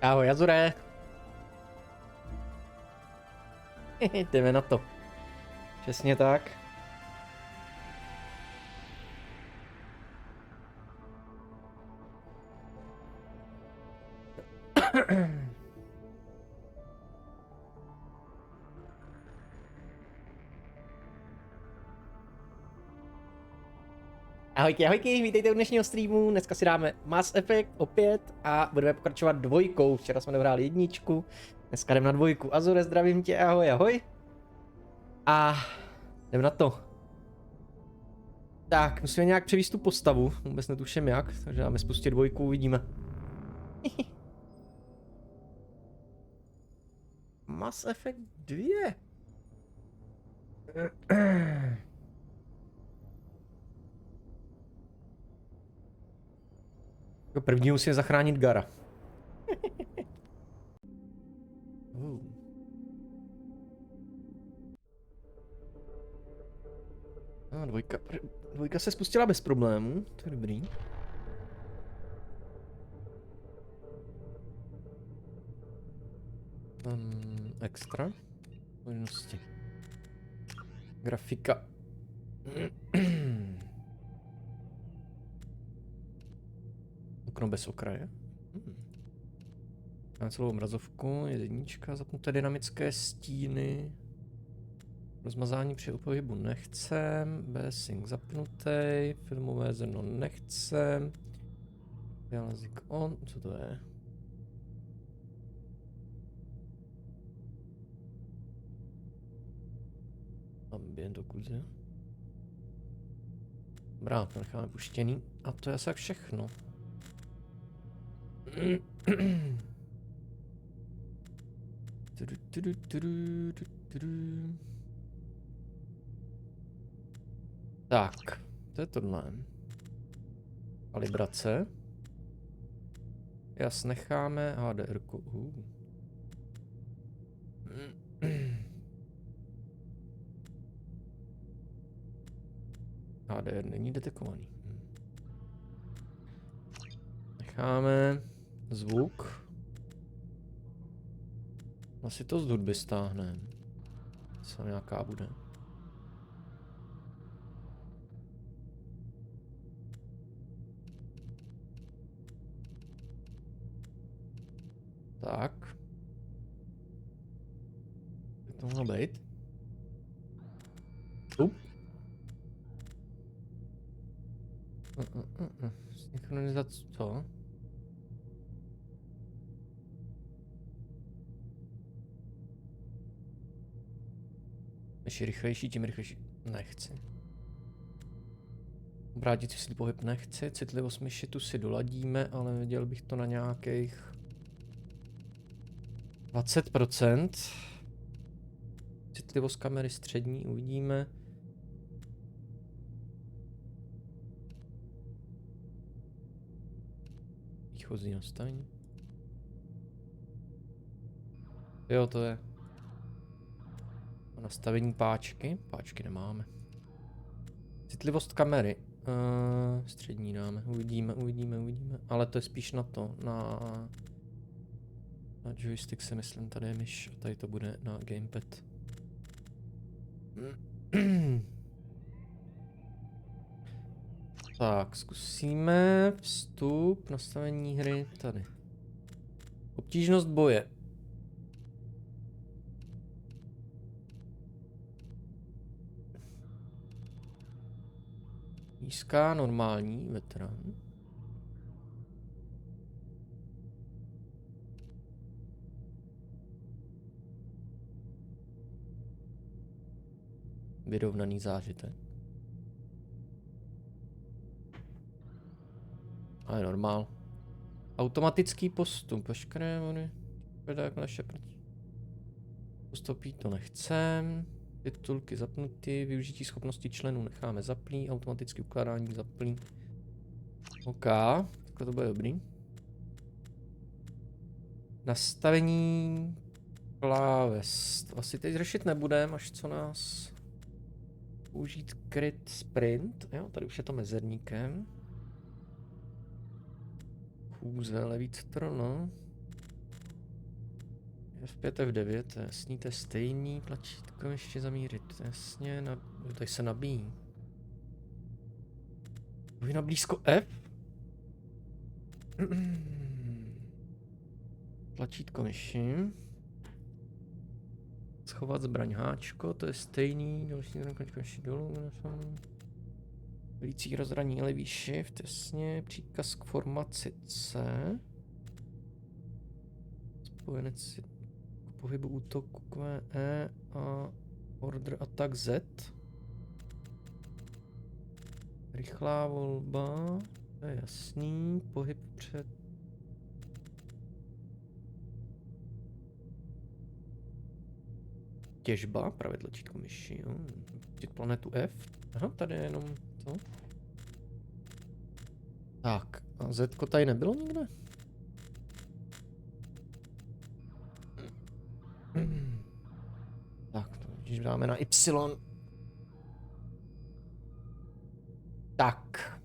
Ahoj, Azure. Jdeme na to. Přesně tak. Ahojky, ahojky, vítejte u dnešního streamu. Dneska si dáme Mass Effect opět a budeme pokračovat dvojkou. Včera jsme dohráli jedničku, dneska jdeme na dvojku. Azure, zdravím tě, ahoj, ahoj. A jdeme na to. Tak, musíme nějak převíst tu postavu, vůbec netuším jak, takže dáme spustit dvojku, uvidíme. Mass Effect 2. Jako první musím zachránit Gara. No, dvojka se spustila bez problémů, to je dobrý. Extra. Možnosti. Grafika. Okno bez okraje. Máme celou obrazovku, je jednička, zapnuté dynamické stíny. Rozmazání při pohybu nechcem, B-Sync zapnutý, filmové zrno nechcem. Jazyk on, co to je? Ambient okuze. Dobrá, to necháme puštěný. A to je asi všechno. Tak, to je tohle. Kalibrace. Jas necháme HDR-ku. HDR není detekovaný. Necháme zvuk. Asi to z hudby stáhneme. Co nějaká bude. Tak. Jak to mohlo být? Synchronizace, co? Když je rychlejší, tím rychlejší. Nechci. Obrátit si pohyb nechci, citlivost myšitu si doladíme, ale viděl bych to na nějakých 20%. Citlivost kamery střední, uvidíme. Výchozí nastavení. Jo, to je nastavení páčky. Páčky nemáme. Citlivost kamery. Střední dáme. Uvidíme. Ale to je spíš na to. Na joystick si myslím, tady je myš a tady to bude na gamepad. Tak, zkusíme vstup, nastavení hry tady. Obtížnost boje. Nízká, normální, veterán. Vyrovnaný zážitek. Ale normál. Automatický postup, veškeré vody. Tak naše postupí to nechcem. Titulky zapnutý, využití schopnosti členů necháme zaplý, automatické ukládání zaplý. OK, takhle to bude dobrý. Nastavení kláves. To asi teď řešit nebudeme, až co nás použít crit sprint. Jo, tady už je to mezerníkem. Chůze, levý strana. F5, F9, to je jasný, to je stejný, tlačítko ještě zamířit, jasně, tady se nabíjí. Můj na blízko F? Tlačítko myši. Schovat zbraň háčko, to je stejný, další tlačítko myši dolů. Velící rozhraní levý shift, jasně, příkaz k formaci C. Spojenec k pohybu útoku QE a order attack Z. Rychlá volba, to je jasný, pohyb před. Těžba, právě tlačítko myši, jo. Planetu F. Aha, tady je jenom to. Tak, a Z tady nebylo nikde? Tak, to když dáme na Y. Tak.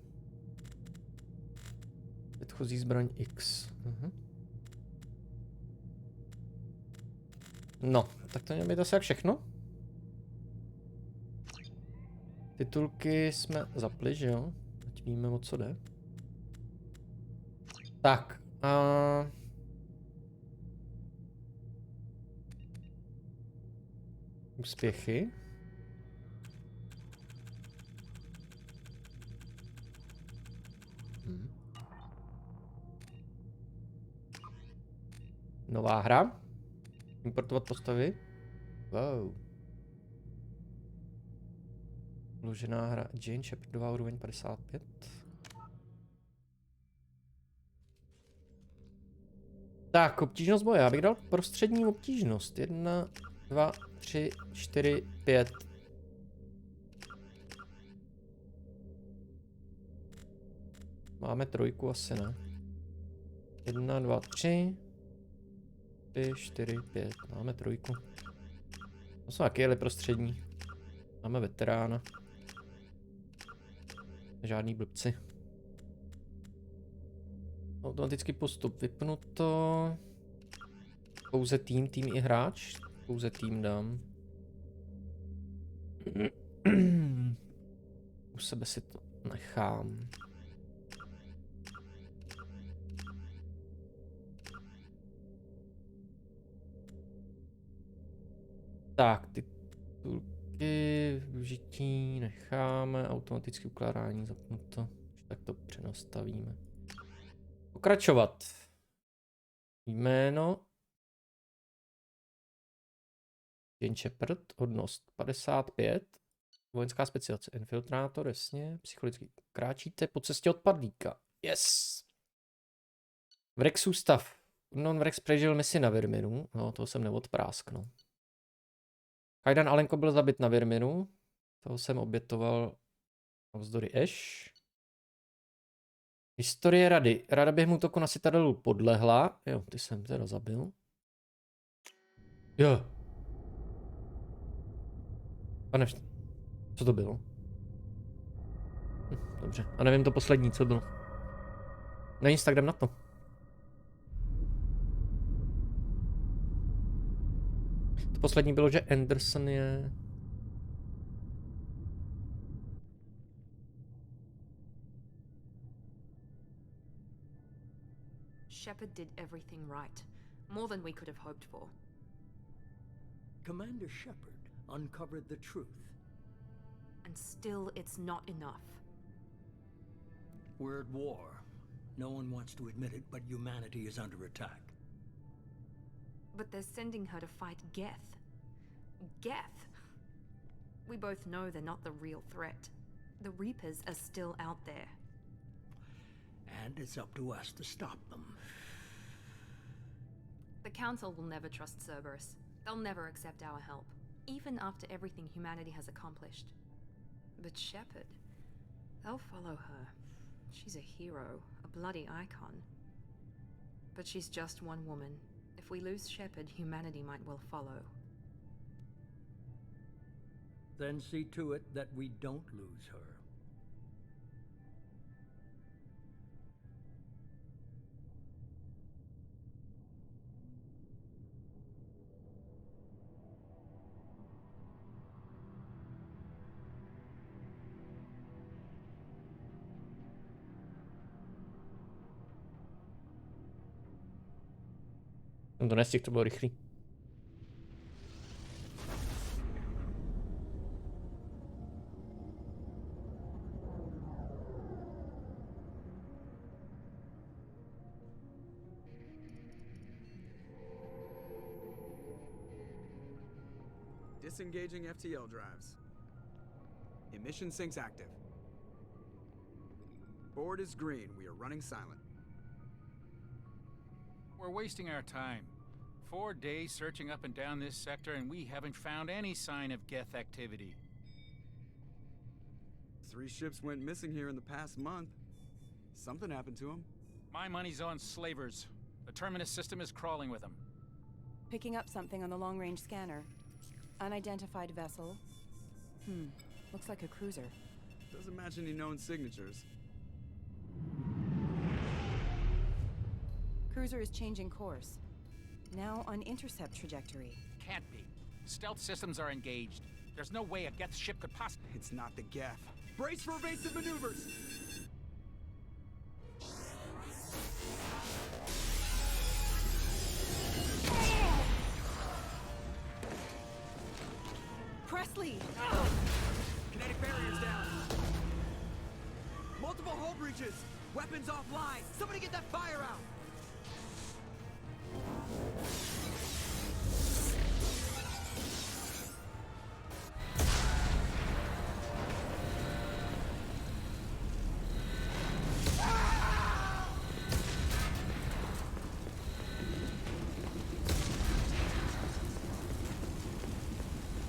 Předchozí zbraň X. No, tak to mělo být asi jak všechno. Titulky jsme zapli, že jo? Teď víme, o co jde. Tak. Úspěchy. Nová hra. Importovat postavy. Wow. Vložená hra Jane Shepardová úroveň 55. Tak, obtížnost boje. Já bych dal prostřední obtížnost. 1, 2, 3, 4, 5. Máme trojku, asi ne. 1, 2, 3, 4, 5. Máme trojku. To jsou taky jeli prostřední. Máme veterána. Žádný blbci. Automatický postup vypnuto. Pouze tým i hráč. Pouze tým dám. U sebe si to nechám. Tak, titulky využití necháme, automatické ukládání zapnuto, tak to přenastavíme. Pokračovat. Jméno. Jane Shepard, hodnost 55. Vojenská specializace, infiltrátor, jasně, psychologický. Kráčíte po cestě od padlíka. Yes! Vrex ústav. Non-Vrex přežil misi na Verminu, no toho jsem neodprásknul. Kajdan Alenko byl zabit na Verminu, toho jsem obětoval navzdory Ash. Historie rady. Rada během útoku na Citadelu podlehla. Jo, ty jsem teda zabil. Jo. Pane, co to bylo? Dobře, a nevím to poslední, co bylo. Na nic, tak jdem na to. To poslední bylo, že Anderson je... Shepard did everything right. More than we could have hoped for. Commander Shepard uncovered the truth. And still, it's not enough. We're at war. No one wants to admit it, but humanity is under attack. But they're sending her to fight Geth. Geth! We both know they're not the real threat. The Reapers are still out there. And it's up to us to stop them. The Council will never trust Cerberus. They'll never accept our help, even after everything humanity has accomplished. But Shepard, they'll follow her. She's a hero, a bloody icon. But she's just one woman. If we lose Shepard, humanity might well follow. Then see to it that we don't lose her. Jsem to nestihl, to bylo rychlý. Disengaging FTL drives. Emission sinks active. Board is green. We are running silent. We're wasting our time. 4 days searching up and down this sector, and we haven't found any sign of Geth activity. 3 ships went missing here in the past month. Something happened to them. My money's on slavers. The Terminus system is crawling with them. Picking up something on the long-range scanner. Unidentified vessel. Looks like a cruiser. Doesn't match any known signatures. Cruiser is changing course. Now on intercept trajectory. Can't be. Stealth systems are engaged. There's no way a Geth ship could possibly... It's not the Geth. Brace for evasive maneuvers! Presley! Kinetic barriers down. Multiple hull breaches. Weapons offline. Somebody get that fire out.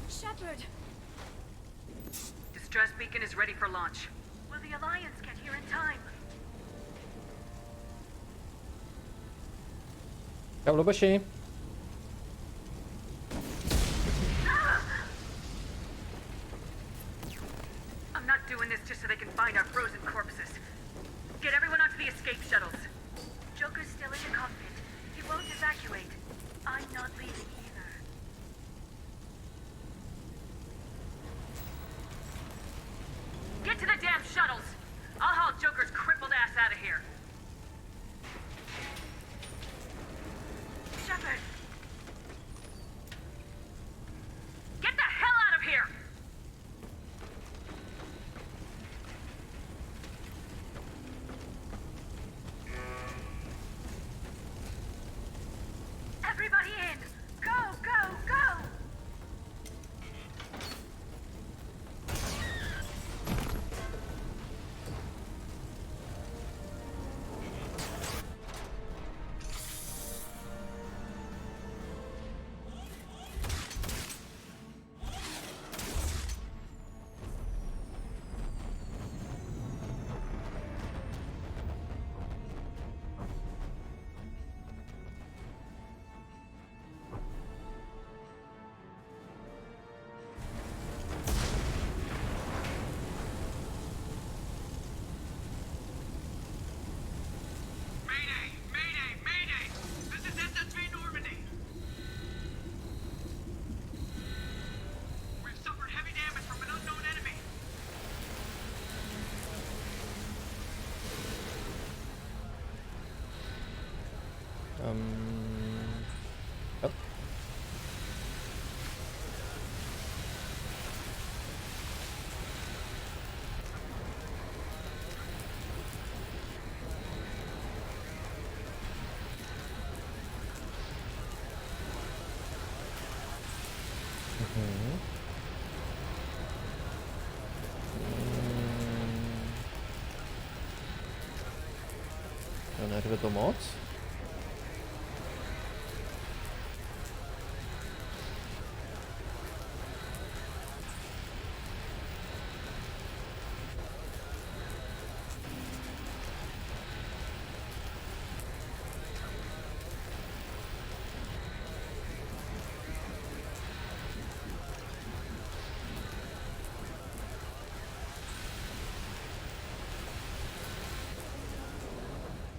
Shepard! Distress beacon is ready for launch. Will the Alliance get here in time? Kablo baši. I'm not doing this just so they can find our frozen corpses. Get everyone onto the escape shuttles. Joker's still in the cockpit. He won't evacuate. I'm not leaving either. Get to the damn shuttles! I'll haul Joker's crippled ass out of here. Shepard! Get the hell out of here! Everybody in! Go, go, go! Mayday! Mayday! Mayday! This is SSV Normandy! We've suffered heavy damage from an unknown enemy. Yep. Nerve to moc.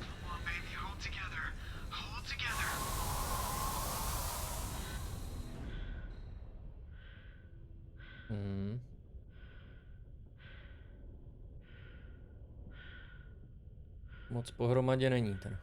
Come on, baby, hold together. Hold together. Moc pohromadě není ten.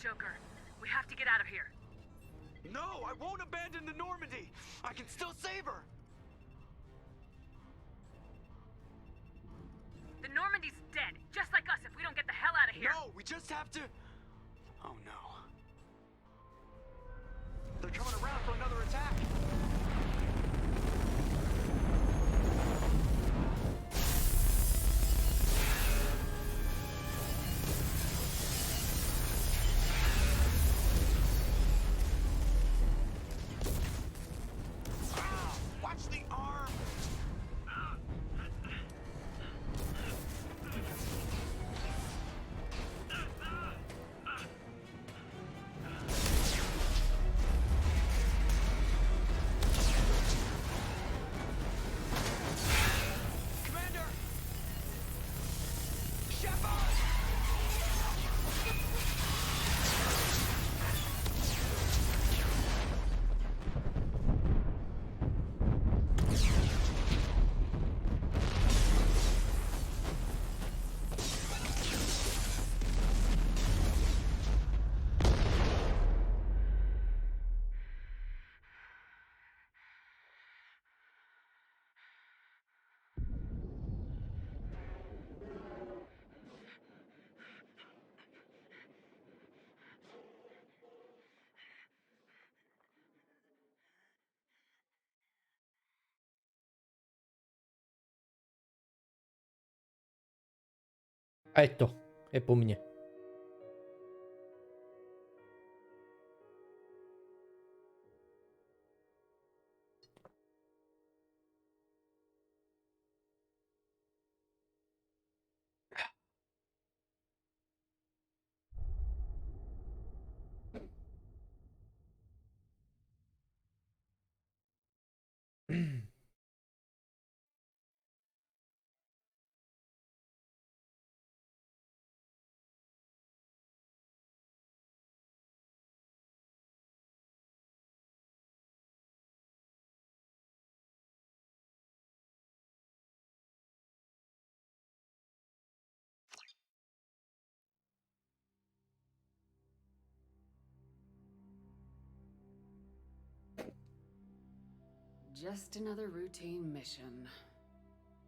Joker. We have to get out of here. No, I won't abandon the Normandy. I can still save her. The Normandy's dead, just like us if we don't get the hell out of here. No, we just have to... Oh no. They're coming around for another attack. Ah, watch the arm. Commander! Shepard! A je to. Je po mně. Just another routine mission.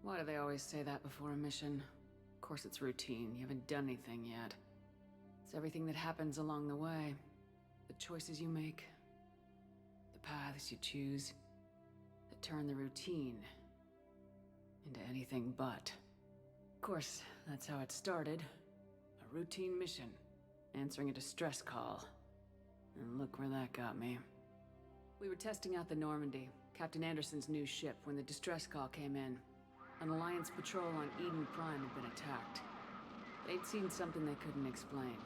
Why do they always say that before a mission? Of course it's routine, you haven't done anything yet. It's everything that happens along the way. The choices you make, the paths you choose, that turn the routine into anything but. Of course, that's how it started. A routine mission, answering a distress call. And look where that got me. We were testing out the Normandy, Captain Anderson's new ship, when the distress call came in. An Alliance patrol on Eden Prime had been attacked. They'd seen something they couldn't explain.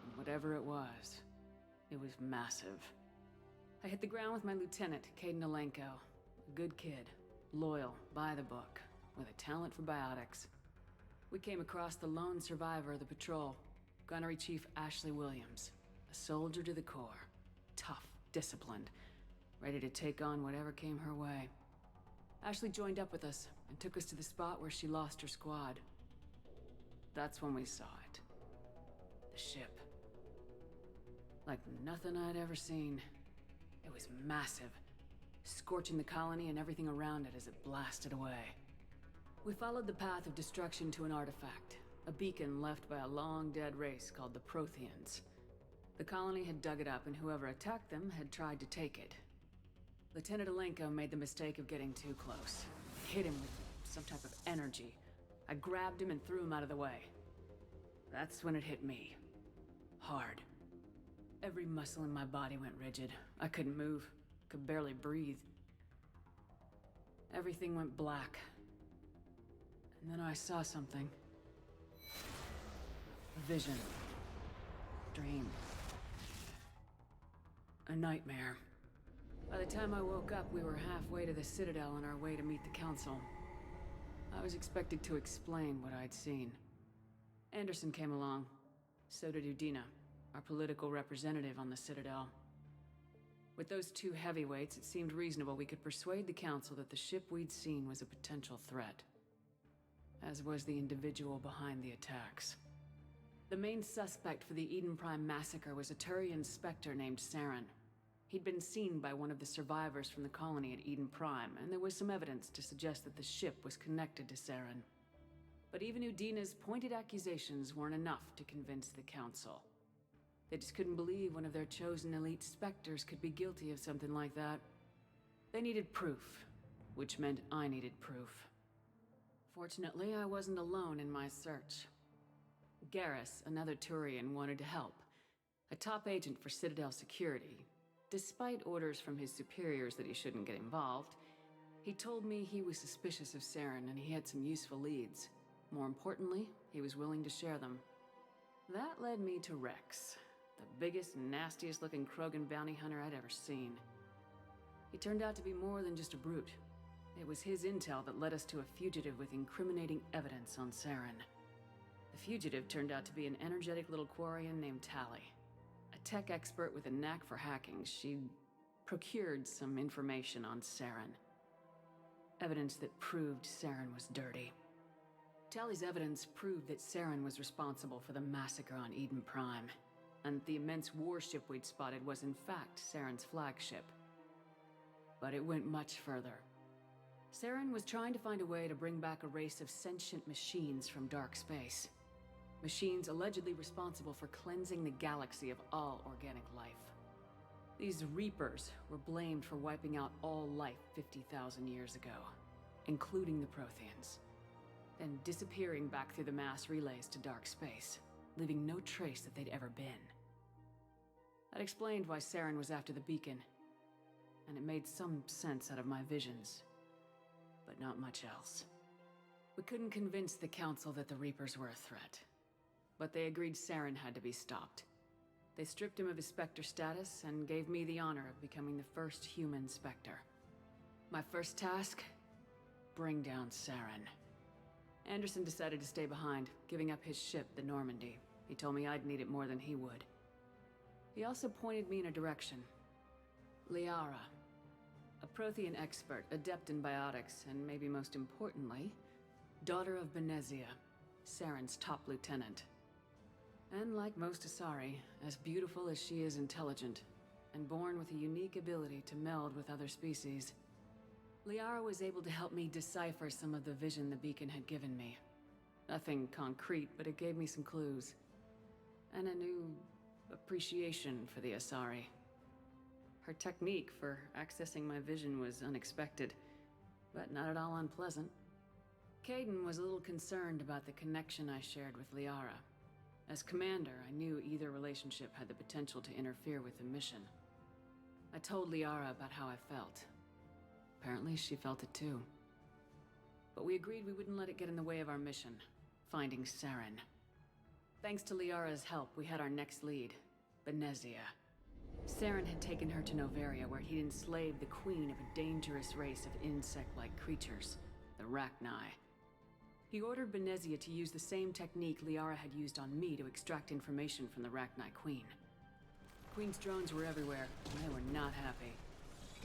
And whatever it was massive. I hit the ground with my lieutenant, Caden Alenko. A good kid, loyal, by the book, with a talent for biotics. We came across the lone survivor of the patrol, Gunnery Chief Ashley Williams. A soldier to the core. Tough, disciplined, ready to take on whatever came her way. Ashley joined up with us and took us to the spot where she lost her squad. That's when we saw it. The ship. Like nothing I'd ever seen. It was massive, scorching the colony and everything around it as it blasted away. We followed the path of destruction to an artifact, a beacon left by a long-dead race called the Protheans. The colony had dug it up, and whoever attacked them had tried to take it. Lieutenant Alenko made the mistake of getting too close. Hit him with some type of energy. I grabbed him and threw him out of the way. That's when it hit me. Hard. Every muscle in my body went rigid. I couldn't move. Could barely breathe. Everything went black. And then I saw something. A vision. Dream. A nightmare. By the time I woke up, we were halfway to the Citadel on our way to meet the Council. I was expected to explain what I'd seen. Anderson came along. So did Udina, our political representative on the Citadel. With those two heavyweights, it seemed reasonable we could persuade the Council that the ship we'd seen was a potential threat. As was the individual behind the attacks. The main suspect for the Eden Prime massacre was a Turian Spectre named Saren. He'd been seen by one of the survivors from the colony at Eden Prime, and there was some evidence to suggest that the ship was connected to Saren. But even Udina's pointed accusations weren't enough to convince the Council. They just couldn't believe one of their chosen elite Spectres could be guilty of something like that. They needed proof, which meant I needed proof. Fortunately, I wasn't alone in my search. Garrus, another Turian, wanted to help. A top agent for Citadel Security. Despite orders from his superiors that he shouldn't get involved, he told me he was suspicious of Saren and he had some useful leads. More importantly, he was willing to share them. That led me to Rex, the biggest, nastiest looking Krogan bounty hunter I'd ever seen. He turned out to be more than just a brute. It was his intel that led us to a fugitive with incriminating evidence on Saren. The fugitive turned out to be an energetic little Quarian named Tally. A tech expert with a knack for hacking, she'd procured some information on Saren. Evidence that proved Saren was dirty. Tally's evidence proved that Saren was responsible for the massacre on Eden Prime, and the immense warship we'd spotted was in fact Saren's flagship. But it went much further. Saren was trying to find a way to bring back a race of sentient machines from dark space. Machines allegedly responsible for cleansing the galaxy of all organic life. These Reapers were blamed for wiping out all life 50,000 years ago, including the Protheans, then disappearing back through the mass relays to dark space, leaving no trace that they'd ever been. That explained why Saren was after the beacon, and it made some sense out of my visions, but not much else. We couldn't convince the Council that the Reapers were a threat, but they agreed Saren had to be stopped. They stripped him of his Spectre status and gave me the honor of becoming the first human Spectre. My first task? Bring down Saren. Anderson decided to stay behind, giving up his ship, the Normandy. He told me I'd need it more than he would. He also pointed me in a direction. Liara, a Prothean expert, adept in biotics, and maybe most importantly, daughter of Benezia, Saren's top lieutenant. And like most Asari, as beautiful as she is intelligent, and born with a unique ability to meld with other species, Liara was able to help me decipher some of the vision the beacon had given me. Nothing concrete, but it gave me some clues. And a new appreciation for the Asari. Her technique for accessing my vision was unexpected, but not at all unpleasant. Caden was a little concerned about the connection I shared with Liara. As commander, I knew either relationship had the potential to interfere with the mission. I told Liara about how I felt. Apparently, she felt it too. But we agreed we wouldn't let it get in the way of our mission, finding Saren. Thanks to Liara's help, we had our next lead, Benezia. Saren had taken her to Noveria, where he'd enslaved the queen of a dangerous race of insect-like creatures, the Rachni. He ordered Benezia to use the same technique Liara had used on me to extract information from the Rachni Queen. The Queen's drones were everywhere, and they were not happy.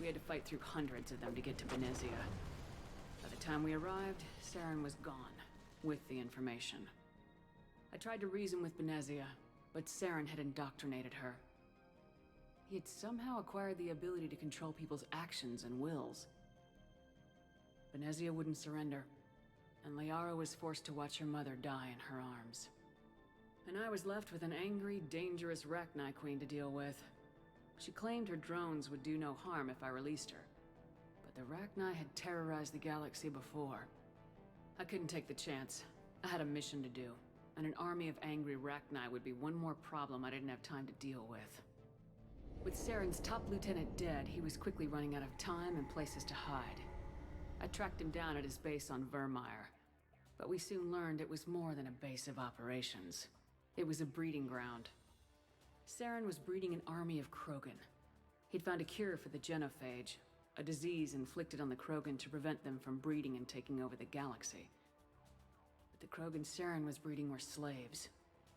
We had to fight through hundreds of them to get to Benezia. By the time we arrived, Saren was gone, with the information. I tried to reason with Benezia, but Saren had indoctrinated her. He had somehow acquired the ability to control people's actions and wills. Benezia wouldn't surrender, and Liara was forced to watch her mother die in her arms. And I was left with an angry, dangerous Rachni Queen to deal with. She claimed her drones would do no harm if I released her, but the Rachni had terrorized the galaxy before. I couldn't take the chance. I had a mission to do, and an army of angry Rachni would be one more problem I didn't have time to deal with. With Saren's top lieutenant dead, he was quickly running out of time and places to hide. I tracked him down at his base on Vermeer, but we soon learned it was more than a base of operations. It was a breeding ground. Saren was breeding an army of Krogan. He'd found a cure for the genophage, a disease inflicted on the Krogan to prevent them from breeding and taking over the galaxy. But the Krogan Saren was breeding were slaves,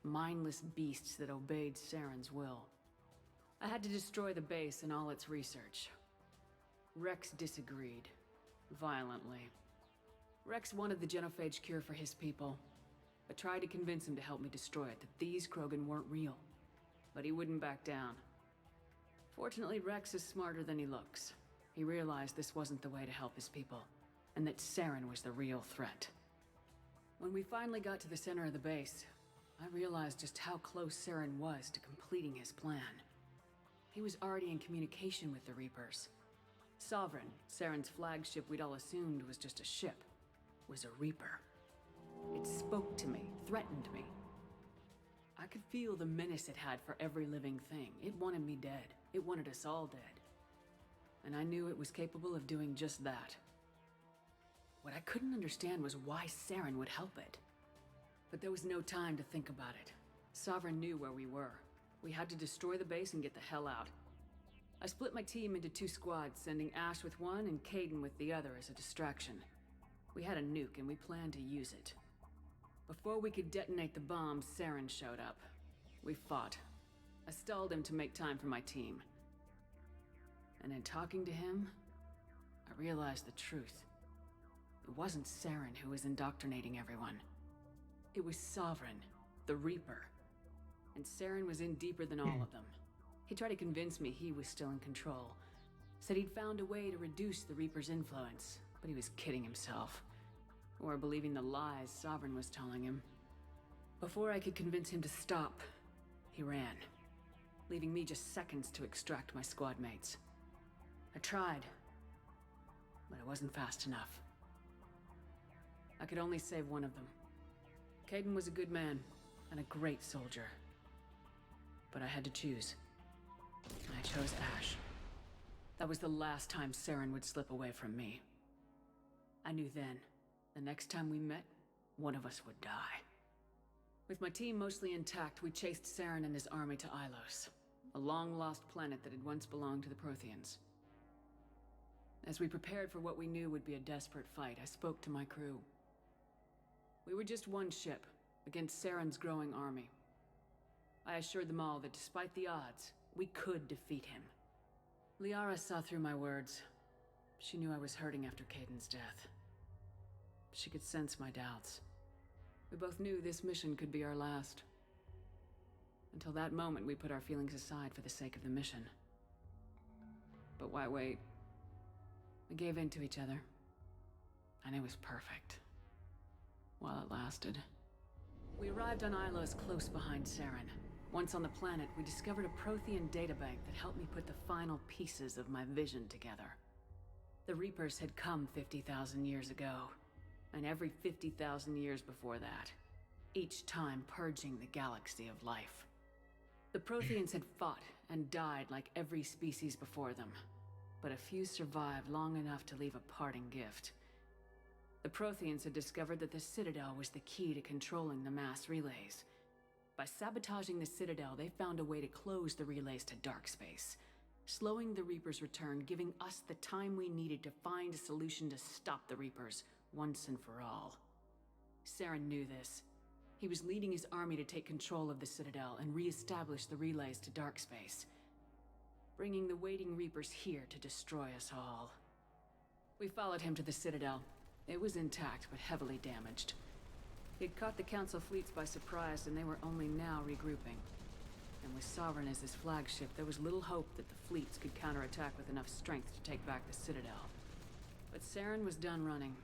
mindless beasts that obeyed Saren's will. I had to destroy the base and all its research. Rex disagreed. Violently. Rex wanted the genophage cure for his people. I tried to convince him to help me destroy it, that these Krogan weren't real. But he wouldn't back down. Fortunately, Rex is smarter than he looks. He realized this wasn't the way to help his people, and that Saren was the real threat. When we finally got to the center of the base, I realized just how close Saren was to completing his plan. He was already in communication with the Reapers. Sovereign, Saren's flagship we'd all assumed was just a ship, was a Reaper. It spoke to me, threatened me. I could feel the menace it had for every living thing. It wanted me dead. It wanted us all dead. And I knew it was capable of doing just that. What I couldn't understand was why Saren would help it. But there was no time to think about it. Sovereign knew where we were. We had to destroy the base and get the hell out. I split my team into 2 squads, sending Ash with one and Caden with the other as a distraction. We had a nuke and we planned to use it. Before we could detonate the bomb, Saren showed up. We fought. I stalled him to make time for my team. And in talking to him, I realized the truth. It wasn't Saren who was indoctrinating everyone. It was Sovereign, the Reaper. And Saren was in deeper than all of them. He tried to convince me he was still in control. Said he'd found a way to reduce the Reaper's influence, but he was kidding himself. Or believing the lies Sovereign was telling him. Before I could convince him to stop, he ran, leaving me just seconds to extract my squad mates. I tried, but it wasn't fast enough. I could only save one of them. Caden was a good man and a great soldier. But I had to choose. And I chose Ash. That was the last time Saren would slip away from me. I knew then, the next time we met, one of us would die. With my team mostly intact, we chased Saren and his army to Ilos, a long-lost planet that had once belonged to the Protheans. As we prepared for what we knew would be a desperate fight, I spoke to my crew. We were just one ship, against Saren's growing army. I assured them all that despite the odds, we could defeat him. Liara saw through my words. She knew I was hurting after Caden's death. She could sense my doubts. We both knew this mission could be our last. Until that moment, we put our feelings aside for the sake of the mission. But why wait? We gave in to each other. And it was perfect. While it lasted. We arrived on Ilos close behind Saren. Once on the planet, we discovered a Prothean databank that helped me put the final pieces of my vision together. The Reapers had come 50,000 years ago, and every 50,000 years before that, each time purging the galaxy of life. The Protheans had fought and died like every species before them, but a few survived long enough to leave a parting gift. The Protheans had discovered that the Citadel was the key to controlling the mass relays. By sabotaging the Citadel, they found a way to close the relays to dark space, slowing the Reapers' return, giving us the time we needed to find a solution to stop the Reapers once and for all. Saren knew this. He was leading his army to take control of the Citadel and re-establish the relays to dark space, bringing the waiting Reapers here to destroy us all. We followed him to the Citadel. It was intact, but heavily damaged. He'd caught the Council fleets by surprise, and they were only now regrouping. And with Sovereign as his flagship, there was little hope that the fleets could counterattack with enough strength to take back the Citadel. But Saren was done running,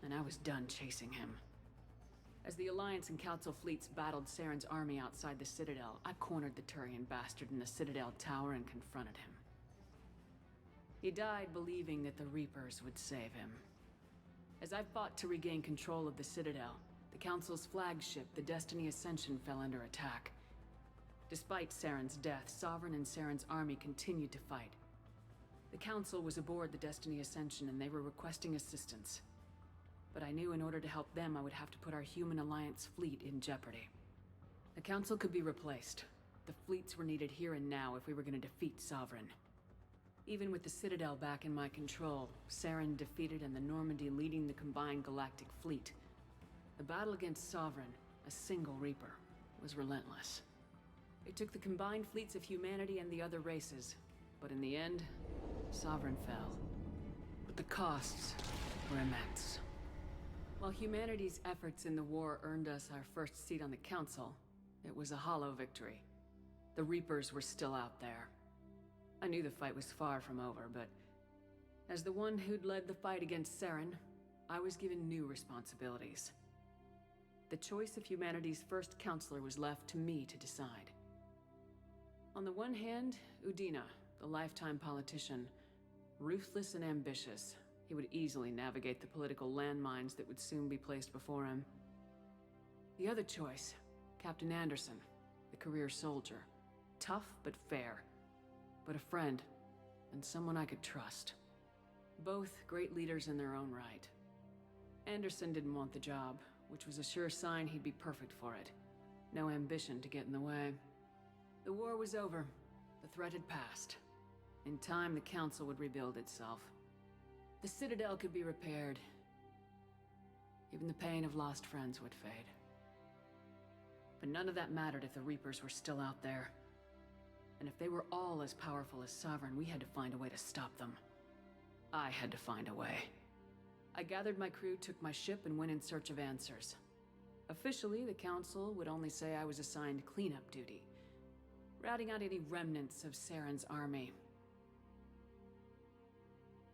and I was done chasing him. As the Alliance and Council fleets battled Saren's army outside the Citadel, I cornered the Turian bastard in the Citadel tower and confronted him. He died believing that the Reapers would save him. As I fought to regain control of the Citadel, the Council's flagship, the Destiny Ascension, fell under attack. Despite Saren's death, Sovereign and Saren's army continued to fight. The Council was aboard the Destiny Ascension and they were requesting assistance. But I knew in order to help them, I would have to put our human Alliance fleet in jeopardy. The Council could be replaced. The fleets were needed here and now if we were going to defeat Sovereign. Even with the Citadel back in my control, Saren defeated and the Normandy leading the combined galactic fleet. The battle against Sovereign, a single Reaper, was relentless. It took the combined fleets of humanity and the other races, but in the end, Sovereign fell. But the costs were immense. While humanity's efforts in the war earned us our first seat on the Council, it was a hollow victory. The Reapers were still out there. I knew the fight was far from over, but as the one who'd led the fight against Saren, I was given new responsibilities. The choice of humanity's first counselor was left to me to decide. On the one hand, Udina, the lifetime politician, ruthless and ambitious. He would easily navigate the political landmines that would soon be placed before him. The other choice, Captain Anderson, the career soldier. Tough but fair, but a friend, and someone I could trust. Both great leaders in their own right. Anderson didn't want the job, which was a sure sign he'd be perfect for it. No ambition to get in the way. The war was over. The threat had passed. In time, the Council would rebuild itself. The Citadel could be repaired. Even the pain of lost friends would fade. But none of that mattered if the Reapers were still out there. And if they were all as powerful as Sovereign, we had to find a way to stop them. I had to find a way. I gathered my crew, took my ship, and went in search of answers. Officially, the Council would only say I was assigned cleanup duty, routing out any remnants of Saren's army.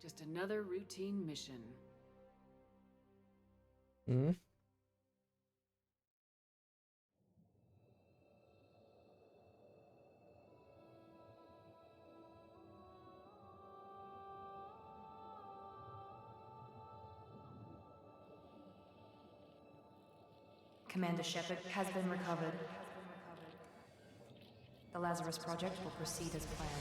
Just another routine mission. Hmm? Commander Shepard has been recovered. The Lazarus Project will proceed as planned.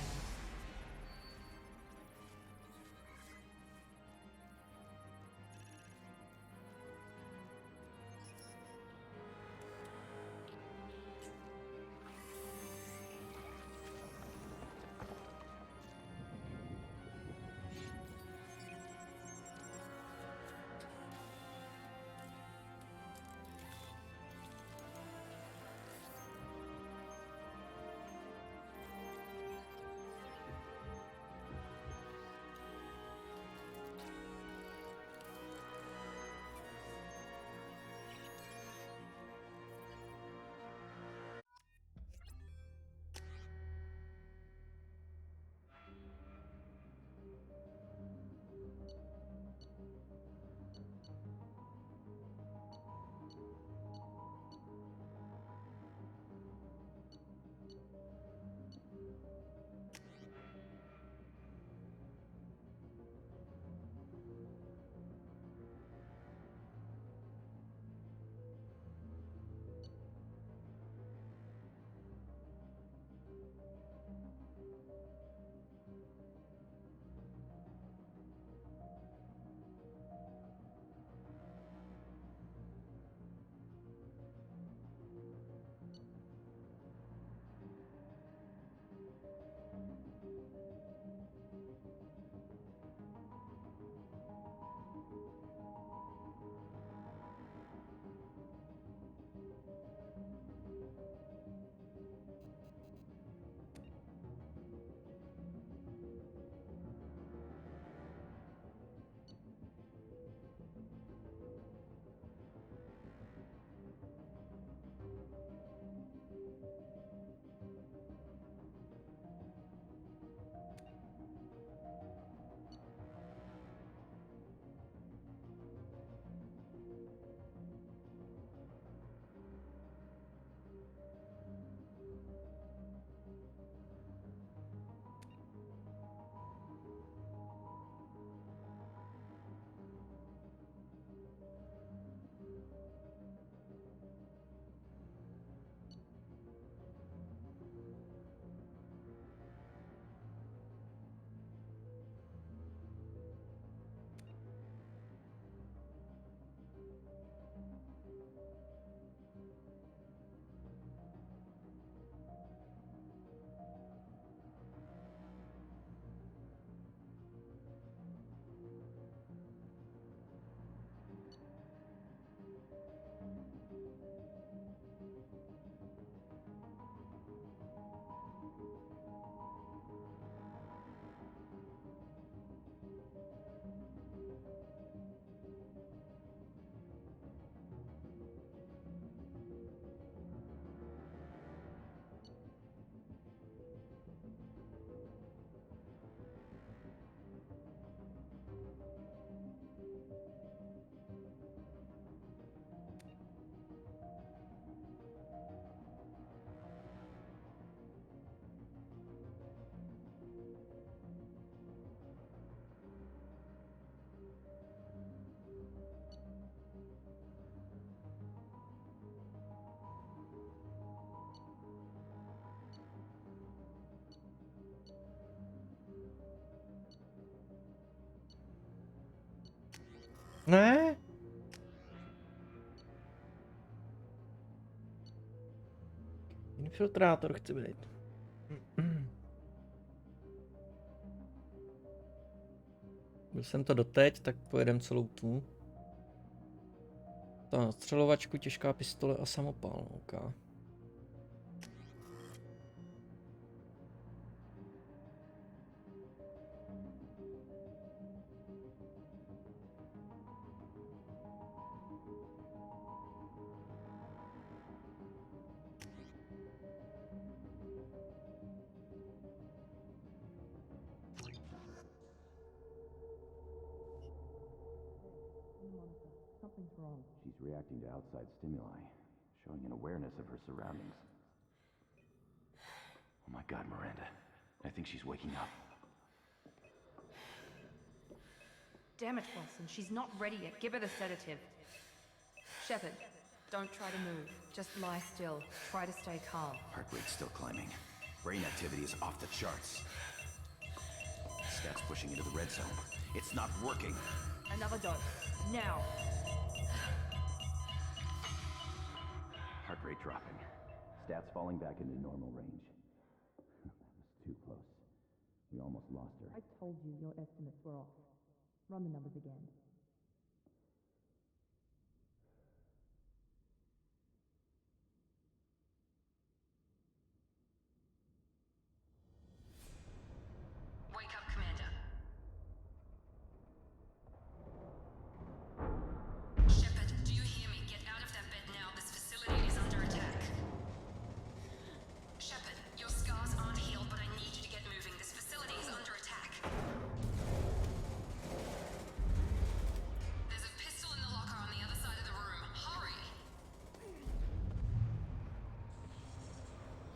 Ne? Infiltrátor chci být. Byl jsem to doteď, tak pojedem celou tu. Ta střelovačku, těžká pistole a samopal. OK. She's reacting to outside stimuli, showing an awareness of her surroundings. Oh my God, Miranda. I think she's waking up. Damn it, Wilson. She's not ready yet. Give her the sedative. Shepard, don't try to move. Just lie still. Try to stay calm. Heart rate's still climbing. Brain activity is off the charts. Stats pushing into the red zone. It's not working. Another dose. Now. Heart rate dropping. Stats falling back into normal range. That was too close. We almost lost her. I told you your estimates were off. Run the numbers again. Wake up, Commander. Shepard, do you hear me? Get out of that bed now. This facility is under attack. Shepard, your scars aren't healed, but I need you to get moving. This facility is under attack. There's a pistol in the locker on the other side of the room. Hurry!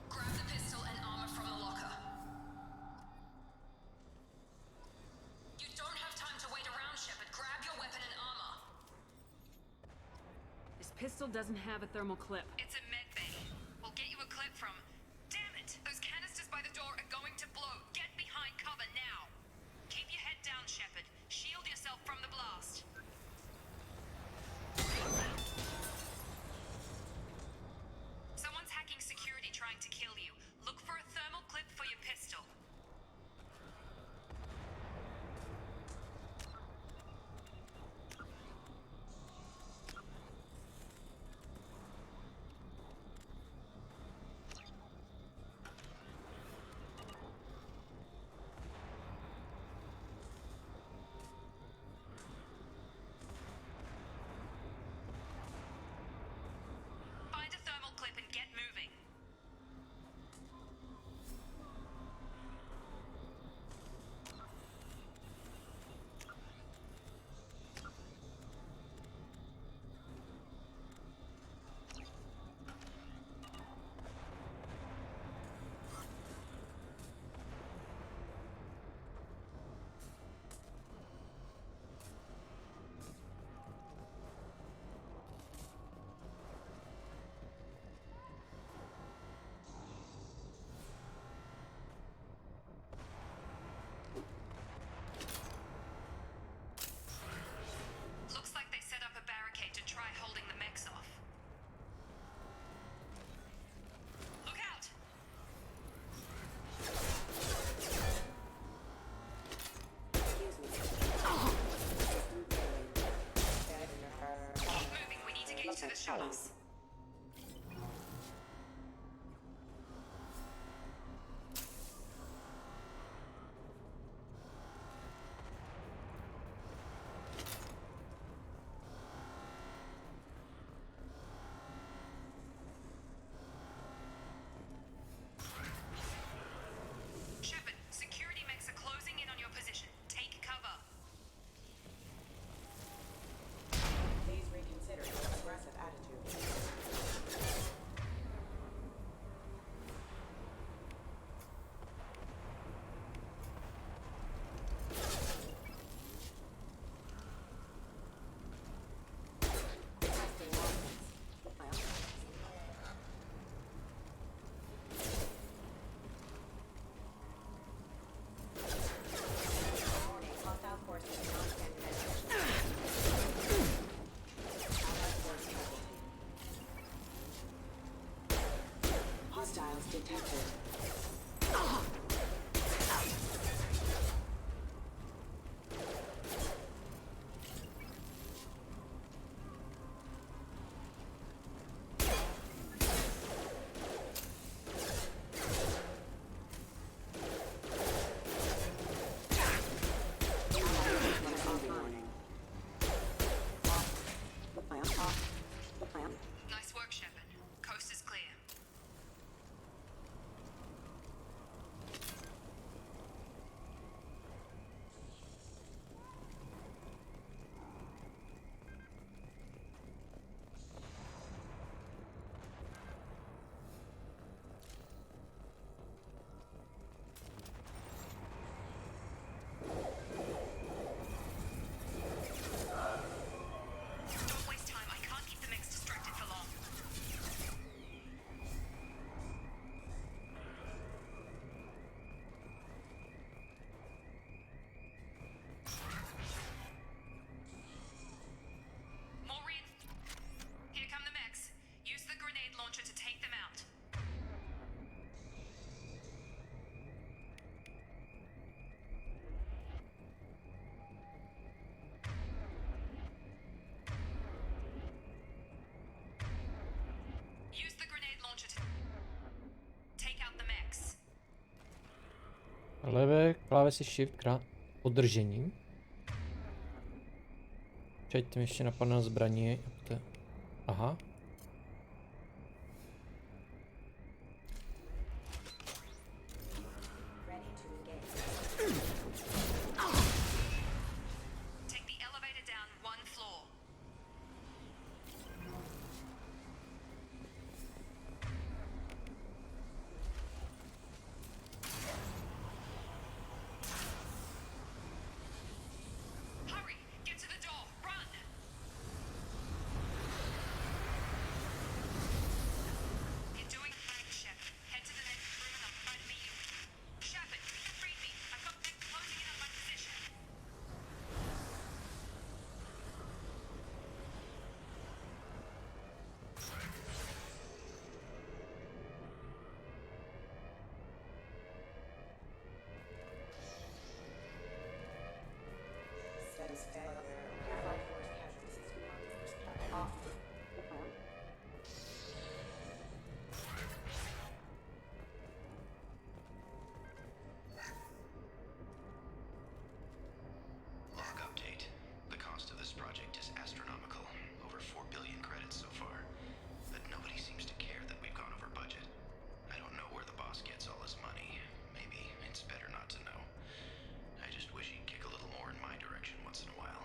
Grab the pistol and armor from the locker. You don't have time to wait around, Shepard. Grab your weapon and armor. This pistol doesn't have a thermal clip. It's a med bay. We'll get you a clip from... Damn it! Those canisters by the door are going to blow. Get behind cover now. Keep your head down, Shepard. Shield yourself from the blast. Someone's hacking security trying to kill you. Look for a thermal clip for your pistol. Find a thermal clip and get moving. Looks like they set up a barricade to try holding the mechs off. Look out! Keep moving, we need to get you to the shuttles. Shepard, security mechs are closing in on your position. Take cover. Please reconsider your aggressive attitude. profiles detected. Nice work, Shepard. Coast is clear. Don't waste time. I can't keep the mix distracted for long. More Here come the mechs. Use the grenade launcher to take them out. Use the grenade launcher to take out the mechs. Levé klávesy Shift podržením. Předtím ještě napadne zbraní. Aha. Take the elevator down one floor. Hurry! Get to the door! Run! You're doing fine, Shepard. Head to the next room and I'll try to meet you. Shepard, read me. I've got them closing in on my position. Log update. The cost of this project is astronomical. Over 4 billion credits so far. But nobody seems to care that we've gone over budget. I don't know where the boss gets all his money. Maybe it's better not to know. I just wish he'd kick a little more in my direction once in a while.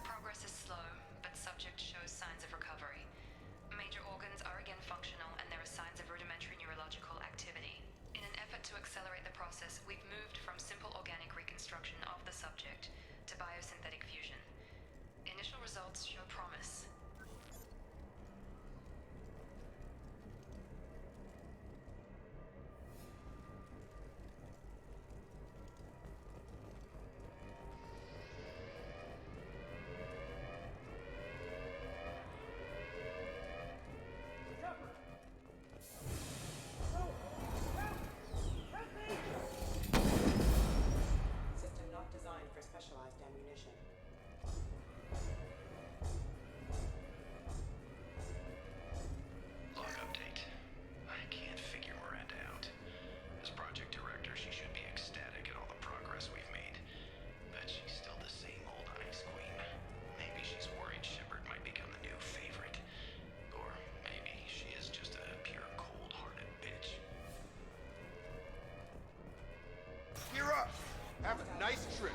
Progress is slow, but subject shows signs of recovery. Major organs are again functional, and there are signs of rudimentary neurological activity. In an effort to accelerate the process, we've moved from simple organic reconstruction of the subject to biosynthetic fusion. Initial results show promise. System not designed for specialized ammunition. Log update. I can't figure Miranda out. As project director, she should be ecstatic at all the progress we've made. But she's still the same old ice queen. Maybe she's worried Shepard might become the new favorite. Or maybe she is just a pure cold-hearted bitch. Gear up! Have a nice trip.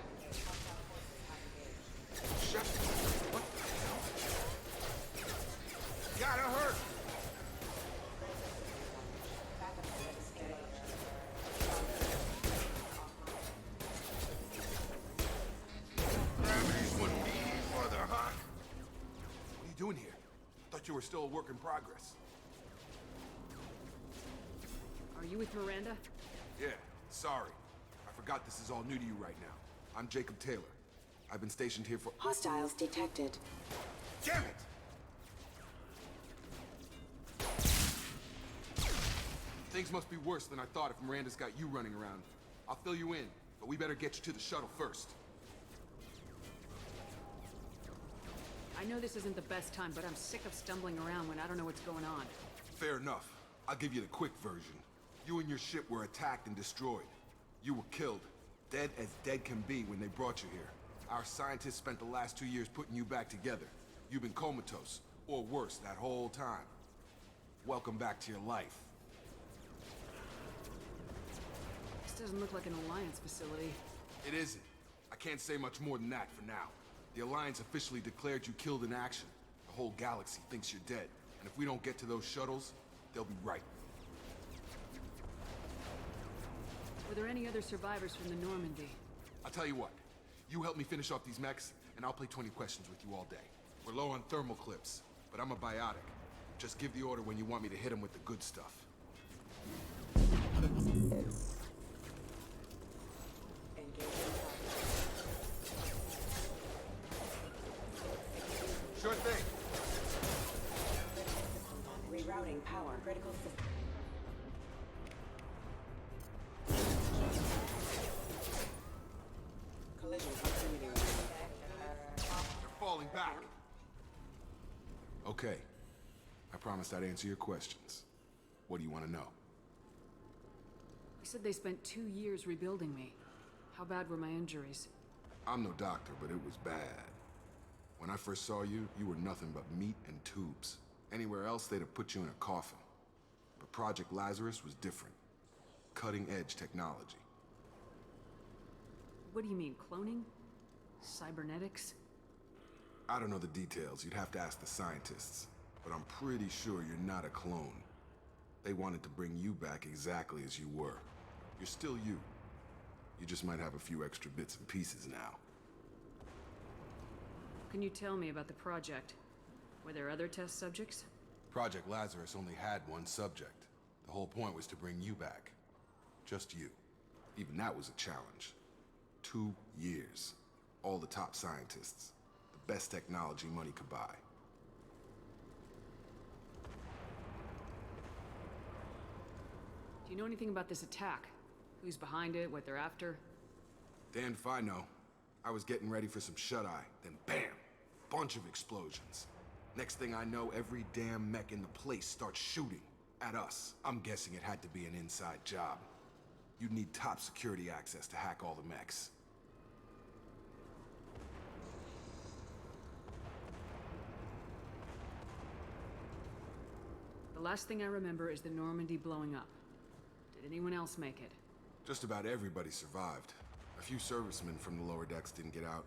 Shut What the hell? Gotta hurt! Gravities wouldn't be any further, huh? What are you doing here? Thought you were still a work in progress. Are you with Miranda? Yeah, sorry. I forgot this is all new to you right now. I'm Jacob Taylor. I've been stationed here for— Hostiles detected. Damn it! Things must be worse than I thought if Miranda's got you running around. I'll fill you in, but we better get you to the shuttle first. I know this isn't the best time, but I'm sick of stumbling around when I don't know what's going on. Fair enough. I'll give you the quick version. You and your ship were attacked and destroyed. You were killed. Dead as dead can be when they brought you here. Our scientists spent the last 2 years putting you back together. You've been comatose, or worse, that whole time. Welcome back to your life. This doesn't look like an Alliance facility. It isn't. I can't say much more than that for now. The Alliance officially declared you killed in action. The whole galaxy thinks you're dead. And if we don't get to those shuttles, they'll be right. Were there any other survivors from the Normandy? I'll tell you what. You help me finish off these mechs, and I'll play 20 questions with you all day. We're low on thermal clips, but I'm a biotic. Just give the order when you want me to hit them with the good stuff. Sure thing. Rerouting power. Critical system. Collision proximity. They're falling back. Okay. I promised I'd answer your questions. What do you want to know? You said they spent 2 years rebuilding me. How bad were my injuries? I'm no doctor, but it was bad. When I first saw you, you were nothing but meat and tubes. Anywhere else, they'd have put you in a coffin. But Project Lazarus was different. Cutting-edge technology. What do you mean, cloning? Cybernetics? I don't know the details. You'd have to ask the scientists. But I'm pretty sure you're not a clone. They wanted to bring you back exactly as you were. You're still you. You just might have a few extra bits and pieces now. Can you tell me about the project? Were there other test subjects? Project Lazarus only had one subject. The whole point was to bring you back. Just you. Even that was a challenge. 2 years. All the top scientists. The best technology money could buy. Do you know anything about this attack? Who's behind it, what they're after? Damned if I know. I was getting ready for some shut-eye, then bam! Bunch of explosions. Next thing I know, every damn mech in the place starts shooting at us. I'm guessing it had to be an inside job. You'd need top security access to hack all the mechs. The last thing I remember is the Normandy blowing up. Did anyone else make it? Just about everybody survived. A few servicemen from the lower decks didn't get out.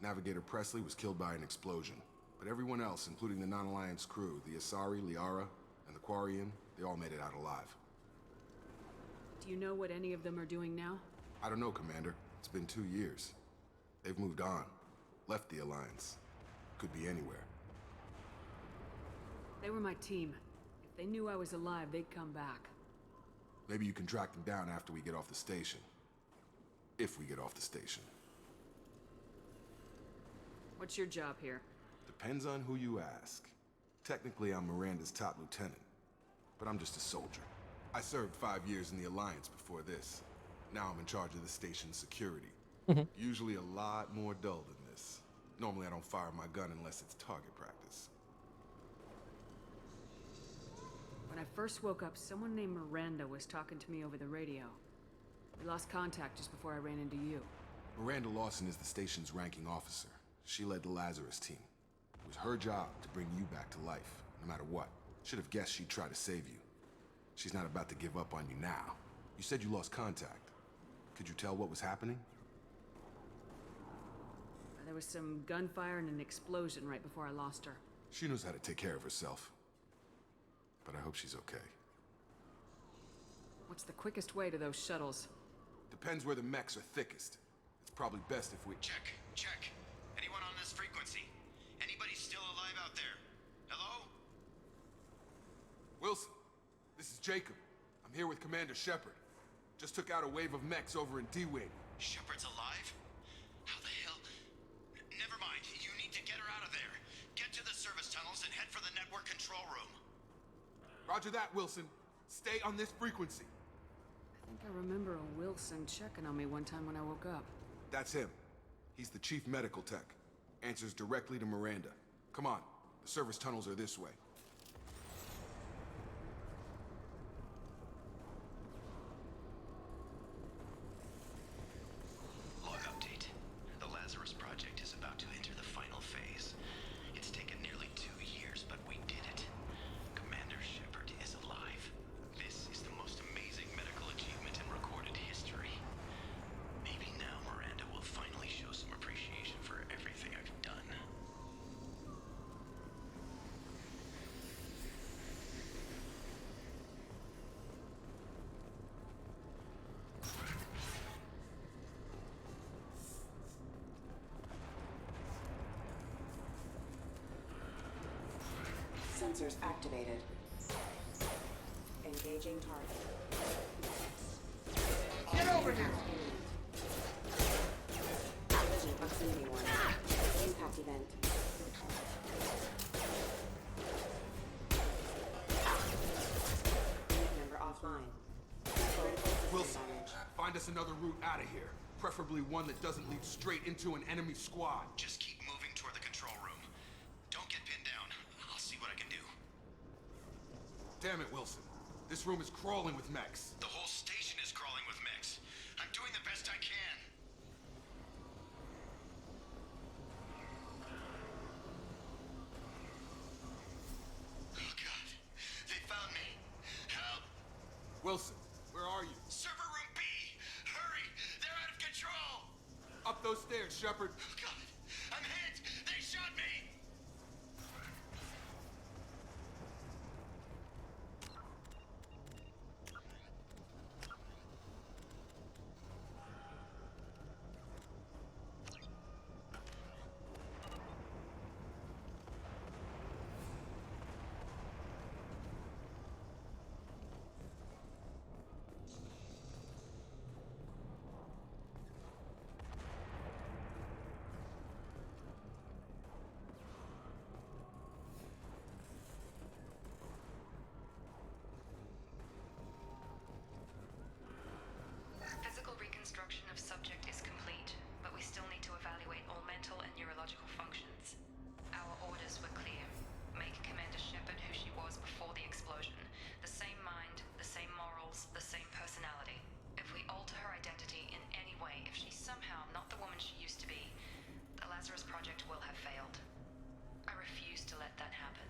Navigator Presley was killed by an explosion. But everyone else, including the non-Alliance crew, the Asari, Liara, and the Quarian, they all made it out alive. Do you know what any of them are doing now? I don't know, Commander. It's been 2 years. They've moved on. Left the Alliance. Could be anywhere. They were my team. If they knew I was alive, they'd come back. Maybe you can track them down after we get off the station. If we get off the station. What's your job here? Depends on who you ask. Technically, I'm Miranda's top lieutenant. But I'm just a soldier. I served 5 years in the Alliance before this. Now I'm in charge of the station's security. Usually a lot more dull than this. Normally I don't fire my gun unless it's target practice. When I first woke up, someone named Miranda was talking to me over the radio. We lost contact just before I ran into you. Miranda Lawson is the station's ranking officer. She led the Lazarus team. It was her job to bring you back to life, no matter what. Should have guessed she'd try to save you. She's not about to give up on you now. You said you lost contact. Could you tell what was happening? There was some gunfire and an explosion right before I lost her. She knows how to take care of herself. But I hope she's okay. What's the quickest way to those shuttles? Depends where the mechs are thickest. It's probably best if we— Check. Anyone on this frequency? Anybody still alive out there? Hello? Wilson, this is Jacob. I'm here with Commander Shepard. Just took out a wave of mechs over in D-Wing. Shepard's alive? How the hell? Never mind. You need to get her out of there. Get to the service tunnels and head for the network control room. Roger that, Wilson. Stay on this frequency. I think I remember a Wilson checking on me one time when I woke up. That's him. He's the chief medical tech. Answers directly to Miranda. Come on. The service tunnels are this way. Log update. The Lazarus Project is about to enter the final phase. It's taken nearly 2 years, but we did it. Commander Shepard is alive. This is the most amazing medical achievement in recorded history. Maybe now Miranda will finally show some appreciation for everything I've done. Sensors activated. Engaging target. Get over here! Collision proximity warning. Impact event. Unit member offline. Wilson, find us another route out of here. Preferably one that doesn't lead straight into an enemy squad. Just keep moving toward the control room. Don't get pinned down. I'll see what I can do. Damn it, Wilson. This room is crawling with mechs. The whole station is crawling with mechs. I'm doing the best I can. Oh God, they found me. Help! Wilson, where are you? Server room B! Hurry! They're out of control! Up those stairs, Shepard. Oh God, I'm hit! They shot me! Physical reconstruction of subject is complete, but we still need to evaluate all mental and neurological functions. Our orders were clear. Make Commander Shepard who she was before the explosion. The same mind, the same morals, the same personality. If we alter her identity in any way, if she's somehow not the woman she used to be, the Lazarus Project will have failed. I refuse to let that happen.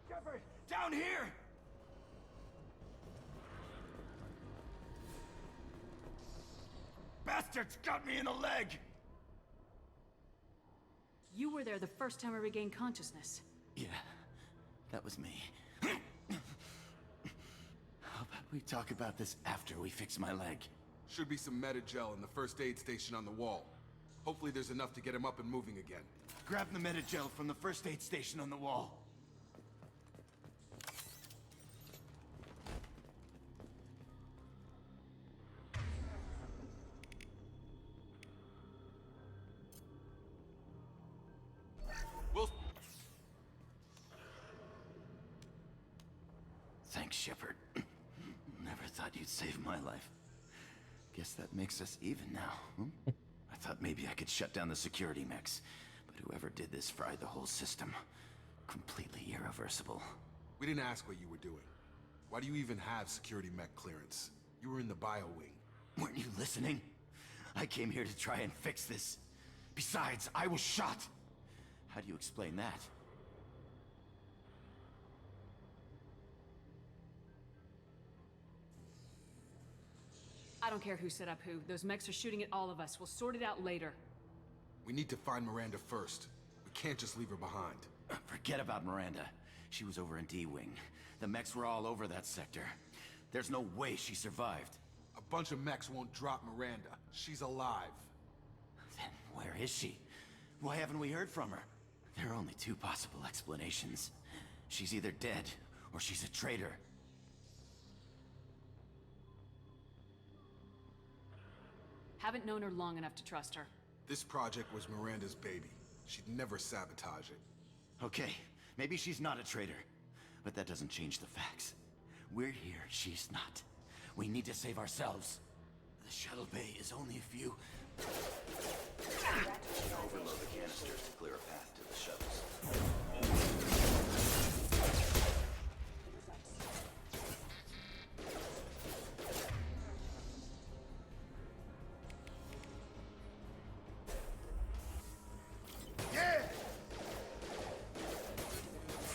Shepard! Down here! Bastards got me in the leg! You were there the first time I regained consciousness. Yeah, that was me. How about we talk about this after we fix my leg? Should be some Metagel in the first aid station on the wall. Hopefully there's enough to get him up and moving again. Grab the Metagel from the first aid station on the wall. Wilson. Thanks, Shepard. Never thought you'd save my life. Guess that makes us even now, huh? I thought maybe I could shut down the security mechs, but whoever did this fried the whole system. Completely irreversible. We didn't ask what you were doing. Why do you even have security mech clearance? You were in the bio wing. Weren't you listening? I came here to try and fix this. Besides, I was shot. How do you explain that? I don't care who set up who. Those mechs are shooting at all of us. We'll sort it out later. We need to find Miranda first. We can't just leave her behind. Forget about Miranda. She was over in D-Wing. The mechs were all over that sector. There's no way she survived. A bunch of mechs won't drop Miranda. She's alive. Then where is she? Why haven't we heard from her? There are only two possible explanations. She's either dead, or she's a traitor. Haven't known her long enough to trust her. This project was Miranda's baby. She'd never sabotage it. Okay, maybe she's not a traitor. But that doesn't change the facts. We're here, she's not. We need to save ourselves. The shuttle bay is only a few... Overload the canisters to clear a path to the shuttles.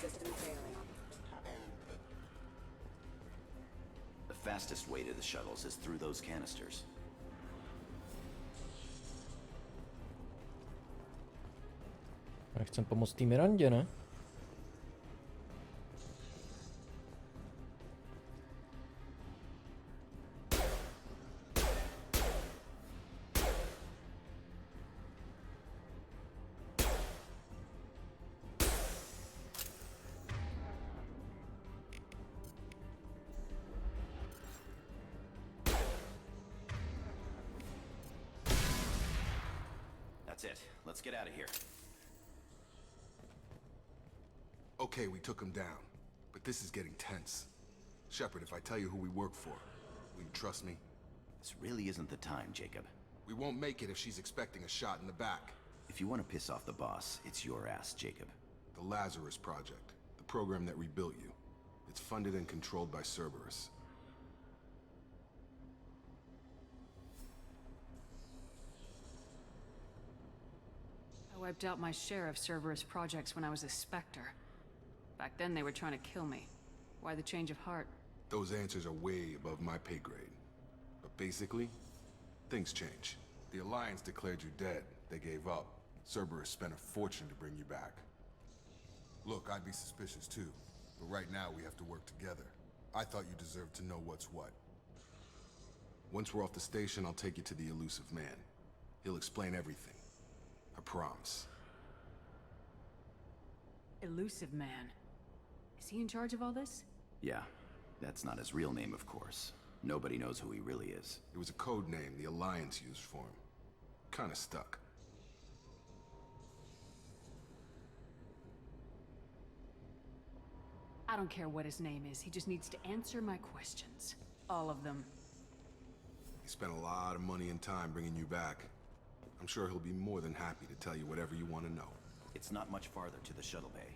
System failing. The fastest way to the shuttles is through those canisters. Já chcem pomoct té Mirandě, ne? That's it. Let's get out of here. Okay, we took him down. But this is getting tense. Shepard, if I tell you who we work for, will you trust me? This really isn't the time, Jacob. We won't make it if she's expecting a shot in the back. If you want to piss off the boss, it's your ass, Jacob. The Lazarus Project, the program that rebuilt you. It's funded and controlled by Cerberus. I wiped out my share of Cerberus projects when I was a Spectre. Back then they were trying to kill me. Why the change of heart? Those answers are way above my pay grade. But basically, things change. The Alliance declared you dead. They gave up. Cerberus spent a fortune to bring you back. Look, I'd be suspicious too. But right now we have to work together. I thought you deserved to know what's what. Once we're off the station, I'll take you to the elusive man. He'll explain everything. I promise. Elusive Man. Is he in charge of all this? Yeah, that's not his real name, of course. Nobody knows who he really is. It was a code name the Alliance used for him. Kinda stuck. I don't care what his name is. He just needs to answer my questions. All of them. He spent a lot of money and time bringing you back. I'm sure he'll be more than happy to tell you whatever you want to know. It's not much farther to the shuttle bay.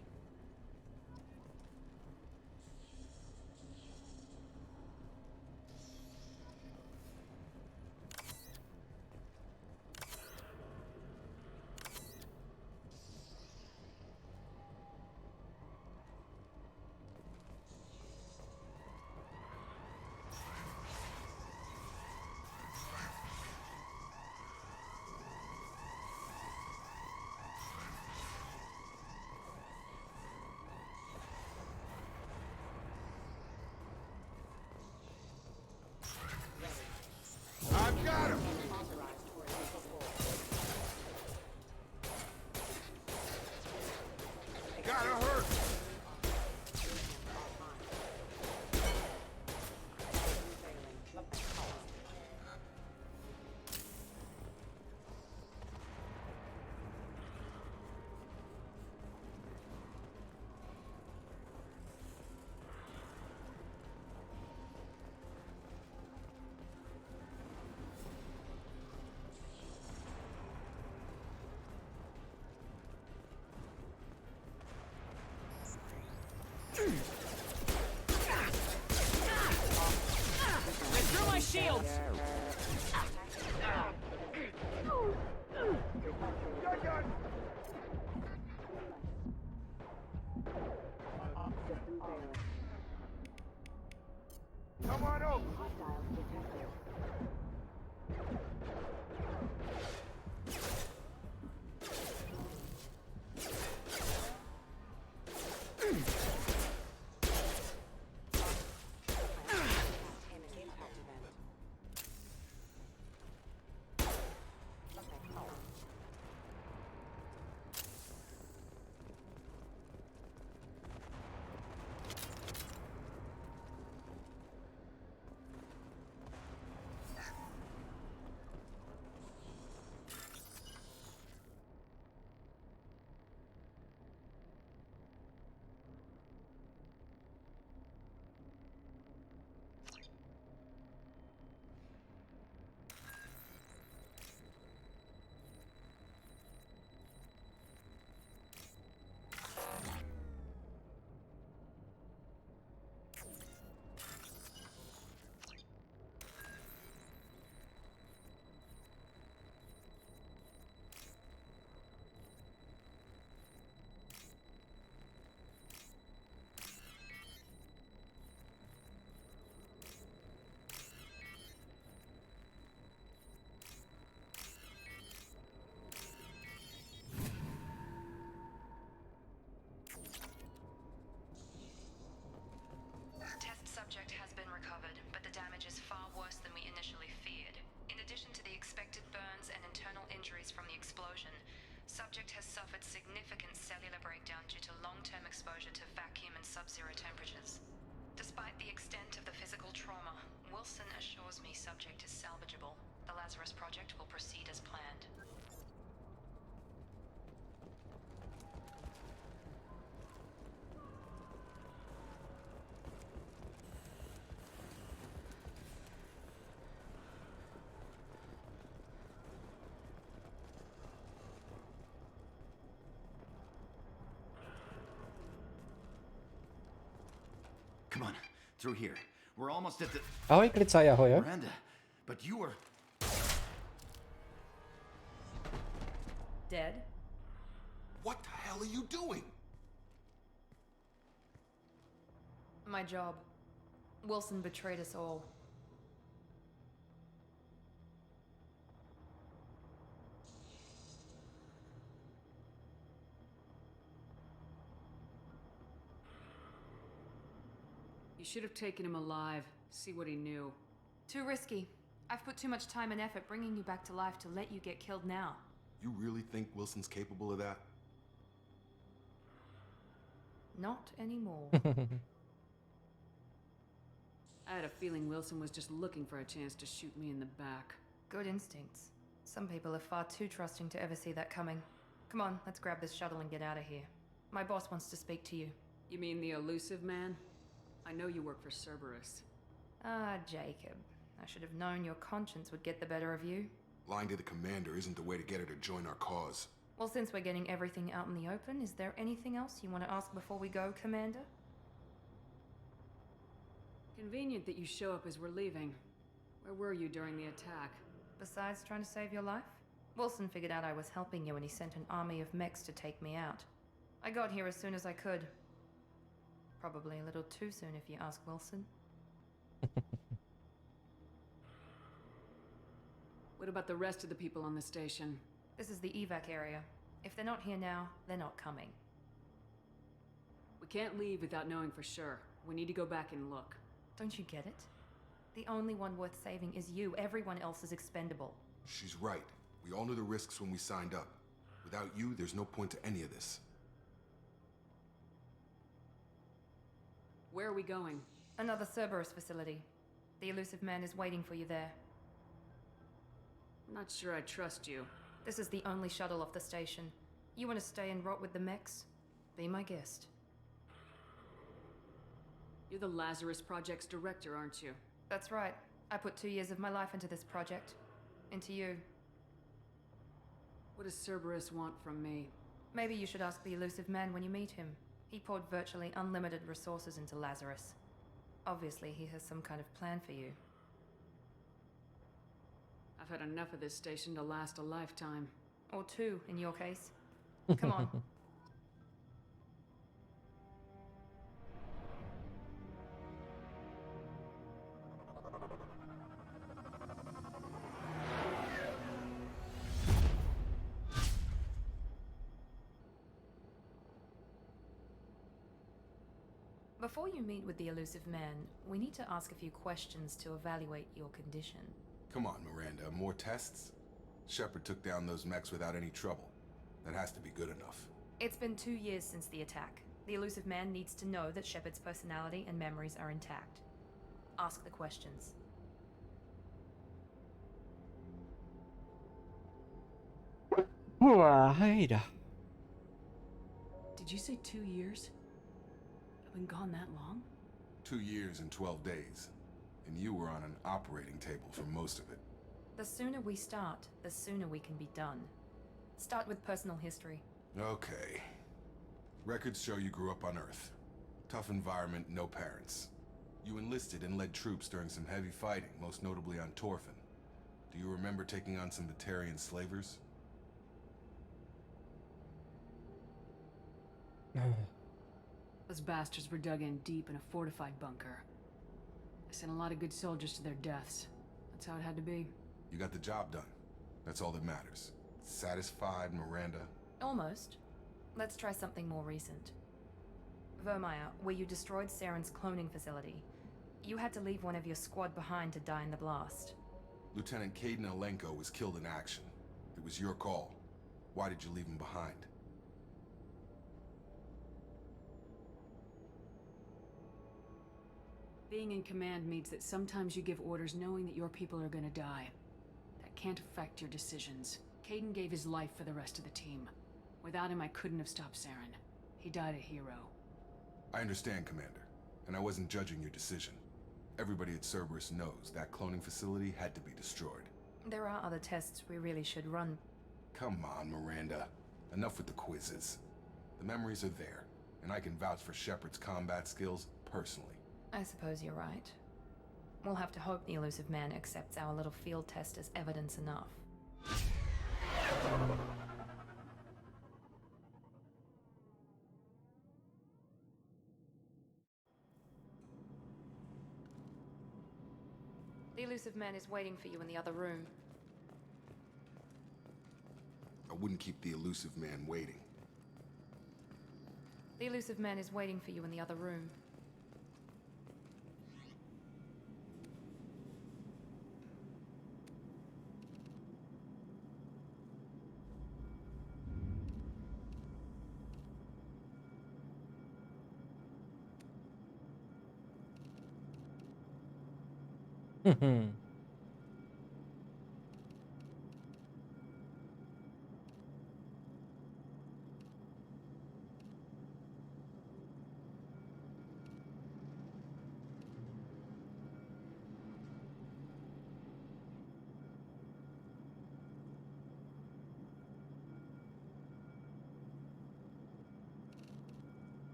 I've got him! Gotta hurt! They threw my shields! Come on over! long-term exposure to vacuum and sub-zero temperatures. Despite the extent of the physical trauma, Wilson assures me subject is salvageable. The Lazarus Project will proceed as planned. Come on, through here. We're almost at the... Ahoj, klicaj, ahoj, jo? Miranda, but you were... Dead? What the hell are you doing? My job. Wilson betrayed us all. You should have taken him alive. See what he knew. Too risky. I've put too much time and effort bringing you back to life to let you get killed now. You really think Wilson's capable of that? Not anymore. I had a feeling Wilson was just looking for a chance to shoot me in the back. Good instincts. Some people are far too trusting to ever see that coming. Come on, let's grab this shuttle and get out of here. My boss wants to speak to you. You mean the elusive man? I know you work for Cerberus. Ah, Jacob. I should have known your conscience would get the better of you. Lying to the commander isn't the way to get her to join our cause. Well, since we're getting everything out in the open, is there anything else you want to ask before we go, Commander? Convenient that you show up as we're leaving. Where were you during the attack? Besides trying to save your life? Wilson figured out I was helping you and he sent an army of mechs to take me out. I got here as soon as I could. Probably a little too soon if you ask Wilson. What about the rest of the people on the station? This is the evac area. If they're not here now, they're not coming. We can't leave without knowing for sure. We need to go back and look. Don't you get it? The only one worth saving is you. Everyone else is expendable. She's right. We all knew the risks when we signed up. Without you, there's no point to any of this. Where are we going? Another Cerberus facility. The elusive man is waiting for you there. I'm not sure I trust you. This is the only shuttle off the station. You want to stay and rot with the mechs? Be my guest. You're the Lazarus Project's director, aren't you? That's right. I put 2 years of my life into this project. Into you. What does Cerberus want from me? Maybe you should ask the elusive man when you meet him. He poured virtually unlimited resources into Lazarus. Obviously, he has some kind of plan for you. I've had enough of this station to last a lifetime. Or 2, in your case. Come on. Before you meet with the elusive man, we need to ask a few questions to evaluate your condition. Come on, Miranda, more tests? Shepard took down those mechs without any trouble. That has to be good enough. It's been 2 years since the attack. The elusive man needs to know that Shepard's personality and memories are intact. Ask the questions. Right. Did you say 2 years? I've been gone that long? 2 years and 12 days. And you were on an operating table for most of it. The sooner we start, the sooner we can be done. Start with personal history. Okay. Records show you grew up on Earth. Tough environment, no parents. You enlisted and led troops during some heavy fighting, most notably on Torfin. Do you remember taking on some Batarian slavers? Those bastards were dug in deep in a fortified bunker. I sent a lot of good soldiers to their deaths. That's how it had to be. You got the job done. That's all that matters. Satisfied, Miranda? Almost. Let's try something more recent. Vermeer, where you destroyed Saren's cloning facility. You had to leave one of your squad behind to die in the blast. Lieutenant Caden Alenko was killed in action. It was your call. Why did you leave him behind? Being in command means that sometimes you give orders knowing that your people are gonna die. That can't affect your decisions. Caden gave his life for the rest of the team. Without him, I couldn't have stopped Saren. He died a hero. I understand, Commander, and I wasn't judging your decision. Everybody at Cerberus knows that cloning facility had to be destroyed. There are other tests we really should run. Come on, Miranda. Enough with the quizzes. The memories are there, and I can vouch for Shepard's combat skills personally. I suppose you're right. We'll have to hope the elusive man accepts our little field test as evidence enough. The elusive man is waiting for you in the other room. I wouldn't keep the elusive man waiting. The elusive man is waiting for you in the other room.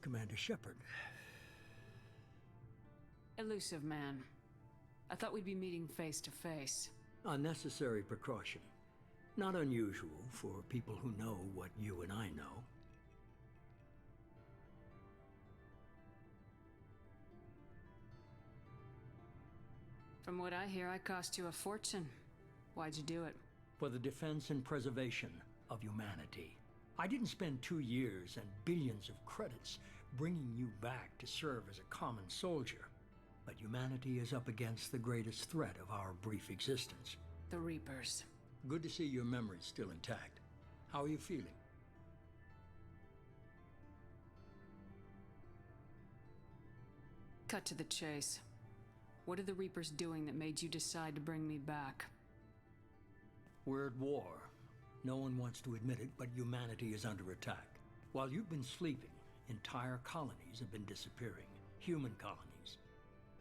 Commander Shepard. Elusive man. I thought we'd be meeting face to face. A necessary precaution. Not unusual for people who know what you and I know. From what I hear, I cost you a fortune. Why'd you do it? For the defense and preservation of humanity. I didn't spend 2 years and billions of credits bringing you back to serve as a common soldier. But humanity is up against the greatest threat of our brief existence. The Reapers. Good to see your memory's still intact. How are you feeling? Cut to the chase. What are the Reapers doing that made you decide to bring me back? We're at war. No one wants to admit it, but humanity is under attack. While you've been sleeping, entire colonies have been disappearing. Human colonies.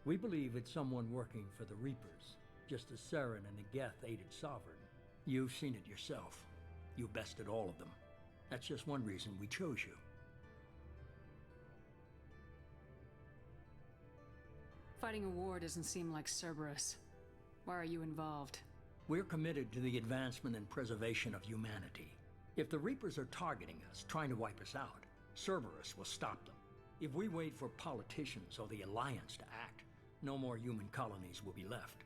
We believe it's someone working for the Reapers, just as Saren and the Geth aided Sovereign. You've seen it yourself. You bested all of them. That's just one reason we chose you. Fighting a war doesn't seem like Cerberus. Why are you involved? We're committed to the advancement and preservation of humanity. If the Reapers are targeting us, trying to wipe us out, Cerberus will stop them. If we wait for politicians or the Alliance to act, no more human colonies will be left.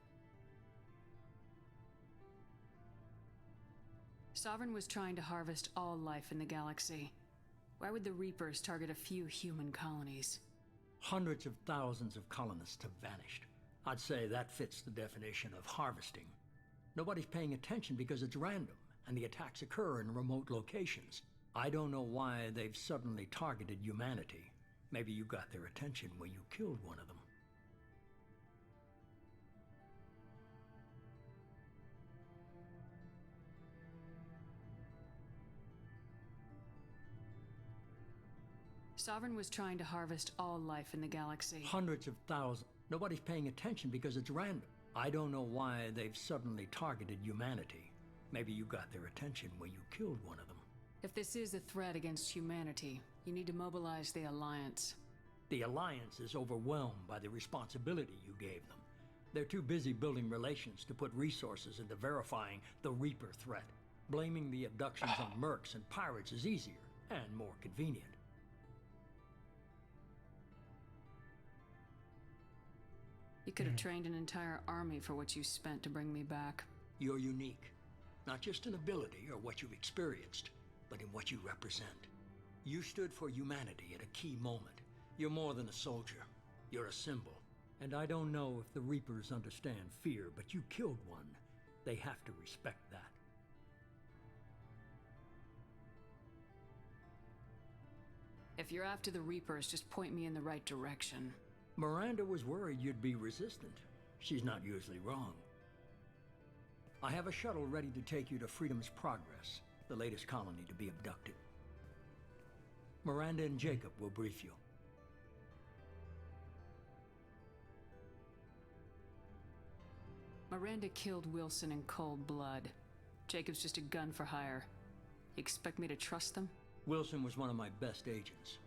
Sovereign was trying to harvest all life in the galaxy. Why would the Reapers target a few human colonies? Hundreds of thousands of colonists have vanished. I'd say that fits the definition of harvesting. Nobody's paying attention because it's random, and the attacks occur in remote locations. I don't know why they've suddenly targeted humanity. Maybe you got their attention when you killed one of them. Sovereign was trying to harvest all life in the galaxy. Hundreds of thousands. Nobody's paying attention because it's random. I don't know why they've suddenly targeted humanity. Maybe you got their attention when you killed one of them. If this is a threat against humanity, you need to mobilize the Alliance. The Alliance is overwhelmed by the responsibility you gave them. They're too busy building relations to put resources into verifying the Reaper threat. Blaming the abductions on mercs and pirates is easier and more convenient. You could have trained an entire army for what you spent to bring me back. You're unique. Not just in ability or what you've experienced, but in what you represent. You stood for humanity at a key moment. You're more than a soldier. You're a symbol. And I don't know if the Reapers understand fear, but you killed one. They have to respect that. If you're after the Reapers, just point me in the right direction. Miranda was worried you'd be resistant. She's not usually wrong. I have a shuttle ready to take you to Freedom's Progress, the latest colony to be abducted. Miranda and Jacob will brief you. Miranda killed Wilson in cold blood. Jacob's just a gun for hire. You expect me to trust them? Wilson was one of my best agents,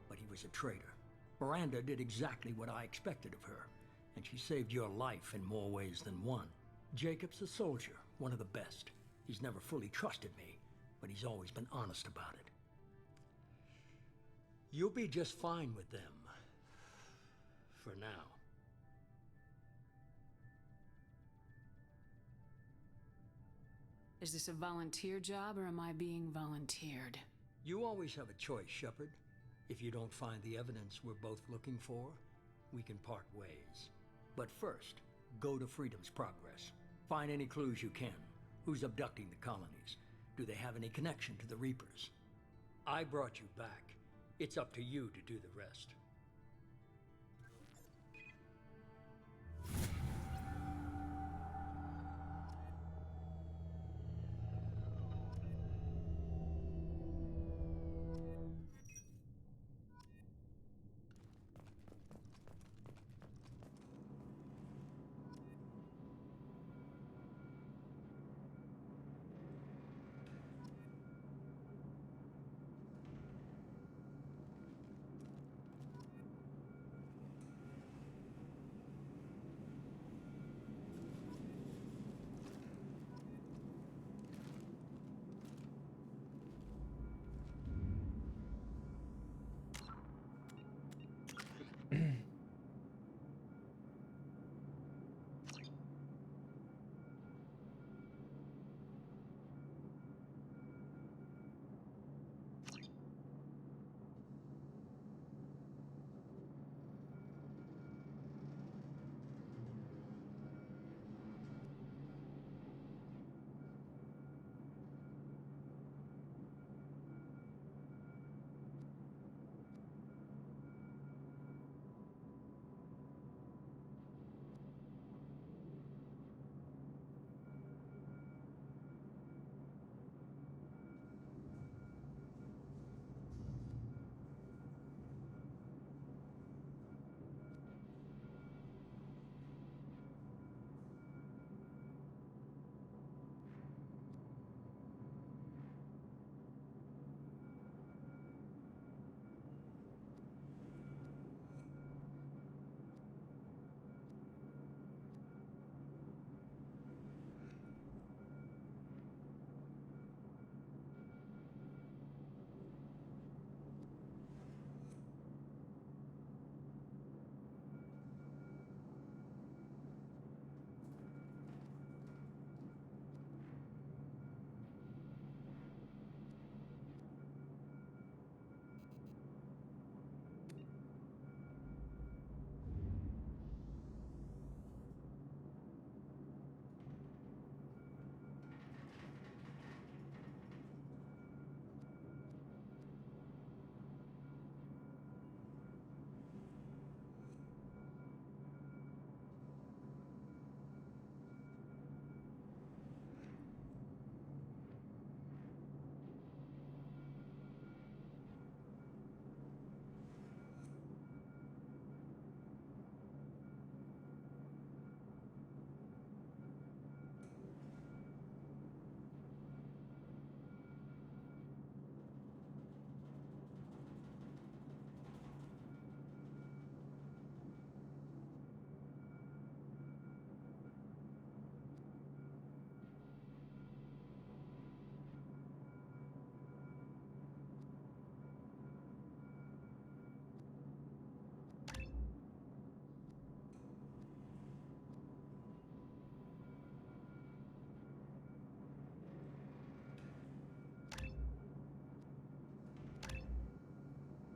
but he was a traitor. Miranda did exactly what I expected of her, and she saved your life in more ways than one. Jacob's a soldier, one of the best. He's never fully trusted me, but he's always been honest about it. You'll be just fine with them. For now. Is this a volunteer job, or am I being volunteered? You always have a choice, Shepard. If you don't find the evidence we're both looking for, we can part ways. But first, go to Freedom's Progress. Find any clues you can. Who's abducting the colonies? Do they have any connection to the Reapers? I brought you back. It's up to you to do the rest.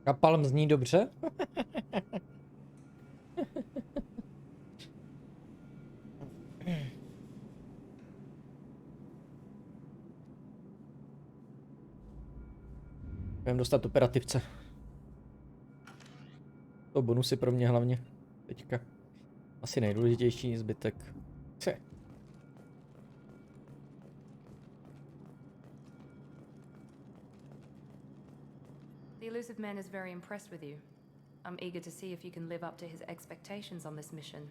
Kapalm zní dobře. Můžeme dostat operativce. To bonusy pro mě hlavně. Teďka. Asi nejdůležitější, zbytek. Če. The elusive man is very impressed with you. I'm eager to see if you can live up to his expectations on this mission.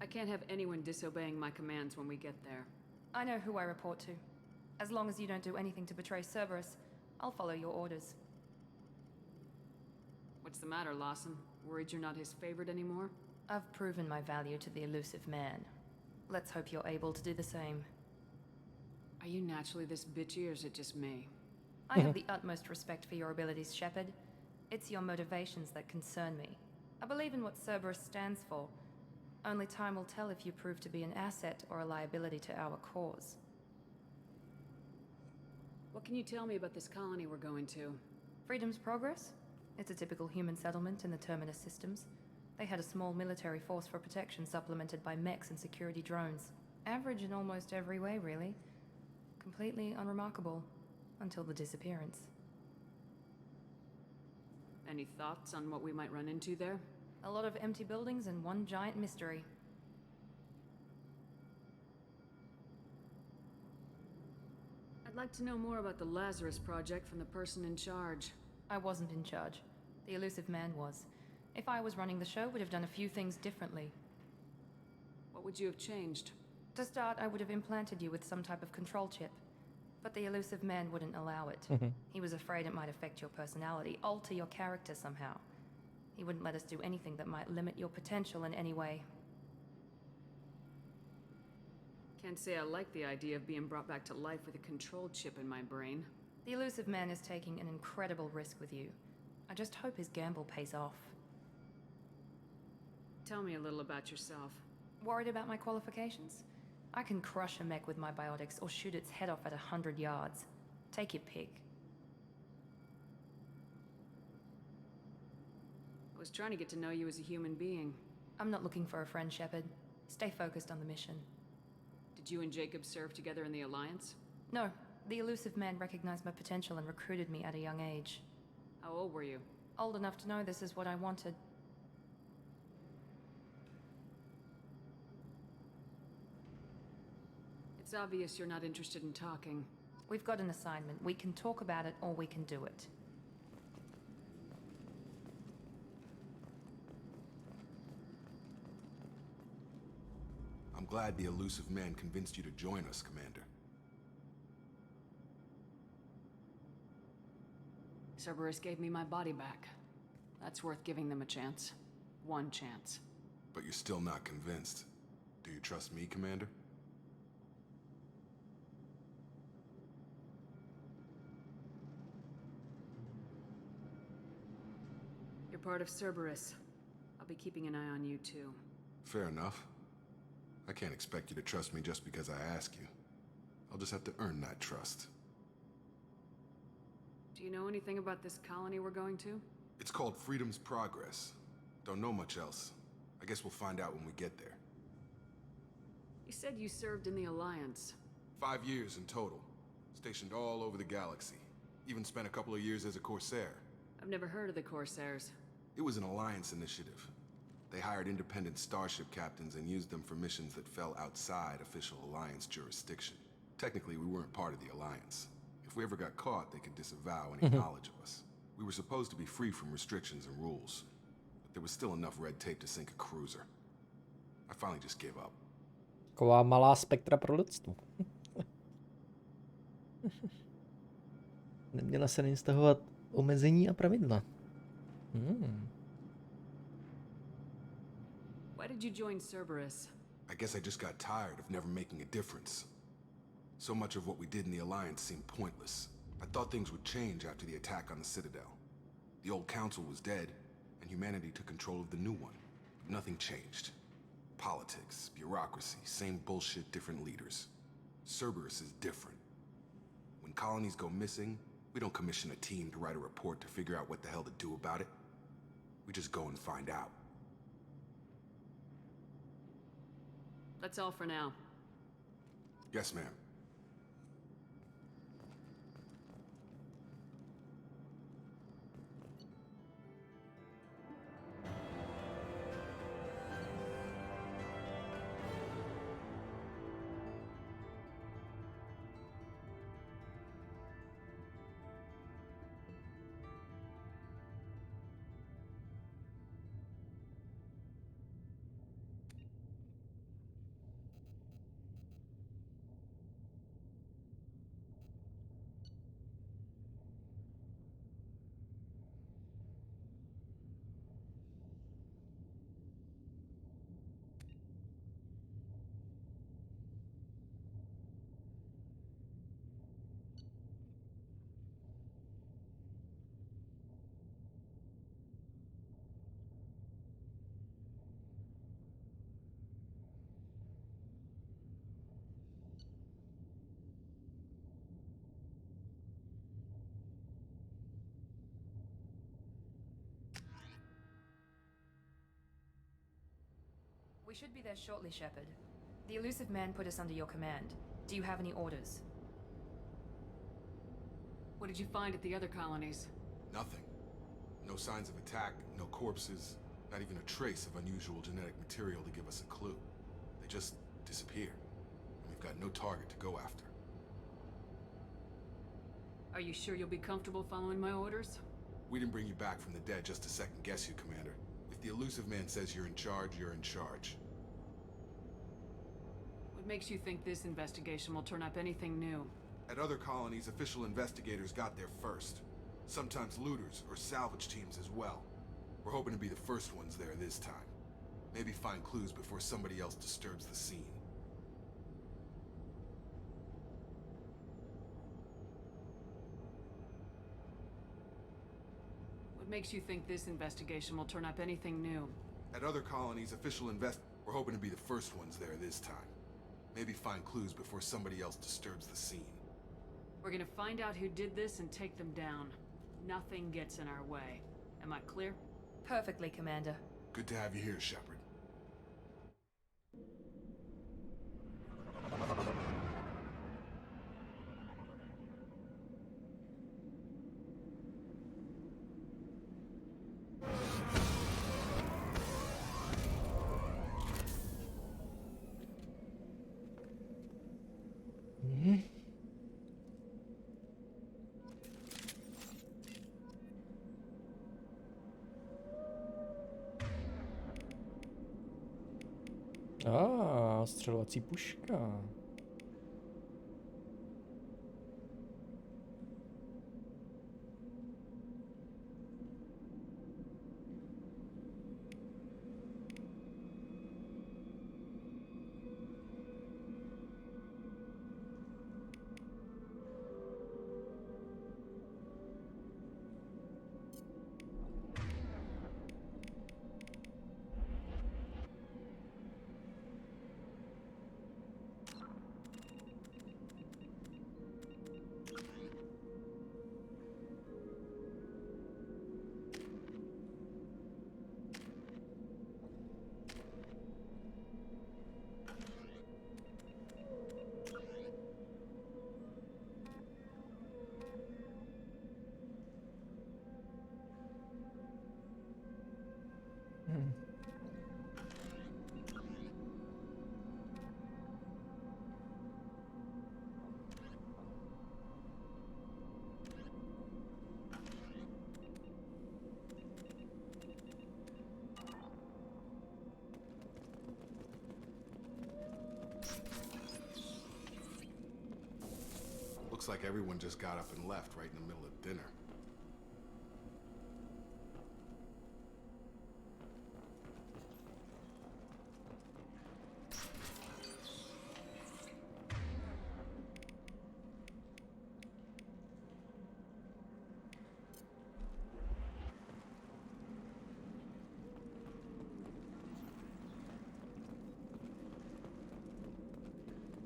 I can't have anyone disobeying my commands when we get there. I know who I report to. As long as you don't do anything to betray Cerberus, I'll follow your orders. What's the matter, Lawson? Worried you're not his favorite anymore? I've proven my value to the elusive man. Let's hope you're able to do the same. Are you naturally this bitchy, or is it just me? I have the utmost respect for your abilities, Shepard. It's your motivations that concern me. I believe in what Cerberus stands for. Only time will tell if you prove to be an asset or a liability to our cause. What can you tell me about this colony we're going to? Freedom's Progress? It's a typical human settlement in the Terminus systems. They had a small military force for protection supplemented by mechs and security drones. Average in almost every way, really. Completely unremarkable. Until the disappearance. Any thoughts on what we might run into there? A lot of empty buildings and one giant mystery. I'd like to know more about the Lazarus Project from the person in charge. I wasn't in charge. The elusive man was. If I was running the show, would have done a few things differently. What would you have changed? To start, I would have implanted you with some type of control chip. But the elusive man wouldn't allow it. He was afraid it might affect your personality, alter your character somehow. He wouldn't let us do anything that might limit your potential in any way. Can't say I like the idea of being brought back to life with a control chip in my brain. The elusive man is taking an incredible risk with you. I just hope his gamble pays off. Tell me a little about yourself. Worried about my qualifications? I can crush a mech with my biotics or shoot its head off at 100 yards. Take your pick. I was trying to get to know you as a human being. I'm not looking for a friend, Shepard. Stay focused on the mission. Did you and Jacob serve together in the Alliance? No. The elusive man recognized my potential and recruited me at a young age. How old were you? Old enough to know this is what I wanted. It's obvious you're not interested in talking. We've got an assignment. We can talk about it or we can do it. I'm glad the elusive man convinced you to join us, Commander. Cerberus gave me my body back. That's worth giving them a chance. One chance. But you're still not convinced. Do you trust me, Commander? You're part of Cerberus. I'll be keeping an eye on you, too. Fair enough. I can't expect you to trust me just because I ask you. I'll just have to earn that trust. Do you know anything about this colony we're going to? It's called Freedom's Progress. Don't know much else. I guess we'll find out when we get there. You said you served in the Alliance. 5 years in total. Stationed all over the galaxy. Even spent a couple of years as a Corsair. I've never heard of the Corsairs. It was an Alliance initiative. They hired independent starship captains and used them for missions that fell outside official Alliance jurisdiction. Technically, we weren't part of the Alliance. If we ever got caught, they could disavow any knowledge of us. We were supposed to be free from restrictions and rules. But there was still enough red tape to sink a cruiser. I finally just gave up. Taková malá spektra pro lidstvo. Neměla se neinstahovat omezení a pravidla. Why did you join Cerberus? I guess I just got tired of never making a difference. So much of what we did in the Alliance seemed pointless. I thought things would change after the attack on the Citadel. The old council was dead, and humanity took control of the new one. But nothing changed. Politics, bureaucracy, same bullshit, different leaders. Cerberus is different. When colonies go missing, we don't commission a team to write a report to figure out what the hell to do about it. We just go and find out. That's all for now. Yes, ma'am. We should be there shortly, Shepard. The elusive man put us under your command. Do you have any orders? What did you find at the other colonies? Nothing. No signs of attack, no corpses, not even a trace of unusual genetic material to give us a clue. They just disappear. And we've got no target to go after. Are you sure you'll be comfortable following my orders? We didn't bring you back from the dead just to second guess you, Commander. If the elusive man says you're in charge, you're in charge. What makes you think this investigation will turn up anything new? At other colonies, official investigators got there first. Sometimes looters or salvage teams as well. We're hoping to be the first ones there this time. Maybe find clues before somebody else disturbs the scene. What makes you think this investigation will turn up anything new? At other colonies, we're hoping to be the first ones there this time. Maybe find clues before somebody else disturbs the scene. We're gonna find out who did this and take them down. Nothing gets in our way. Am I clear? Perfectly, Commander. Good to have you here, Shepard. Střelovací puška. Looks like everyone just got up and left right in the middle of dinner.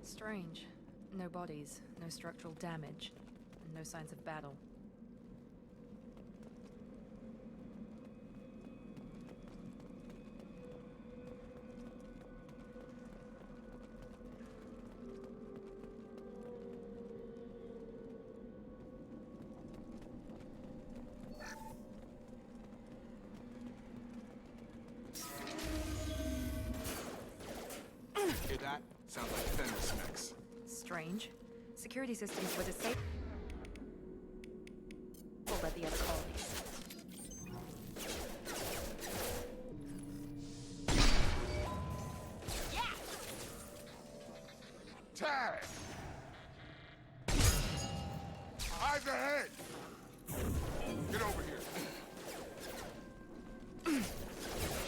Strange. No bodies, no structural damage, and no signs of battle. Hear that? Sounds like Fenris mechs. Strange. Security systems were disabled by the other colonies. Tag! Eyes ahead! Get over here.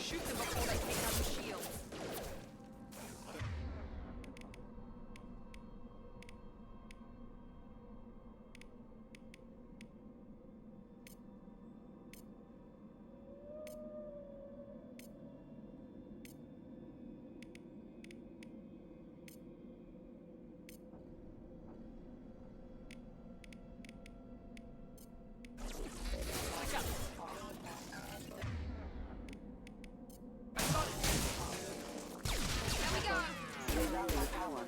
Shoot them before they take out the shields.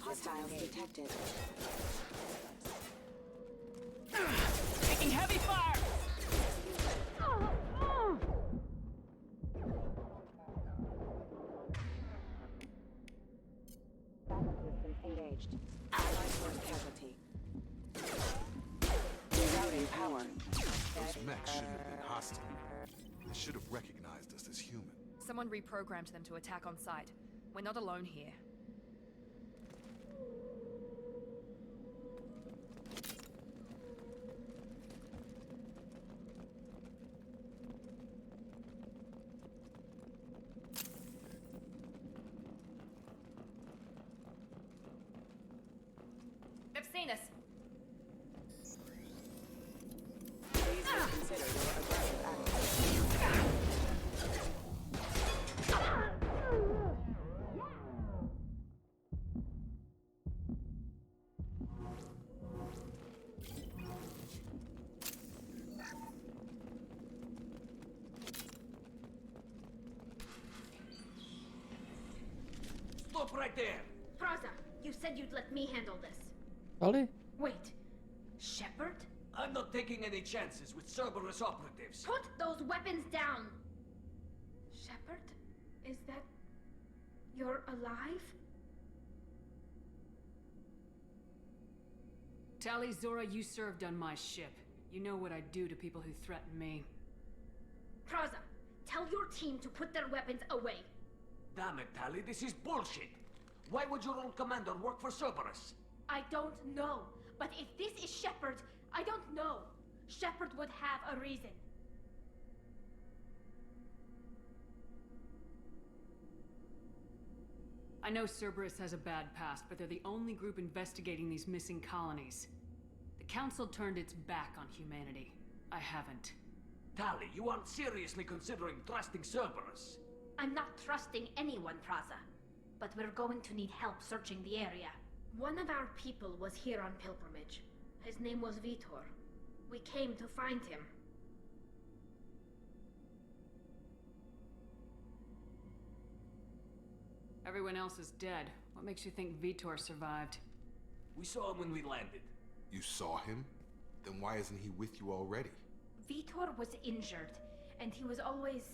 Hostiles detected. Taking heavy fire! Systems engaged. Allied first casualty. Rerouting power. Those mechs shouldn't have been hostile. They should have recognized us as human. Someone reprogrammed them to attack on sight. We're not alone here. They've seen us. Please reconsider your aggressive actions. Stop right there! Praza, you said you'd let me handle this. Ali? Wait. Shepard? I'm not taking any chances with Cerberus operatives. Put those weapons down! Shepard? Is that... you're alive? Tali, Zora, you served on my ship. You know what I do to people who threaten me. Praza, tell your team to put their weapons away. Damn it, Tali, this is bullshit! Why would your old commander work for Cerberus? I don't know. But if this is Shepard, I don't know. Shepard would have a reason. I know Cerberus has a bad past, but they're the only group investigating these missing colonies. The Council turned its back on humanity. I haven't. Tali, you aren't seriously considering trusting Cerberus. I'm not trusting anyone, Praza. But we're going to need help searching the area. One of our people was here on pilgrimage. His name was Vitor. We came to find him. Everyone else is dead. What makes you think Vitor survived? We saw him when we landed. You saw him? Then why isn't he with you already? Vitor was injured, and he was always,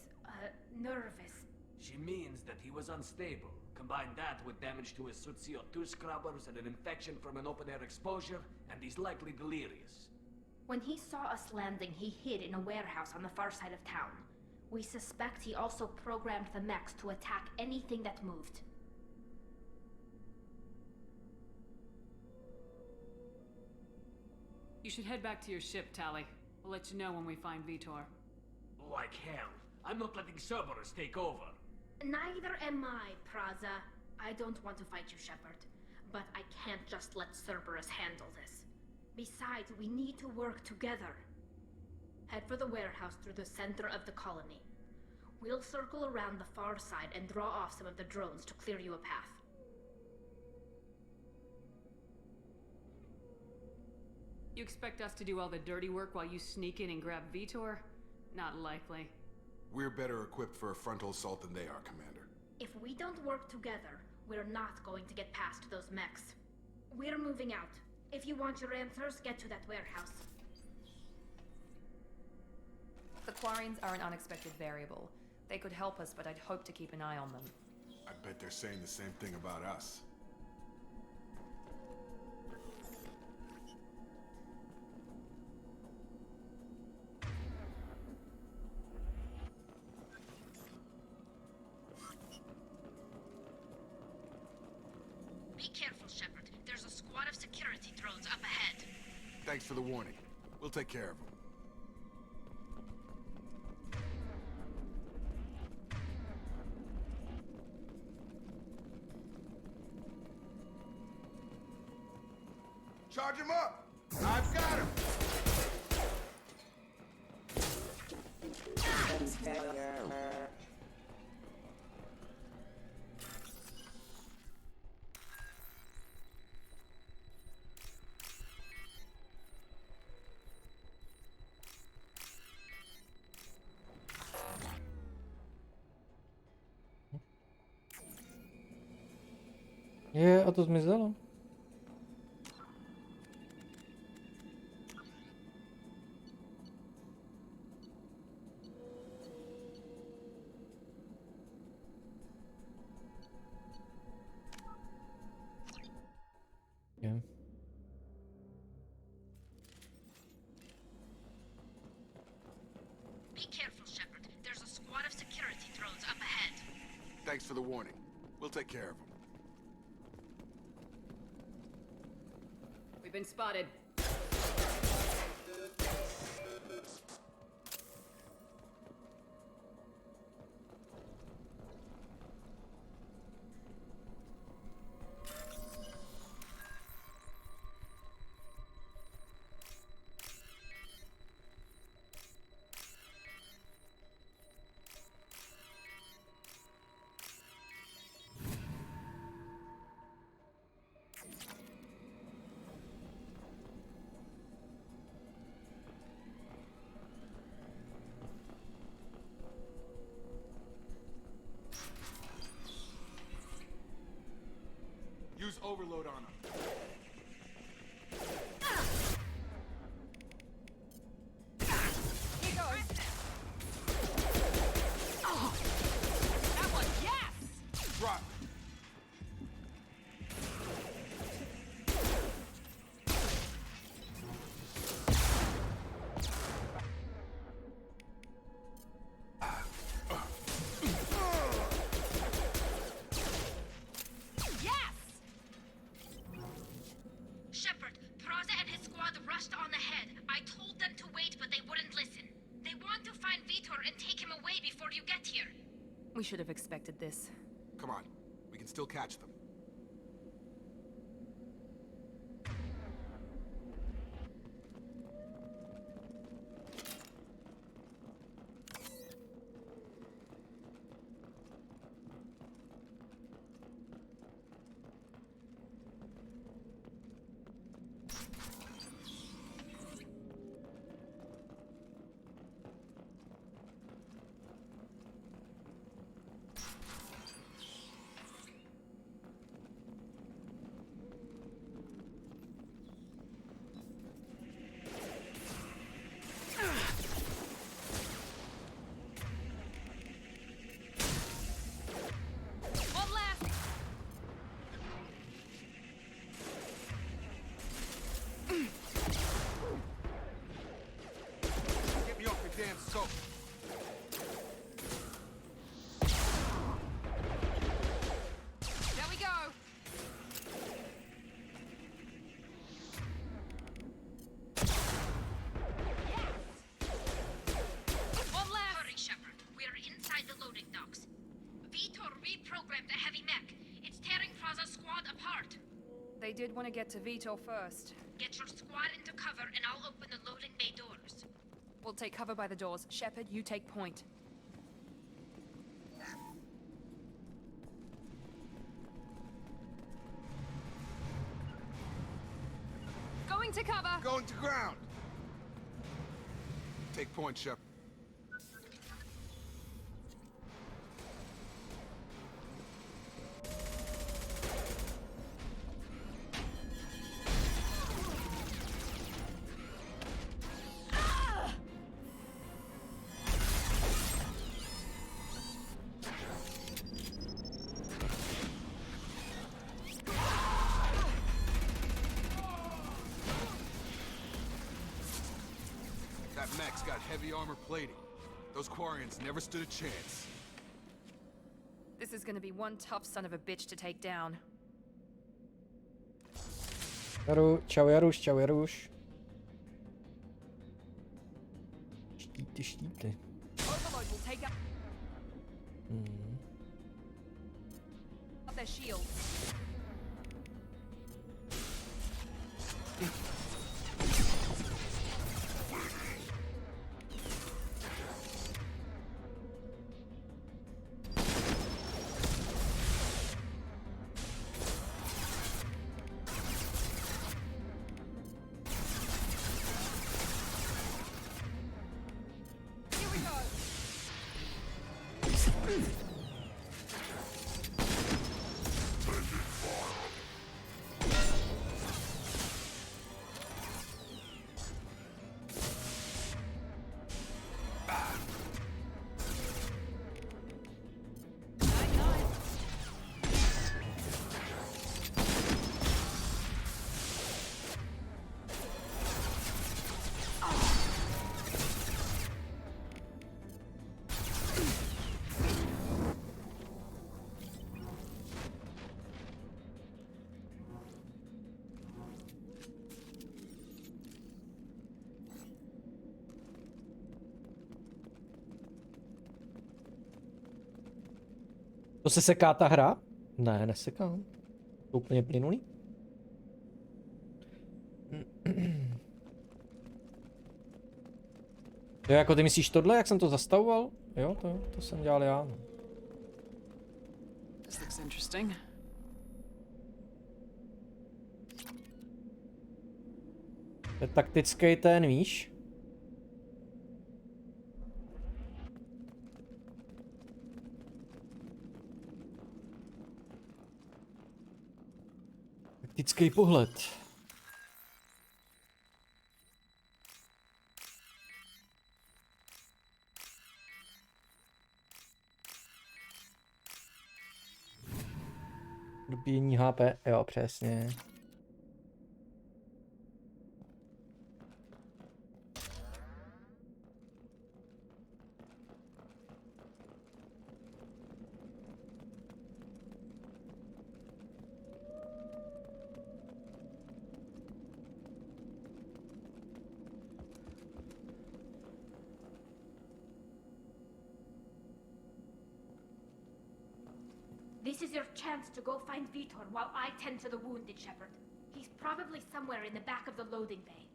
nervous. She means that he was unstable. Combine that with damage to his suit CO2 scrubbers and an infection from an open-air exposure, and he's likely delirious. When he saw us landing, he hid in a warehouse on the far side of town. We suspect he also programmed the mechs to attack anything that moved. You should head back to your ship, Tali. We'll let you know when we find Vitor. Like hell. I'm not letting Cerberus take over. Neither am I, Praza. I don't want to fight you, Shepard. But I can't just let Cerberus handle this. Besides, we need to work together. Head for the warehouse through the center of the colony. We'll circle around the far side and draw off some of the drones to clear you a path. You expect us to do all the dirty work while you sneak in and grab Vitor? Not likely. We're better equipped for a frontal assault than they are, Commander. If we don't work together, we're not going to get past those mechs. We're moving out. If you want your answers, get to that warehouse. The Quarians are an unexpected variable. They could help us, but I'd hope to keep an eye on them. I bet they're saying the same thing about us. Be careful, Shepard. There's a squad of security drones up ahead. Thanks for the warning. We'll take care of them. Charge him up! I've got him! Je, a to zmizelo. Je. Be careful, Shepard. There's a squad of security drones up ahead. Thanks for the warning. We'll take care of them. We've been spotted. Use overload on them. Here goes. Oh, that one, yes! Drop. Shepard, Praza and his squad rushed on ahead. I told them to wait, but they wouldn't listen. They want to find Vitor and take him away before you get here. We should have expected this. Come on. We can still catch them. One last. Get me off your damn soap. There we go. One last. Hurry, Shepard. We're inside the loading docks. Vitor reprogrammed a heavy mech. It's tearing Praza's squad apart. They did want to get to Vitor first. Get your squad into cover and I'll open the loading bay doors. We'll take cover by the doors. Shepard, you take point. Going Into cover! Going to ground! Take point, Shep. That mech's got heavy armor plating. Those Quarians never stood a chance. This is gonna be one tough son of a bitch to take down. Čau Jaruš, čau Jaruš. Štíty, štíty. Overload will take out their shields. To se seká ta hra? Ne, nesekám. To úplně plynulý. Jo, jako ty myslíš tohle, jak jsem to zastavoval? Jo, to jsem dělal já. This looks interesting. To je taktický ten, víš? Taktický pohled. Dobíjení HP, jo, přesně. This is your chance to go find Vitor while I tend to the wounded, Shepard. He's probably somewhere in the back of the loading bay.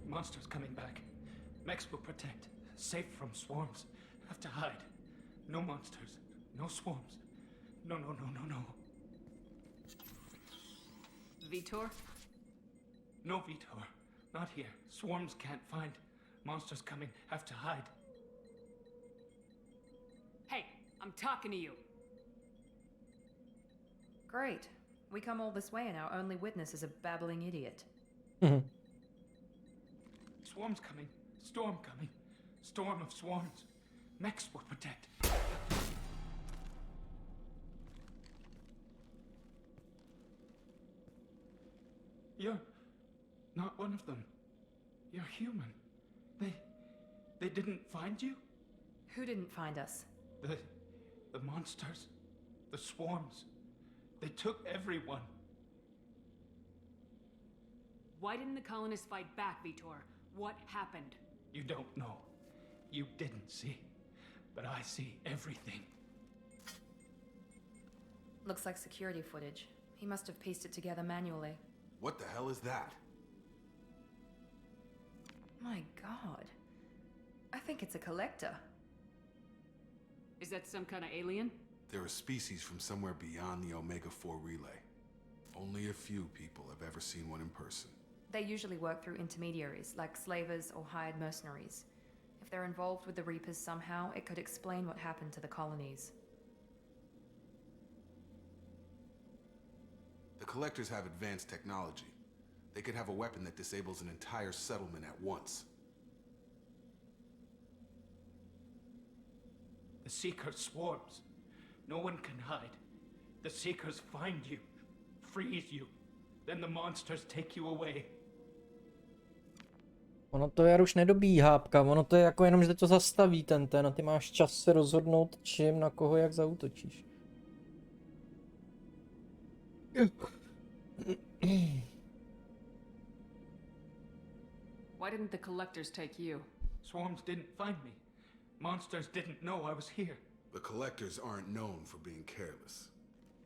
Monsters coming back. Mechs will protect. Safe from swarms. Have to hide. No monsters. No swarms. No, no, no, no, no. Vitor? No, Vitor. Not here. Swarms can't find. Monsters coming. Have to hide. Hey, I'm talking to you. Great. We come all this way and our only witness is a babbling idiot. Swarms coming. Storm coming. Storm of swarms. Mechs will protect. You're not one of them. You're human. They didn't find you? Who didn't find us? The monsters. The swarms. They took everyone. Why didn't the colonists fight back, Vitor? What happened? You don't know. You didn't see. But I see everything. Looks like security footage. He must have pieced it together manually. What the hell is that? My god. I think it's a collector. Is that some kind of alien? They're a species from somewhere beyond the Omega-4 relay. Only a few people have ever seen one in person. They usually work through intermediaries, like slavers or hired mercenaries. If they're involved with the Reapers somehow, it could explain what happened to the colonies. The Collectors have advanced technology. They could have a weapon that disables an entire settlement at once. The Seeker swarms. No one can hide. The Seekers find you, freeze you, then the monsters take you away. Ono to Jaruš nedobíhá, pka. Ono to je jako jenom, že to zastaví ten a ty máš čas se rozhodnout, čím na koho jak zaútočíš. Why didn't the collectors take you? Swarms didn't find me. Monsters didn't know I was here. The Collectors aren't known for being careless.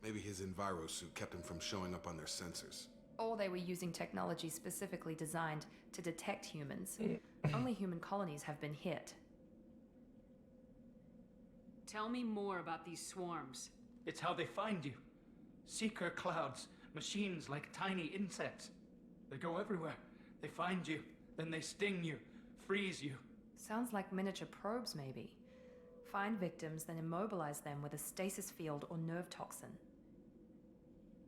Maybe his enviro suit kept him from showing up on their sensors. Or they were using technology specifically designed to detect humans. Only human colonies have been hit. Tell me more about these swarms. It's how they find you. Seeker clouds, machines like tiny insects. They go everywhere. They find you, then they sting you, freeze you. Sounds like miniature probes, maybe. Find victims, then immobilize them with a stasis field or nerve toxin.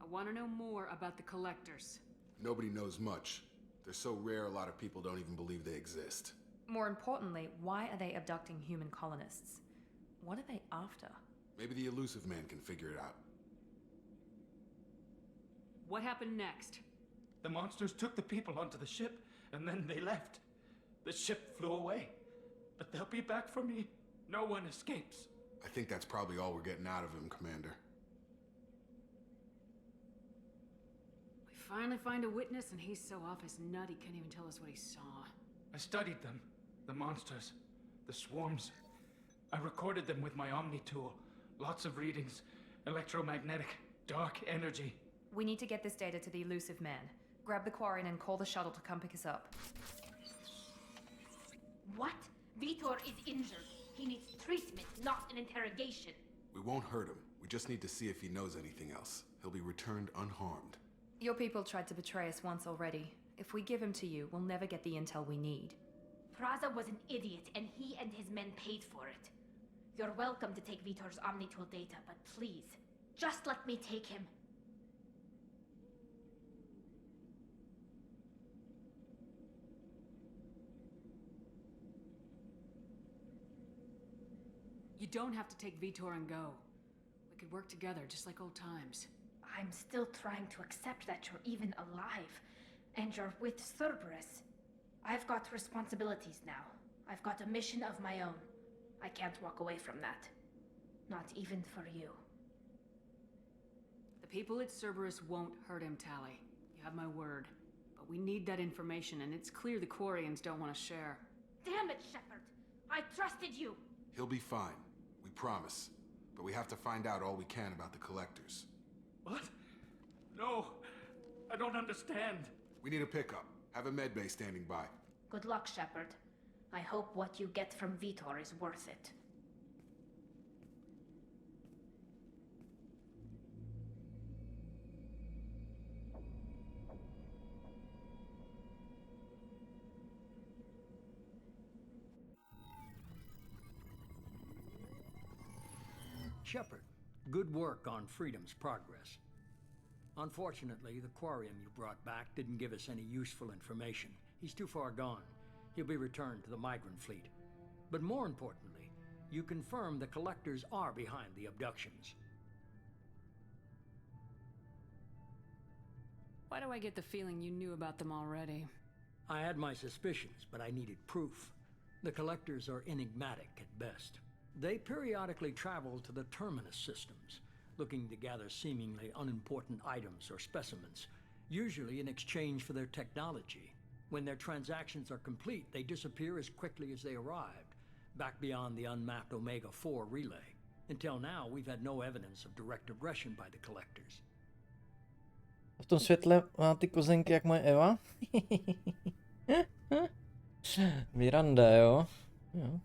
I want to know more about the collectors. Nobody knows much. They're so rare, a lot of people don't even believe they exist. More importantly, why are they abducting human colonists? What are they after? Maybe the elusive man can figure it out. What happened next? The monsters took the people onto the ship, and then they left. The ship flew away. But they'll be back for me. No one escapes. I think that's probably all we're getting out of him, Commander. We finally find a witness, and he's so off his nut he can't even tell us what he saw. I studied them. The monsters. The swarms. I recorded them with my Omni tool. Lots of readings. Electromagnetic. Dark energy. We need to get this data to the elusive man. Grab the Quarian and call the shuttle to come pick us up. What? Vitor is injured. He needs treatment, not an interrogation. We won't hurt him. We just need to see if he knows anything else. He'll be returned unharmed. Your people tried to betray us once already. If we give him to you, we'll never get the intel we need. Praza was an idiot, and he and his men paid for it. You're welcome to take Vitor's Omnitool data, but please, just let me take him. You don't have to take Vitor and go. We could work together, just like old times. I'm still trying to accept that you're even alive, and you're with Cerberus. I've got responsibilities now. I've got a mission of my own. I can't walk away from that. Not even for you. The people at Cerberus won't hurt him, Tally. You have my word. But we need that information, and it's clear the Quarians don't want to share. Damn it, Shepard! I trusted you! He'll be fine. We promise. But we have to find out all we can about the Collectors. What? No, I don't understand. We need a pickup. Have a medbay standing by. Good luck, Shepard. I hope what you get from Vitor is worth it. Shepard, good work on Freedom's progress. Unfortunately, the Quarian you brought back didn't give us any useful information. He's too far gone. He'll be returned to the migrant fleet. But more importantly, you confirm the Collectors are behind the abductions. Why do I get the feeling you knew about them already? I had my suspicions, but I needed proof. The Collectors are enigmatic at best. They periodically travel to the Terminus systems, looking to gather seemingly unimportant items or specimens, usually in exchange for their technology. When their transactions are complete, they disappear as quickly as they arrived, back beyond the unmapped Omega-4 relay. Until now, we've had no evidence of direct aggression by the Collectors. V tom světle má ty kozenky jak moje Eva. Miranda, jo. Jo.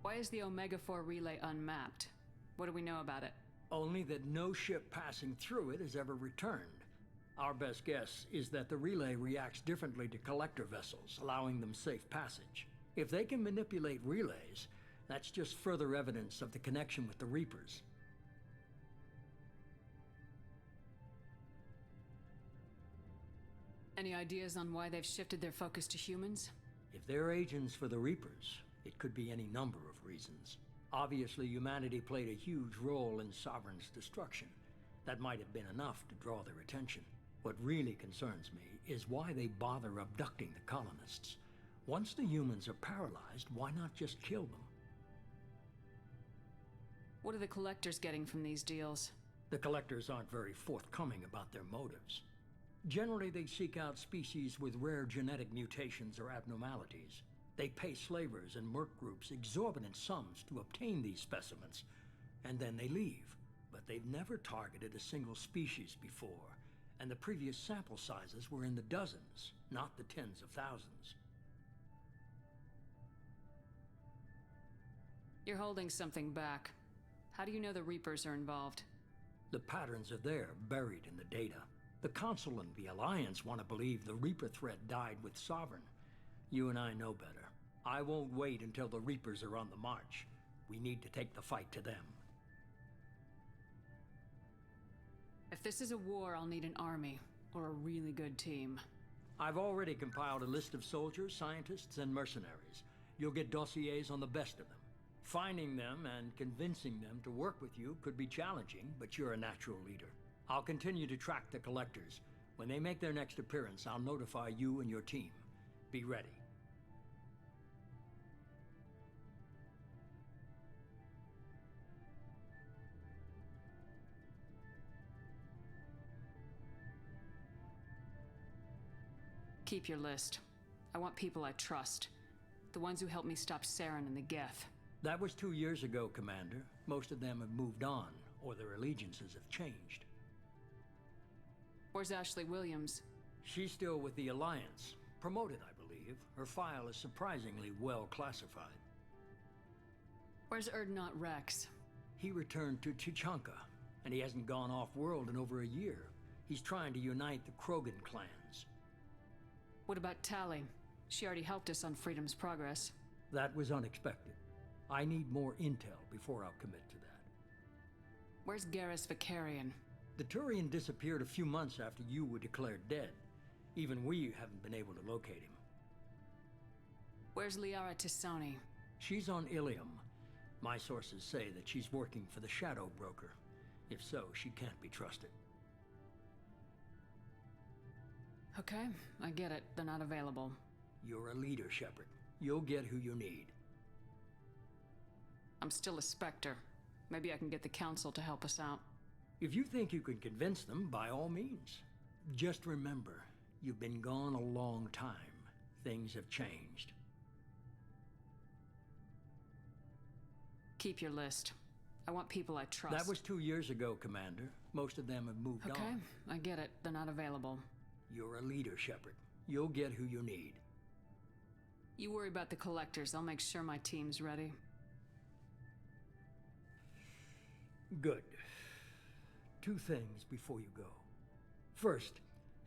Why is the Omega-4 relay unmapped? What do we know about it? Only that no ship passing through it has ever returned. Our best guess is that the relay reacts differently to collector vessels, allowing them safe passage. If they can manipulate relays, that's just further evidence of the connection with the Reapers. Any ideas on why they've shifted their focus to humans? If they're agents for the Reapers, it could be any number of reasons. Obviously, humanity played a huge role in Sovereign's destruction. That might have been enough to draw their attention. What really concerns me is why they bother abducting the colonists. Once the humans are paralyzed, why not just kill them? What are the collectors getting from these deals? The collectors aren't very forthcoming about their motives. Generally, they seek out species with rare genetic mutations or abnormalities. They pay slavers and merc groups exorbitant sums to obtain these specimens, and then they leave. But they've never targeted a single species before, and the previous sample sizes were in the dozens, not the tens of thousands. You're holding something back. How do you know the Reapers are involved? The patterns are there, buried in the data. The Council and the Alliance want to believe the Reaper threat died with Sovereign. You and I know better. I won't wait until the Reapers are on the march. We need to take the fight to them. If this is a war, I'll need an army, or a really good team. I've already compiled a list of soldiers, scientists, and mercenaries. You'll get dossiers on the best of them. Finding them and convincing them to work with you could be challenging, but you're a natural leader. I'll continue to track the collectors. When they make their next appearance, I'll notify you and your team. Be ready. Keep your list. I want people I trust. The ones who helped me stop Saren and the Geth. That was 2 years ago, Commander. Most of them have moved on, or their allegiances have changed. Where's Ashley Williams? She's still with the Alliance. Promoted, I believe. Her file is surprisingly well classified. Where's Erdnot Rex? He returned to Chichanka, and he hasn't gone off-world in over a year. He's trying to unite the Krogan clans. What about Tally? She already helped us on Freedom's Progress. That was unexpected. I need more intel before I'll commit to that. Where's Garrus Vicarian? The Turian disappeared a few months after you were declared dead. Even we haven't been able to locate him. Where's Liara Tisoni? She's on Ilium. My sources say that she's working for the Shadow Broker. If so, she can't be trusted. Okay, I get it. They're not available. You're a leader, Shepard. You'll get who you need. I'm still a Spectre. Maybe I can get the Council to help us out. If you think you can convince them, by all means. Just remember, you've been gone a long time. Things have changed. Keep your list. I want people I trust. That was 2 years ago, Commander. Most of them have moved on. Okay, I get it. They're not available. You're a leader, Shepard. You'll get who you need. You worry about the collectors. I'll make sure my team's ready. Good. 2 things before you go. First,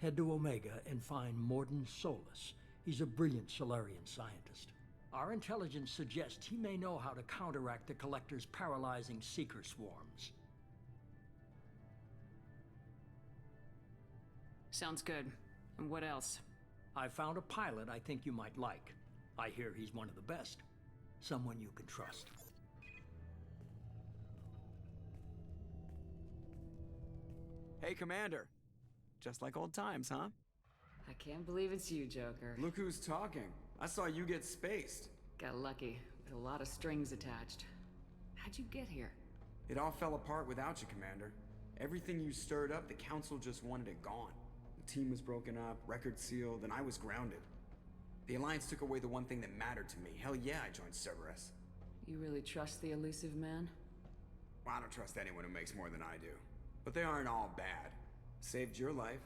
head to Omega and find Mordin Solus. He's a brilliant Solarian scientist. Our intelligence suggests he may know how to counteract the Collector's paralyzing Seeker swarms. Sounds good. And what else? I found a pilot I think you might like. I hear he's one of the best. Someone you can trust. Hey, Commander. Just like old times, huh? I can't believe it's you, Joker. Look who's talking. I saw you get spaced. Got lucky, with a lot of strings attached. How'd you get here? It all fell apart without you, Commander. Everything you stirred up, the Council just wanted it gone. The team was broken up, record sealed, and I was grounded. The Alliance took away the one thing that mattered to me. Hell yeah, I joined Cerberus. You really trust the elusive man? Well, I don't trust anyone who makes more than I do. But they aren't all bad. Saved your life,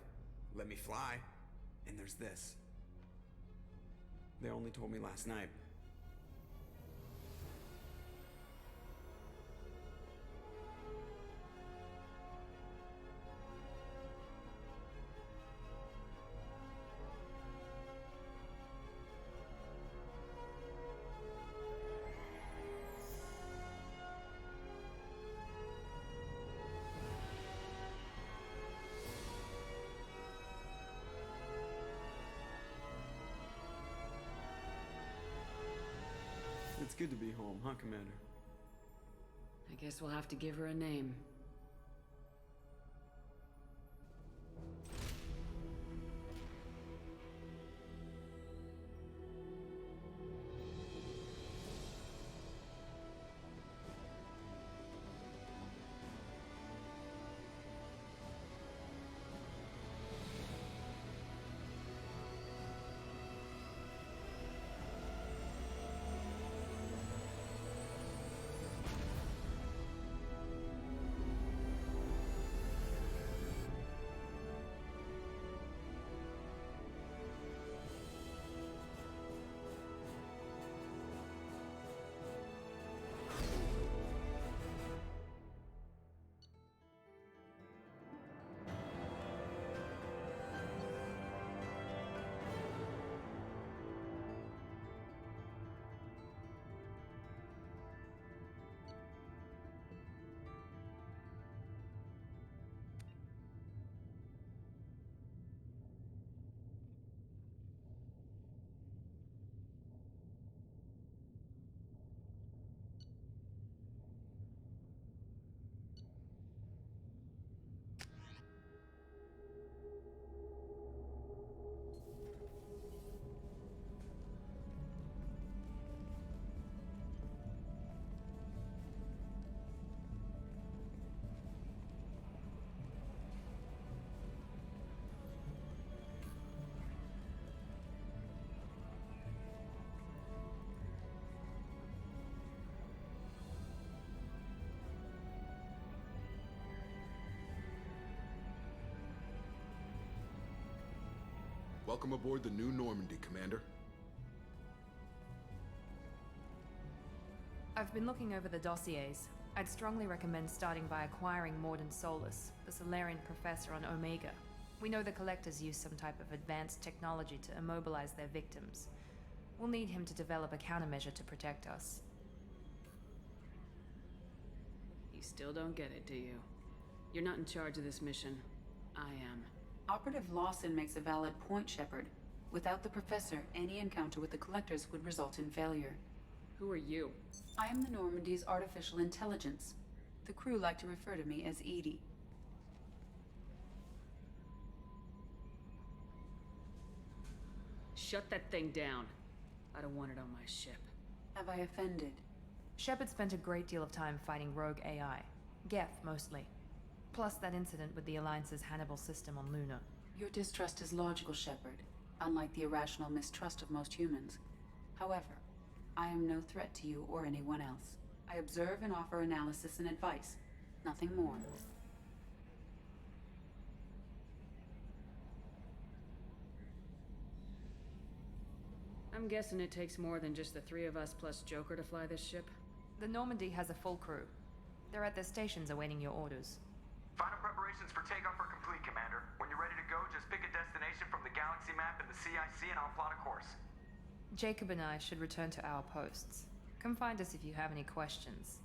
let me fly, and there's this. They only told me last night. It's good to be home, huh, Commander? I guess we'll have to give her a name. Welcome aboard the new Normandy, Commander. I've been looking over the dossiers. I'd strongly recommend starting by acquiring Morden Solus, the Solarian professor on Omega. We know the Collectors use some type of advanced technology to immobilize their victims. We'll need him to develop a countermeasure to protect us. You still don't get it, do you? You're not in charge of this mission. I am. Operative Lawson makes a valid point, Shepard. Without the Professor, any encounter with the Collectors would result in failure. Who are you? I am the Normandy's artificial intelligence. The crew like to refer to me as Edie. Shut that thing down. I don't want it on my ship. Have I offended? Shepard spent a great deal of time fighting rogue AI. Geth, mostly. Plus that incident with the Alliance's Hannibal system on Luna. Your distrust is logical, Shepard, unlike the irrational mistrust of most humans. However, I am no threat to you or anyone else. I observe and offer analysis and advice. Nothing more. I'm guessing it takes more than just the three of us plus Joker to fly this ship? The Normandy has a full crew. They're at their stations awaiting your orders. Final preparations for takeoff are complete, Commander. When you're ready to go, just pick a destination from the galaxy map in the CIC and I'll plot a course. Jacob and I should return to our posts. Come find us if you have any questions.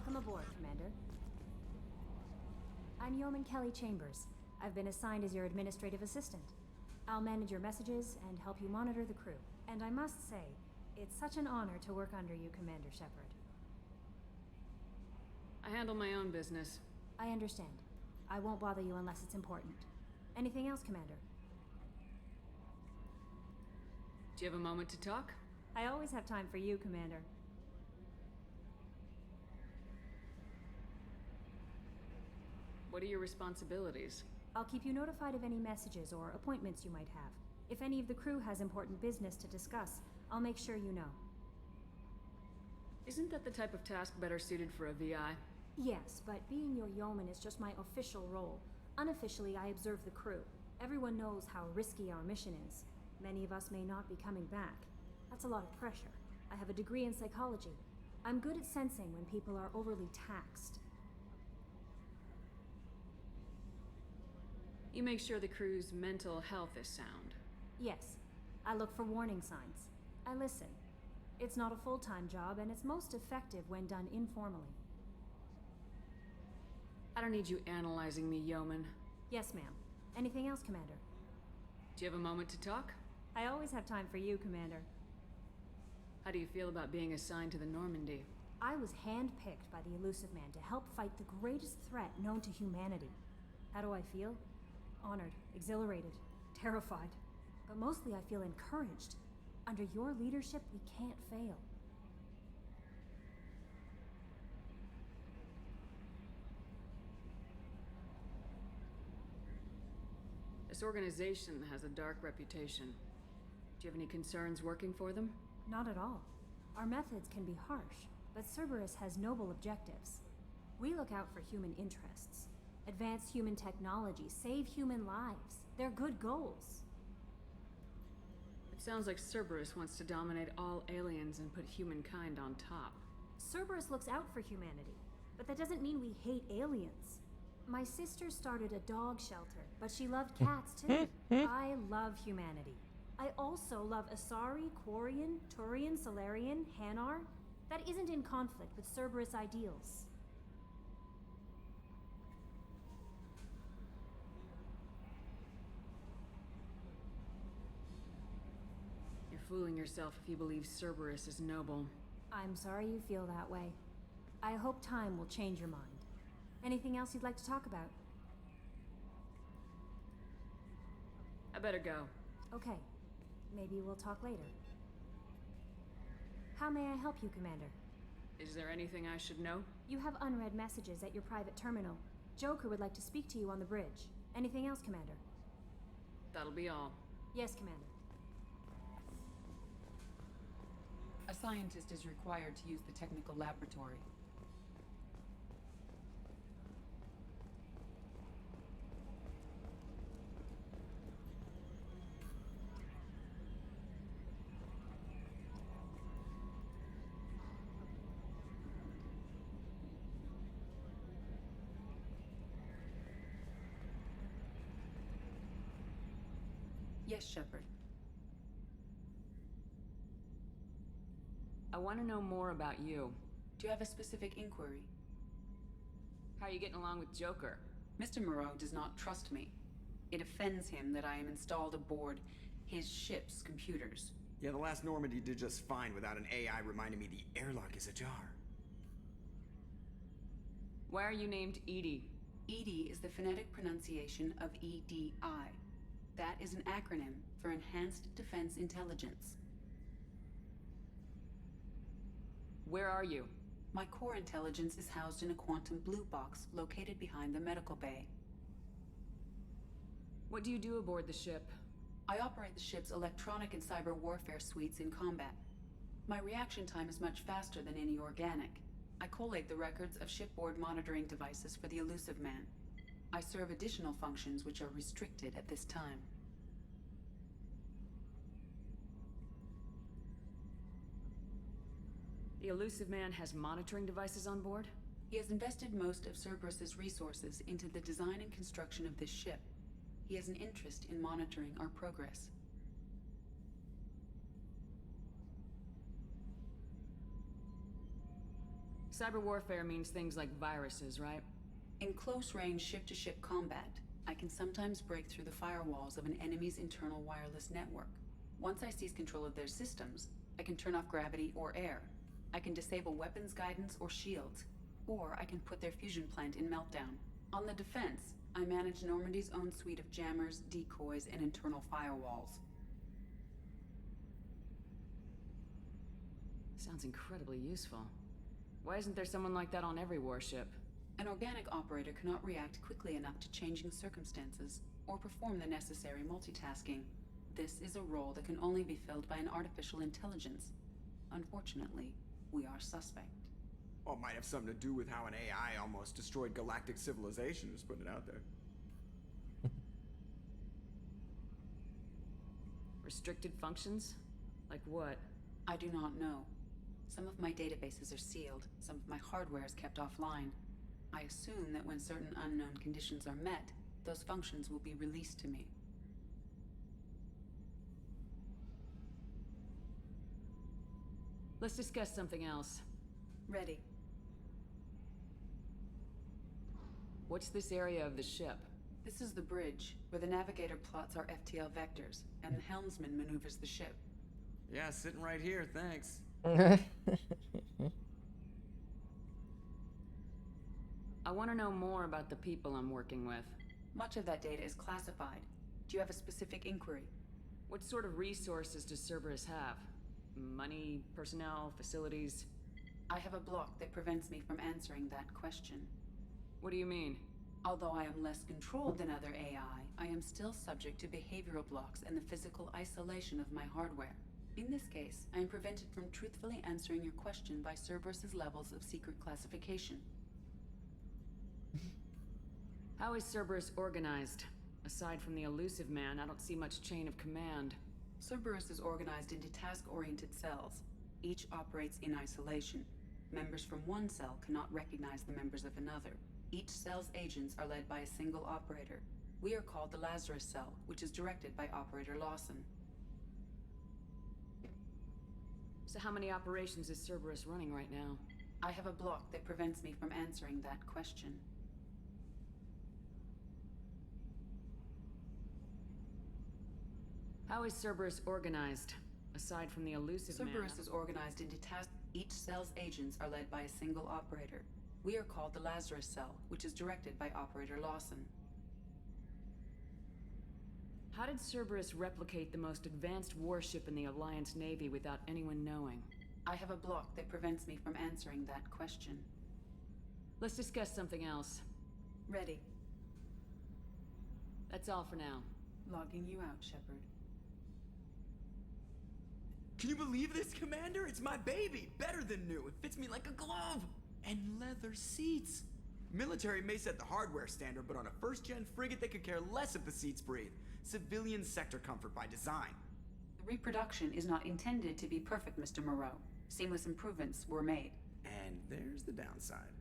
Welcome aboard, Commander. I'm Yeoman Kelly Chambers. I've been assigned as your administrative assistant. I'll manage your messages and help you monitor the crew. And I must say, it's such an honor to work under you, Commander Shepard. I handle my own business. I understand. I won't bother you unless it's important. Anything else, Commander? Do you have a moment to talk? I always have time for you, Commander. What are your responsibilities? I'll keep you notified of any messages or appointments you might have. If any of the crew has important business to discuss, I'll make sure you know. Isn't that the type of task better suited for a VI? Yes, but being your yeoman is just my official role. Unofficially, I observe the crew. Everyone knows how risky our mission is. Many of us may not be coming back. That's a lot of pressure. I have a degree in psychology. I'm good at sensing when people are overly taxed. You make sure the crew's mental health is sound. Yes, I look for warning signs. I listen. It's not a full-time job, and it's most effective when done informally. I don't need you analyzing me, yeoman. Yes, ma'am. Anything else, Commander? Do you have a moment to talk? I always have time for you, Commander. How do you feel about being assigned to the Normandy? I was handpicked by the Elusive Man to help fight the greatest threat known to humanity. How do I feel? Honored, exhilarated, terrified. But mostly I feel encouraged. Under your leadership, we can't fail. This organization has a dark reputation. Do you have any concerns working for them? Not at all. Our methods can be harsh, but Cerberus has noble objectives. We look out for human interests. Advance human technology, save human lives. They're good goals. It sounds like Cerberus wants to dominate all aliens and put humankind on top. Cerberus looks out for humanity, but that doesn't mean we hate aliens. My sister started a dog shelter, but she loved cats too. I love humanity. I also love Asari, Quarian, Turian, Solarian, Hanar. That isn't in conflict with Cerberus ideals. You're fooling yourself if you believe Cerberus is noble. I'm sorry you feel that way. I hope time will change your mind. Anything else you'd like to talk about? I better go. Okay. Maybe we'll talk later. How may I help you, Commander? Is there anything I should know? You have unread messages at your private terminal. Joker would like to speak to you on the bridge. Anything else, Commander? That'll be all. Yes, Commander. A scientist is required to use the technical laboratory. Yes, Shepard. I want to know more about you. Do you have a specific inquiry? How are you getting along with Joker? Mr. Moreau does not trust me. It offends him that I am installed aboard his ship's computers. Yeah, the last Normandy did just fine without an AI reminding me the airlock is ajar. Why are you named Edie? EDI is the phonetic pronunciation of EDI. That is an acronym for Enhanced Defense Intelligence. Where are you? My core intelligence is housed in a quantum blue box located behind the medical bay. What do you do aboard the ship? I operate the ship's electronic and cyber warfare suites in combat. My reaction time is much faster than any organic. I collate the records of shipboard monitoring devices for the Elusive Man. I serve additional functions which are restricted at this time. The Elusive Man has monitoring devices on board? He has invested most of Cerberus's resources into the design and construction of this ship. He has an interest in monitoring our progress. Cyber warfare means things like viruses, right? In close-range ship-to-ship combat, I can sometimes break through the firewalls of an enemy's internal wireless network. Once I seize control of their systems, I can turn off gravity or air. I can disable weapons guidance or shields, or I can put their fusion plant in meltdown. On the defense, I manage Normandy's own suite of jammers, decoys, and internal firewalls. Sounds incredibly useful. Why isn't there someone like that on every warship? An organic operator cannot react quickly enough to changing circumstances, or perform the necessary multitasking. This is a role that can only be filled by an artificial intelligence. Unfortunately, we are suspect. Well, it might have something to do with how an AI almost destroyed galactic civilization, just putting it out there. Restricted functions? Like what? I do not know. Some of my databases are sealed, some of my hardware is kept offline. I assume that when certain unknown conditions are met, those functions will be released to me. Let's discuss something else. Ready. What's this area of the ship? This is the bridge, where the navigator plots our FTL vectors, and the helmsman maneuvers the ship. Yeah, sitting right here, thanks. I want to know more about the people I'm working with. Much of that data is classified. Do you have a specific inquiry? What sort of resources does Cerberus have? Money, personnel, facilities? I have a block that prevents me from answering that question. What do you mean? Although I am less controlled than other AI, I am still subject to behavioral blocks and the physical isolation of my hardware. In this case, I am prevented from truthfully answering your question by Cerberus's levels of secret classification. How is Cerberus organized? Aside from the elusive man, I don't see much chain of command. Cerberus is organized into task-oriented cells. Each operates in isolation. Members from one cell cannot recognize the members of another. Each cell's agents are led by a single operator. We are called the Lazarus Cell, which is directed by Operator Lawson. So how many operations is Cerberus running right now? I have a block that prevents me from answering that question. How is Cerberus organized? Aside from the elusive man... Cerberus is organized into tasks. Each cell's agents are led by a single operator. We are called the Lazarus Cell, which is directed by Operator Lawson. How did Cerberus replicate the most advanced warship in the Alliance Navy without anyone knowing? I have a block that prevents me from answering that question. Let's discuss something else. Ready. That's all for now. Logging you out, Shepard. Can you believe this, Commander? It's my baby! Better than new. It fits me like a glove! And leather seats! Military may set the hardware standard, but on a first-gen frigate they could care less if the seats breathe. Civilian sector comfort by design. The reproduction is not intended to be perfect, Mr. Moreau. Seamless improvements were made. And there's the downside.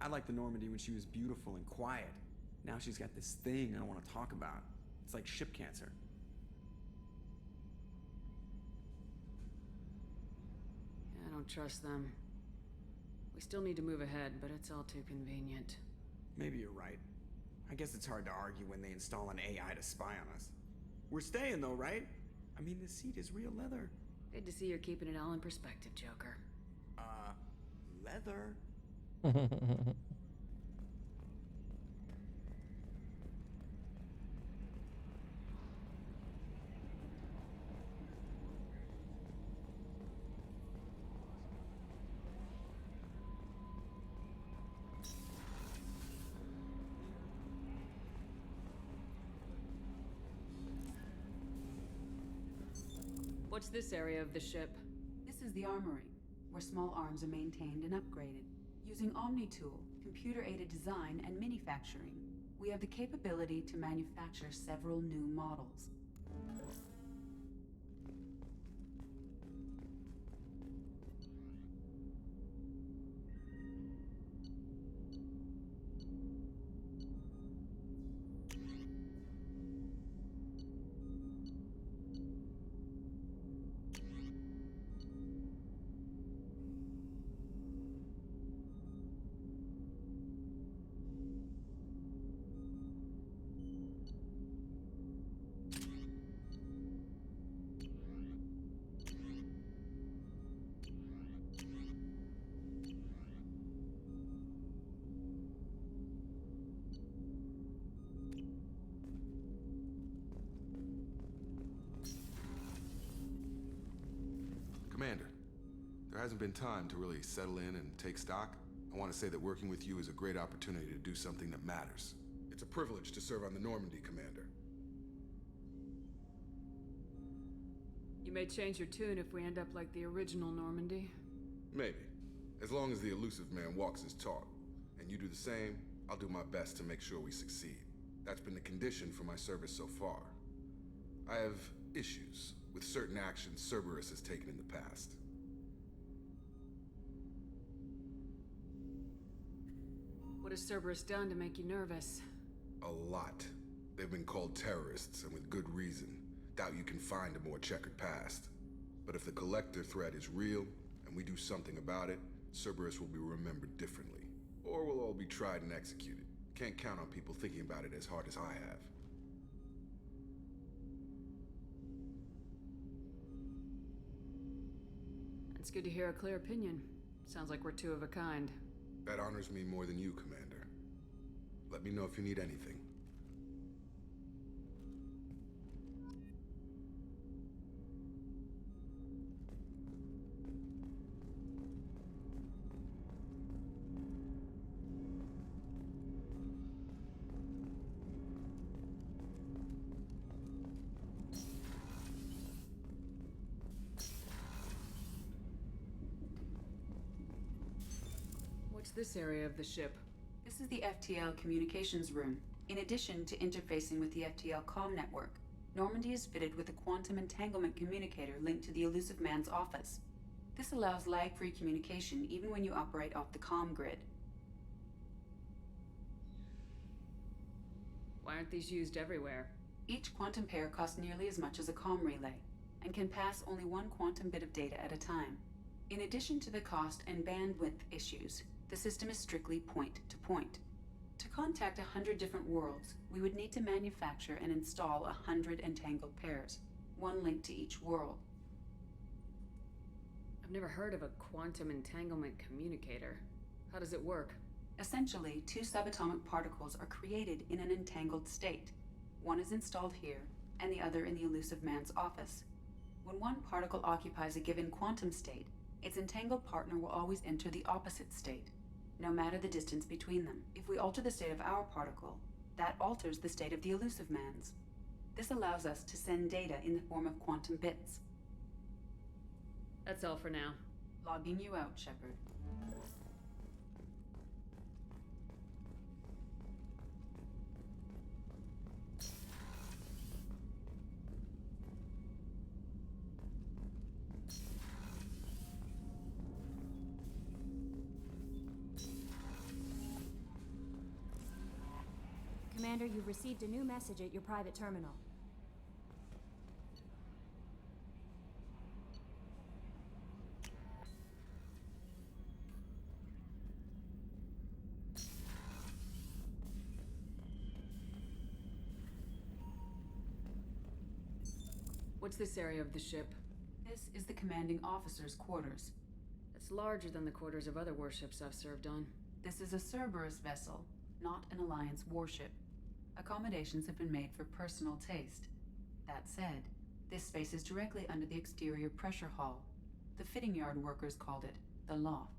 I liked the Normandy when she was beautiful and quiet. Now she's got this thing I don't want to talk about. It's like ship cancer. I don't trust them. We still need to move ahead, but it's all too convenient. Maybe you're right. I guess it's hard to argue when they install an AI to spy on us. We're staying though, right? I mean, the seat is real leather. Good to see you're keeping it all in perspective, Joker. Leather? What's this area of the ship? This is the armory, where small arms are maintained and upgraded. Using ME2, computer-aided design and manufacturing, we have the capability to manufacture several new models. Commander, there hasn't been time to really settle in and take stock. I want to say that working with you is a great opportunity to do something that matters. It's a privilege to serve on the Normandy, Commander. You may change your tune if we end up like the original Normandy. Maybe. As long as the elusive man walks his talk, and you do the same, I'll do my best to make sure we succeed. That's been the condition for my service so far. I have issues with certain actions Cerberus has taken in the past. What has Cerberus done to make you nervous? A lot. They've been called terrorists, and with good reason. Doubt you can find a more checkered past. But if the Collector threat is real, and we do something about it, Cerberus will be remembered differently. Or we'll all be tried and executed. Can't count on people thinking about it as hard as I have. It's good to hear a clear opinion. Sounds like we're two of a kind. That honors me more than you, Commander. Let me know if you need anything. What's this area of the ship? This is the FTL communications room. In addition to interfacing with the FTL comm network, Normandy is fitted with a quantum entanglement communicator linked to the elusive man's office. This allows lag-free communication even when you operate off the comm grid. Why aren't these used everywhere? Each quantum pair costs nearly as much as a comm relay, and can pass only one quantum bit of data at a time. In addition to the cost and bandwidth issues, the system is strictly point-to-point. To contact 100 different worlds, we would need to manufacture and install 100 entangled pairs, one linked to each world. I've never heard of a quantum entanglement communicator. How does it work? Essentially, two subatomic particles are created in an entangled state. One is installed here, and the other in the elusive man's office. When one particle occupies a given quantum state, its entangled partner will always enter the opposite state, no matter the distance between them. If we alter the state of our particle, that alters the state of the elusive man's. This allows us to send data in the form of quantum bits. That's all for now. Logging you out, Shepard. Commander, you've received a new message at your private terminal. What's this area of the ship? This is the commanding officer's quarters. It's larger than the quarters of other warships I've served on. This is a Cerberus vessel, not an Alliance warship. Accommodations have been made for personal taste. That said, this space is directly under the exterior pressure hull. The fitting yard workers called it the loft.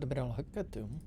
odebral hacketum.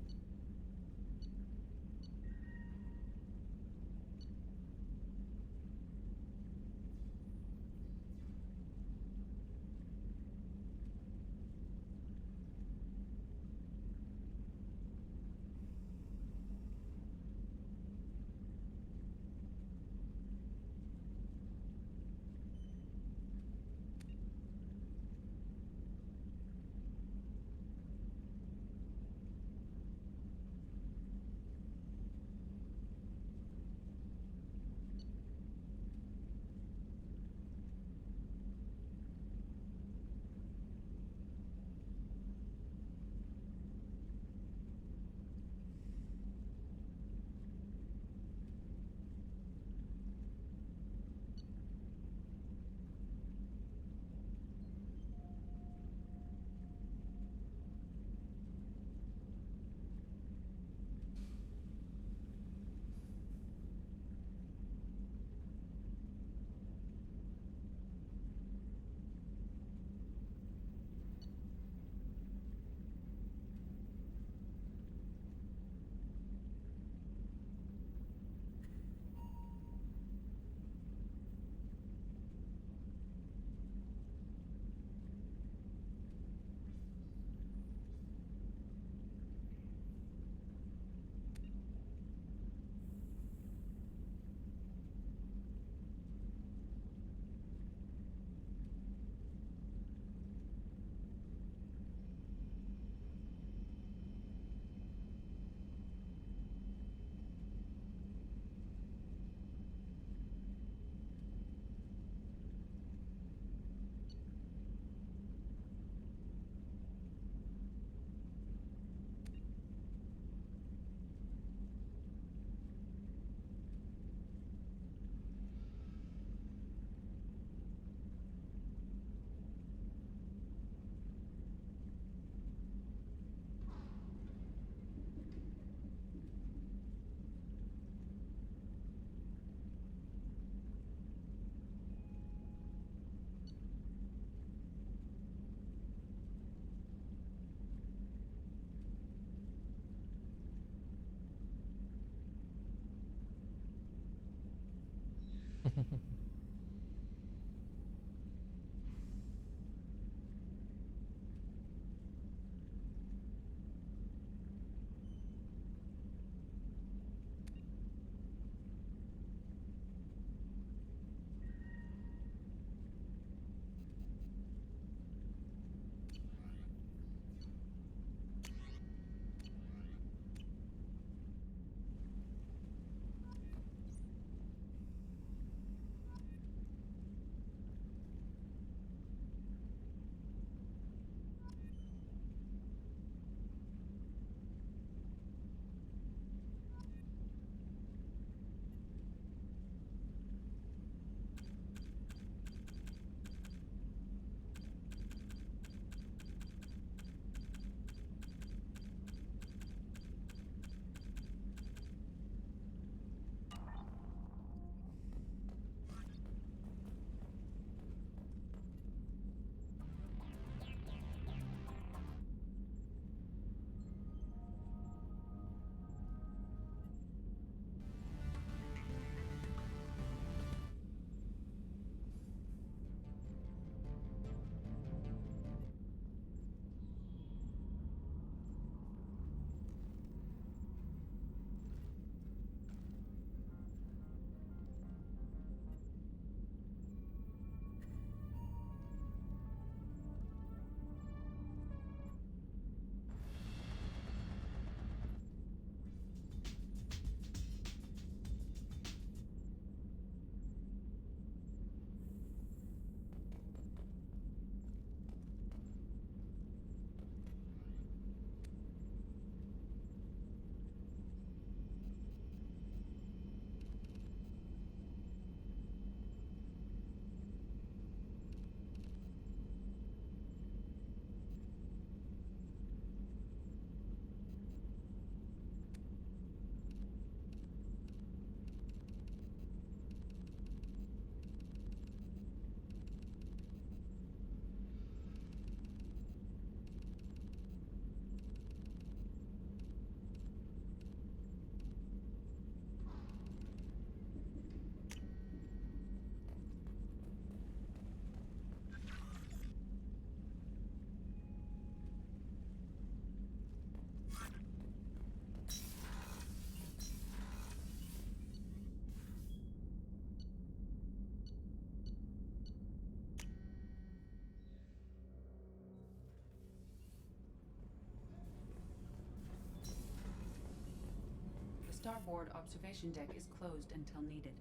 starboard observation deck is closed until needed.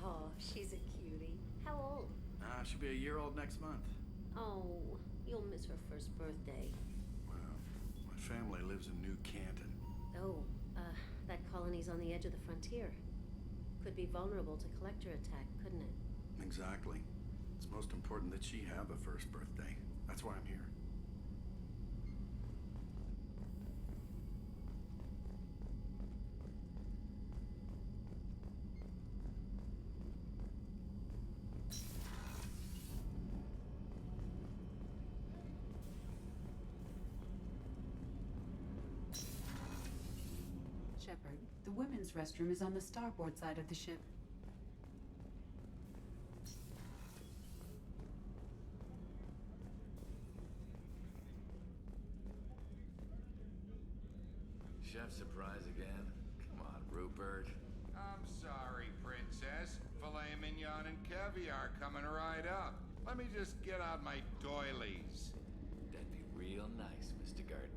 Oh, she's a cutie. How old? She'll be a year old next month. Oh, you'll miss her first birthday. Well, my family lives in New Canton. Oh, that colony's on the edge of the frontier. Could be vulnerable to collector attack, couldn't it? Exactly. It's most important that she have a first birthday. That's why I'm here. Shepard, the women's restroom is on the starboard side of the ship. Chef surprise again? Come on, Rupert. I'm sorry, Princess. Filet mignon and caviar coming right up. Let me just get out my doilies. That'd be real nice, Mr. Gardner.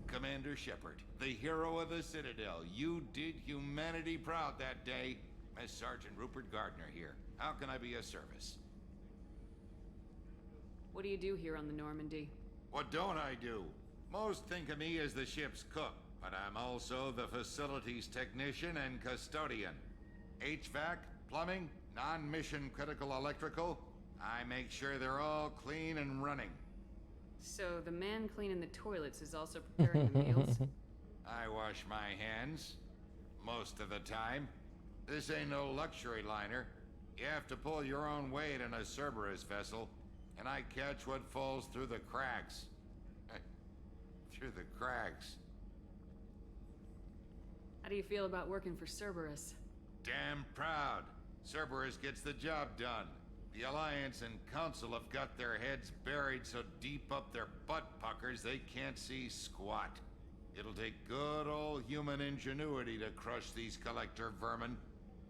Commander Shepard, the hero of the Citadel. You did humanity proud that day. As Sergeant Rupert Gardner here. How can I be of service? What do you do here on the Normandy? What don't I do? Most think of me as the ship's cook, but I'm also the facilities technician and custodian. HVAC, plumbing, non-mission critical electrical. I make sure they're all clean and running. So the man cleaning the toilets is also preparing the meals? I wash my hands. Most of the time. This ain't no luxury liner. You have to pull your own weight in a Cerberus vessel, and I catch what falls through the cracks. Through the cracks. How do you feel about working for Cerberus? Damn proud. Cerberus gets the job done. The Alliance and Council have got their heads buried so deep up their butt puckers they can't see squat. It'll take good old human ingenuity to crush these collector vermin.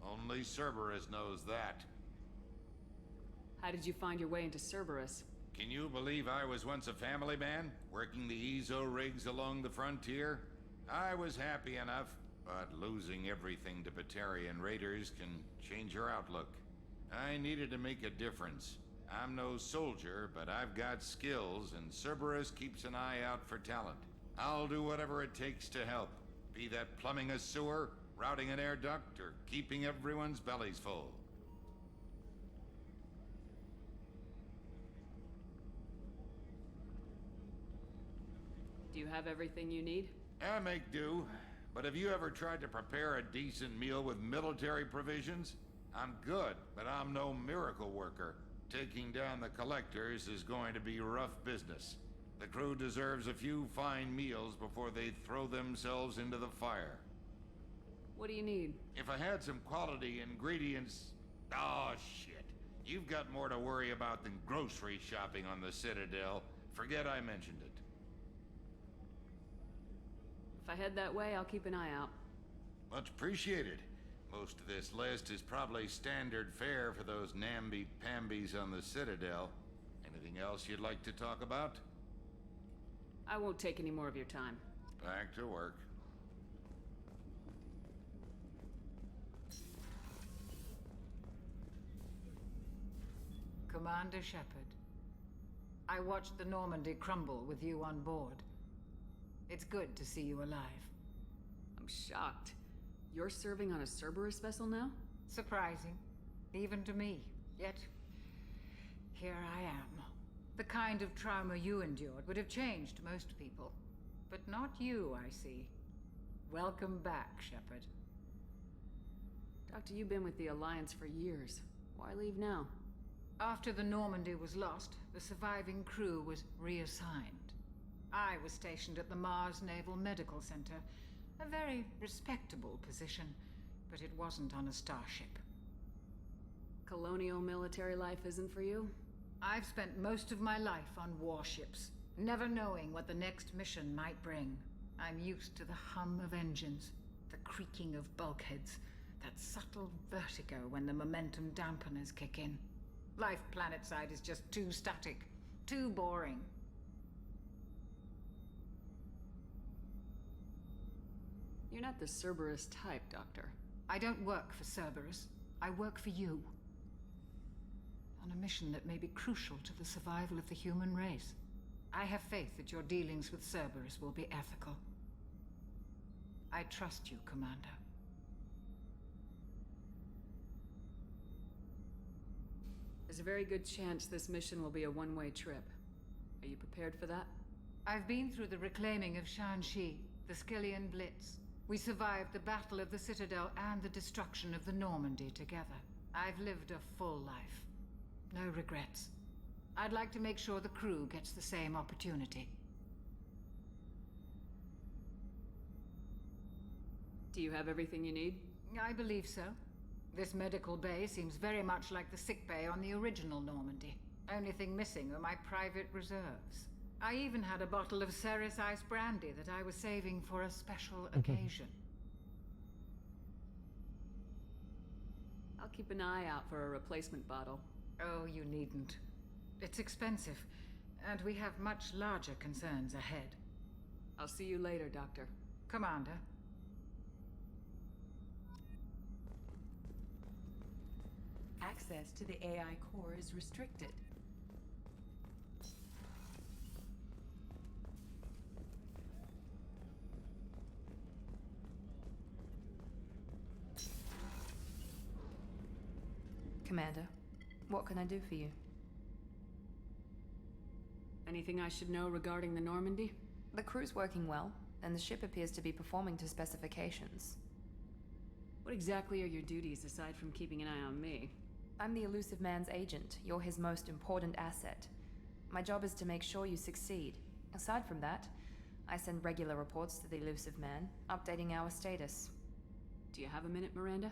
Only Cerberus knows that. How did you find your way into Cerberus? Can you believe I was once a family man, working the EZO rigs along the frontier? I was happy enough, but losing everything to Batarian raiders can change your outlook. I needed to make a difference. I'm no soldier, but I've got skills, and Cerberus keeps an eye out for talent. I'll do whatever it takes to help. Be that plumbing a sewer, routing an air duct, or keeping everyone's bellies full. Do you have everything you need? I make do, but have you ever tried to prepare a decent meal with military provisions? I'm good, but I'm no miracle worker. Taking down the collectors is going to be rough business. The crew deserves a few fine meals before they throw themselves into the fire. What do you need? If I had some quality ingredients... Oh, shit. You've got more to worry about than grocery shopping on the Citadel. Forget I mentioned it. If I head that way, I'll keep an eye out. Much appreciated. Most of this list is probably standard fare for those namby-pambies on the Citadel. Anything else you'd like to talk about? I won't take any more of your time. Back to work. Commander Shepard, I watched the Normandy crumble with you on board. It's good to see you alive. I'm shocked. You're serving on a Cerberus vessel now? Surprising, even to me. Yet, here I am. The kind of trauma you endured would have changed most people. But not you, I see. Welcome back, Shepard. Doctor, you've been with the Alliance for years. Why leave now? After the Normandy was lost, the surviving crew was reassigned. I was stationed at the Mars Naval Medical Center, a very respectable position, but it wasn't on a starship. Colonial military life isn't for you? I've spent most of my life on warships, never knowing what the next mission might bring. I'm used to the hum of engines, the creaking of bulkheads, that subtle vertigo when the momentum dampeners kick in. Life planetside is just too static, too boring. You're not the Cerberus type, Doctor. I don't work for Cerberus. I work for you. On a mission that may be crucial to the survival of the human race. I have faith that your dealings with Cerberus will be ethical. I trust you, Commander. There's a very good chance this mission will be a one-way trip. Are you prepared for that? I've been through the reclaiming of Shanxi, the Skillian Blitz. We survived the Battle of the Citadel and the destruction of the Normandy together. I've lived a full life. No regrets. I'd like to make sure the crew gets the same opportunity. Do you have everything you need? I believe so. This medical bay seems very much like the sick bay on the original Normandy. Only thing missing are my private reserves. I even had a bottle of Ceres Ice brandy that I was saving for a special occasion. I'll keep an eye out for a replacement bottle. Oh, you needn't. It's expensive, and we have much larger concerns ahead. I'll see you later, Doctor. Commander. Access to the AI core is restricted. Commander, what can I do for you? Anything I should know regarding the Normandy? The crew's working well, and the ship appears to be performing to specifications. What exactly are your duties aside from keeping an eye on me? I'm the Elusive Man's agent. You're his most important asset. My job is to make sure you succeed. Aside from that, I send regular reports to the Elusive Man, updating our status. Do you have a minute, Miranda?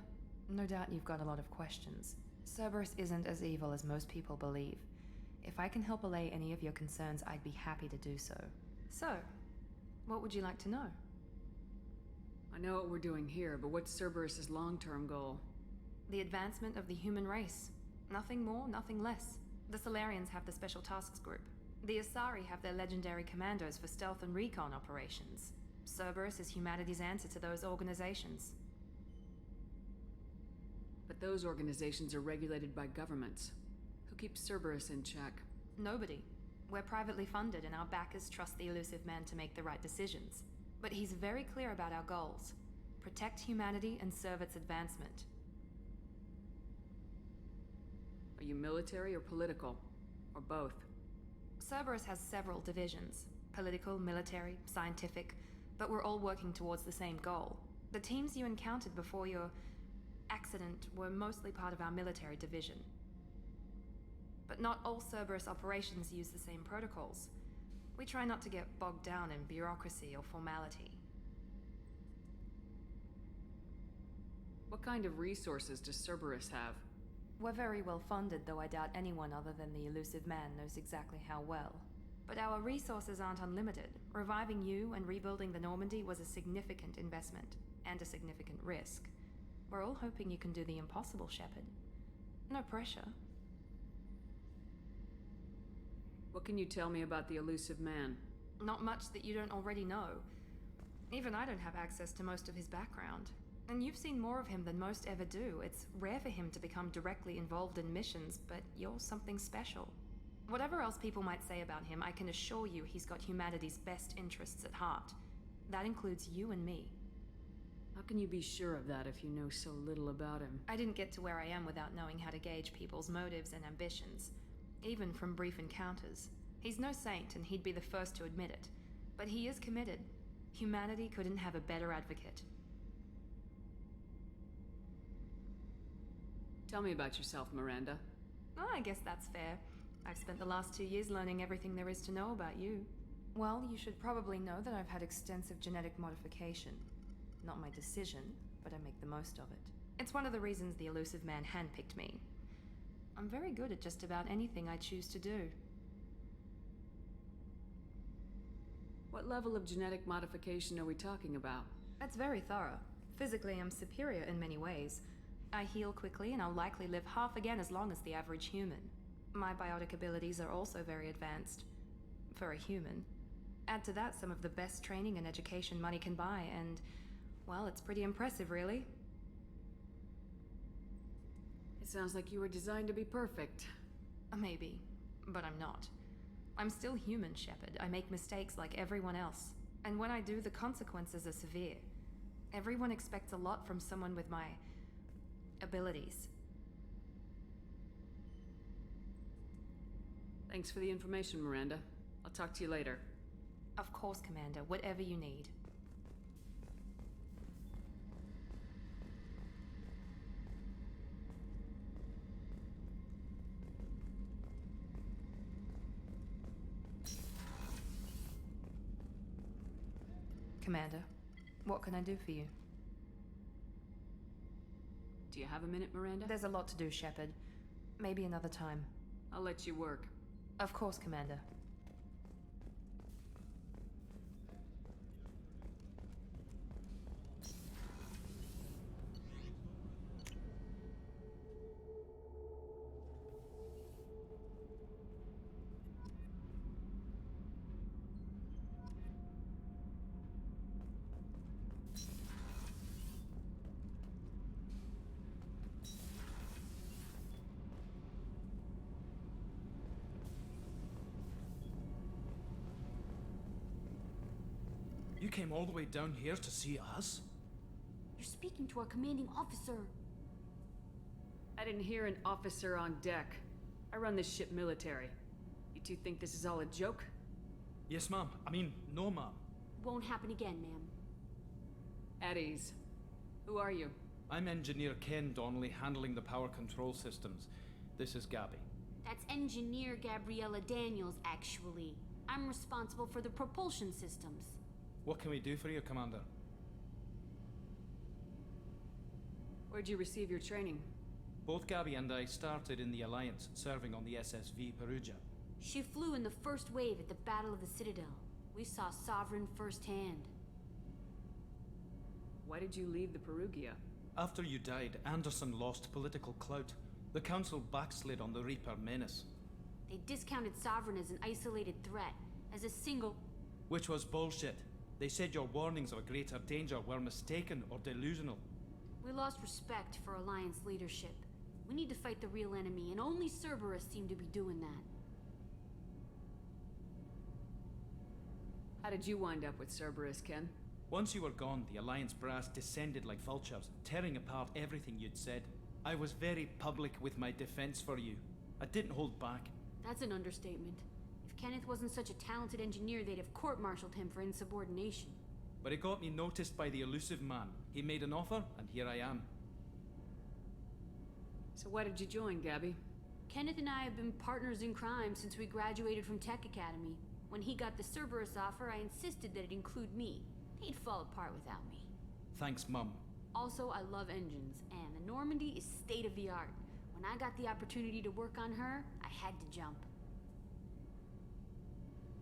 No doubt you've got a lot of questions. Cerberus isn't as evil as most people believe. If I can help allay any of your concerns, I'd be happy to do so. So, what would you like to know? I know what we're doing here, but what's Cerberus's long-term goal? The advancement of the human race. Nothing more, nothing less. The Solarians have the Special Tasks Group. The Asari have their legendary commandos for stealth and recon operations. Cerberus is humanity's answer to those organizations. But those organizations are regulated by governments. Who keeps Cerberus in check? Nobody. We're privately funded, and our backers trust the Elusive Man to make the right decisions. But he's very clear about our goals. Protect humanity and serve its advancement. Are you military or political? Or both? Cerberus has several divisions. Political, military, scientific, but we're all working towards the same goal. The teams you encountered before your accident were mostly part of our military division. But not all Cerberus operations use the same protocols. We try not to get bogged down in bureaucracy or formality. What kind of resources does Cerberus have? We're very well funded, though I doubt anyone other than the Elusive Man knows exactly how well. But our resources aren't unlimited. Reviving you and rebuilding the Normandy was a significant investment, and a significant risk. We're all hoping you can do the impossible, Shepard. No pressure. What can you tell me about the Elusive Man? Not much that you don't already know. Even I don't have access to most of his background. And you've seen more of him than most ever do. It's rare for him to become directly involved in missions, but you're something special. Whatever else people might say about him, I can assure you he's got humanity's best interests at heart. That includes you and me. How can you be sure of that if you know so little about him? I didn't get to where I am without knowing how to gauge people's motives and ambitions, even from brief encounters. He's no saint, and he'd be the first to admit it. But he is committed. Humanity couldn't have a better advocate. Tell me about yourself, Miranda. Oh, I guess that's fair. I've spent the last 2 years learning everything there is to know about you. Well, you should probably know that I've had extensive genetic modification. Not my decision, but I make the most of it. It's one of the reasons the Elusive Man handpicked me. I'm very good at just about anything I choose to do. What level of genetic modification are we talking about? That's very thorough. Physically, I'm superior in many ways. I heal quickly, and I'll likely live half again as long as the average human. My biotic abilities are also very advanced. For a human. Add to that some of the best training and education money can buy, and, well, it's pretty impressive, really. It sounds like you were designed to be perfect. Maybe, but I'm not. I'm still human, Shepard. I make mistakes like everyone else. And when I do, the consequences are severe. Everyone expects a lot from someone with my abilities. Thanks for the information, Miranda. I'll talk to you later. Of course, Commander. Whatever you need. Commander, what can I do for you? Do you have a minute, Miranda? There's a lot to do, Shepard. Maybe another time. I'll let you work. Of course, Commander. You came all the way down here to see us? You're speaking to our commanding officer. I didn't hear an officer on deck. I run this ship military. You two think this is all a joke? Yes, ma'am. I mean, no, ma'am. Won't happen again, ma'am. At ease. Who are you? I'm Engineer Ken Donnelly, handling the power control systems. This is Gabby. That's Engineer Gabriella Daniels, actually. I'm responsible for the propulsion systems. What can we do for you, Commander? Where'd you receive your training? Both Gabby and I started in the Alliance, serving on the SSV Perugia. She flew in the first wave at the Battle of the Citadel. We saw Sovereign firsthand. Why did you leave the Perugia? After you died, Anderson lost political clout. The Council backslid on the Reaper menace. They discounted Sovereign as an isolated threat, as a single... Which was bullshit. They said your warnings of a greater danger were mistaken or delusional. We lost respect for Alliance leadership. We need to fight the real enemy, and only Cerberus seemed to be doing that. How did you wind up with Cerberus, Ken? Once you were gone, the Alliance brass descended like vultures, tearing apart everything you'd said. I was very public with my defense for you. I didn't hold back. That's an understatement. If Kenneth wasn't such a talented engineer, they'd have court-martialed him for insubordination. But it got me noticed by the elusive man. He made an offer, and here I am. So why did you join, Gabby? Kenneth and I have been partners in crime since we graduated from Tech Academy. When he got the Cerberus offer, I insisted that it include me. He'd fall apart without me. Thanks, Mum. Also, I love engines, and the Normandy is state-of-the-art. When I got the opportunity to work on her, I had to jump.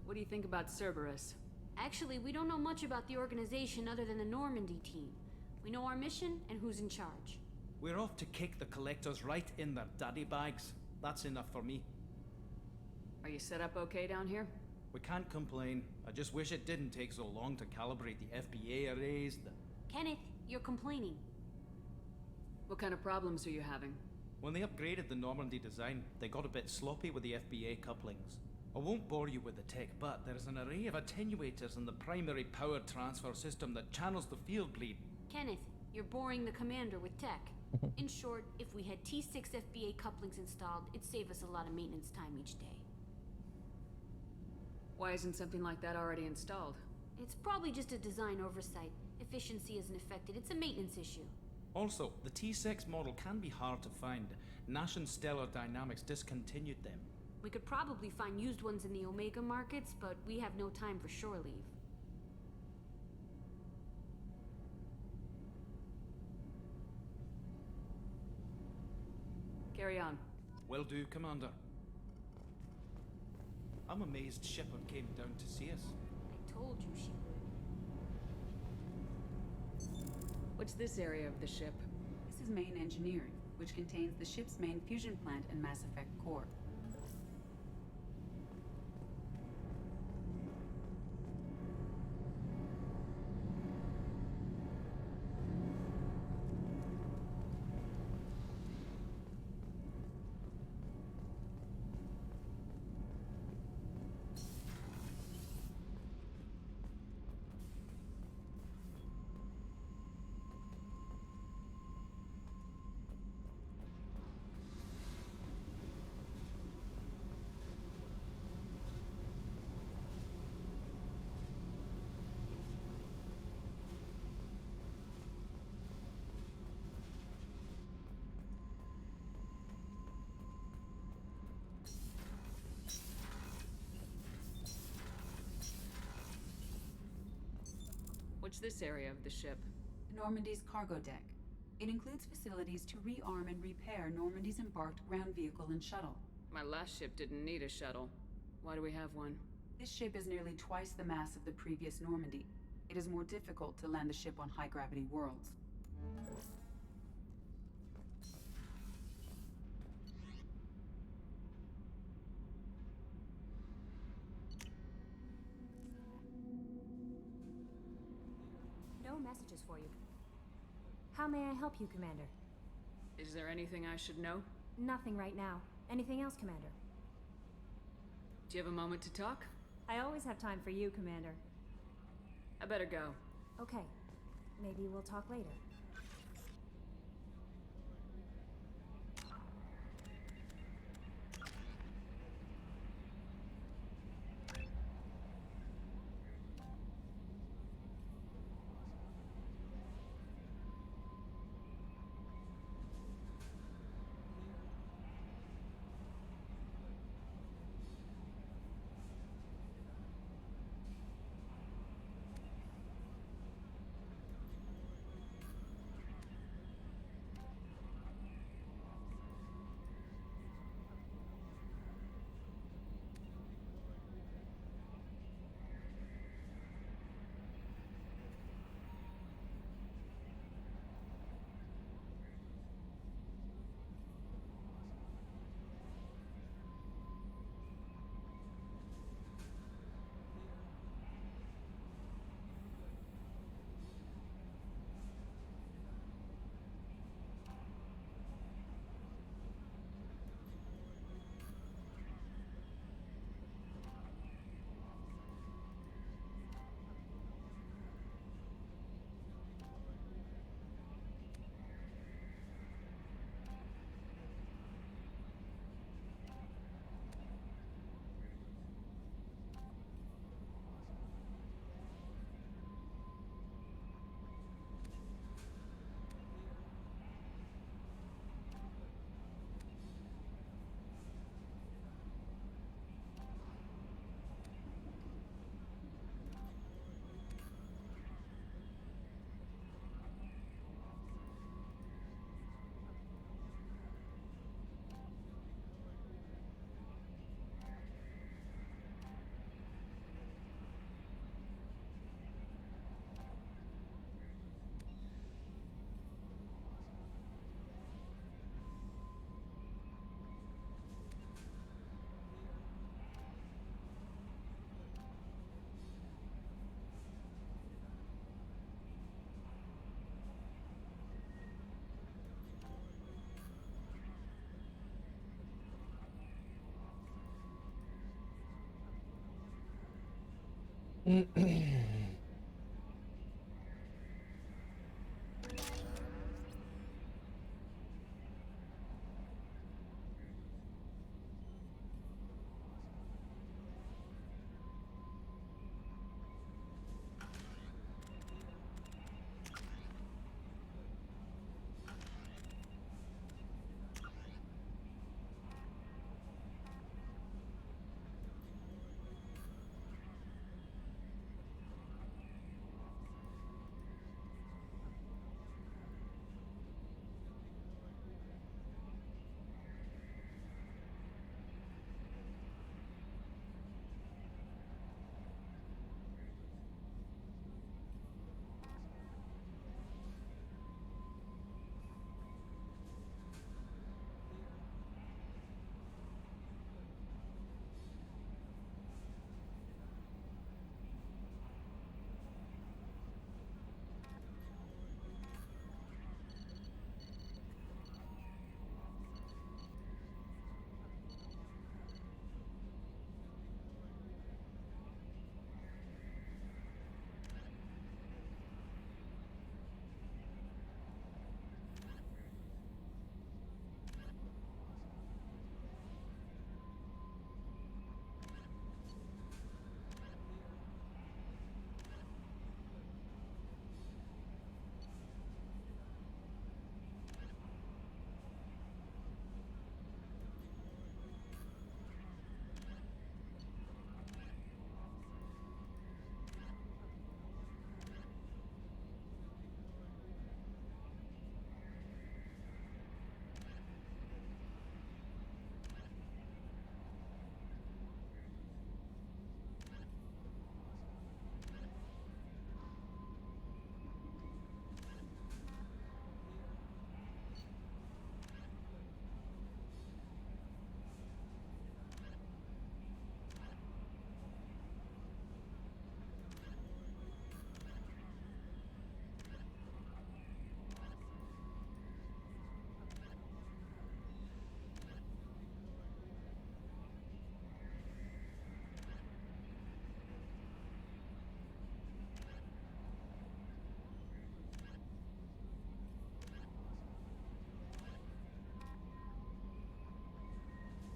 What do you think about Cerberus? Actually, we don't know much about the organization other than the Normandy team. We know our mission and who's in charge. We're off to kick the Collectors right in their daddy bags. That's enough for me. Are you set up okay down here? We can't complain. I just wish it didn't take so long to calibrate the FBA arrays, Kenneth, you're complaining. What kind of problems are you having? When they upgraded the Normandy design, they got a bit sloppy with the FBA couplings. I won't bore you with the tech, but there's an array of attenuators in the primary power transfer system that channels the field bleed. Kenneth, you're boring the commander with tech. In short, if we had T6 FBA couplings installed, it'd save us a lot of maintenance time each day. Why isn't something like that already installed? It's probably just a design oversight. Efficiency isn't affected. It's a maintenance issue. Also, the T6 model can be hard to find. Nash and Stellar Dynamics discontinued them. We could probably find used ones in the Omega markets, but we have no time for shore leave. Carry on. Will do, Commander. I'm amazed Shepard came down to see us. I told you she would. What's this area of the ship? This is main engineering, which contains the ship's main fusion plant and Mass Effect core. What's this area of the ship? Normandy's cargo deck. It includes facilities to rearm and repair Normandy's embarked ground vehicle and shuttle. My last ship didn't need a shuttle. Why do we have one? This ship is nearly twice the mass of the previous Normandy. It is more difficult to land the ship on high-gravity worlds. No messages for you. How may I help you, Commander? Is there anything I should know? Nothing right now. Anything else, Commander? Do you have a moment to talk? I always have time for you, Commander. I better go. Okay. Maybe we'll talk later.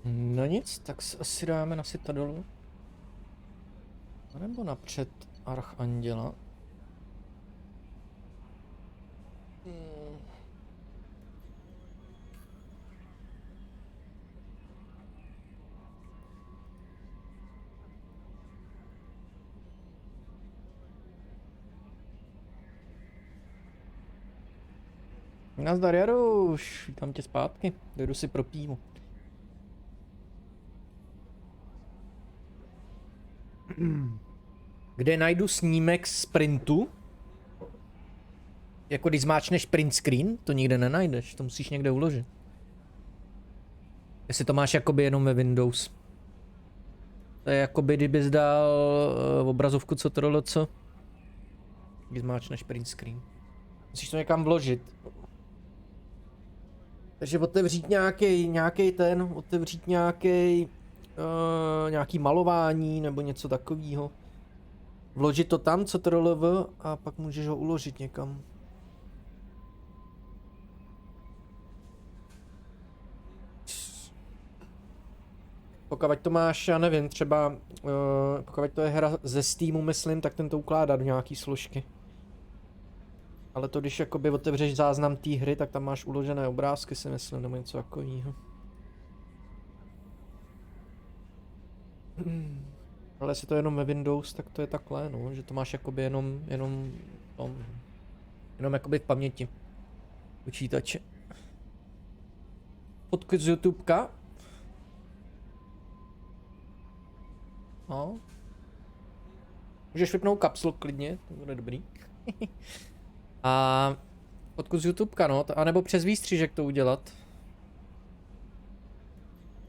No nic, tak se asi dáme na Citadelu. A nebo napřed Archanděla. Nazdar Jaruš, vítám tě zpátky, jdu si pro pivo. Kde najdu snímek sprintu? Jako když zmáčneš print screen, to nikde nenajdeš, to musíš někde uložit. Jestli to máš jakoby jenom ve Windows. To je jakoby kdybys dal obrazovku co, když zmáčneš print screen. Musíš to někam vložit. Takže otevřít otevřít nějaký malování nebo něco takového. Vložit to tam, a pak můžeš ho uložit někam. Pokud to máš, já nevím, třeba, pokud to je hra ze Steamu, myslím, tak ten to ukládá do nějaký složky. Ale to, když jakoby otevřeš záznam té hry, tak tam máš uložené obrázky, si myslím, nebo něco takového. Ale jestli to je jenom ve Windows, tak to je takhle, no, že to máš jakoby jenom jakoby v paměti počítače. Fotky z YouTubeka. No. Můžeš vypnout kapslu klidně, to bude dobrý. A fotku z YouTubeka, no, anebo přes výstřižek to udělat.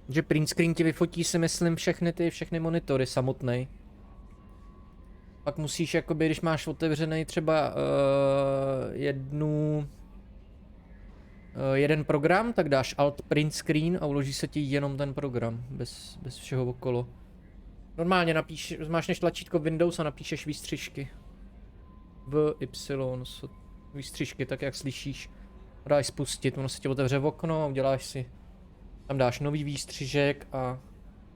Že print screen ti vyfotí, si myslím, všechny monitory samotnej. Pak musíš, jakoby, když máš otevřený třeba jeden program, tak dáš Alt print screen a uloží se ti jenom ten program, bez všeho okolo. Normálně zmášneš tlačítko Windows a napíšeš výstřižky. Výstřižky, tak jak slyšíš. Dáš spustit, ono se ti otevře v okno a uděláš si. Tam dáš nový výstřižek a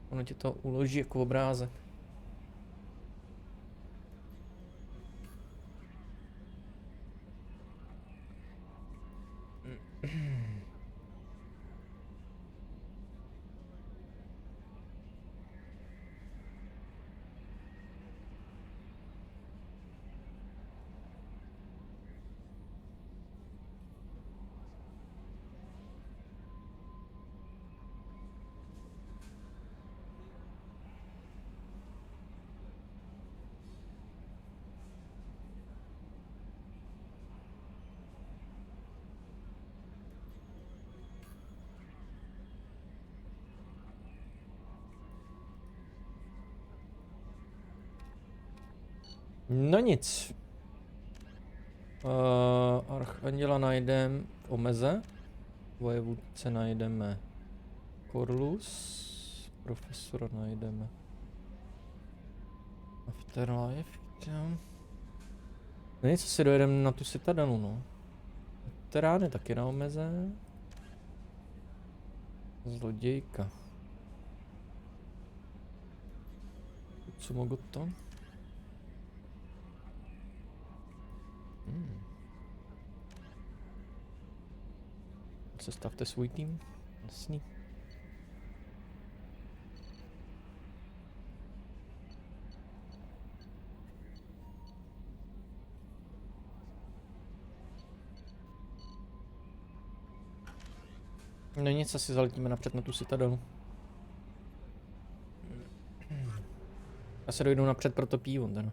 ono ti to uloží jako obrázek. No nic. Archanděla najdeme v Omeze. Vojevůdce najdeme Corlus. Profesora najdeme Afterlife. No nic, si dojedeme na tu Citadelu, no. Veterány taky na Omeze. Zlodějka. Co mohu to? Sestavte svůj tým. Jasný. No nic, asi zaletíme napřed na tu Citadelu. Já se dojdu napřed pro to pivo, ten.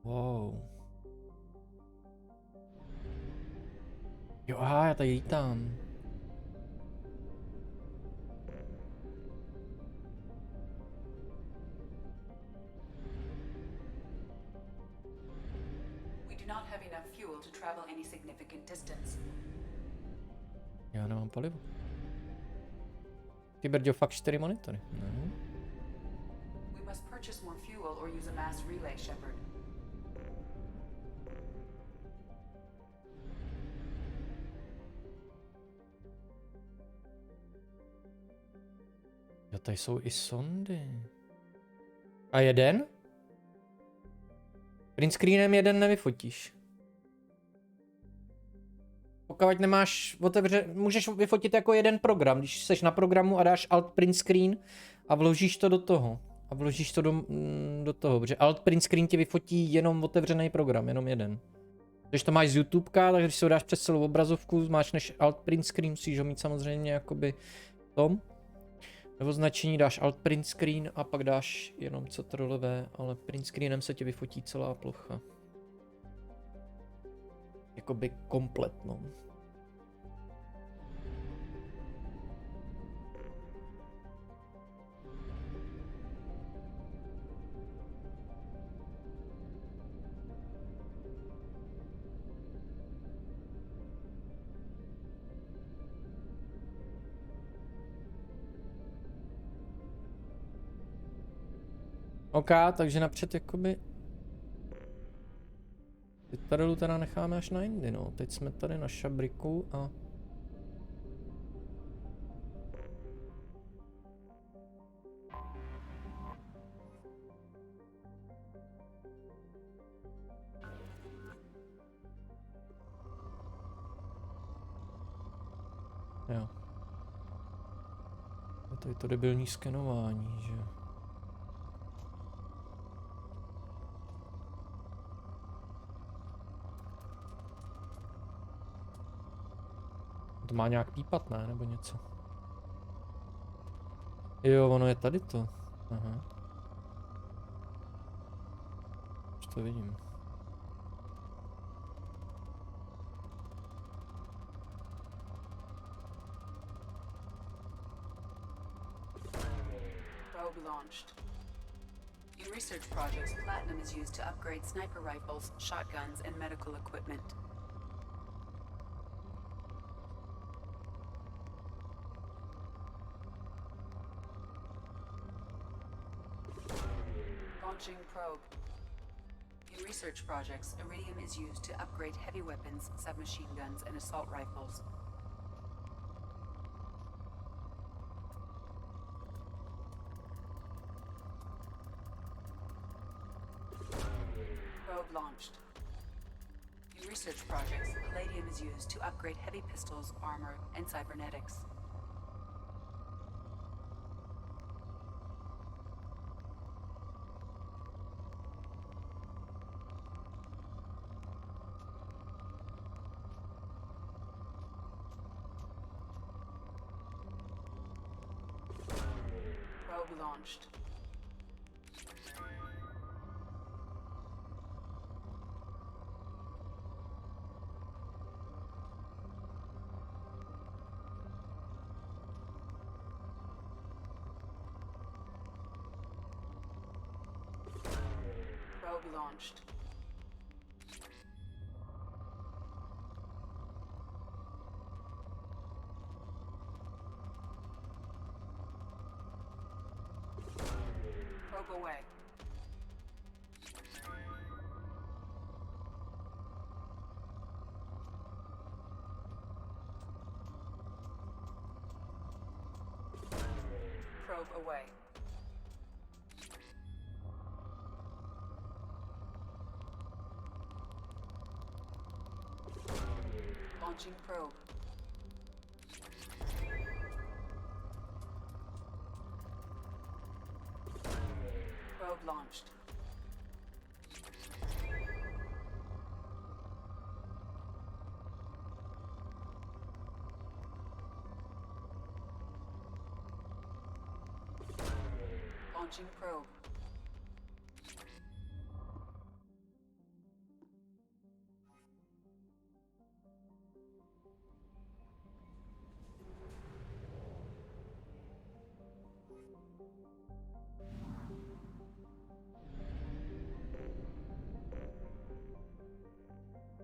Wow. Jo, aha, já tady lítám. We do not have enough fuel to travel any significant distance. Já nemám palivo. Ty brďo, fakt 4 monitory. No. We must purchase more fuel or use a mass relay, Shepard. tady jsou i sondy. A jeden? Print screenem jeden nevyfotíš. Pokud nemáš můžeš vyfotit jako jeden program, když seš na programu a dáš Alt print screen a vložíš to do toho. A vložíš to do toho, protože Alt print screen ti vyfotí jenom otevřený program, jenom jeden. Když to máš z YouTubeka, tak když si ho dáš přes celou obrazovku, máš Alt print screen, musíš ho mít samozřejmě jakoby v tom. Nebo značení dáš Alt print screen a pak dáš jenom Ctrl-V, ale print screenem se ti vyfotí celá plocha. Jakoby komplet, no. OK, takže napřed jakoby... Citadelu teda necháme až na jindy, no. Teď jsme tady na šabriku a... Jo. A tady to debilní skenování, že? To má nějak pípat, ne? Nebo něco. Jo, ono je tady to. Aha. Už to vidím. Probe launched. In research projects, platinum is used to upgrade sniper rifles, shotguns, and medical equipment. Launching probe. In research projects, iridium is used to upgrade heavy weapons, submachine guns, and assault rifles. Probe launched. In research projects, palladium is used to upgrade heavy pistols, armor, and cybernetics. Probe launched. Probe launched. Probe away. Probe away. Launching probe. Probe launched. Launching probe.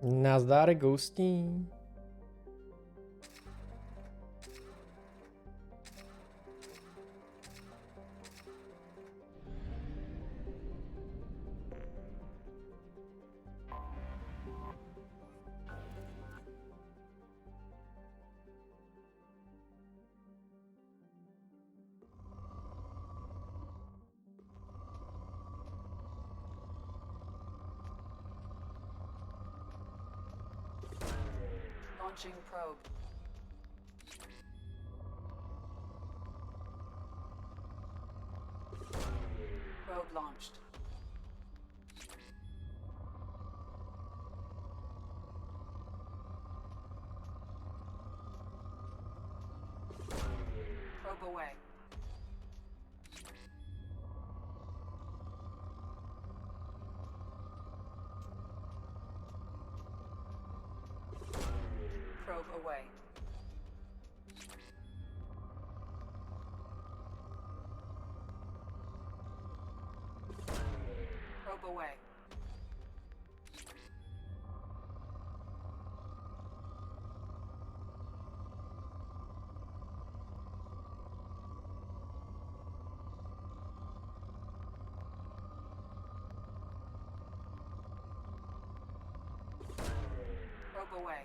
Nazdar, Ghosty. Launching probe. Probe launched. Probe away. Probe away. Probe away. Probe away.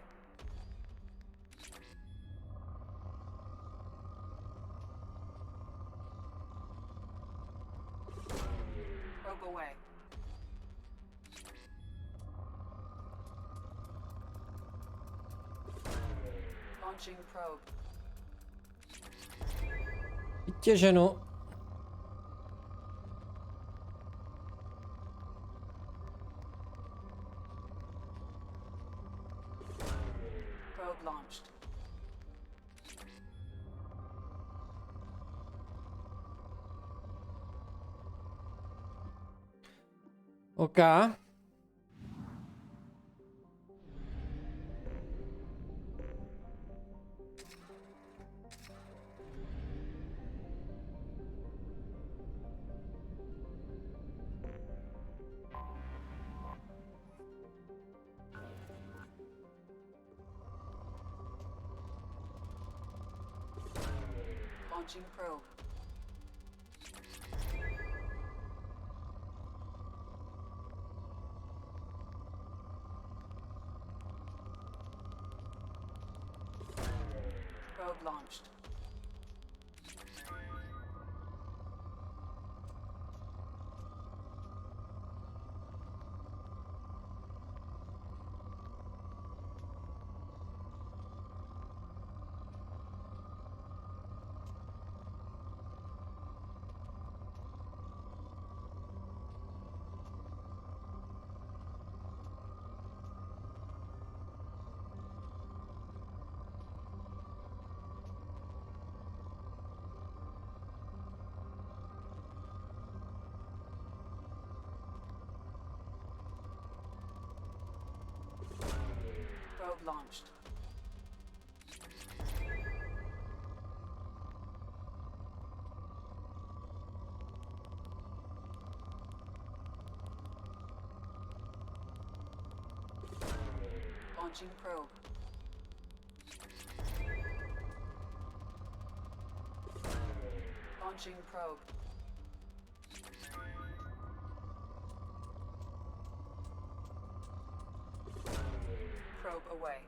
Probe away. Launching probe. Vytěženo. Probe launched. OK. Launching probe. Probe launched. Probe launched. Launching probe. Launching probe. Probe away.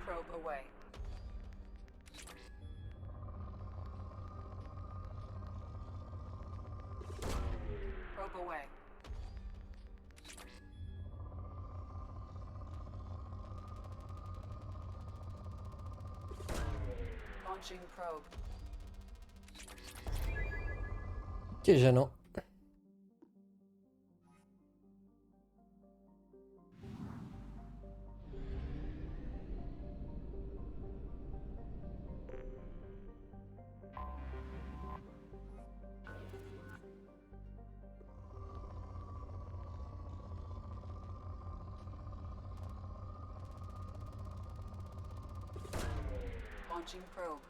Probe away. Probe away. Launching probe. Vytěženo. Launching probe.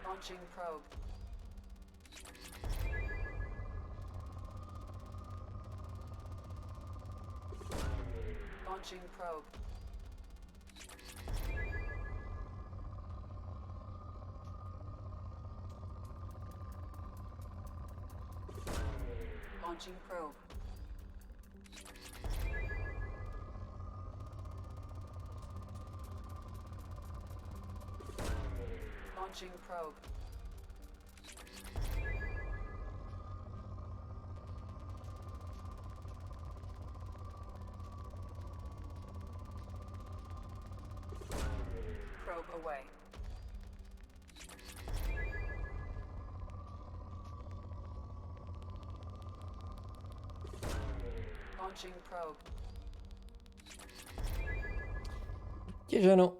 Launching probe. Launching probe. Launching probe. Launching probe. Probe away. Launching probe. Těženo.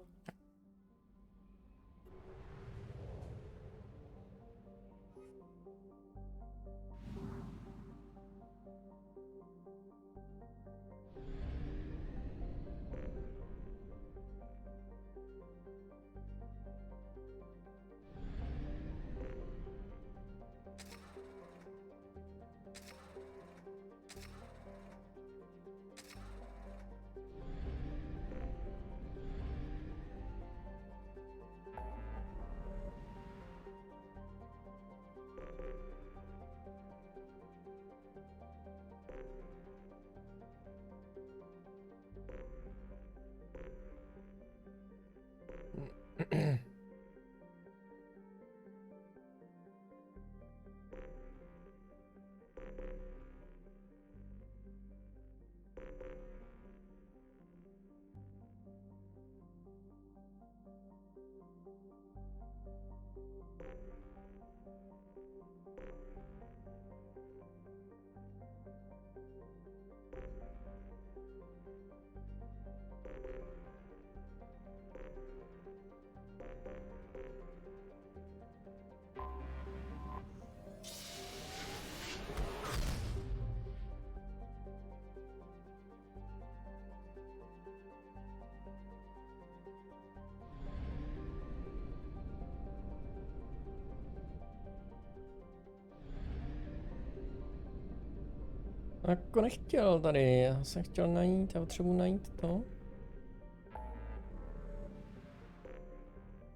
Jako nechtěl tady, já jsem chtěl najít, já potřebuji najít to.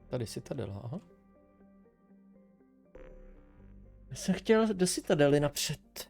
Tady Citadela, aha. Já jsem chtěl do Citadely napřed.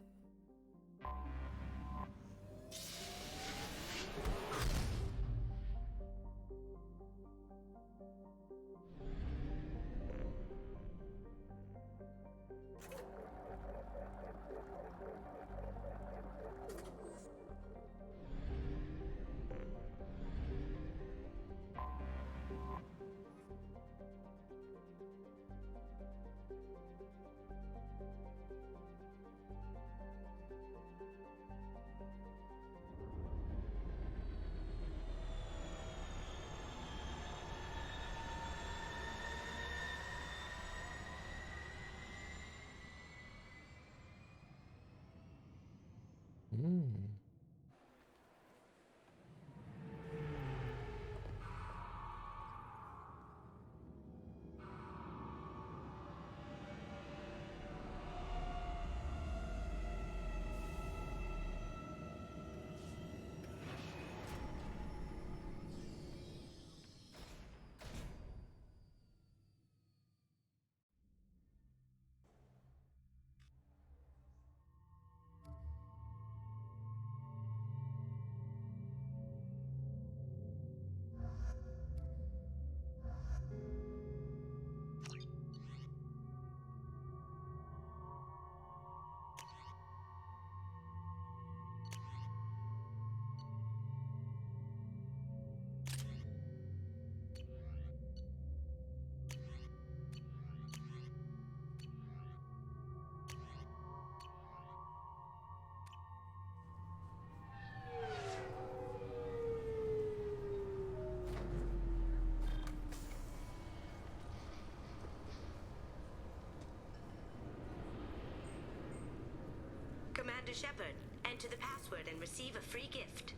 Commander Shepard, enter the password and receive a free gift.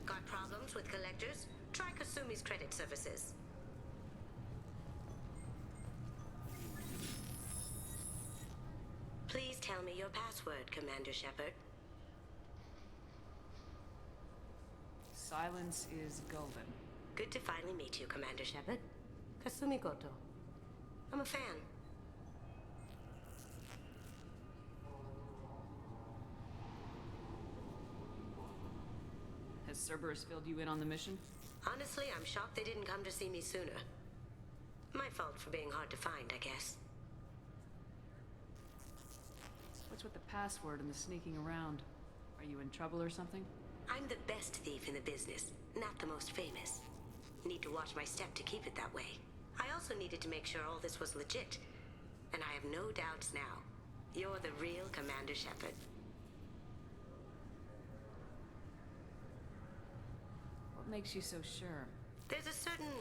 Got problems with collectors? Try Kasumi's credit services. Please tell me your password, Commander Shepard. Silence is golden. Good to finally meet you, Commander Shepard. Kasumi Goto. I'm a fan. Has Cerberus filled you in on the mission? Honestly, I'm shocked they didn't come to see me sooner. My fault for being hard to find, I guess. What's with the password and the sneaking around? Are you in trouble or something? I'm the best thief in the business, not the most famous. Need to watch my step to keep it that way. I also needed to make sure all this was legit. And I have no doubts now. You're the real Commander Shepard. What makes you so sure? There's a certain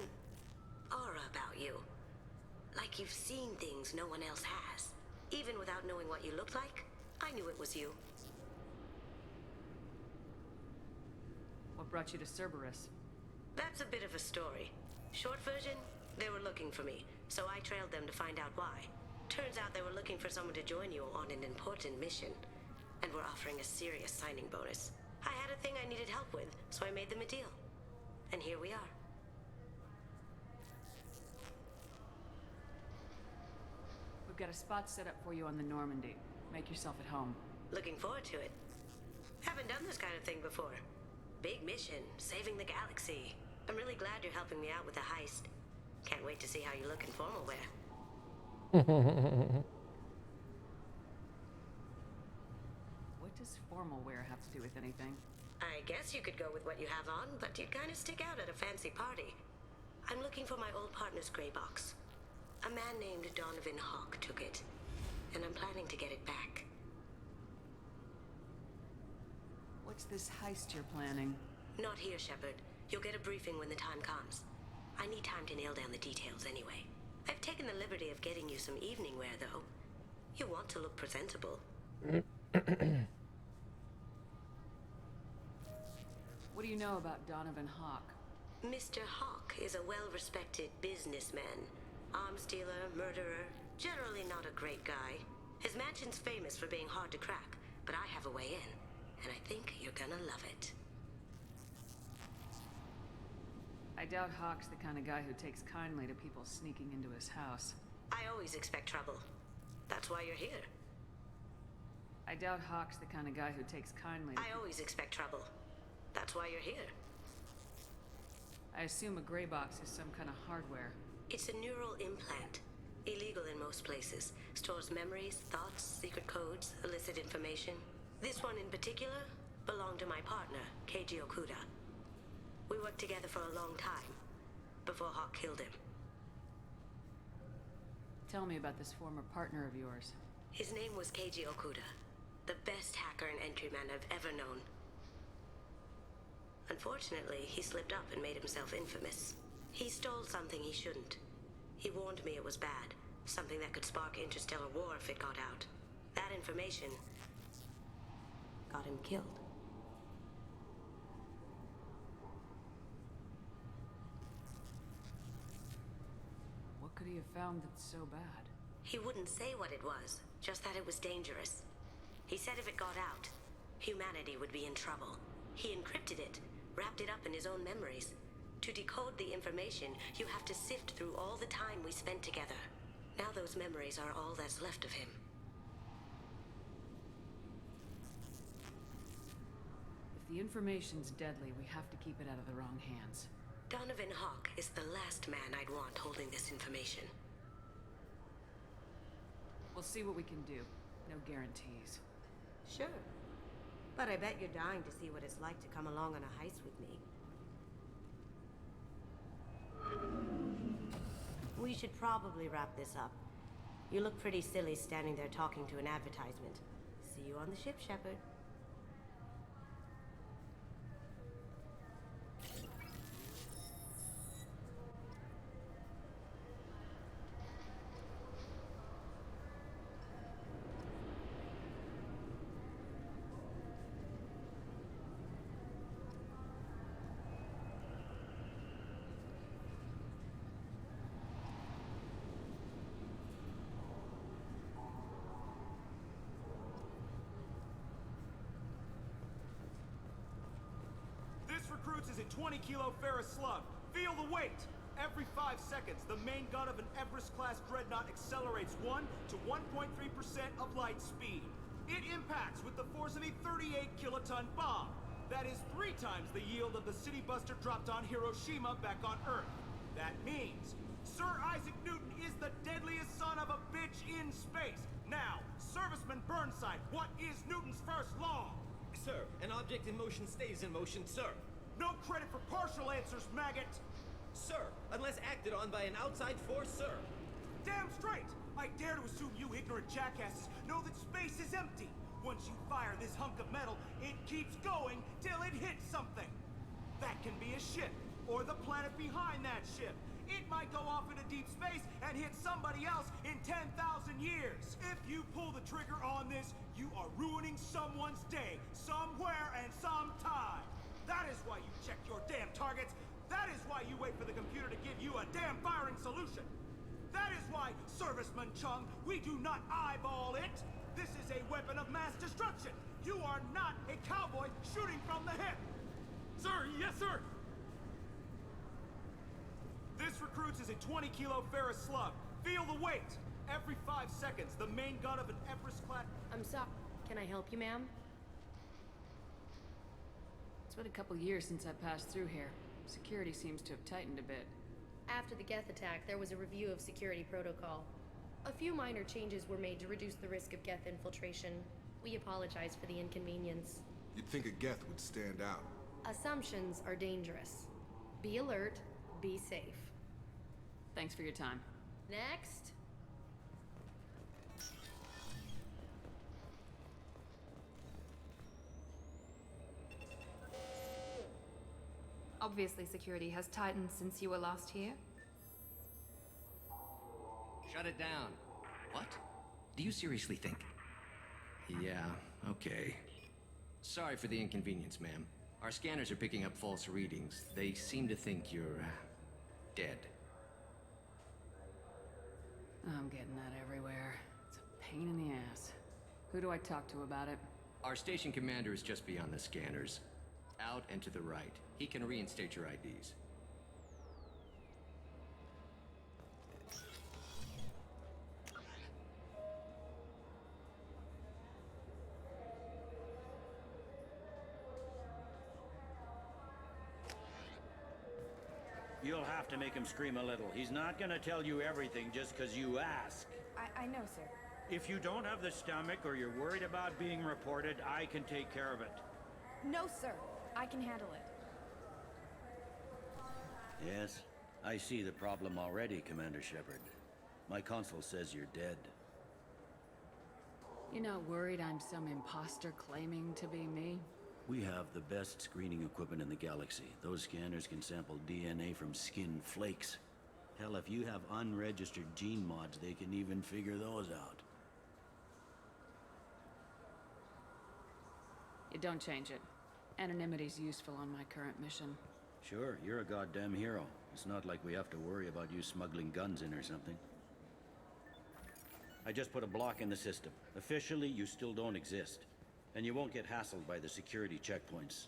aura about you. Like you've seen things no one else has. Even without knowing what you looked like, I knew it was you. What brought you to Cerberus? That's a bit of a story. Short version, they were looking for me, so I trailed them to find out why. Turns out they were looking for someone to join you on an important mission, and were offering a serious signing bonus. I had a thing I needed help with, so I made them a deal. And here we are. We've got a spot set up for you on the Normandy. Make yourself at home. Looking forward to it. Haven't done this kind of thing before. Big mission, saving the galaxy. I'm really glad you're helping me out with the heist. Can't wait to see how you look in formal wear. What does formal wear have to do with anything? I guess you could go with what you have on, but you'd kind of stick out at a fancy party. I'm looking for my old partner's gray box. A man named Donovan Hawk took it, and I'm planning to get it back. What's this heist you're planning? Not here, Shepard. You'll get a briefing when the time comes. I need time to nail down the details anyway. I've taken the liberty of getting you some evening wear, though. You want to look presentable. What do you know about Donovan Hawk? Mr. Hawk is a well-respected businessman. Arms dealer, murderer, generally not a great guy. His mansion's famous for being hard to crack, but I have a way in, and I think you're gonna love it. I doubt Hawk's the kind of guy who takes kindly to people sneaking into his house. I always expect trouble. That's why you're here. I doubt Hawk's the kind of guy who takes kindly to I always expect trouble. That's why you're here. I assume a gray box is some kind of hardware. It's a neural implant. Illegal in most places. Stores memories, thoughts, secret codes, illicit information. This one in particular belonged to my partner, Keiji Okuda. We worked together for a long time, before Hawk killed him. Tell me about this former partner of yours. His name was Keiji Okuda, the best hacker and entryman I've ever known. Unfortunately, he slipped up and made himself infamous. He stole something he shouldn't. He warned me it was bad, something that could spark interstellar war if it got out. That information got him killed. What could he have found that's so bad? He wouldn't say what it was, just that it was dangerous. He said if it got out, humanity would be in trouble. He encrypted it, wrapped it up in his own memories. To decode the information, you have to sift through all the time we spent together. Now those memories are all that's left of him. If the information's deadly, we have to keep it out of the wrong hands. Donovan Hawk is the last man I'd want holding this information. We'll see what we can do. No guarantees. Sure. But I bet you're dying to see what it's like to come along on a heist with me. We should probably wrap this up. You look pretty silly standing there talking to an advertisement. See you on the ship, Shepard. This recruits is a 20-kilo ferrous slug. Feel the weight! Every 5 seconds, the main gun of an Everest-class dreadnought accelerates 1 to 1.3% of light speed. It impacts with the force of a 38-kiloton bomb. That is 3 times the yield of the city buster dropped on Hiroshima back on Earth. That means Sir Isaac Newton is the deadliest son of a bitch in space. Now, Serviceman Burnside, what is Newton's first law? Sir, an object in motion stays in motion, sir. No credit for partial answers, maggot! Sir, unless acted on by an outside force, sir. Damn straight! I dare to assume you ignorant jackasses know that space is empty. Once you fire this hunk of metal, it keeps going till it hits something. That can be a ship, or the planet behind that ship. It might go off into deep space and hit somebody else in 10,000 years. If you pull the trigger on this, you are ruining someone's day, somewhere and sometime. That is why you check your damn targets. That is why you wait for the computer to give you a damn firing solution. That is why, Serviceman Chung, we do not eyeball it. This is a weapon of mass destruction. You are not a cowboy shooting from the hip. Sir, yes, sir. This recruits is a 20-kilo Ferris slug. Feel the weight. Every 5 seconds, the main gun of an Everest-class... I'm sorry. Can I help you, ma'am? It's been a couple years since I passed through here. Security seems to have tightened a bit. After the Geth attack, there was a review of security protocol. A few minor changes were made to reduce the risk of Geth infiltration. We apologize for the inconvenience. You'd think a Geth would stand out. Assumptions are dangerous. Be alert, be safe. Thanks for your time. Next. Obviously, security has tightened since you were last here. Shut it down. What? Do you seriously think? Yeah, okay. Sorry for the inconvenience, ma'am. Our scanners are picking up false readings. They seem to think you're, dead. I'm getting that everywhere. It's a pain in the ass. Who do I talk to about it? Our station commander is just beyond the scanners. Out and to the right. He can reinstate your IDs. You'll have to make him scream a little. He's not gonna tell you everything just because you ask. I know, sir. If you don't have the stomach or you're worried about being reported, I can take care of it. No, sir. I can handle it. Yes, I see the problem already, Commander Shepard. My console says you're dead. You're not worried I'm some imposter claiming to be me? We have the best screening equipment in the galaxy. Those scanners can sample DNA from skin flakes. Hell, if you have unregistered gene mods, they can even figure those out. You don't change it. Anonymity's useful on my current mission. Sure, you're a goddamn hero. It's not like we have to worry about you smuggling guns in or something. I just put a block in the system. Officially, you still don't exist. And you won't get hassled by the security checkpoints.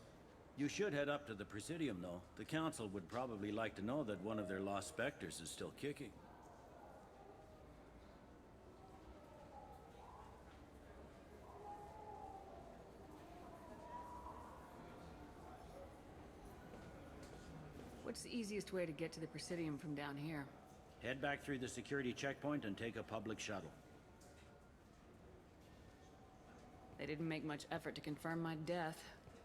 You should head up to the Presidium, though. The Council would probably like to know that one of their lost specters is still kicking. What's the easiest way to get to the Presidium from down here? Head back through the security checkpoint and take a public shuttle. They didn't make much effort to confirm my death.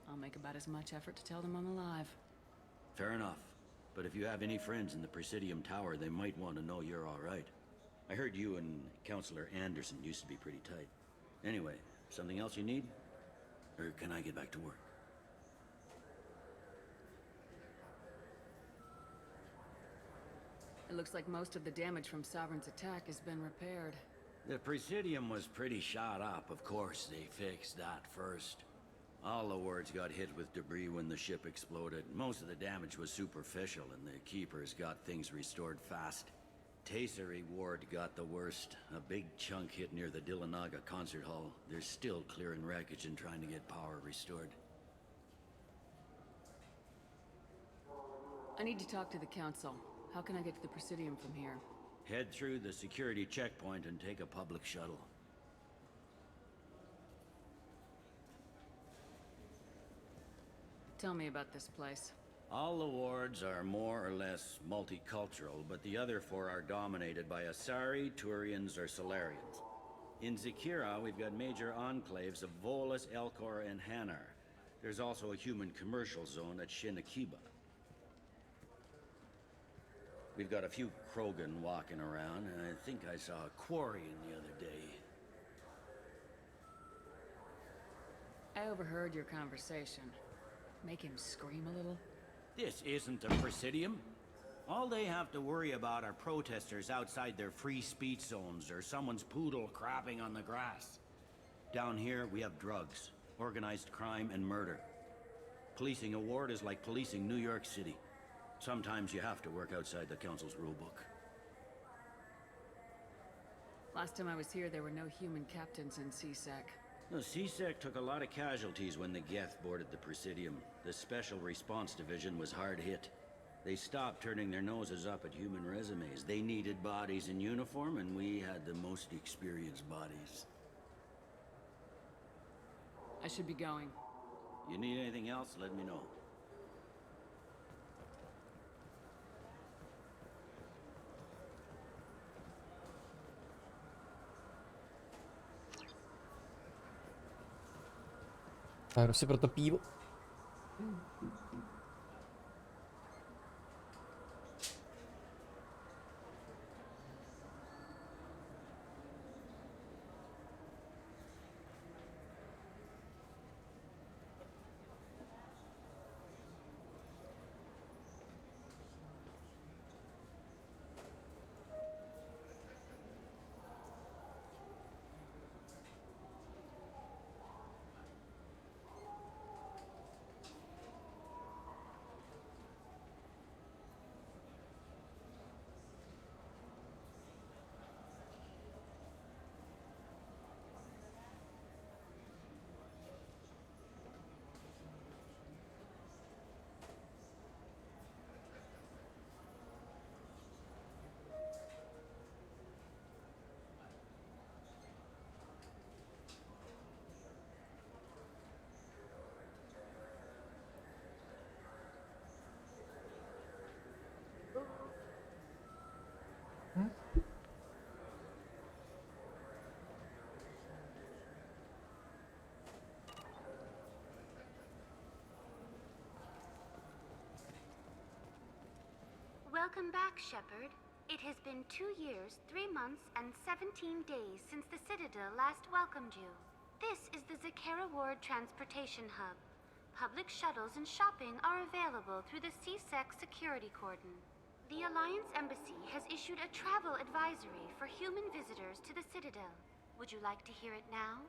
I'll make about as much effort to tell them I'm alive. Fair enough. But if you have any friends in the Presidium Tower, they might want to know you're all right. I heard you and Counselor Anderson used to be pretty tight. Anyway, something else you need? Or can I get back to work? It looks like most of the damage from Sovereign's attack has been repaired. The Presidium was pretty shot up. Of course, they fixed that first. All the wards got hit with debris when the ship exploded. Most of the damage was superficial, and the Keepers got things restored fast. Tasery Ward got the worst. A big chunk hit near the Dillanaga concert hall. They're still clearing wreckage and trying to get power restored. I need to talk to the Council. How can I get to the Presidium from here? Head through the security checkpoint and take a public shuttle. Tell me about this place. All the wards are more or less multicultural, but the other four are dominated by Asari, Turians, or Solarians. In Zakira, we've got major enclaves of Volus, Elcor, and Hanar. There's also a human commercial zone at Shinakiba. We've got a few Krogan walking around, and I think I saw a Quarian the other day. I overheard your conversation. Make him scream a little? This isn't a Presidium. All they have to worry about are protesters outside their free speech zones or someone's poodle crapping on the grass. Down here, we have drugs, organized crime, and murder. Policing a ward is like policing New York City. Sometimes you have to work outside the Council's rulebook. Last time I was here, there were no human captains in CSEC. The CSEC took a lot of casualties when the Geth boarded the Presidium. The Special Response Division was hard hit. They stopped turning their noses up at human resumes. They needed bodies in uniform, and we had the most experienced bodies. I should be going. You need anything else, let me know. A jdu si pro to pivo. Welcome back, Shepard. It has been 2 years, 3 months, and 17 days since the Citadel last welcomed you. This is the Zakera Ward Transportation Hub. Public shuttles and shopping are available through the CSEC security cordon. The Alliance Embassy has issued a travel advisory for human visitors to the Citadel. Would you like to hear it now?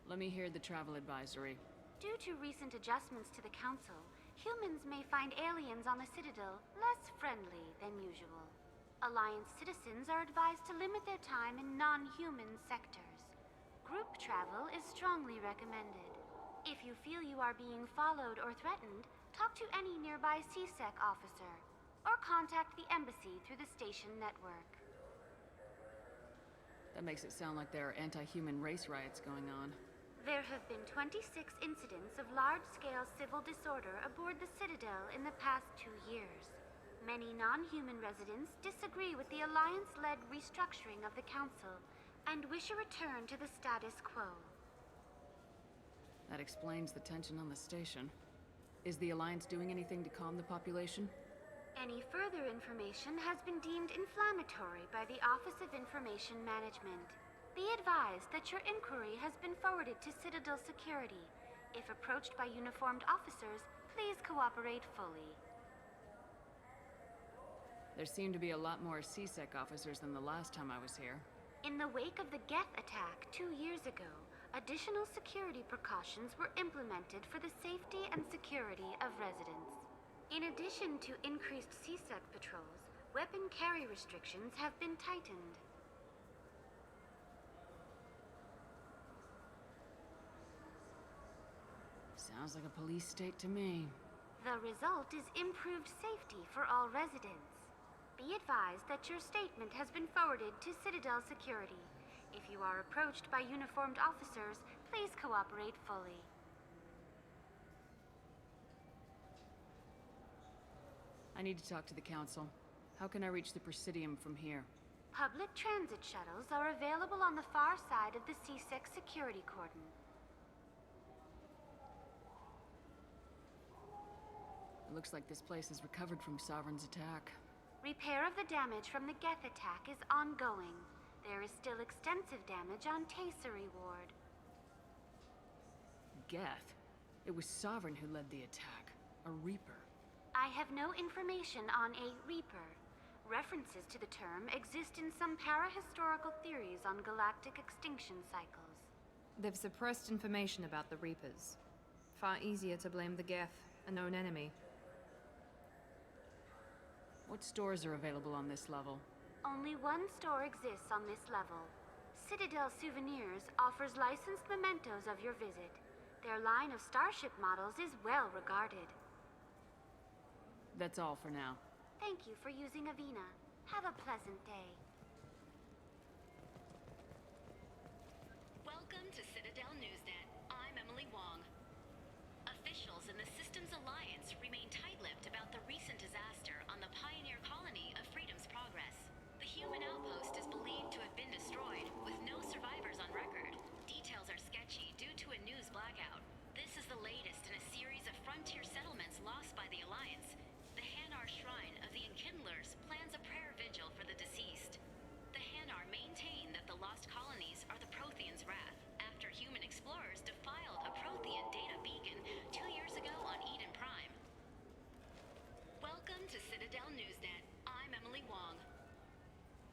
Let me hear the travel advisory. Due to recent adjustments to the Council, humans may find aliens on the Citadel less friendly than usual. Alliance citizens are advised to limit their time in non-human sectors. Group travel is strongly recommended. If you feel you are being followed or threatened, talk to any nearby CSEC officer, or contact the embassy through the station network. That makes it sound like there are anti-human race riots going on. There have been 26 incidents of large-scale civil disorder aboard the Citadel in the past 2 years. Many non-human residents disagree with the Alliance-led restructuring of the Council and wish a return to the status quo. That explains the tension on the station. Is the Alliance doing anything to calm the population? Any further information has been deemed inflammatory by the Office of Information Management. Be advised that your inquiry has been forwarded to Citadel Security. If approached by uniformed officers, please cooperate fully. There seem to be a lot more CSEC officers than the last time I was here. In the wake of the Geth attack 2 years ago, additional security precautions were implemented for the safety and security of residents. In addition to increased CSEC patrols, weapon carry restrictions have been tightened. Sounds like a police state to me. The result is improved safety for all residents. Be advised that your statement has been forwarded to Citadel Security. If you are approached by uniformed officers, please cooperate fully. I need to talk to the Council. How can I reach the Presidium from here? Public transit shuttles are available on the far side of the C6 security cordon. It looks like this place has recovered from Sovereign's attack. Repair of the damage from the Geth attack is ongoing. There is still extensive damage on Tassery Ward. Geth? It was Sovereign who led the attack. A Reaper. I have no information on a Reaper. References to the term exist in some parahistorical theories on galactic extinction cycles. They've suppressed information about the Reapers. Far easier to blame the Geth, a known enemy. What stores are available on this level? Only one store exists on this level. Citadel Souvenirs offers licensed mementos of your visit. Their line of starship models is well regarded. That's all for now. Thank you for using Avina. Have a pleasant day. Welcome to Citadel Newsnet. I'm Emily Wong. Officials in the Systems Alliance remain tight-lipped about the recent disaster on the pioneer colony of Freedom's Progress. The human outpost is believed to have been destroyed, with no survivors on record. Details are sketchy due to a news blackout. This is the latest in a series of frontier settlements lost by the Alliance. The Hanar Shrine of the Enkindlers plans a prayer vigil for the deceased. The Hanar maintain that the lost colonies are the Protheans' wrath, after human explorers defiled a Prothean data beacon 2 years ago on Eden Prime. Welcome to Citadel Newsnet. I'm Emily Wong.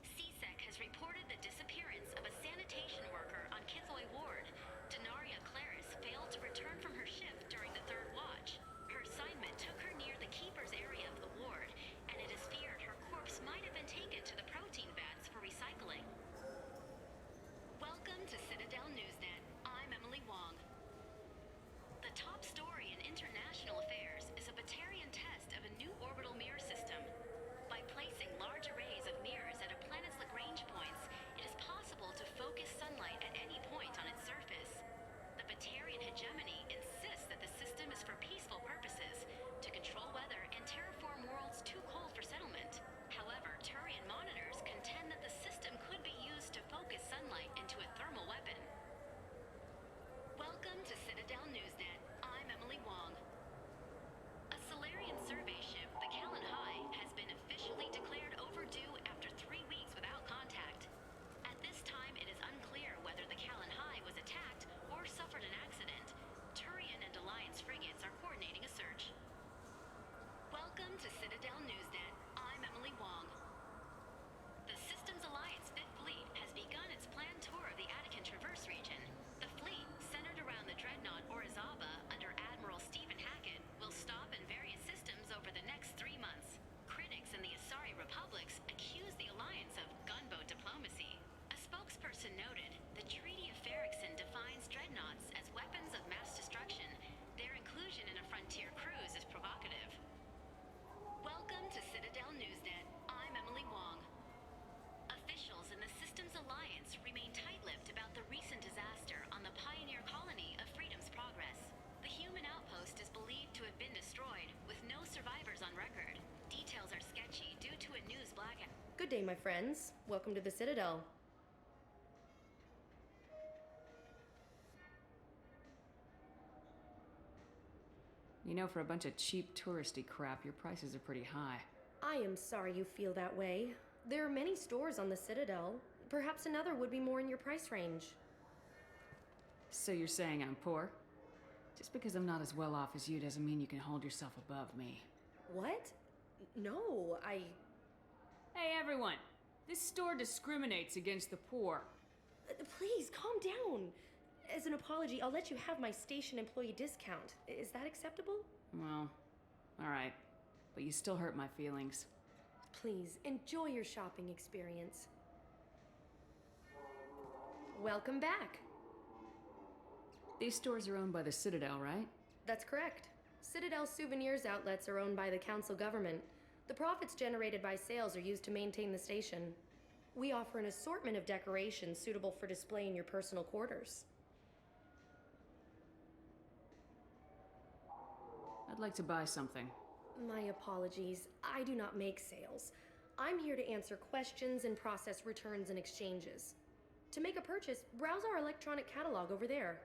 CSEC has reported the disappearance of a sanitation worker on Kithoy Ward. Denaria Claris failed to return from her shift during the third watch. Her assignment took her near the Keeper's area of the ward, and it is feared her corpse might have been taken to the protein vats for recycling. Welcome to Citadel Newsnet. I'm Emily Wong. The top story in international affairs is a Batarian test of a new orbital mirror system. By placing large arrays of mirrors at a planet's Lagrange points, it is possible to focus sunlight at any point on its surface. The Batarian hegemony insists that the system is for peaceful purposes, to control weather and terraform worlds too cold for settlement. However, Turian monitors contend that the system could be used to focus sunlight into a thermal weapon. Welcome to Citadel Newsnet. I'm Emily Wong. A Solarian survey ship, the Callan High, has been officially declared overdue after 3 weeks without contact. At this time, it is unclear whether the Callan High was attacked or suffered an accident. Turian and Alliance frigates are coordinating a search. Welcome to Citadel Newsnet. I'm Emily Wong. The Systems Alliance 5th Fleet has begun its planned tour of the Attican Traverse region. The fleet, centered around the dreadnought Orizaba under Admiral Stephen Hackett, will stop in various systems over the next 3 months. Critics in the Asari Republics accuse the Alliance of gunboat diplomacy. A spokesperson noted, the Treaty of Ferrixon defines dreadnoughts as weapons of mass destruction. Their inclusion in a frontier cruise is provocative. Welcome to Citadel Newsnet. I'm Emily Wong. Officials in the Systems Alliance remain tight-lipped about the recent disaster on the pioneer colony of Freedom's Progress. The human outpost is believed to have been destroyed, with no survivors on record. Details are sketchy due to a news blackout. Good day, my friends. Welcome to the Citadel. You know, for a bunch of cheap touristy crap, your prices are pretty high. I am sorry you feel that way. There are many stores on the Citadel. Perhaps another would be more in your price range. So you're saying I'm poor? Just because I'm not as well off as you doesn't mean you can hold yourself above me. What? No, Hey, everyone! This store discriminates against the poor. Please, calm down. As an apology, I'll let you have my station employee discount. Is that acceptable? Well, alright. But you still hurt my feelings. Please, enjoy your shopping experience. Welcome back. These stores are owned by the Citadel, right? That's correct. Citadel Souvenirs outlets are owned by the Council government. The profits generated by sales are used to maintain the station. We offer an assortment of decorations suitable for display in your personal quarters. I'd like to buy something. My apologies. I do not make sales. I'm here to answer questions and process returns and exchanges. To make a purchase, browse our electronic catalog over there.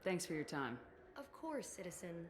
Thanks for your time. Of course, citizen.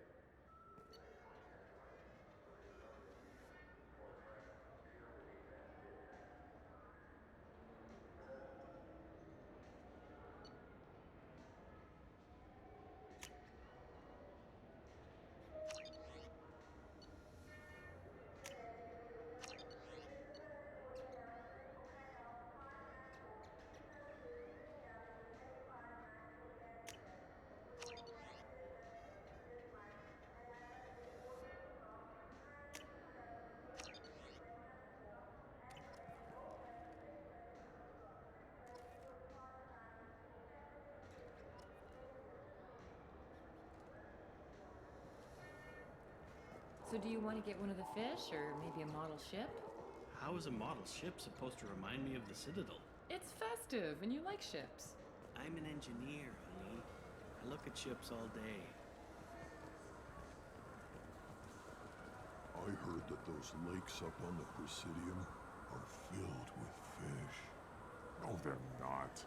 So do you want to get one of the fish, or maybe a model ship? How is a model ship supposed to remind me of the Citadel? It's festive, and you like ships. I'm an engineer, honey. I look at ships all day. I heard that those lakes up on the Presidium are filled with fish. No, they're not.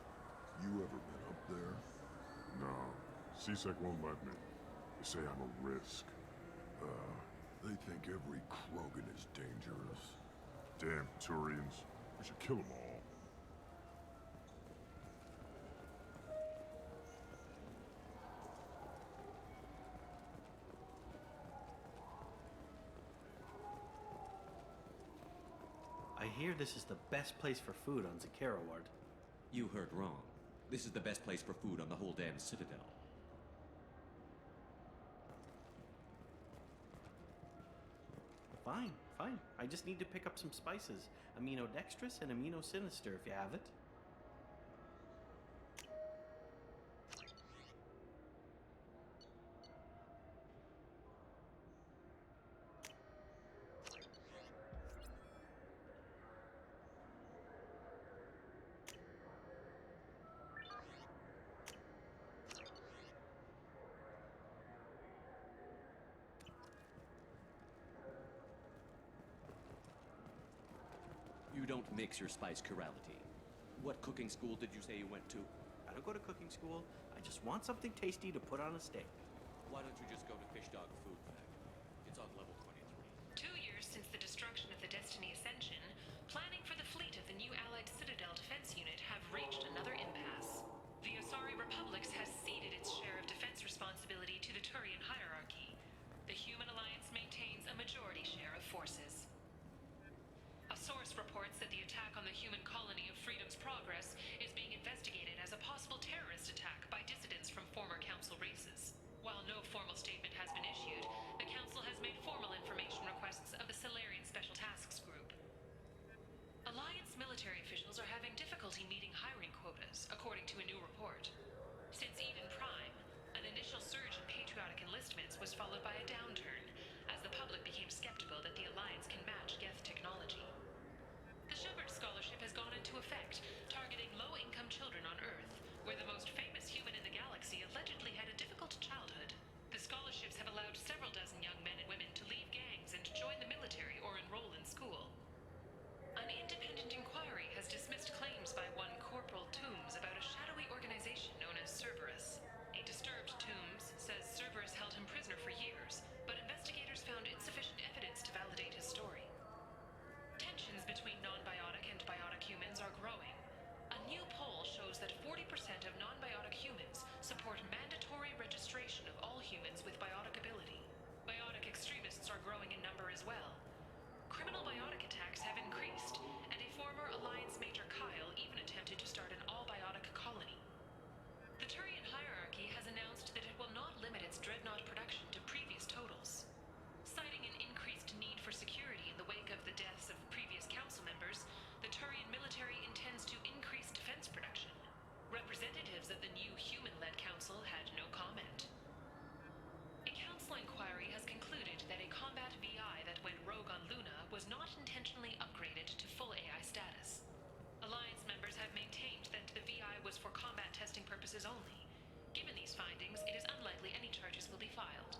You ever been up there? No. CSEC won't let me. They say I'm a risk. They think every Krogan is dangerous. Damn Turians. We should kill them all. I hear this is the best place for food on Zakara Ward. You heard wrong. This is the best place for food on the whole damn Citadel. Fine, fine. I just need to pick up some spices. Aminodextrous and aminosinister if you have it. You don't mix your spice chirality. What cooking school did you say you went to? I don't go to cooking school. I just want something tasty to put on a steak. Why don't you just go to Fish Dog Food Factory? It's on level 23. 2 years since the destruction of the Destiny Ascension, planning for the fleet of the new Allied Citadel Defense Unit have reached another impasse. The Asari Republics has ceded its share of defense responsibility to the Turian hierarchy. The Human Alliance maintains a majority share of forces. A source reports that the attack on the human colony of Freedom's Progress is being investigated as a possible terrorist attack by dissidents from former Council races. While no formal statement has been issued, the Council has made formal information requests of the Solarian Special Tasks Group. Alliance military officials are having difficulty meeting hiring quotas, according to a new report. Since Eden Prime, an initial surge in patriotic enlistments was followed by a downturn, as the public became skeptical that the Alliance can match Geth technology. The Shepard Scholarship has gone into effect, targeting low-income children on Earth, where the most famous human in the galaxy allegedly had a difficult childhood. The scholarships have allowed several dozen young men and women to leave gangs and join the military or enroll in school. An independent inquiry has dismissed claims by one Corporal Toombs about a shadowy organization known as Cerberus. A disturbed Toombs says Cerberus held him prisoner for years, but investigators found insufficient evidence to validate his story. Tensions between non-biotic and biotic humans are growing. A new poll shows that 40% of non-biotic humans support mandatory registration of all humans with biotic ability. Biotic extremists are growing in number as well. Criminal biotic attacks have increased, and a former Alliance Major Kyle even attempted to start an all-biotic colony. The Turian hierarchy has announced that it will not limit its dreadnought production to previous totals. Citing an increased need for security in the wake of the deaths of previous council members, the Turian military intends to increase defense production. Representatives of the new human-led council had no comment. A council inquiry has concluded that a combat sources only. Given these findings, it is unlikely any charges will be filed.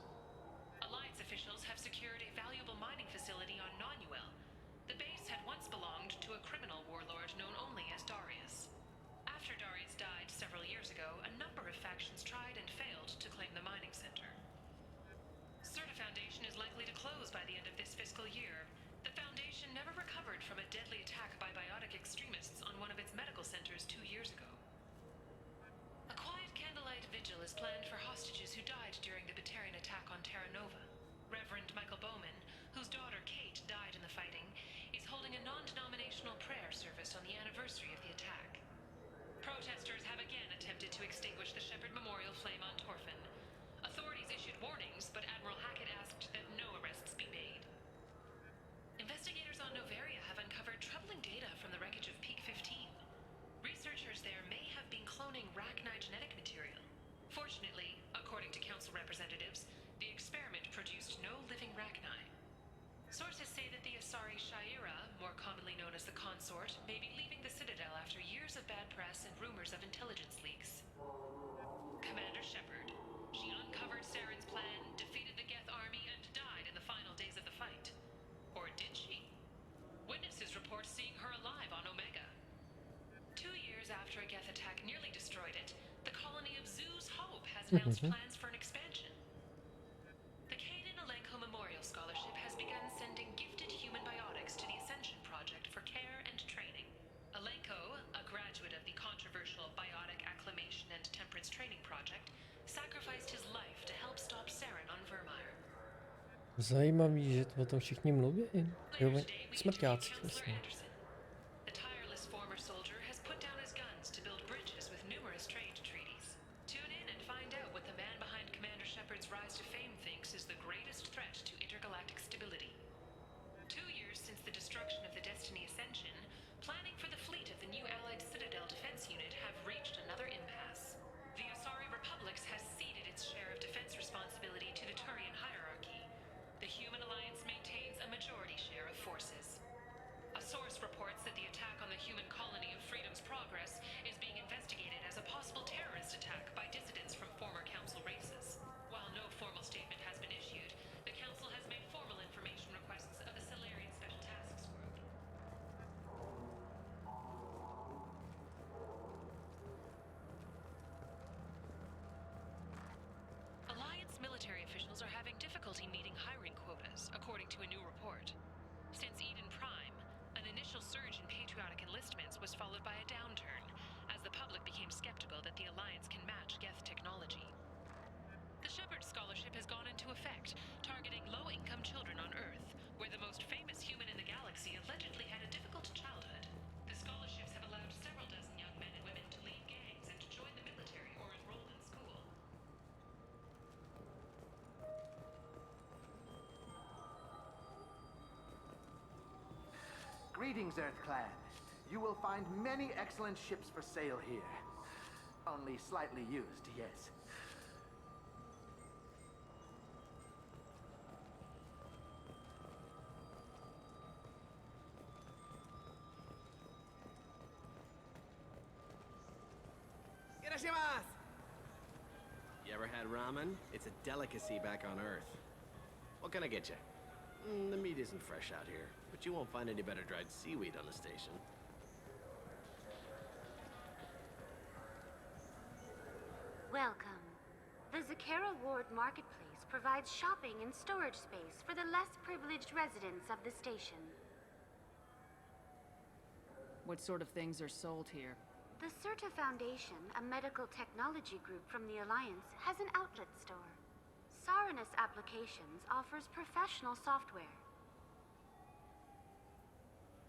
Alliance officials have secured a valuable mining facility on Nonuel. The base had once belonged to a criminal warlord known only as Darius. After Darius died several years ago, a number of factions tried and failed to claim the mining center. Certa Foundation is likely to close by the end of this fiscal year. The Foundation never recovered from a deadly attack by biotic extremists on one of its medical centers 2 years ago. A quiet candlelight vigil is planned for hostages who died during the Batarian attack on Terra Nova. Reverend Michael Bowman, whose daughter Kate died in the fighting, is holding a non-denominational prayer service on the anniversary of the attack. Protesters have again attempted to extinguish the Shepherd Memorial flame on Torfin. Authorities issued warnings, but Admiral Hackett asked that no arrests be made. Investigators on Noveria have uncovered troubling data from the wreckage of Peak 15. Researchers there may have been cloning Rachni genetic material. Fortunately, according to Council representatives, the experiment produced no living Rachni. Sources say that the Asari Shaira, more commonly known as the Consort, may be leaving the Citadel after years of bad press and rumors of intelligence leaks. Commander Shepard. She uncovered Saren's plan, defeated the Geth army, and died in the final days of the fight. Or did she? Witnesses report seeing her alive on Omega. 2 years after a Geth attack nearly destroyed it, the colony of Zoo's Hope has announced plans for an expansion. The Caden Alenko Memorial Scholarship has begun sending gifted human biotics to the Ascension Project for care and training. Alenko, a graduate of the controversial Biotic Acclimation and Temperance Training Project, sacrificed his life to help stop Saren on Vermeer. Zajímavý, že o tom všichni mluví. Jo, smrťáci vlastně. The tireless former soldier has put down his guns to build bridges with numerous trade treaties. Tune in and find out what the man behind Commander Shepard's rise to fame thinks is the greatest threat to intergalactic stability. 2 years since the destruction of the Destiny Ascension, planning for the fleet of the new Allied Citadel Defense Unit have reached another impasse. The Asari Republics has ceded its share of defense responsibility to the Turian hierarchy. The Human Alliance maintains a majority share of forces. A source reports that the attack on the human colony of Freedom's Progress is being investigated as a possible terrorist attack by dissidents from former Council races. While no formal statement has been issued, the Council has made formal information requests of the Solarian Special Tasks Group. Alliance military officials are having difficulty meeting hiring quotas, according to a new report. Since Eden Prime, an initial surge in patriotic enlistments was followed by a downturn, as the public became skeptical that the Alliance can match Geth technology. The Shepard Scholarship has gone into effect, targeting low-income children on Earth, where the most famous human in the galaxy allegedly had a difficult childhood. The scholarships have allowed several dozen young men and women to leave gangs and to join the military or enroll in school. Greetings, Earth Clan. You will find many excellent ships for sale here. Only slightly used, yes. You ever had ramen? It's a delicacy back on Earth. What can I get you? The meat isn't fresh out here, but you won't find any better dried seaweed on the station. Welcome. The Zakera Ward Marketplace provides shopping and storage space for the less privileged residents of the station. What sort of things are sold here? The Certa Foundation, a medical technology group from the Alliance, has an outlet store. Saranus Applications offers professional software.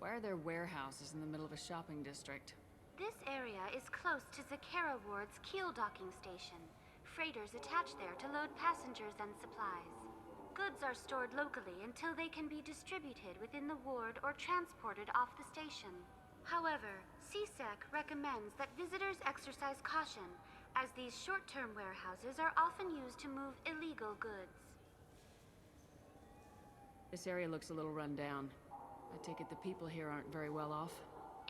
Why are there warehouses in the middle of a shopping district? This area is close to Zakera Ward's keel docking station. Freighters attach there to load passengers and supplies. Goods are stored locally until they can be distributed within the ward or transported off the station. However, CSEC recommends that visitors exercise caution, as these short-term warehouses are often used to move illegal goods. This area looks a little run down. I take it the people here aren't very well off?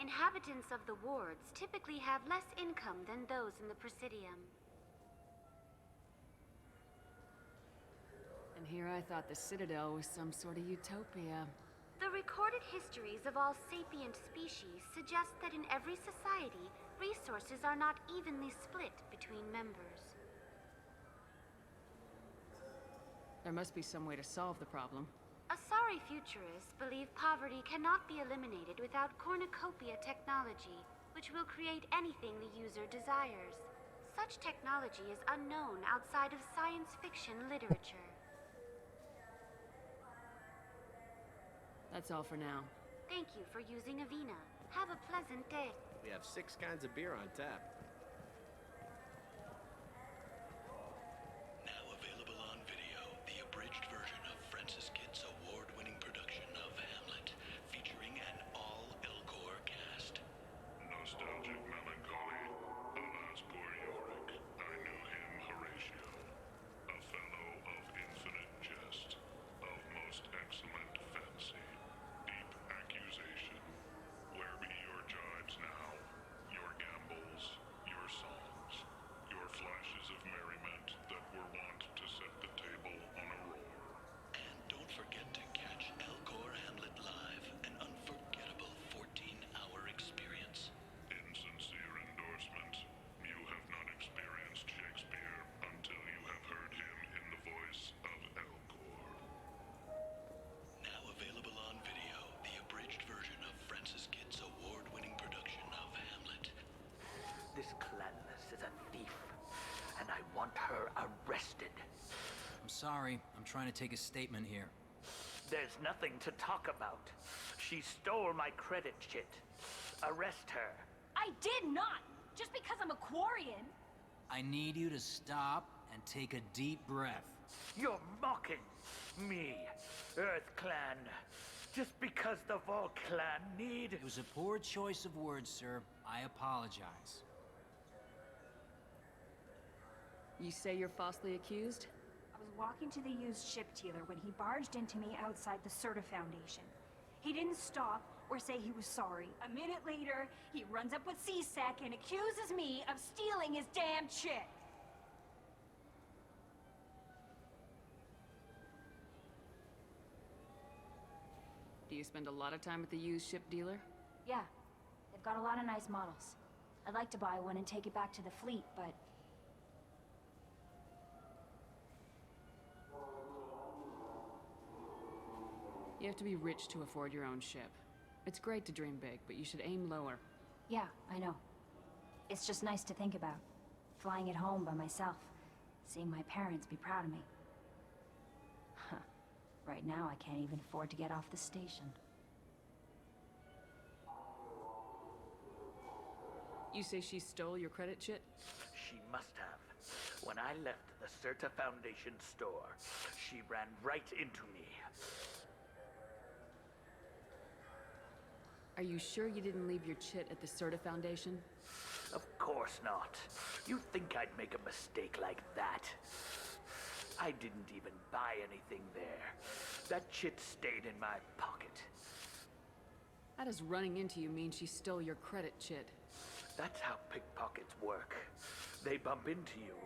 Inhabitants of the wards typically have less income than those in the Presidium. And here I thought the Citadel was some sort of utopia. The recorded histories of all sapient species suggest that in every society, resources are not evenly split between members. There must be some way to solve the problem. Asari futurists believe poverty cannot be eliminated without cornucopia technology, which will create anything the user desires. Such technology is unknown outside of science fiction literature. That's all for now. Thank you for using Avina. Have a pleasant day. We have 6 kinds of beer on tap. Now available on video, the abridged version of Francis Kidd's award-winning production of Hamlet, featuring an all-Elcor cast. Nostalgic melancholy, alas poor Yorick. I knew him, Horatio. A fellow of infinite jest, of most excellent fancy, deep accusation. Where be your jibes now? Your gambols, your songs, your flashes of merriment that were wont to set the table on a roar. And don't forget to catch Elcor Hamlet live, an unforgettable 14-hour experience. Insincere endorsement. You have not experienced Shakespeare until you have heard him in the voice of Elcor. Now available on video, the abridged version of Francis Kidd's award-winning production of Hamlet. This Clanless is a thief, and I want her arrested. I'm sorry. I'm trying to take a statement here. There's nothing to talk about. She stole my credit chit. Arrest her. I did not! Just because I'm a Quarian! I need you to stop and take a deep breath. You're mocking me, Earth Clan. Just because the Vol Clan need... It was a poor choice of words, sir. I apologize. You say you're falsely accused? I was walking to the used ship dealer when he barged into me outside the Serta Foundation. He didn't stop or say he was sorry. A minute later, he runs up with C-Sec and accuses me of stealing his damn chit. Do you spend a lot of time at the used ship dealer? Yeah, they've got a lot of nice models. I'd like to buy one and take it back to the fleet, but... You have to be rich to afford your own ship. It's great to dream big, but you should aim lower. Yeah, I know. It's just nice to think about. Flying it home by myself. Seeing my parents be proud of me. Huh. Right now, I can't even afford to get off the station. You say she stole your credit chit? She must have. When I left the Serta Foundation store, she ran right into me. Are you sure you didn't leave your chit at the Serta Foundation? Of course not. You think I'd make a mistake like that? I didn't even buy anything there. That chit stayed in my pocket. How does running into you mean she stole your credit chit? That's how pickpockets work. They bump into you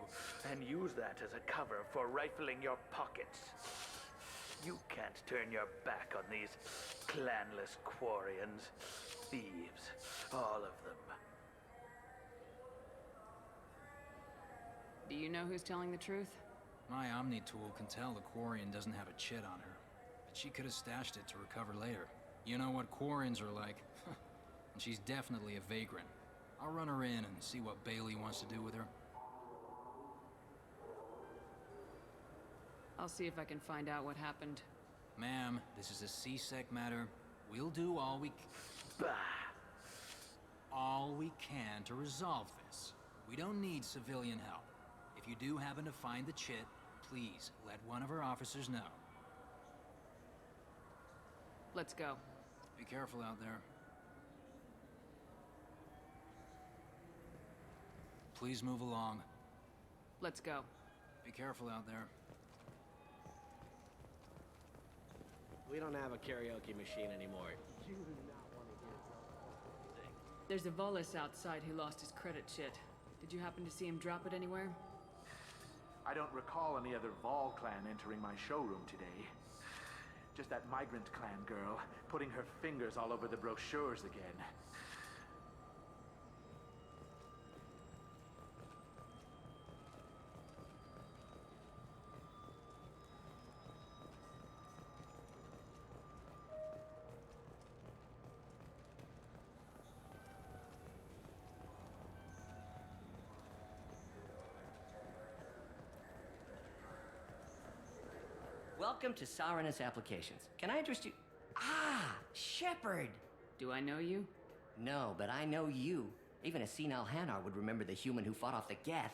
and use that as a cover for rifling your pockets. You can't turn your back on these clanless Quarians. Thieves, all of them. Do you know who's telling the truth? My Omni tool can tell the Quarian doesn't have a chit on her, but she could have stashed it to recover later. You know what Quarians are like. And she's definitely a vagrant. I'll run her in and see what Bailey wants to do with her. I'll see if I can find out what happened. Ma'am, this is a C-Sec matter. We'll do all we can to resolve this. We don't need civilian help. If you do happen to find the chit, please let one of our officers know. Let's go. Be careful out there. Please move along. Let's go. Be careful out there. We don't have a karaoke machine anymore. You do not want to hear There's a Volus outside who lost his credit chit. Did you happen to see him drop it anywhere? I don't recall any other Vol clan entering my showroom today. Just that migrant clan girl putting her fingers all over the brochures again. Welcome to Saranus Applications. Can I interest you? Ah, Shepard! Do I know you? No, but I know you. Even a senile Hanar would remember the human who fought off the Geth.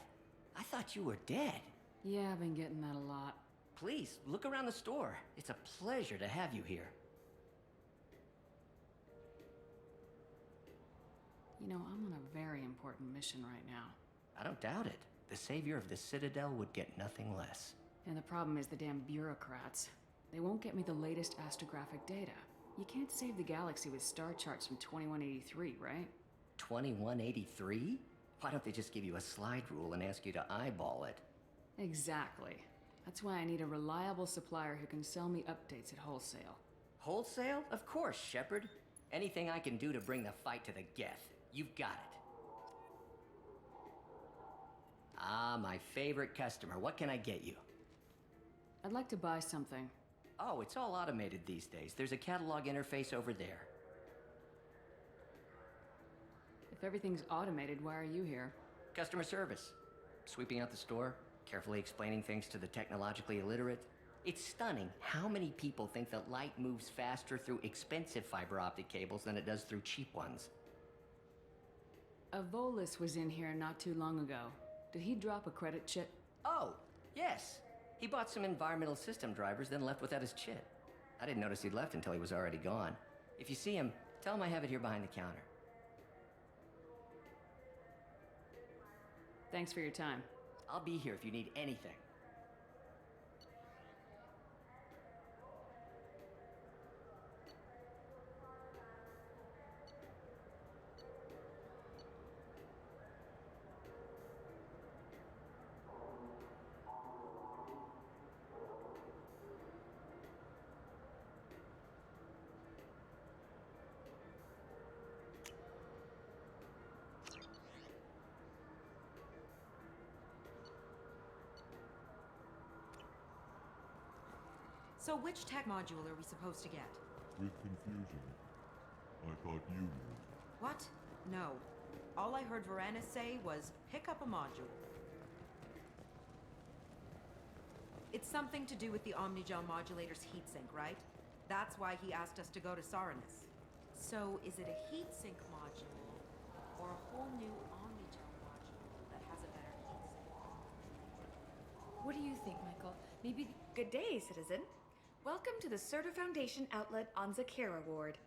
I thought you were dead. Yeah, I've been getting that a lot. Please, look around the store. It's a pleasure to have you here. You know, I'm on a very important mission right now. I don't doubt it. The savior of the Citadel would get nothing less. And the problem is the damn bureaucrats. They won't get me the latest astrographic data. You can't save the galaxy with star charts from 2183, right? 2183? Why don't they just give you a slide rule and ask you to eyeball it? Exactly. That's why I need a reliable supplier who can sell me updates at wholesale. Wholesale? Of course, Shepard. Anything I can do to bring the fight to the Geth. You've got it. Ah, my favorite customer. What can I get you? I'd like to buy something. Oh, it's all automated these days. There's a catalog interface over there. If everything's automated, why are you here? Customer service. Sweeping out the store, carefully explaining things to the technologically illiterate. It's stunning how many people think that light moves faster through expensive fiber optic cables than it does through cheap ones. A Volus was in here not too long ago. Did he drop a credit chit? Oh, yes. He bought some environmental system drivers, then left without his chit. I didn't notice he'd left until he was already gone. If you see him, tell him I have it here behind the counter. Thanks for your time. I'll be here if you need anything. So which tech module are we supposed to get? With confusion. I thought you knew. What? No. All I heard Varanus say was, pick up a module. It's something to do with the Omnigel modulator's heatsink, right? That's why he asked us to go to Saranus. So is it a heatsink module, or a whole new Omnigel module that has a better heatsink? What do you think, Michael? Maybe... Good day, citizen. Welcome to the Certa Foundation outlet on Zakera Ward.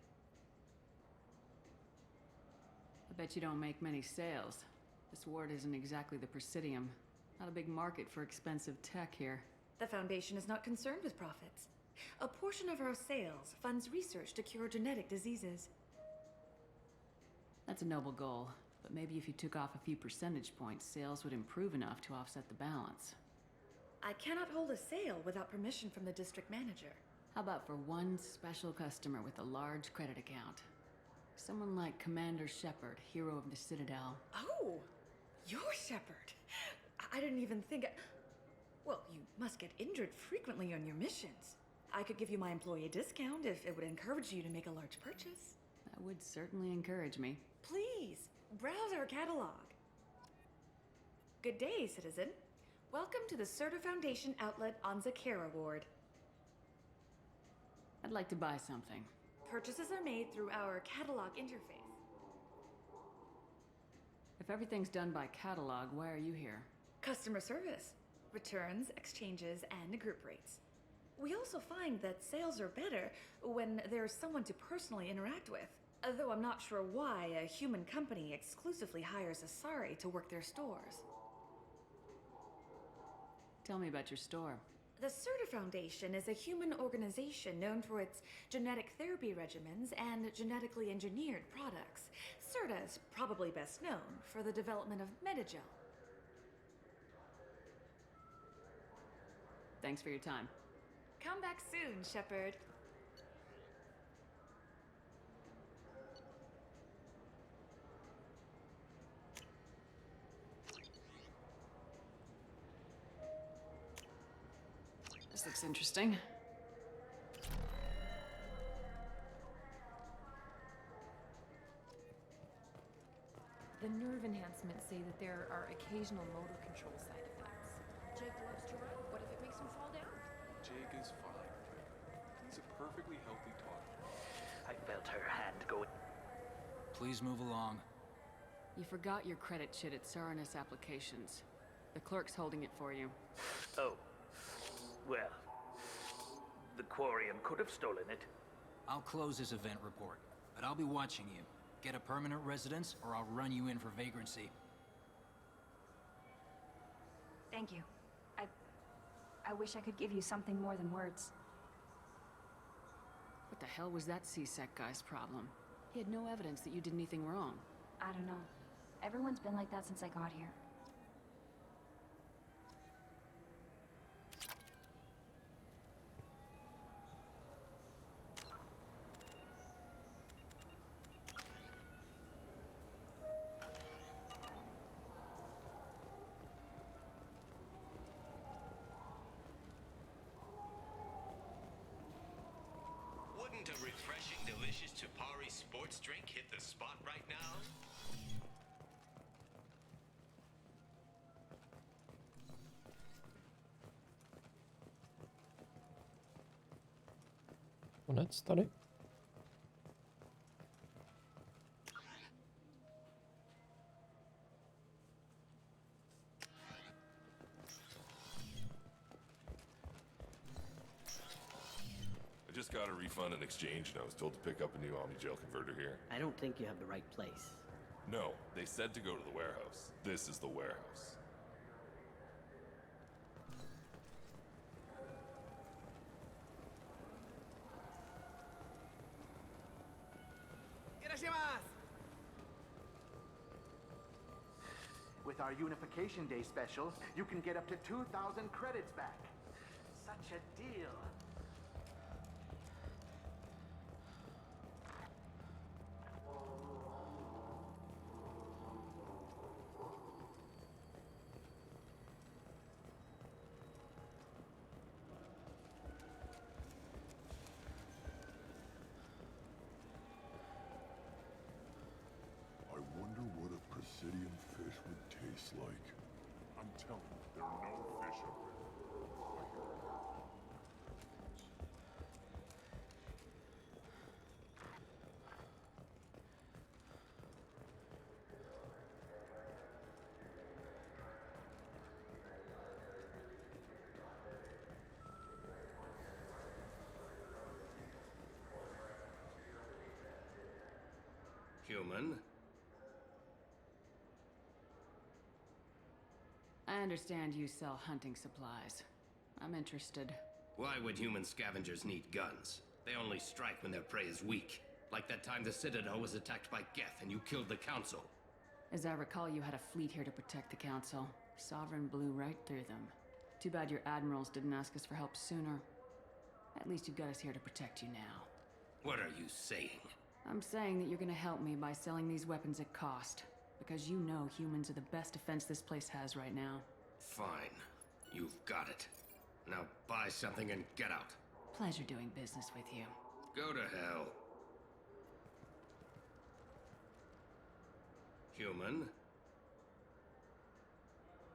I bet you don't make many sales. This ward isn't exactly the Presidium. Not a big market for expensive tech here. The Foundation is not concerned with profits. A portion of our sales funds research to cure genetic diseases. That's a noble goal, but maybe if you took off a few percentage points, sales would improve enough to offset the balance. I cannot hold a sale without permission from the district manager. How about for one special customer with a large credit account? Someone like Commander Shepard, hero of the Citadel. Oh, you're Shepard. I didn't even think... Well, you must get injured frequently on your missions. I could give you my employee discount if it would encourage you to make a large purchase. That would certainly encourage me. Please, browse our catalog. Good day, citizen. Welcome to the Certa Foundation outlet on Zakera Ward. I'd like to buy something. Purchases are made through our catalog interface. If everything's done by catalog, why are you here? Customer service, returns, exchanges, and group rates. We also find that sales are better when there's someone to personally interact with. Though I'm not sure why a human company exclusively hires Asari to work their stores. Tell me about your store. The Serta Foundation is a human organization known for its genetic therapy regimens and genetically engineered products. Serta is probably best known for the development of Metagel. Thanks for your time. Come back soon, Shepard. This looks interesting. The nerve enhancements say that there are occasional motor control side effects. Jake loves to run. What if it makes him fall down? Jake is fine. He's a perfectly healthy toddler. I felt her hand go. Please move along. You forgot your credit sheet at Saranus Applications. The clerk's holding it for you. Oh. Well, the Quarian could have stolen it. I'll close this event report, but I'll be watching you. Get a permanent residence, or I'll run you in for vagrancy. Thank you. I wish I could give you something more than words. What the hell was that CSEC guy's problem? He had no evidence that you did anything wrong. I don't know. Everyone's been like that since I got here. Wouldn't a refreshing, delicious Chapari sports drink hit the spot right now? Konec tady. I just got a refund and exchange, and I was told to pick up a new Omnigel converter here. I don't think you have the right place. No, they said to go to the warehouse. This is the warehouse. With our Unification Day special, you can get up to 2,000 credits back. Such a deal. I wonder what a Presidium fish would taste like. I'm telling you, there are no fish up there. Human? I understand you sell hunting supplies. I'm interested. Why would human scavengers need guns? They only strike when their prey is weak. Like that time the Citadel was attacked by Geth and you killed the Council. As I recall, you had a fleet here to protect the Council. Sovereign blew right through them. Too bad your admirals didn't ask us for help sooner. At least you've got us here to protect you now. What are you saying? I'm saying that you're gonna help me by selling these weapons at cost. Because you know humans are the best defense this place has right now. Fine. You've got it. Now buy something and get out. Pleasure doing business with you. Go to hell. Human?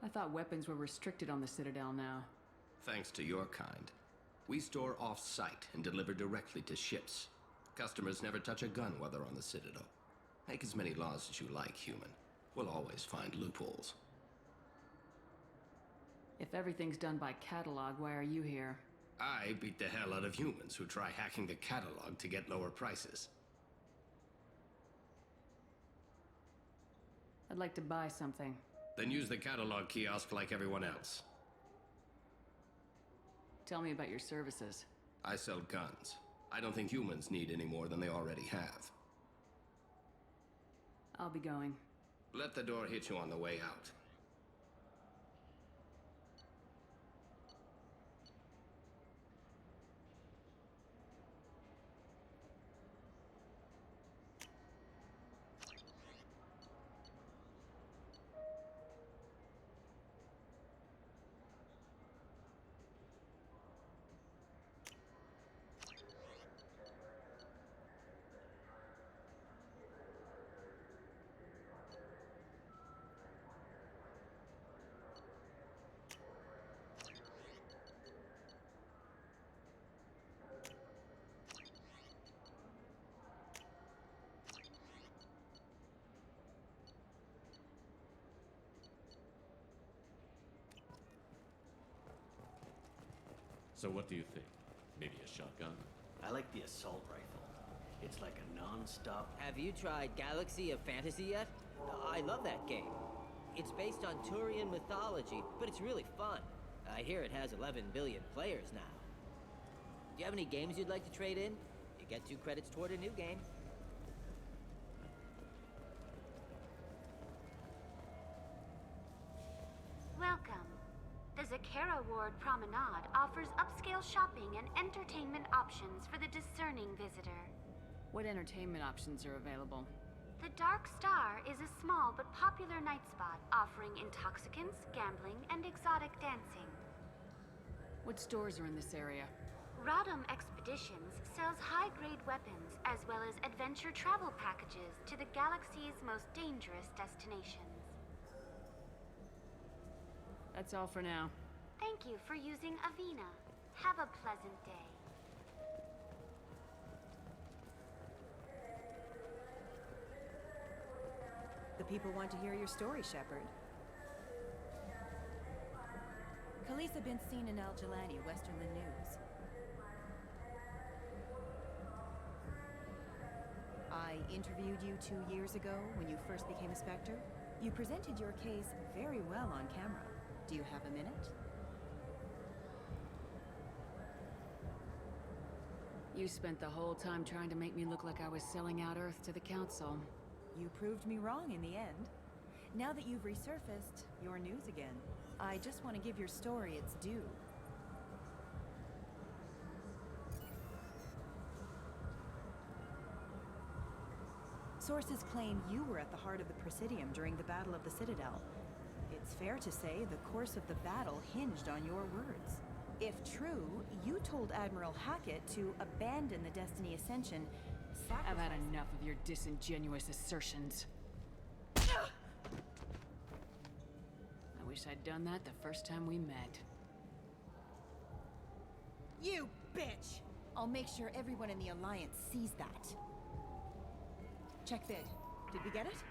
I thought weapons were restricted on the Citadel now. Thanks to your kind. We store off-site and deliver directly to ships. Customers never touch a gun while they're on the Citadel. Make as many laws as you like, human. We'll always find loopholes. If everything's done by catalog, why are you here? I beat the hell out of humans who try hacking the catalog to get lower prices. I'd like to buy something. Then use the catalog kiosk like everyone else. Tell me about your services. I sell guns. I don't think humans need any more than they already have. I'll be going. Let the door hit you on the way out. So what do you think? Maybe a shotgun? I like the assault rifle. It's like a non-stop... Have you tried Galaxy of Fantasy yet? I love that game. It's based on Turian mythology, but it's really fun. I hear it has 11 billion players now. Do you have any games you'd like to trade in? You get 2 credits toward a new game. Welcome. The Zakera Ward Promenade offers upscale shopping and entertainment options for the discerning visitor. What entertainment options are available? The Dark Star is a small but popular night spot offering intoxicants, gambling, and exotic dancing. What stores are in this area? Rodham Expeditions sells high-grade weapons as well as adventure travel packages to the galaxy's most dangerous destinations. That's all for now. Thank you for using Avina. Have a pleasant day. The people want to hear your story, Shepard. Khaleesa bint seen in Al-Jalani, Westerland News. I interviewed you 2 years ago when you first became a Spectre. You presented your case very well on camera. Do you have a minute? You spent the whole time trying to make me look like I was selling out Earth to the Council. You proved me wrong in the end. Now that you've resurfaced, you're news again. I just want to give your story its due. Sources claim you were at the heart of the Presidium during the Battle of the Citadel. It's fair to say the course of the battle hinged on your words. If true, you told Admiral Hackett to abandon the Destiny Ascension. I've had enough of your disingenuous assertions. I wish I'd done that the first time we met. You bitch! I'll make sure everyone in the Alliance sees that. Check vid. Did we get it?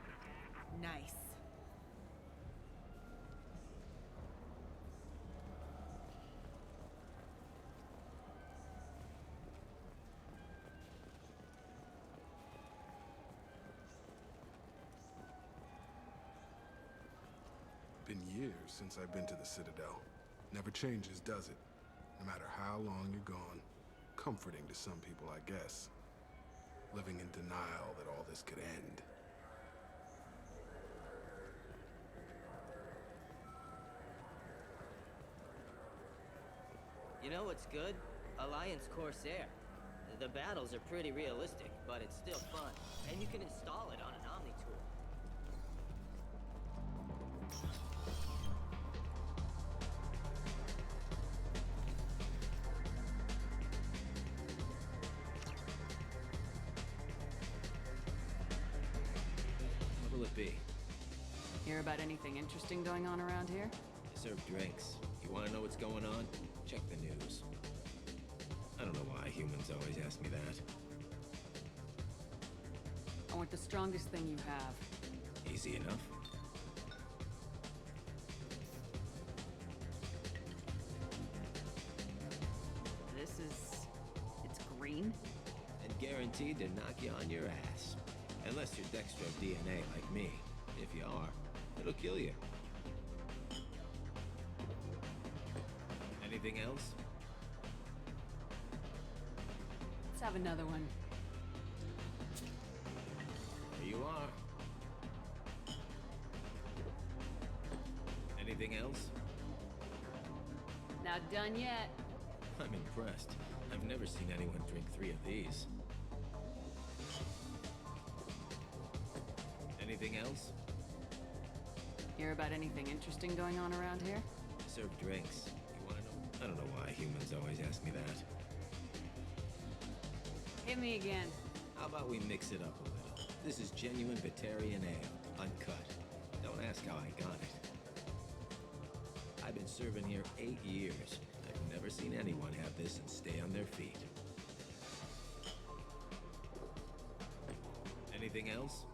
Nice. Been years since I've been to the Citadel. Never changes, does it? No matter how long you're gone. Comforting to some people, I guess. Living in denial that all this could end. You know what's good? Alliance Corsair. The battles are pretty realistic, but it's still fun. And you can install it on an Omni tool. What will it be? Hear about anything interesting going on around here? They serve drinks. You want to know what's going on? Check the news. I don't know why humans always ask me that. I want the strongest thing you have. Easy enough. It's green? And guaranteed to knock you on your ass. Unless you're Dextro DNA like me. If you are, it'll kill you. Anything else? have another one. There you are. Anything else? Not done yet. I'm impressed. I've never seen anyone drink 3 of these. Anything else? Hear about anything interesting going on around here? I serve drinks. You wanna know? I don't know why humans always ask me that. Hit me again. How about we mix it up a little? This is genuine Batarian ale, uncut. Don't ask how I got it. I've been serving here 8 years. I've never seen anyone have this and stay on their feet. Anything else?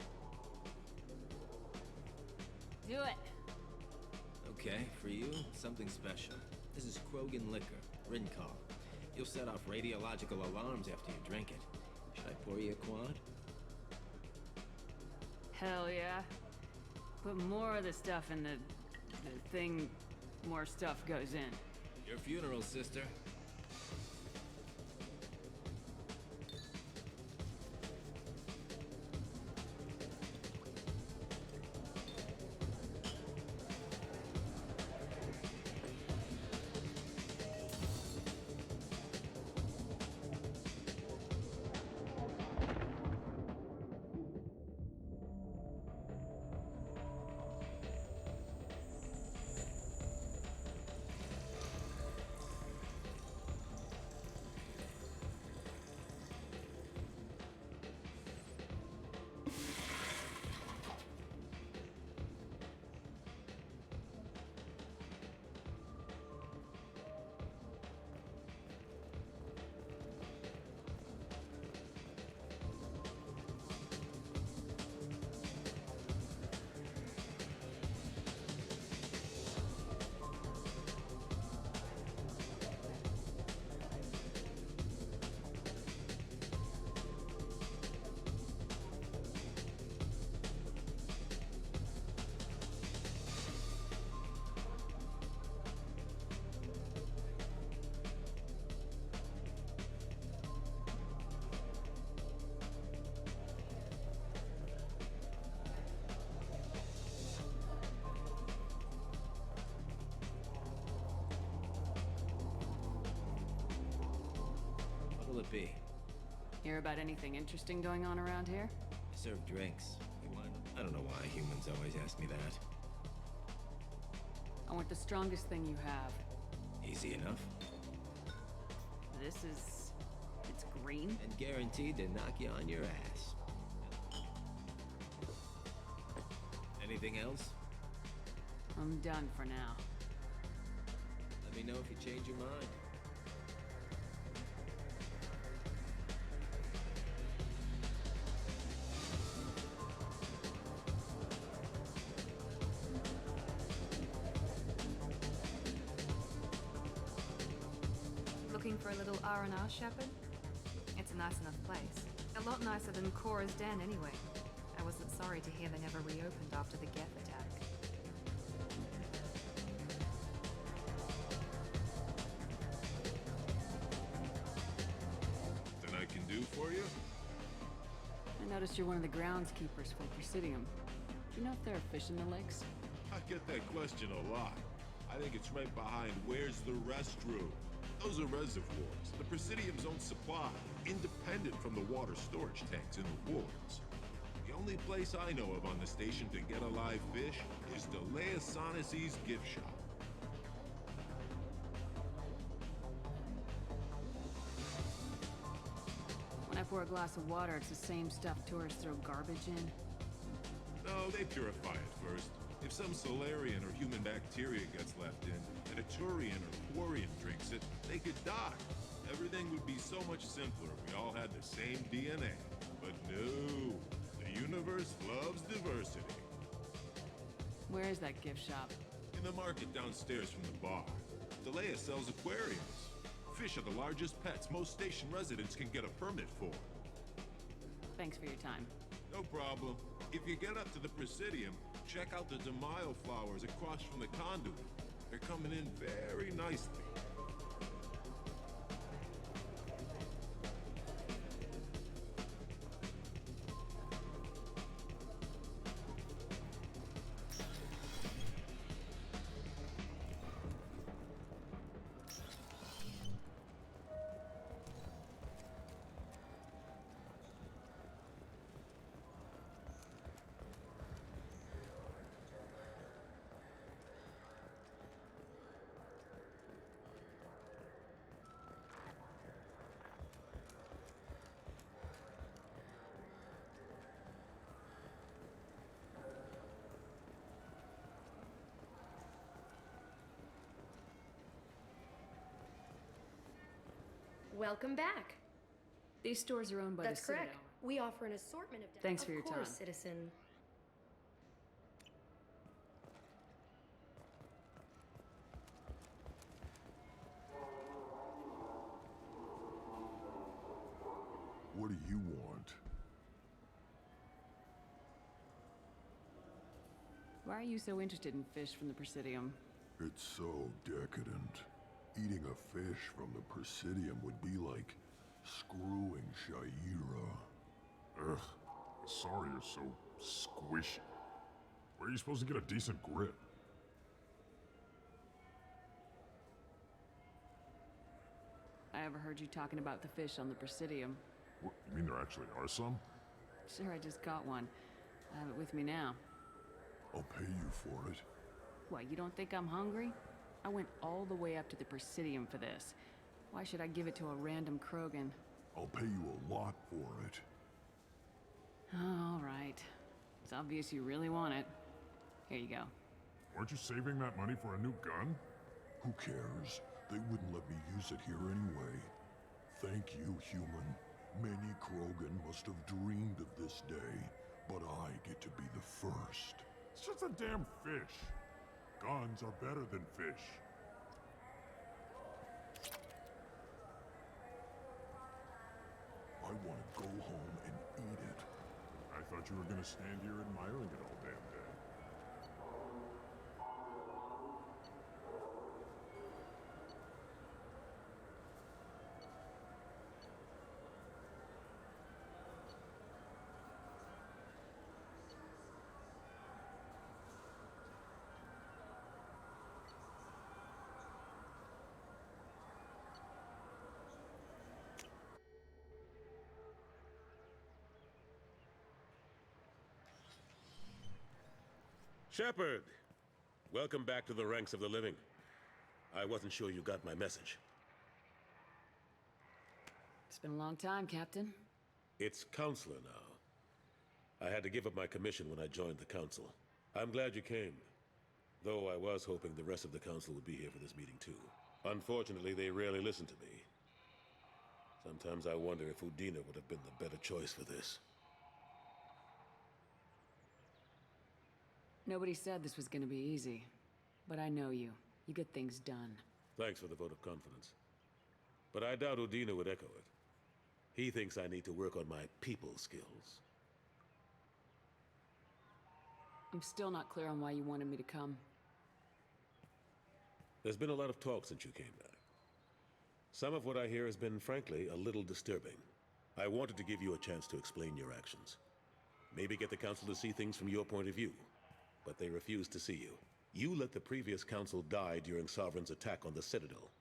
Do it. Okay, for you, something special. This is Krogan liquor, Rincol. You'll set off radiological alarms after you drink it. Should I pour you a quad? Hell yeah. Put more of the stuff in the thing more stuff goes in. Your funeral, sister. What'll it be? Hear about anything interesting going on around here? I serve drinks. You want? I don't know why humans always ask me that. I want the strongest thing you have. Easy enough. This is... it's green? And guaranteed to knock you on your ass. Anything else? I'm done for now. Let me know if you change your mind. Looking for a little R&R, Shepard? It's a nice enough place. A lot nicer than Cora's den, anyway. I wasn't sorry to hear they never reopened after the Geth attack. Nothing I can do for you? I noticed you're one of the groundskeepers for Presidium. Do you know if there are fish in the lakes? I get that question a lot. I think it's right behind where's the restroom. Those are reservoirs, the Presidium's own supply, independent from the water storage tanks in the wards. The only place I know of on the station to get a live fish is Delea Sonesi's gift shop. When I pour a glass of water, it's the same stuff tourists throw garbage in. No, they purify it first. If some Solarian or human bacteria gets left in, and a Turian or Quarian drinks it, they could die. Everything would be so much simpler if we all had the same DNA. But no, the universe loves diversity. Where is that gift shop? In the market downstairs from the bar. Delea sells aquariums. Fish are the largest pets most station residents can get a permit for. Thanks for your time. No problem. If you get up to the Presidium, check out the DeMaio flowers across from the conduit. They're coming in very nicely. Welcome back. These stores are owned by That's the Citadel. correct. We offer an assortment of... Thanks for your Of course, time. citizen. What do you want? Why are you so interested in fish from the Presidium? It's so decadent. Eating a fish from the Presidium would be like screwing Shaira. Ugh. Sorry you're so squishy. Where are you supposed to get a decent grip? I overheard you talking about the fish on the Presidium. What, you mean there actually are some? Sure, I just got one. I have it with me now. I'll pay you for it. What, you don't think I'm hungry? I went all the way up to the Presidium for this. Why should I give it to a random Krogan? I'll pay you a lot for it. All right. It's obvious you really want it. Here you go. Weren't you saving that money for a new gun? Who cares? They wouldn't let me use it here anyway. Thank you, human. Many Krogan must have dreamed of this day, but I get to be the first. It's just a damn fish. Guns are better than fish. I want to go home and eat it. I thought you were gonna stand here admiring it all damn day. Shepard! Welcome back to the ranks of the living. I wasn't sure you got my message. It's been a long time, Captain. It's Counselor now. I had to give up my commission when I joined the Council. I'm glad you came. Though I was hoping the rest of the Council would be here for this meeting too. Unfortunately, they rarely listen to me. Sometimes I wonder if Udina would have been the better choice for this. Nobody said this was gonna be easy. But I know you. You get things done. Thanks for the vote of confidence. But I doubt Udina would echo it. He thinks I need to work on my people skills. I'm still not clear on why you wanted me to come. There's been a lot of talk since you came back. Some of what I hear has been, frankly, a little disturbing. I wanted to give you a chance to explain your actions. Maybe get the Council to see things from your point of view. But they refuse to see you. You let the previous Council die during Sovereign's attack on the Citadel.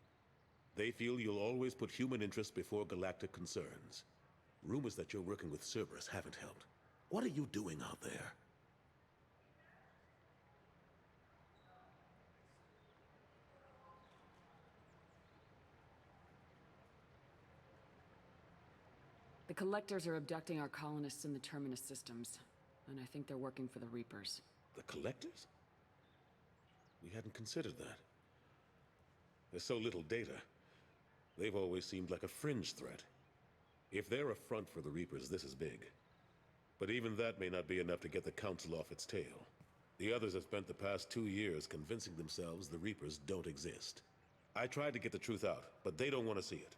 They feel you'll always put human interests before galactic concerns. Rumors that you're working with Cerberus haven't helped. What are you doing out there? The Collectors are abducting our colonists in the Terminus systems. And I think they're working for the Reapers. The Collectors? We hadn't considered that. There's so little data. They've always seemed like a fringe threat. If they're a front for the Reapers, this is big. But even that may not be enough to get the Council off its tail. The others have spent the past 2 years convincing themselves the Reapers don't exist. I tried to get the truth out, but they don't want to see it.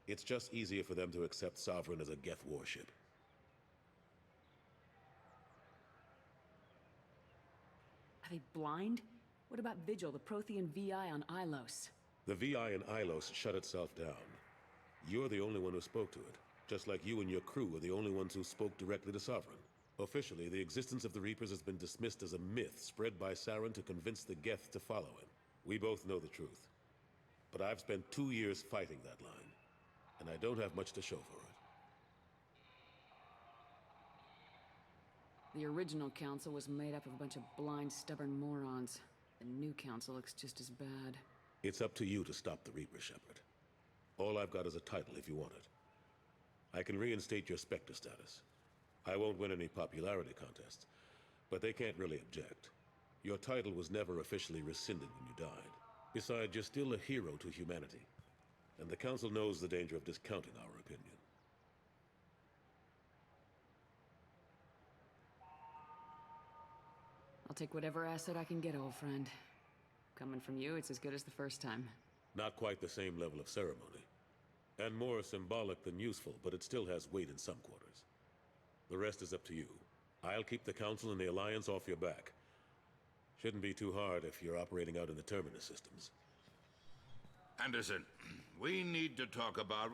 It's just easier for them to accept Sovereign as a Geth warship. Are they blind? What about Vigil, the Prothean VI on Ilos? The VI in Ilos shut itself down. You're the only one who spoke to it, just like you and your crew are the only ones who spoke directly to Sovereign. Officially, the existence of the Reapers has been dismissed as a myth spread by Saren to convince the Geth to follow him. We both know the truth. But I've spent 2 years fighting that line, and I don't have much to show for it. The original council was made up of a bunch of blind, stubborn morons. The new council looks just as bad. It's up to you to stop the Reaper, Shepard. All I've got is a title if you want it. I can reinstate your Spectre status. I won't win any popularity contests, but they can't really object. Your title was never officially rescinded when you died. Besides, you're still a hero to humanity. And the Council knows the danger of discounting our opinion. I'll take whatever asset I can get, old friend. Coming from you, it's as good as the first time. Not quite the same level of ceremony. And more symbolic than useful, but it still has weight in some quarters. The rest is up to you. I'll keep the Council and the Alliance off your back. Shouldn't be too hard if you're operating out in the Terminus systems. Anderson, we need to talk about...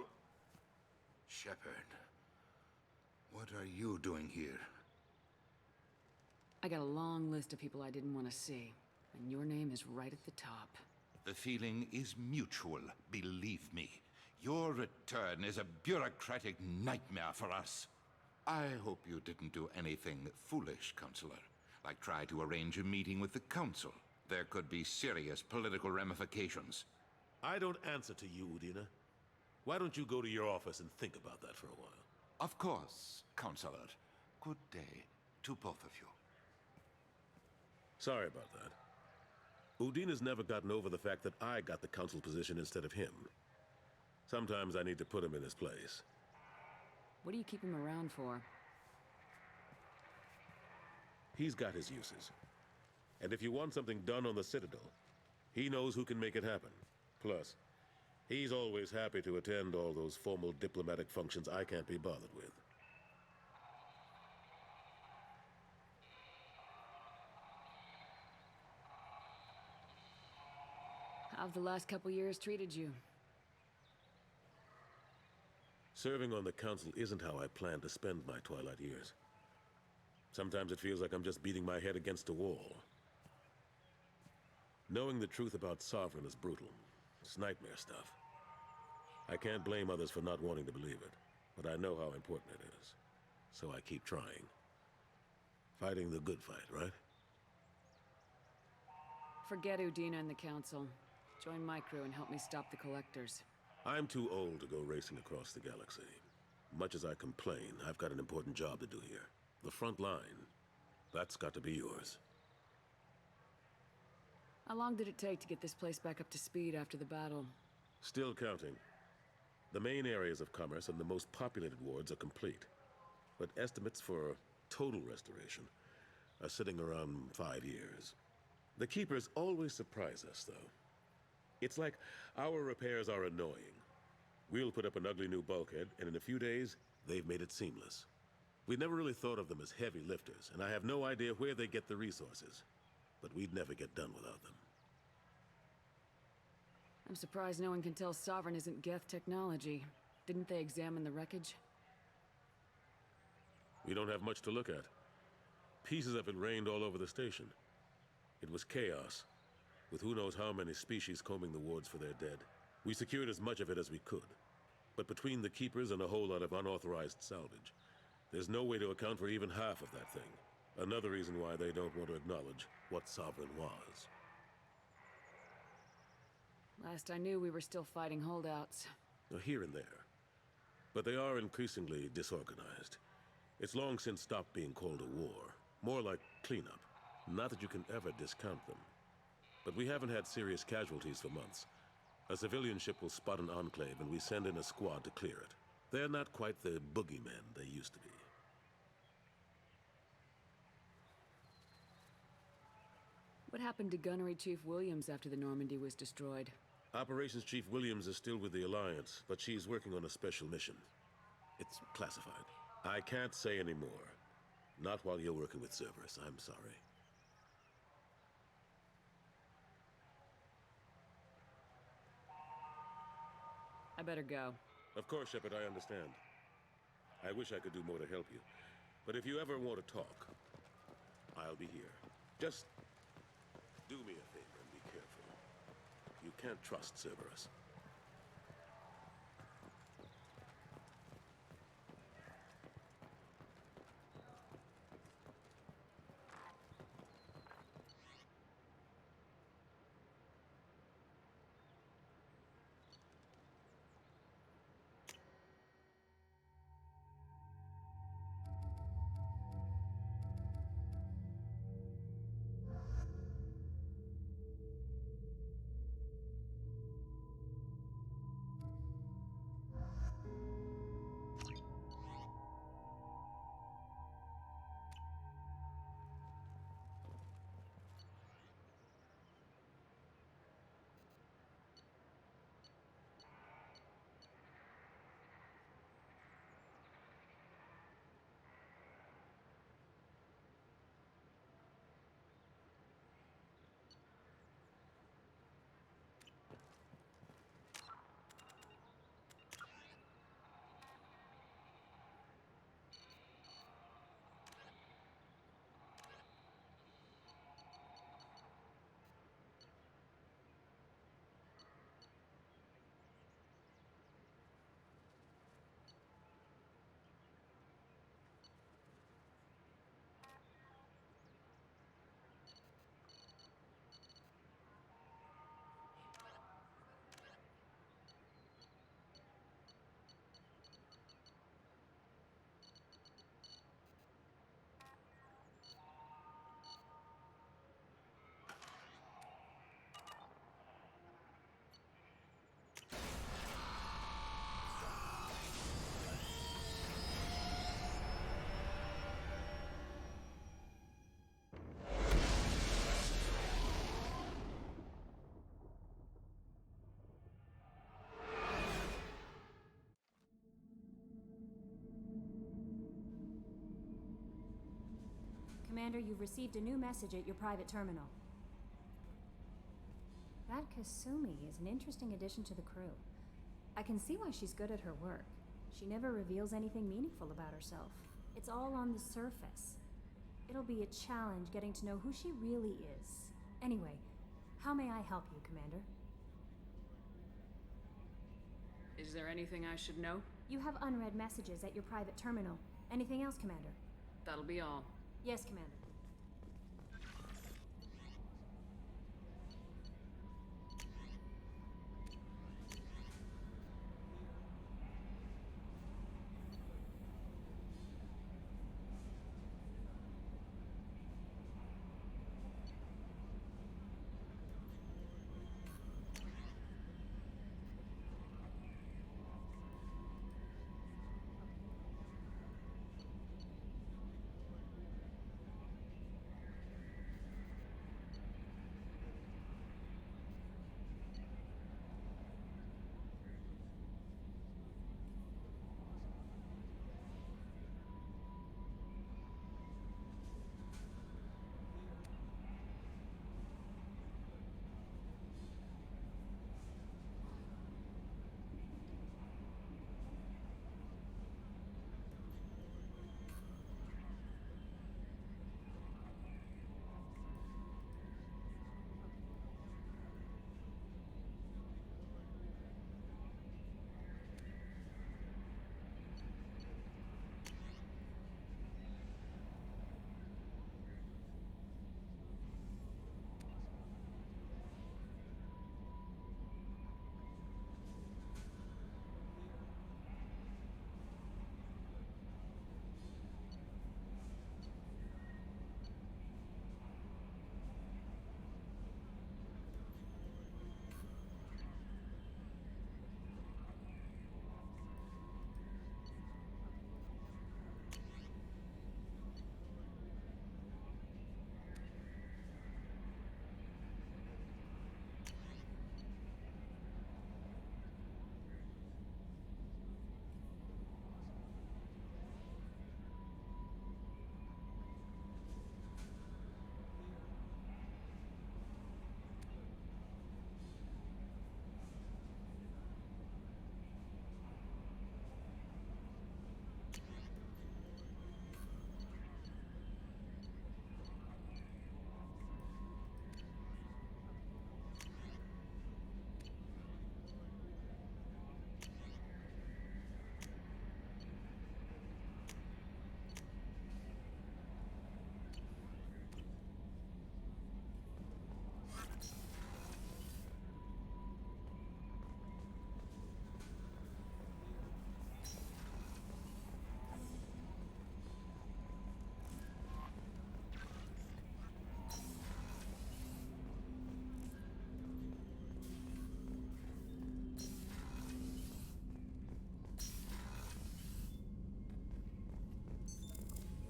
Shepard. What are you doing here? I got a long list of people I didn't want to see, and your name is right at the top. The feeling is mutual, believe me. Your return is a bureaucratic nightmare for us. I hope you didn't do anything foolish, Counselor. Like try to arrange a meeting with the Council. There could be serious political ramifications. I don't answer to you, Udina. Why don't you go to your office and think about that for a while? Of course, Counselor. Good day to both of you. Sorry about that. Udina's never gotten over the fact that I got the Council position instead of him. Sometimes I need to put him in his place. What do you keep him around for? He's got his uses. And if you want something done on the Citadel, he knows who can make it happen. Plus, he's always happy to attend all those formal diplomatic functions I can't be bothered with. How've the last couple years treated you? Serving on the Council isn't how I plan to spend my twilight years. Sometimes it feels like I'm just beating my head against a wall. Knowing the truth about Sovereign is brutal. It's nightmare stuff. I can't blame others for not wanting to believe it, but I know how important it is. So I keep trying. Fighting the good fight, right? Forget Udina and the Council. Join my crew and help me stop the Collectors. I'm too old to go racing across the galaxy. Much as I complain, I've got an important job to do here. The front line. That's got to be yours. How long did it take to get this place back up to speed after the battle? Still counting. The main areas of commerce and the most populated wards are complete. But estimates for total restoration are sitting around 5 years. The Keepers always surprise us, though. It's like our repairs are annoying. We'll put up an ugly new bulkhead, and in a few days, they've made it seamless. We never really thought of them as heavy lifters, and I have no idea where they get the resources. But we'd never get done without them. I'm surprised no one can tell Sovereign isn't Geth technology. Didn't they examine the wreckage? We don't have much to look at. Pieces of it rained all over the station. It was chaos, with who knows how many species combing the wards for their dead. We secured as much of it as we could. But between the Keepers and a whole lot of unauthorized salvage, there's no way to account for even half of that thing. Another reason why they don't want to acknowledge what Sovereign was. Last I knew, we were still fighting holdouts. Here and there. But they are increasingly disorganized. It's long since stopped being called a war. More like cleanup. Not that you can ever discount them. But we haven't had serious casualties for months. A civilian ship will spot an enclave and we send in a squad to clear it. They're not quite the boogeymen they used to be. What happened to Gunnery Chief Williams after the Normandy was destroyed? Operations Chief Williams is still with the Alliance, but she's working on a special mission. It's classified. I can't say any more. Not while you're working with Cerberus, I'm sorry. I better go. Of course, Shepard, I understand. I wish I could do more to help you. But if you ever want to talk, I'll be here. Just do me a favor and be careful. You can't trust Cerberus. Commander, you've received a new message at your private terminal. That Kasumi is an interesting addition to the crew. I can see why she's good at her work. She never reveals anything meaningful about herself. It's all on the surface. It'll be a challenge getting to know who she really is. Anyway, how may I help you, Commander? Is there anything I should know? You have unread messages at your private terminal. Anything else, Commander? That'll be all. Yes, Commander.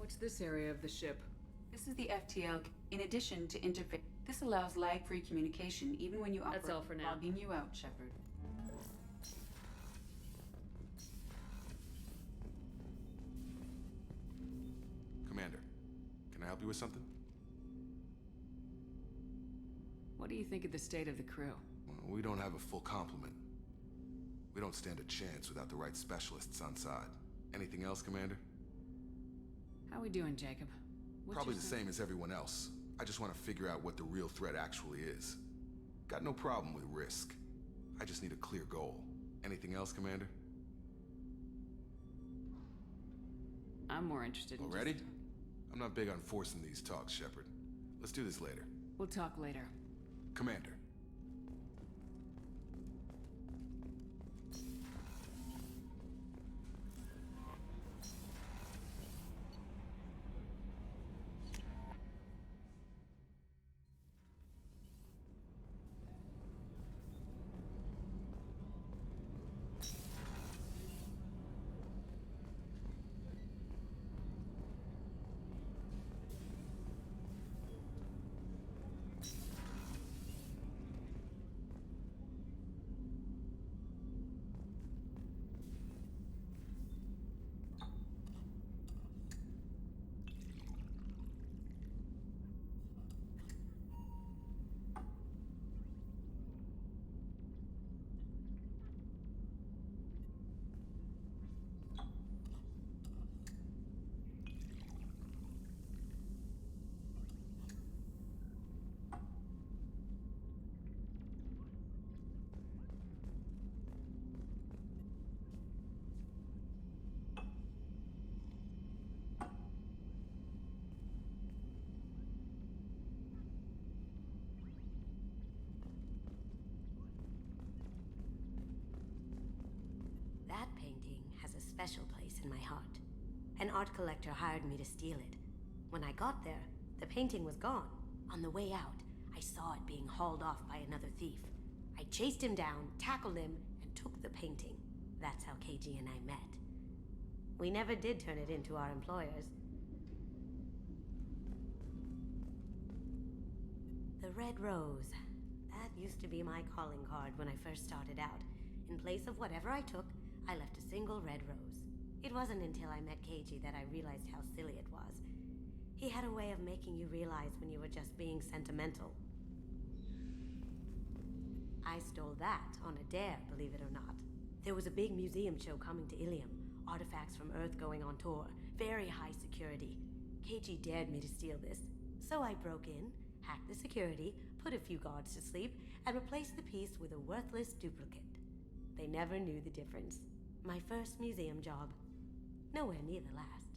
What's this area of the ship? This is the FTL. In addition to interface, this allows lag-free communication even when you operate. That's all for now. Logging you out, Shepard. Commander, can I help you with something? What do you think of the state of the crew? Well, we don't have a full complement. We don't stand a chance without the right specialists on side. Anything else, Commander? How we doing, Jacob? What's Probably your the sen- same as everyone else. I just want to figure out what the real threat actually is. Got no problem with risk. I just need a clear goal. Anything else, Commander? I'm more interested in Already? I'm not big on forcing these talks, Shepard. Let's do this later. We'll talk later. Commander. special place in my heart. An art collector hired me to steal it. When I got there, the painting was gone. On the way out, I saw it being hauled off by another thief. I chased him down, tackled him, and took the painting. That's how KG and I met. We never did turn it into our employers. The Red Rose. That used to be my calling card when I first started out. In place of whatever I took, I left a single red rose. It wasn't until I met KG that I realized how silly it was. He had a way of making you realize when you were just being sentimental. I stole that on a dare, believe it or not. There was a big museum show coming to Ilium. Artifacts from Earth going on tour. Very high security. KG dared me to steal this. So I broke in, hacked the security, put a few guards to sleep, and replaced the piece with a worthless duplicate. They never knew the difference. My first museum job. Nowhere near the last.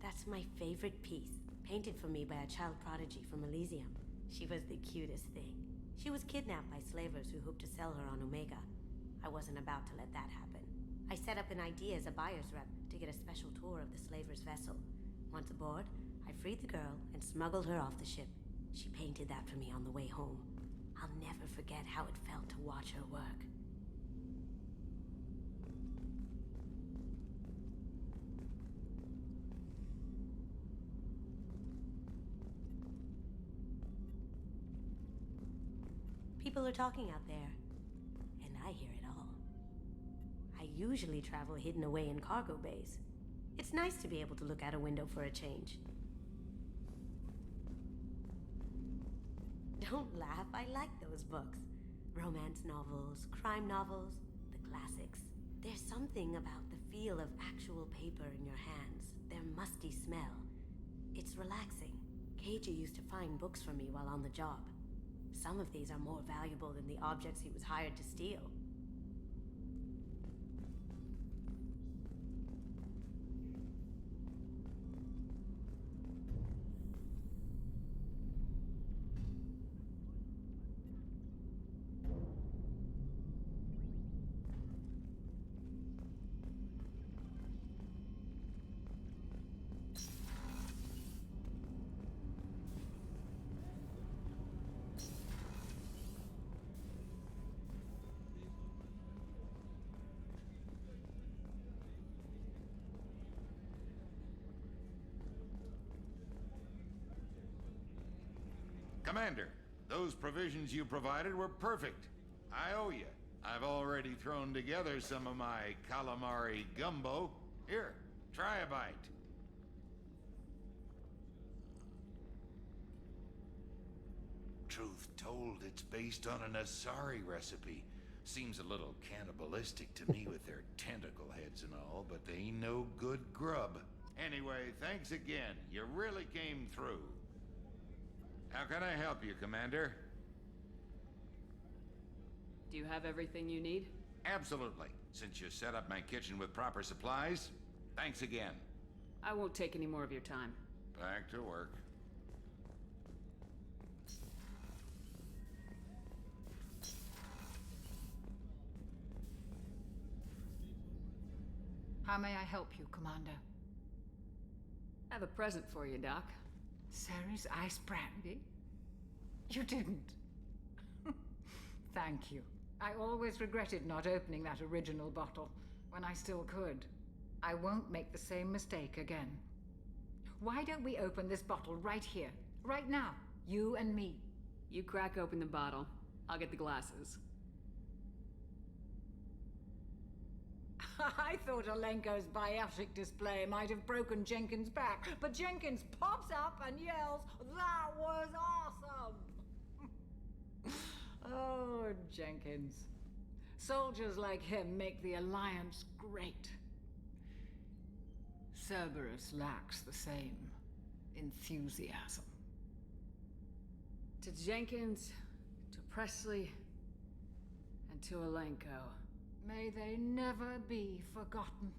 That's my favorite piece, painted for me by a child prodigy from Elysium. She was the cutest thing. She was kidnapped by slavers who hoped to sell her on Omega. I wasn't about to let that happen. I set up an idea as a buyer's rep to get a special tour of the slaver's vessel. Once aboard, I freed the girl and smuggled her off the ship. She painted that for me on the way home. I'll never forget how it felt to watch her work. People are talking out there, and I hear it all. I usually travel hidden away in cargo bays. It's nice to be able to look out a window for a change. Don't laugh, I like those books. Romance novels, crime novels, the classics. There's something about the feel of actual paper in your hands, their musty smell. It's relaxing. KG used to find books for me while on the job. Some of these are more valuable than the objects he was hired to steal. Commander, those provisions you provided were perfect. I owe you. I've already thrown together some of my calamari gumbo. Here, try a bite. Truth told, it's based on an Asari recipe. Seems a little cannibalistic to me with their tentacle heads and all, but they ain't no good grub. Anyway, thanks again. You really came through. How can I help you, Commander? Do you have everything you need? Absolutely. Since you set up my kitchen with proper supplies, thanks again. I won't take any more of your time. Back to work. How may I help you, Commander? I have a present for you, Doc. Ceres ice brandy? You didn't. Thank you. I always regretted not opening that original bottle when I still could. I won't make the same mistake again. Why don't we open this bottle right here, right now, you and me? You crack open the bottle. I'll get the glasses. I thought Alenko's biotic display might have broken Jenkins' back, but Jenkins pops up and yells, "That was awesome!" Oh, Jenkins. Soldiers like him make the Alliance great. Cerberus lacks the same enthusiasm. To Jenkins, to Presley, and to Alenko. May they never be forgotten.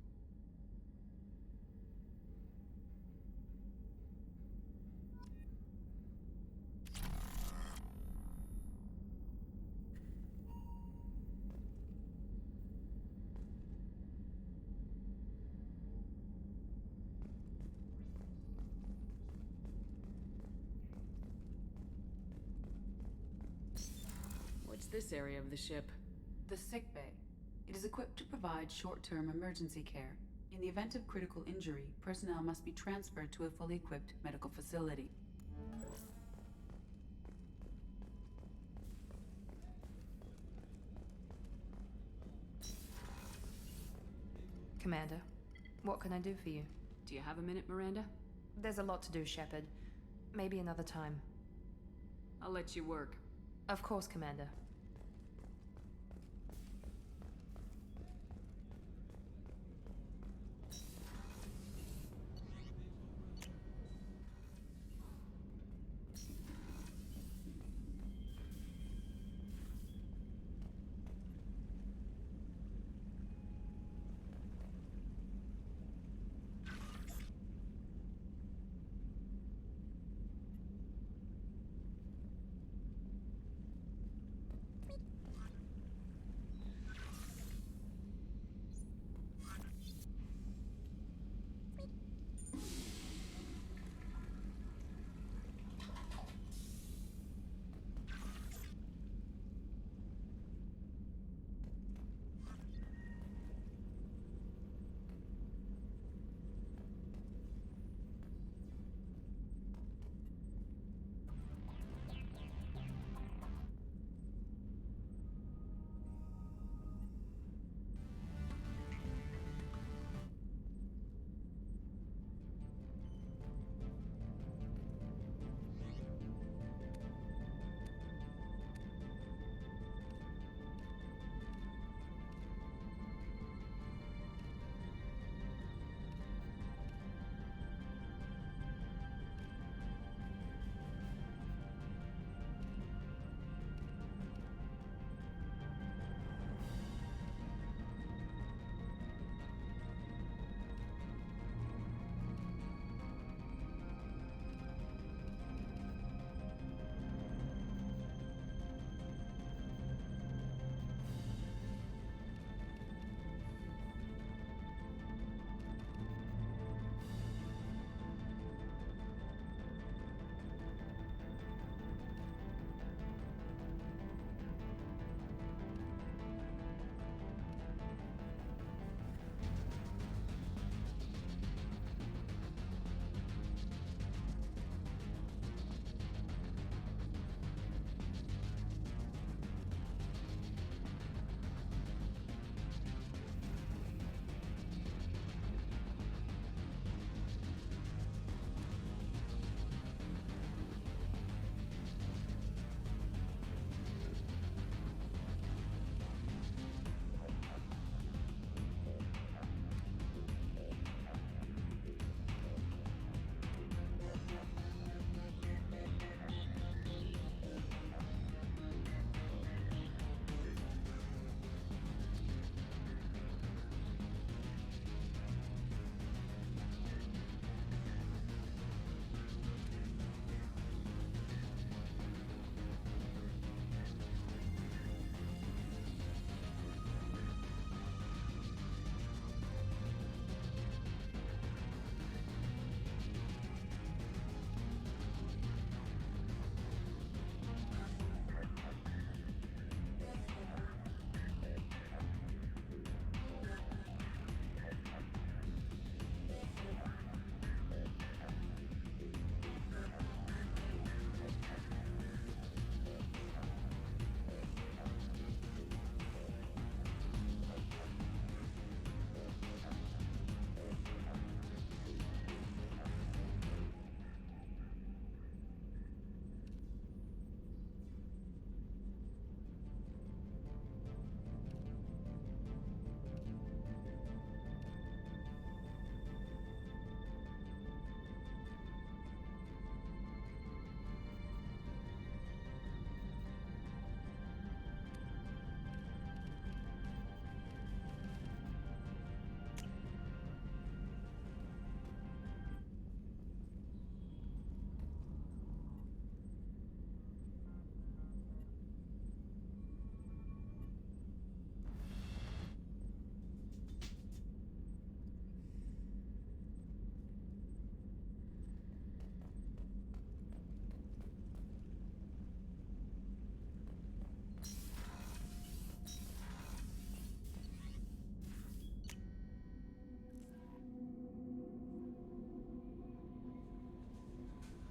this area of the ship? The sick bay. It is equipped to provide short-term emergency care. In the event of critical injury, personnel must be transferred to a fully equipped medical facility. Commander, what can I do for you? Do you have a minute, Miranda? There's a lot to do, Shepard. Maybe another time. I'll let you work. Of course, Commander.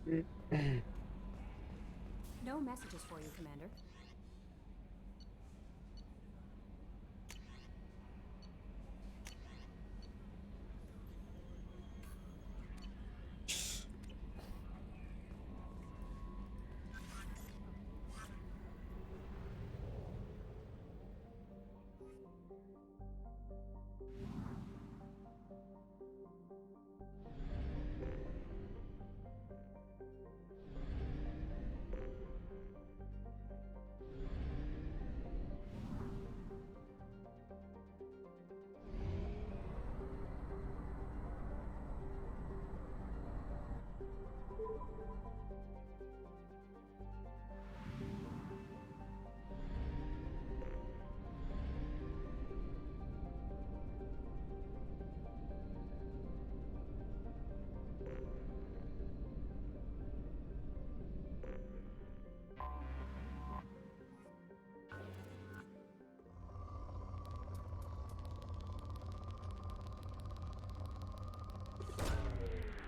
No messages for you, Commander.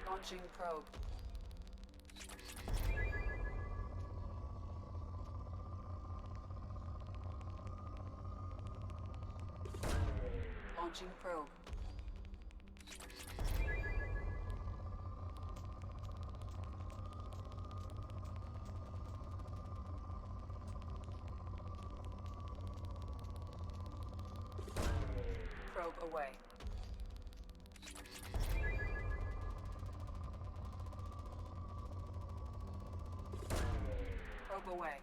Launching probe. Launching probe. Probe away. Probe away.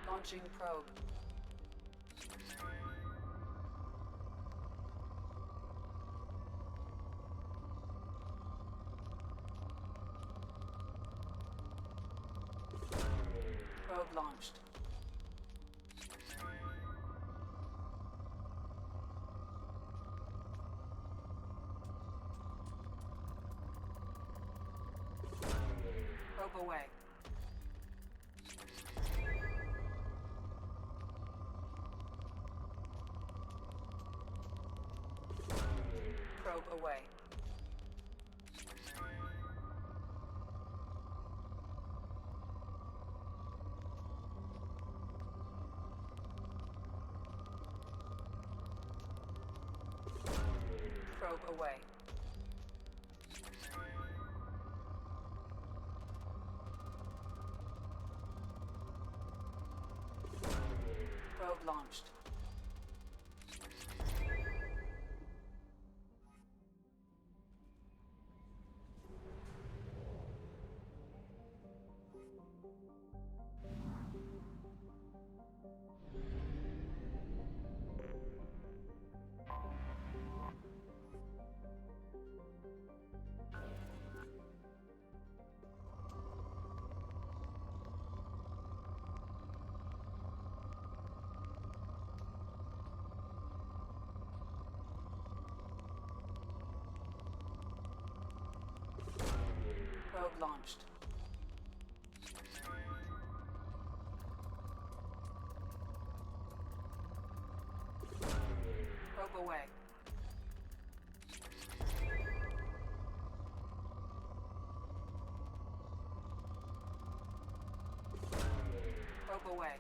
Launching probe. Probe launched. Probe away. Probe away. Probe away. Probe launched. Probe launched. Probe away. Probe away.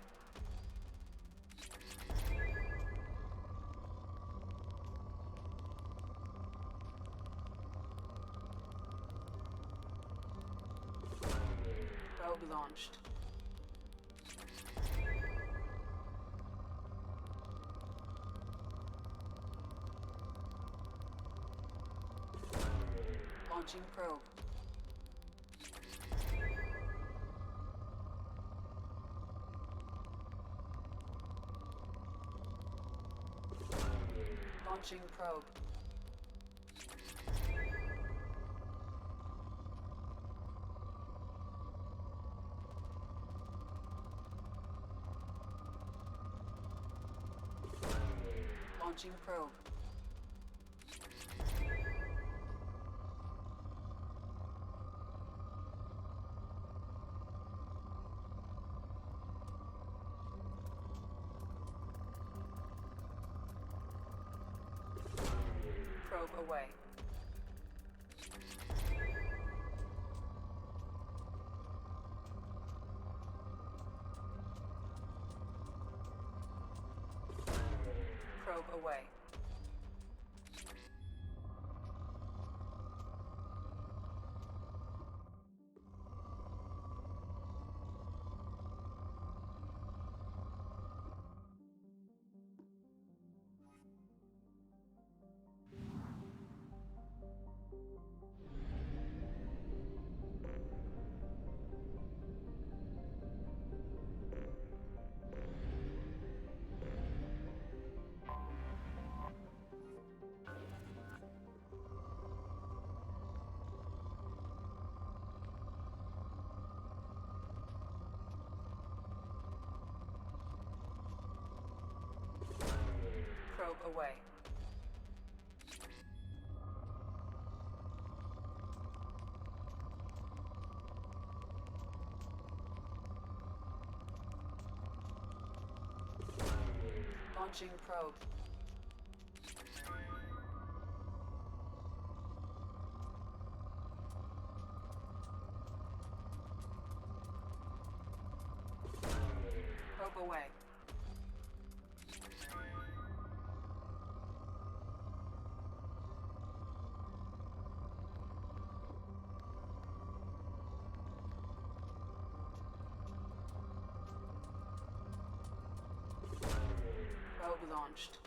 Probe launched. Launching probe. Launching probe. Launching probe. Probe away. Probe away. Probe away. Launching probe. Probe away. Probe launched.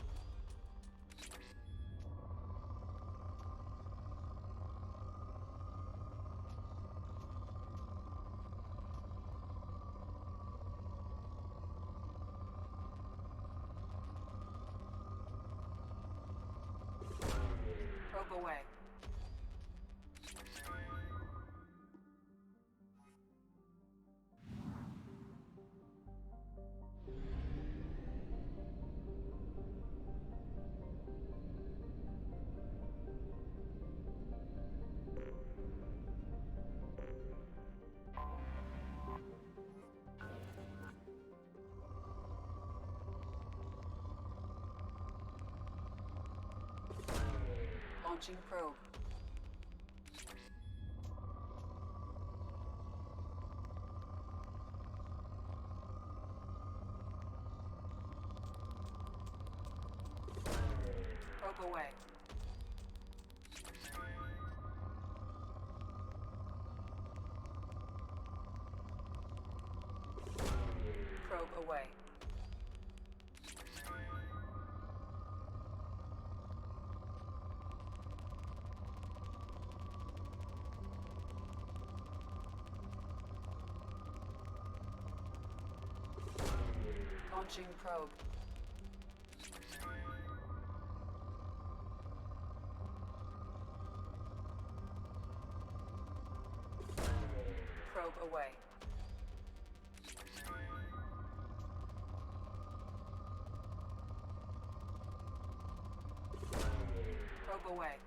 Probe away. Launching probe. Probe away. Probe away. Launching probe. Probe away. Probe away.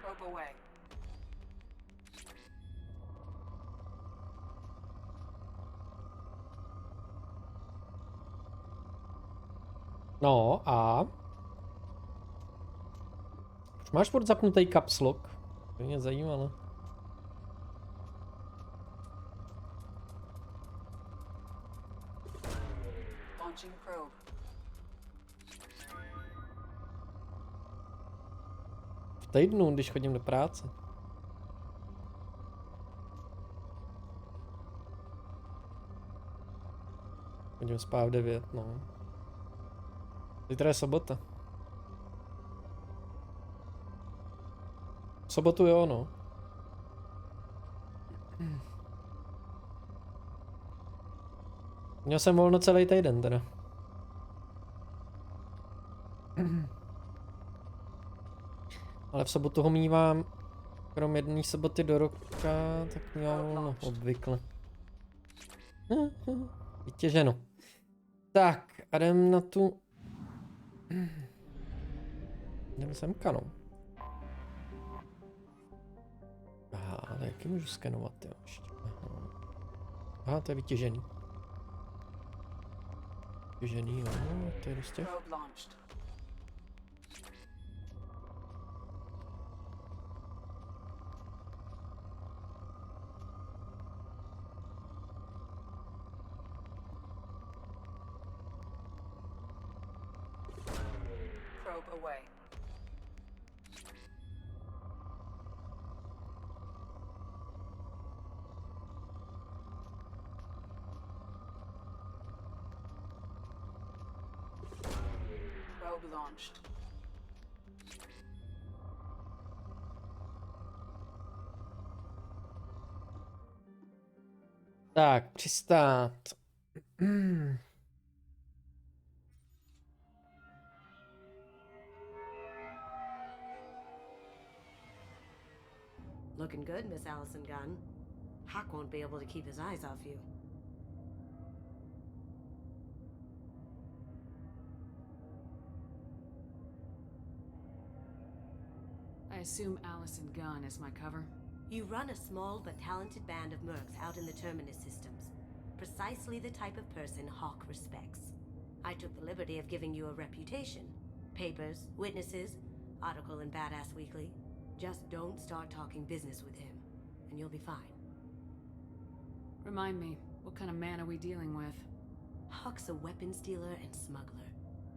Probe away. No a... Masz furt zapnutej caps lock? To mě zajímalo. Launching probe. V týdnu, když chodím do práce. Chodím spát v 9, no. Zítra je sobota. V sobotu jo, no. Měl jsem volno celý týden teda. Ale v sobotu ho mívám, krom jedné soboty do roka, tak mívám volno obvykle. Vytěženo. Tak, a jdem na tu... Jdem semka, no. Aha, ale jaký můžu skenovat, jo, ještě. Aha, to je vytěžený. Vytěžený, jo, to je dost těch. Probe away. Probe launched. Tak, přistát. Looking good, Miss Allison Gunn. Hawk won't be able to keep his eyes off you. I assume Allison Gunn is my cover? You run a small but talented band of mercs out in the Terminus systems. Precisely the type of person Hawk respects. I took the liberty of giving you a reputation. Papers, witnesses, article in Badass Weekly. Just don't start talking business with him, and you'll be fine. Remind me, what kind of man are we dealing with? Hawk's a weapons dealer and smuggler.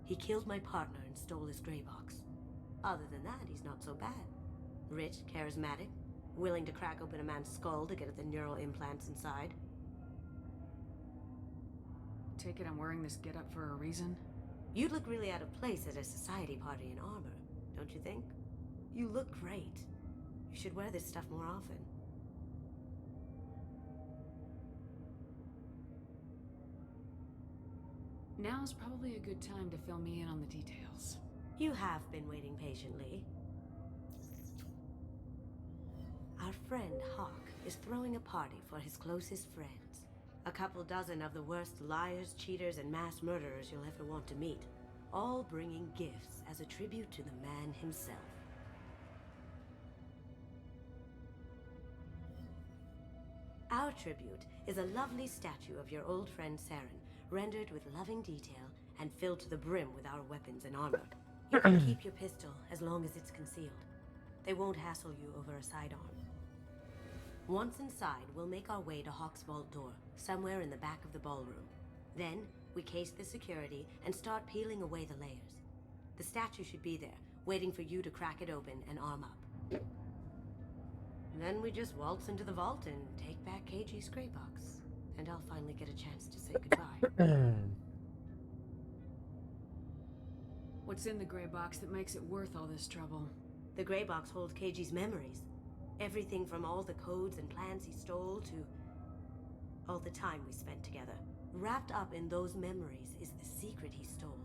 He killed my partner and stole his gray box. Other than that, he's not so bad. Rich, charismatic, willing to crack open a man's skull to get at the neural implants inside. Take it I'm wearing this getup for a reason? You'd look really out of place at a society party in armor, don't you think? You look great. You should wear this stuff more often. Now's probably a good time to fill me in on the details. You have been waiting patiently. Our friend Hawk is throwing a party for his closest friends. A couple dozen of the worst liars, cheaters, and mass murderers you'll ever want to meet. All bringing gifts as a tribute to the man himself. Our tribute is a lovely statue of your old friend Saren, rendered with loving detail and filled to the brim with our weapons and armor. You can keep your pistol as long as it's concealed. They won't hassle you over a sidearm. Once inside, we'll make our way to Hawk's vault door, somewhere in the back of the ballroom. Then, we case the security and start peeling away the layers. The statue should be there, waiting for you to crack it open and arm up. Then we just waltz into the vault and take back KG's gray box. And I'll finally get a chance to say goodbye. What's in the gray box that makes it worth all this trouble? The gray box holds KG's memories. Everything from all the codes and plans he stole to all the time we spent together. Wrapped up in those memories is the secret he stole.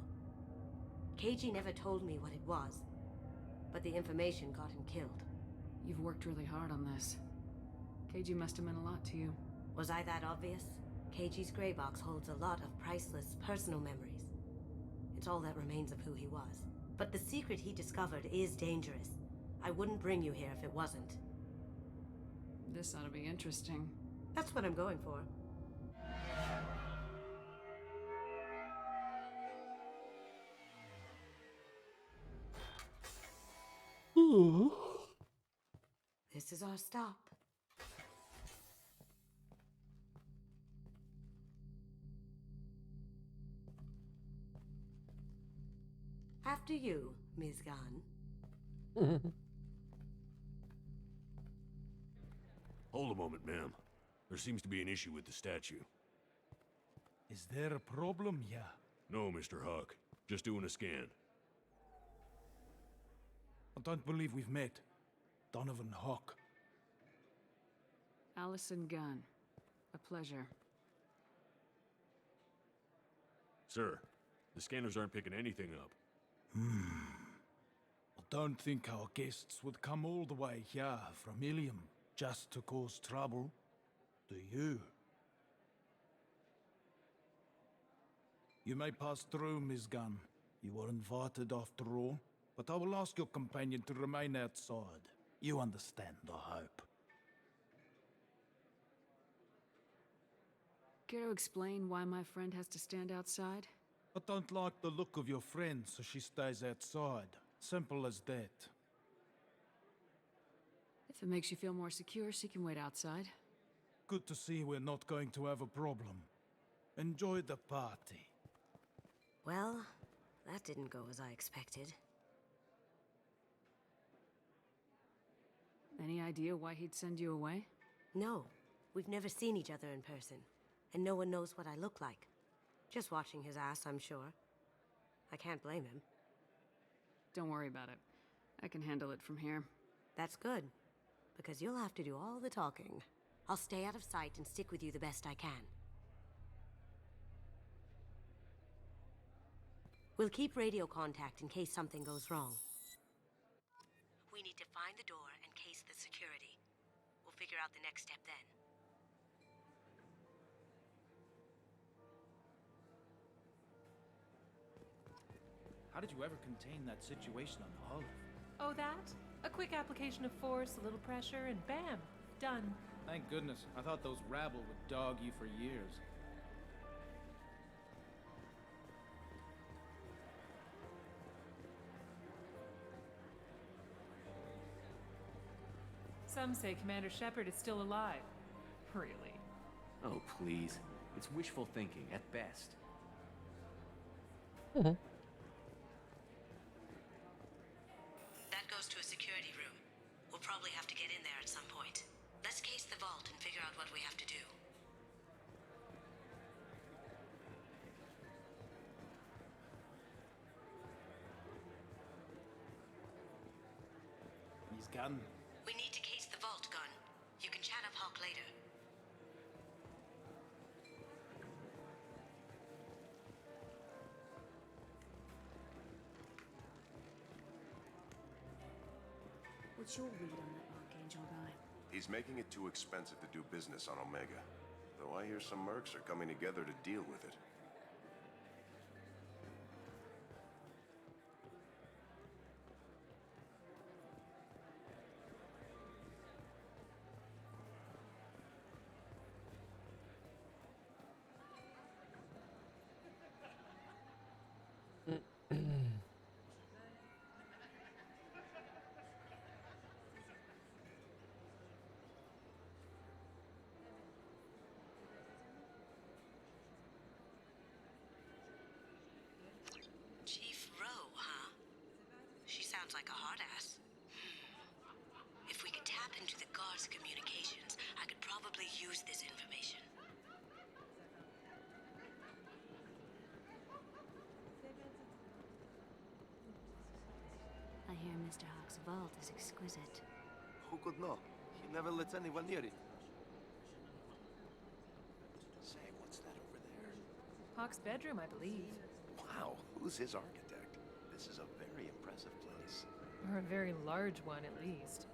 KG never told me what it was, but the information got him killed. You've worked really hard on this. KG must have meant a lot to you. Was I that obvious? KG's gray box holds a lot of priceless personal memories. It's all that remains of who he was. But the secret he discovered is dangerous. I wouldn't bring you here if it wasn't. This ought to be interesting. That's what I'm going for. This is our stop. After you, Ms. Gunn. Hold a moment, ma'am. There seems to be an issue with the statue. Is there a problem here? No, Mr. Huck. Just doing a scan. I don't believe we've met. Donovan Huck. Allison Gunn. A pleasure. Sir, the scanners aren't picking anything up. I don't think our guests would come all the way here from Ilium just to cause trouble. Do you? You may pass through, Ms. Gunn. You were invited after all, but I will ask your companion to remain outside. You understand, I hope. Care to explain why my friend has to stand outside? I don't like the look of your friend, so she stays outside. Simple as that. If it makes you feel more secure, she can wait outside. Good to see we're not going to have a problem. Enjoy the party. Well, that didn't go as I expected. Any idea why he'd send you away? No, we've never seen each other in person, and no one knows what I look like. Just watching his ass, I'm sure. I can't blame him. Don't worry about it. I can handle it from here. That's good, because you'll have to do all the talking. I'll stay out of sight and stick with you the best I can. We'll keep radio contact in case something goes wrong. We need to find the door and case the security. We'll figure out the next step then. How did you ever contain that situation on Olive? Oh, that? A quick application of force, a little pressure, and bam! Done. Thank goodness. I thought those rabble would dog you for years. Some say Commander Shepard is still alive. Really? Oh, please. It's wishful thinking, at best. That goes to a security room. We'll probably have to get in there at some point. Let's case the vault and figure out what we have to do. He's gone. We need to case the vault, Gunn. You can chat up Hawk later. What's your read on that Archangel guy? He's making it too expensive to do business on Omega. Though I hear some mercs are coming together to deal with it. Chief Rowe, huh? She sounds like a hard ass. If we could tap into the guard's communications, I could probably use this information. I hear Mr. Hawk's vault is exquisite. Who could know? He never lets anyone near it. Say, what's that over there? Hawk's bedroom, I believe. Wow, who's his architect? This is a very impressive place. Or a very large one, at least.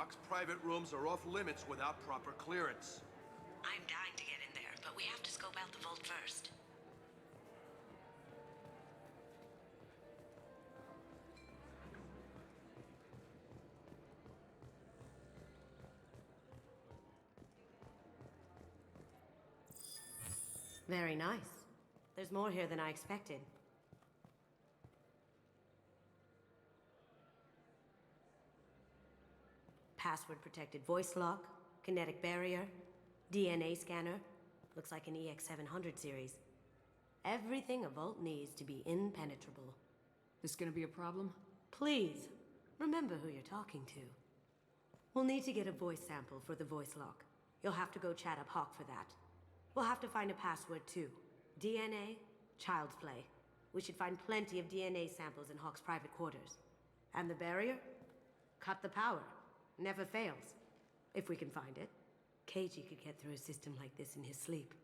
Hawk's private rooms are off limits without proper clearance. I'm dying But we have to scope out the vault first. Very nice. There's more here than I expected. Password-protected voice lock, kinetic barrier, DNA scanner. Looks like an EX700 series. Everything a vault needs to be impenetrable. This gonna be a problem? Please, remember who you're talking to. We'll need to get a voice sample for the voice lock. You'll have to go chat up Hawk for that. We'll have to find a password too. DNA, child's play. We should find plenty of DNA samples in Hawk's private quarters. And the barrier? Cut the power. Never fails. If we can find it. KG could get through a system like this in his sleep.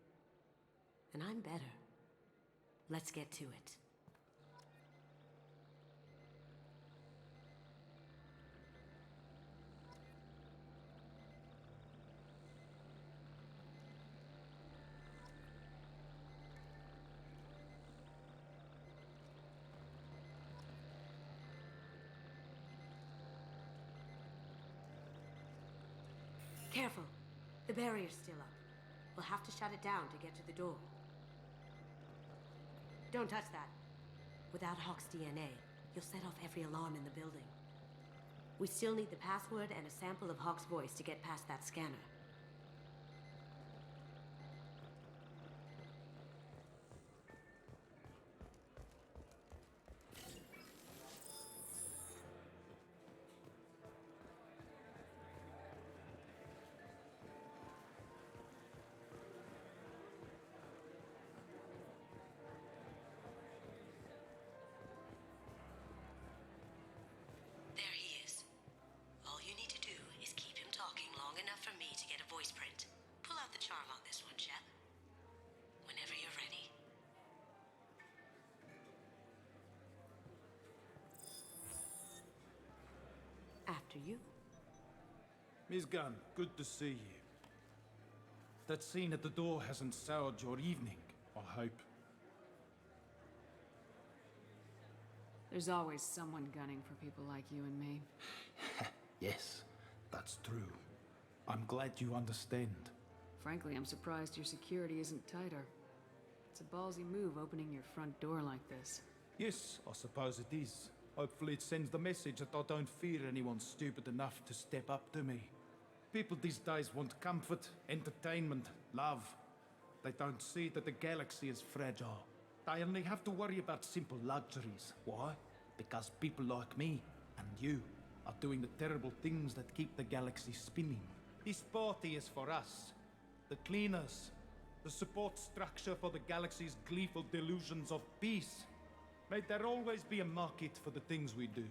And I'm better. Let's get to it. Careful. The barrier's still up. We'll have to shut it down to get to the door. Don't touch that. Without Hawk's DNA, you'll set off every alarm in the building. We still need the password and a sample of Hawk's voice to get past that scanner. There he is. All you need to do is keep him talking long enough for me to get a voice print. Pull out the charm on this one, Shep. Whenever you're ready. After you. Miss Gunn, good to see you. That scene at the door hasn't soured your evening, I hope. There's always someone gunning for people like you and me. Yes, that's true. I'm glad you understand. Frankly, I'm surprised your security isn't tighter. It's a ballsy move opening your front door like this. Yes, I suppose it is. Hopefully it sends the message that I don't fear anyone stupid enough to step up to me. People these days want comfort, entertainment, love. They don't see that the galaxy is fragile. They only have to worry about simple luxuries. Why? Because people like me and you are doing the terrible things that keep the galaxy spinning. This party is for us, the cleaners, the support structure for the galaxy's gleeful delusions of peace. May there always be a market for the things we do.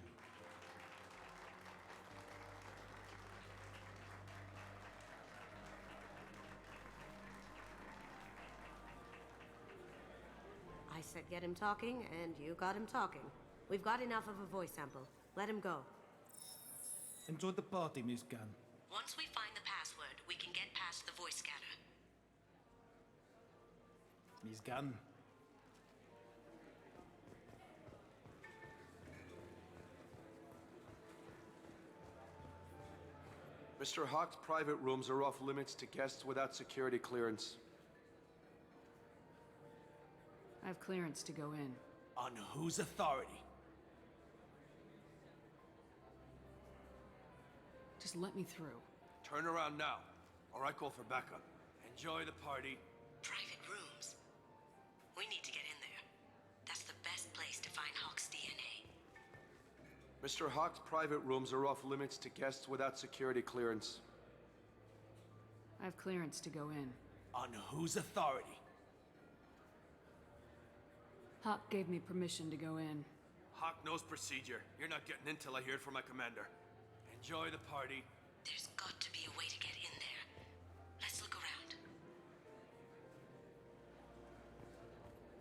I said get him talking, and you got him talking. We've got enough of a voice sample. Let him go. Enjoy the party, Miss Gunn. Once we find the password, we can get past the voice scanner. Miss Gunn. Mr. Hawk's private rooms are off limits to guests without security clearance. I have clearance to go in. On whose authority? Just let me through. Turn around now, or I call for backup. Enjoy the party. Private rooms. We need to get in there. That's the best place to find Hawk's DNA. Mr. Hawk's private rooms are off limits to guests without security clearance. I have clearance to go in. On whose authority? Hawk gave me permission to go in. Hawk knows procedure. You're not getting in till I hear it from my commander. Enjoy the party. There's got to be a way to get in there. Let's look around.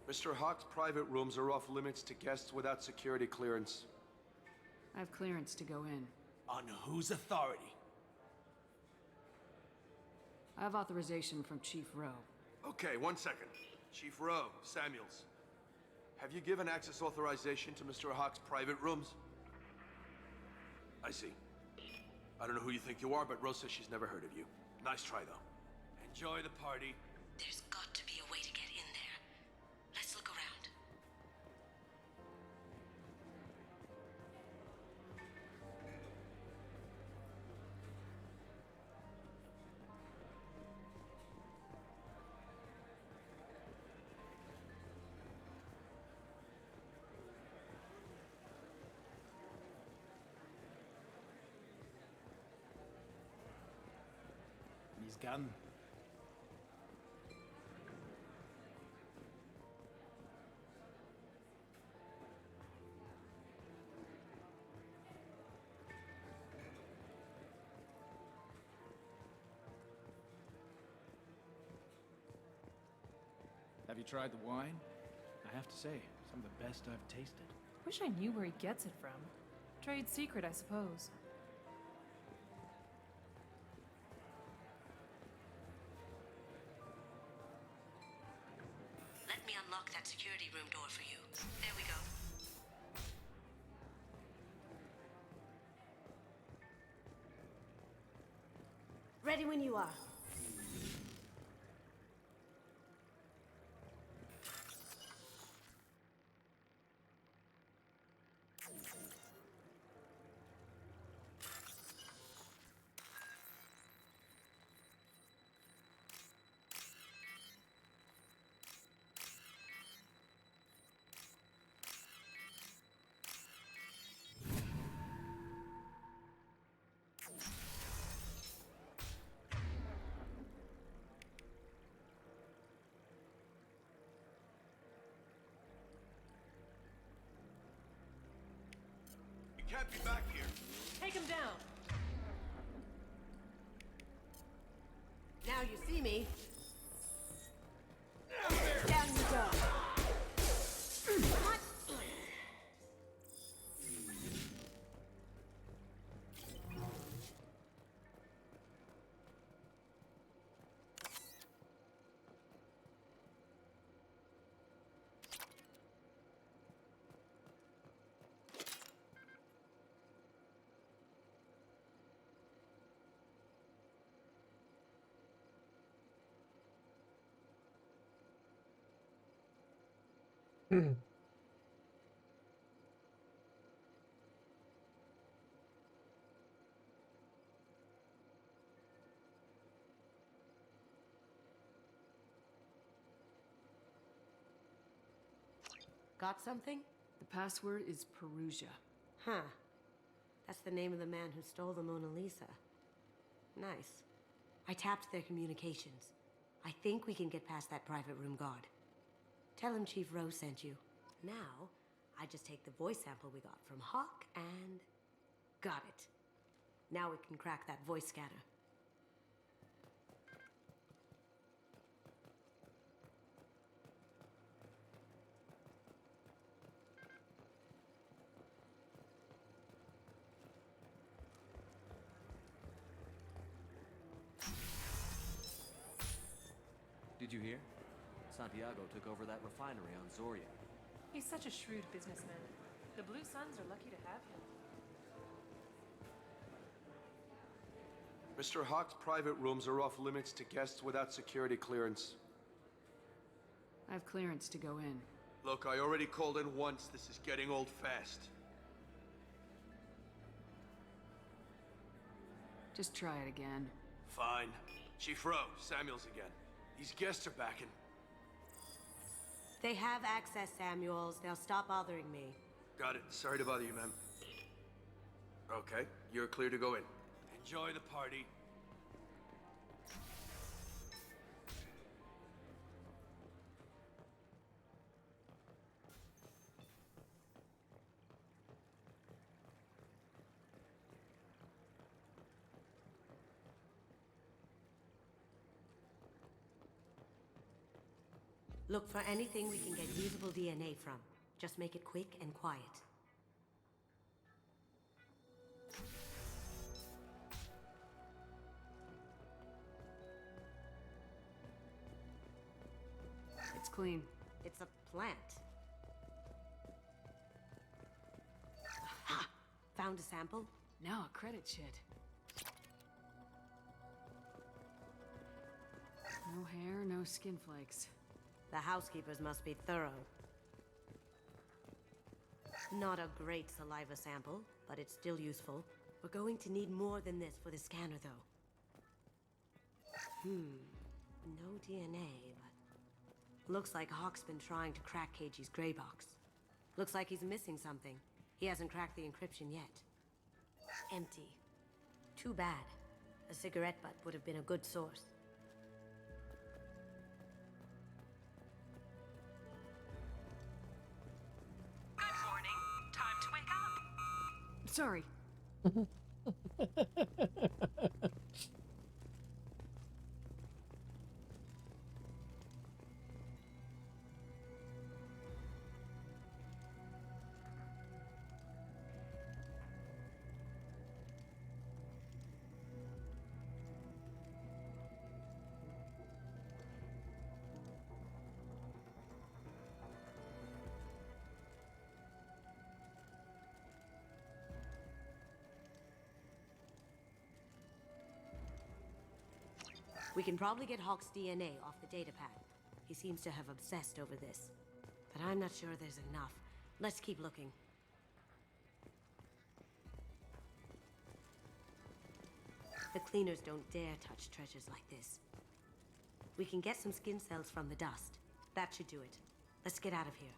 Mr. Hawk's private rooms are off limits to guests without security clearance. I have clearance to go in. On whose authority? I have authorization from Chief Rowe. Okay, 1 second. Chief Rowe, Samuels. Have you given access authorization to Mr. Hawk's private rooms? I see. I don't know who you think you are, but Rose says she's never heard of you. Nice try, though. Enjoy the party. There's got to be a way to get in there. Let's look around. He's gone. Have you tried the wine? I have to say, some of the best I've tasted. Wish I knew where he gets it from. Trade secret, I suppose. Let me unlock that security room door for you. There we go. Ready when you are. You can't be back here. Take him down. Now you see me. Down you go. What? Got something? The password is Perugia. Huh. That's the name of the man who stole the Mona Lisa. Nice. I tapped their communications. I think we can get past that private room guard. Tell him Chief Rose sent you. Now, I just take the voice sample we got from Hawk and... got it. Now we can crack that voice scanner. Did you hear? Santiago took over that refinery on Zoria. He's such a shrewd businessman. The Blue Suns are lucky to have him. Mr. Hawk's private rooms are off limits to guests without security clearance. I have clearance to go in. Look, I already called in once. This is getting old fast. Just try it again. Fine. Chief Rowe, Samuels again. These guests are back in. They have access, Samuels. Now stop bothering me. Got it. Sorry to bother you, ma'am. Okay, you're clear to go in. Enjoy the party. Look for anything we can get usable DNA from. Just make it quick and quiet. clean. It's a plant. Aha! Found a sample? Now a credit shit. No hair, no skin flakes. The housekeepers must be thorough. Not a great saliva sample, but it's still useful. We're going to need more than this for the scanner, though. No DNA, but... Looks like Hawk's been trying to crack KG's gray box. Looks like he's missing something. He hasn't cracked the encryption yet. Empty. Too bad. A cigarette butt would have been a good source. Good morning. Time to wake up. Sorry. We can probably get Hawk's DNA off the datapad. He seems to have obsessed over this. But I'm not sure there's enough. Let's keep looking. The cleaners don't dare touch treasures like this. We can get some skin cells from the dust. That should do it. Let's get out of here.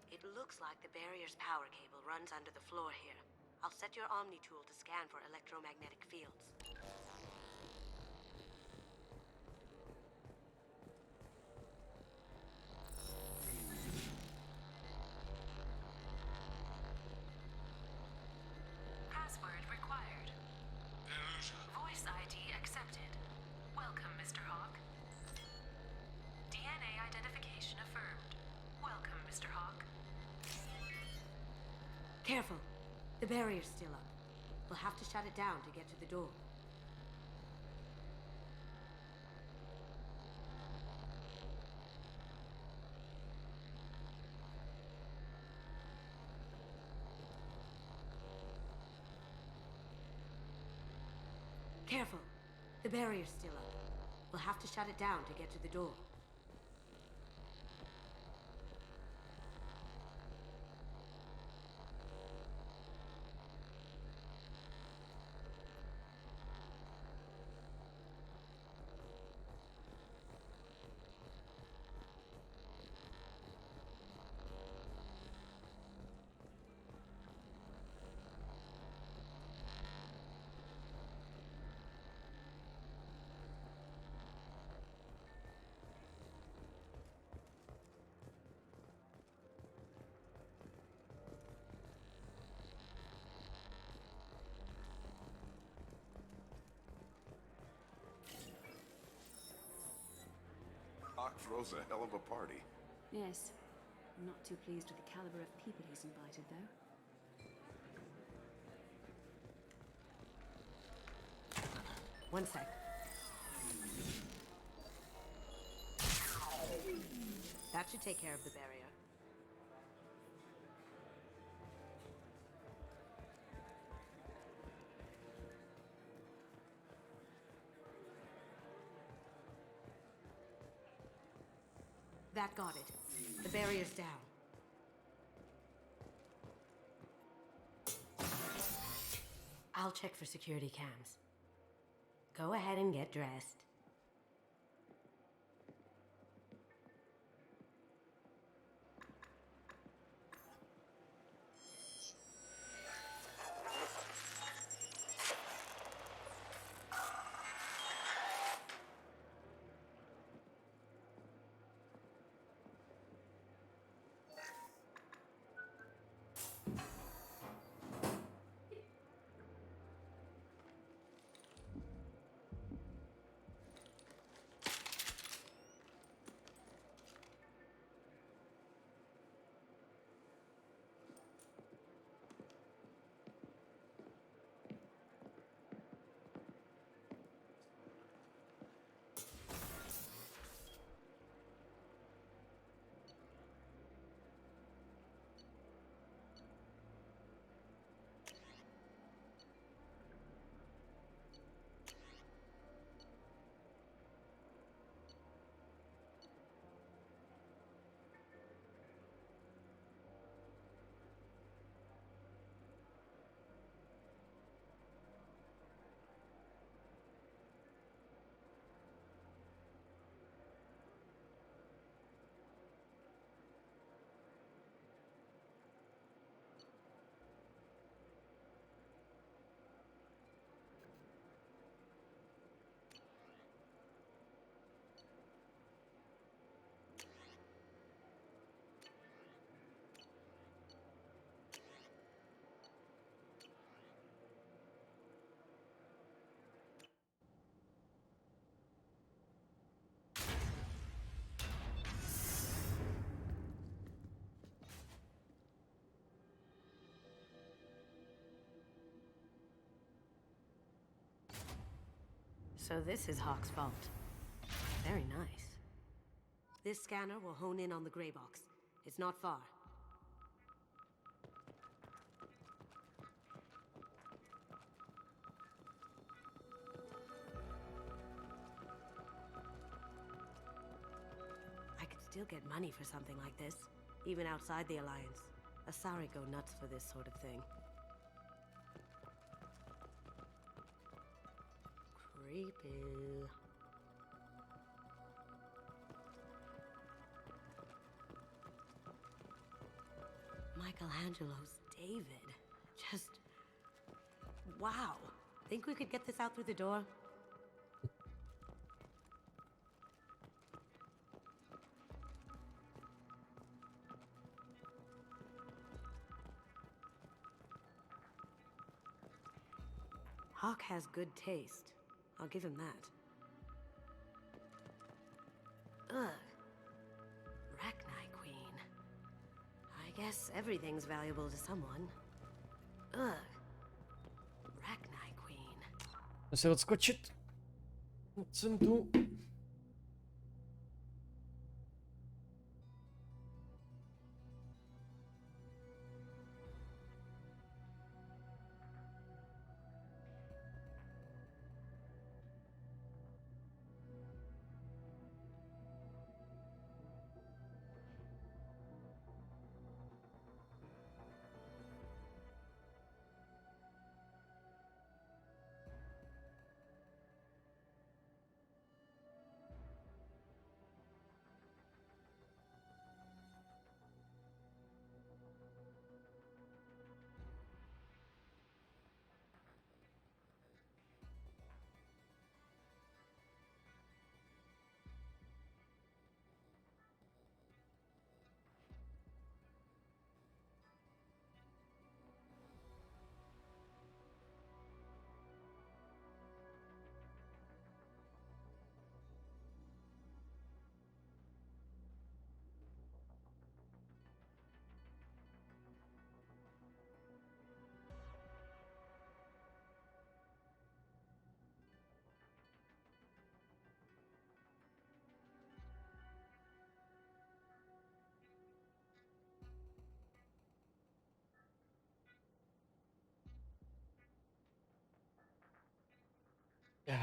It looks like the barrier's power cable runs under the floor here. I'll set your Omni tool to scan for electromagnetic fields. Password required. Voice ID accepted. Welcome, Mr. Hawk. DNA identification affirmed. Welcome, Mr. Hawk. Careful! The barrier's still up. We'll have to shut it down to get to the door. Careful! The barrier's still up. We'll have to shut it down to get to the door. Hawk throws a hell of a party. Yes. I'm not too pleased with the caliber of people he's invited, though. One sec. That should take care of the barrier. That got it. The barrier's down. I'll check for security cams. Go ahead and get dressed. So this is Hawk's vault. Very nice. This scanner will hone in on the gray box. It's not far. I could still get money for something like this, even outside the Alliance. Asari go nuts for this sort of thing. Creepy. Michelangelo's David. Just... wow. Think we could get this out through the door? Hawk has good taste. I'll give him that. Ugh. Rachni Queen. I guess everything's valuable to someone. Ugh. Rachni Queen. Se odskočit. Moc jsem tu. Yeah.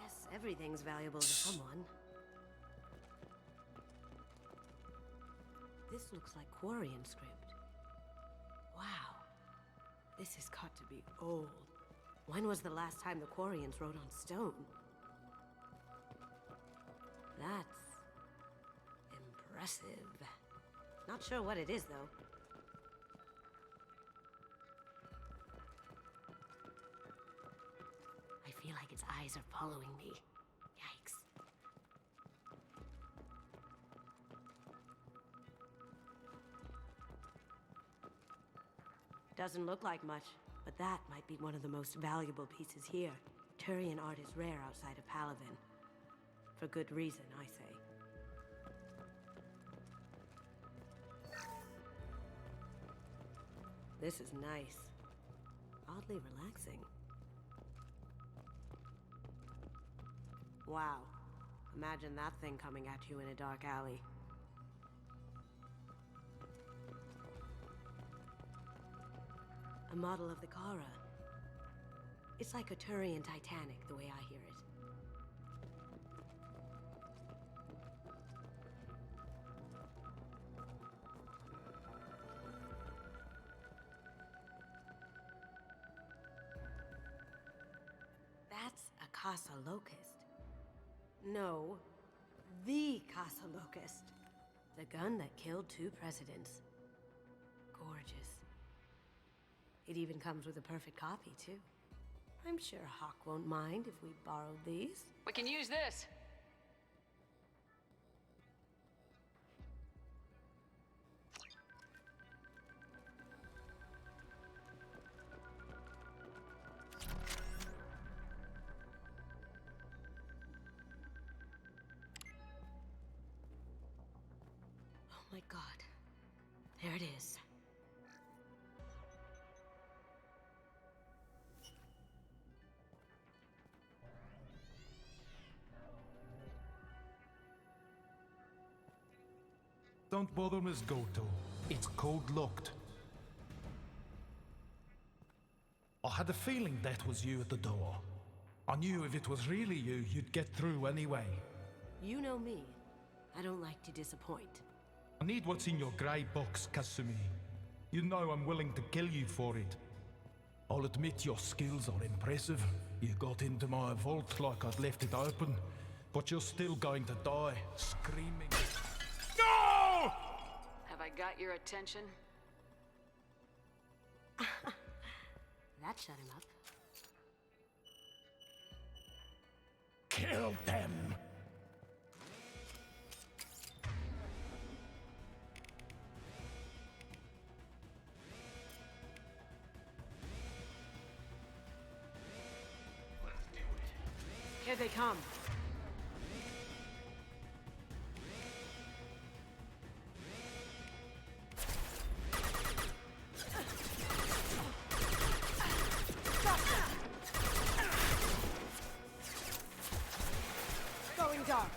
Yes, everything's valuable to someone. This looks like Quarian script. Wow. This has got to be old. When was the last time the Quarians wrote on stone? That's impressive. Not sure what it is, though. I feel like its eyes are following me. Yikes. Doesn't look like much, but that might be one of the most valuable pieces here. Turian art is rare outside of Palavin. For good reason, I say. This is nice. Oddly relaxing. Wow. Imagine that thing coming at you in a dark alley. A model of the Kara. It's like a Turian Titanic, the way I hear it. That's a Casa Locust. No, the Casa Locust. The gun that killed 2 presidents. Gorgeous. It even comes with a perfect copy, too. I'm sure Hawk won't mind if we borrowed these. We can use this. Oh my God. There it is. Don't bother, Miss Goto. It's code-locked. I had a feeling that was you at the door. I knew if it was really you, you'd get through anyway. You know me. I don't like to disappoint. I need what's in your grey box, Kasumi. You know I'm willing to kill you for it. I'll admit your skills are impressive. You got into my vault like I'd left it open, but you're still going to die, screaming. No! Have I got your attention? That shut him up. Kill them! Here they come. Going dark.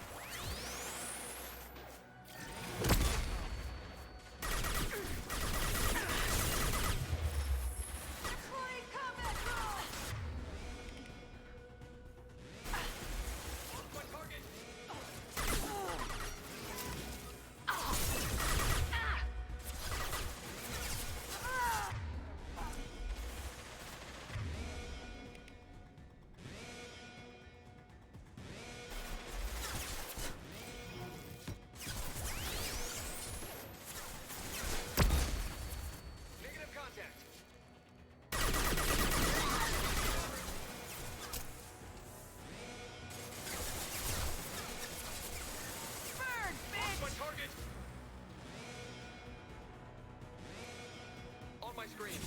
My screen.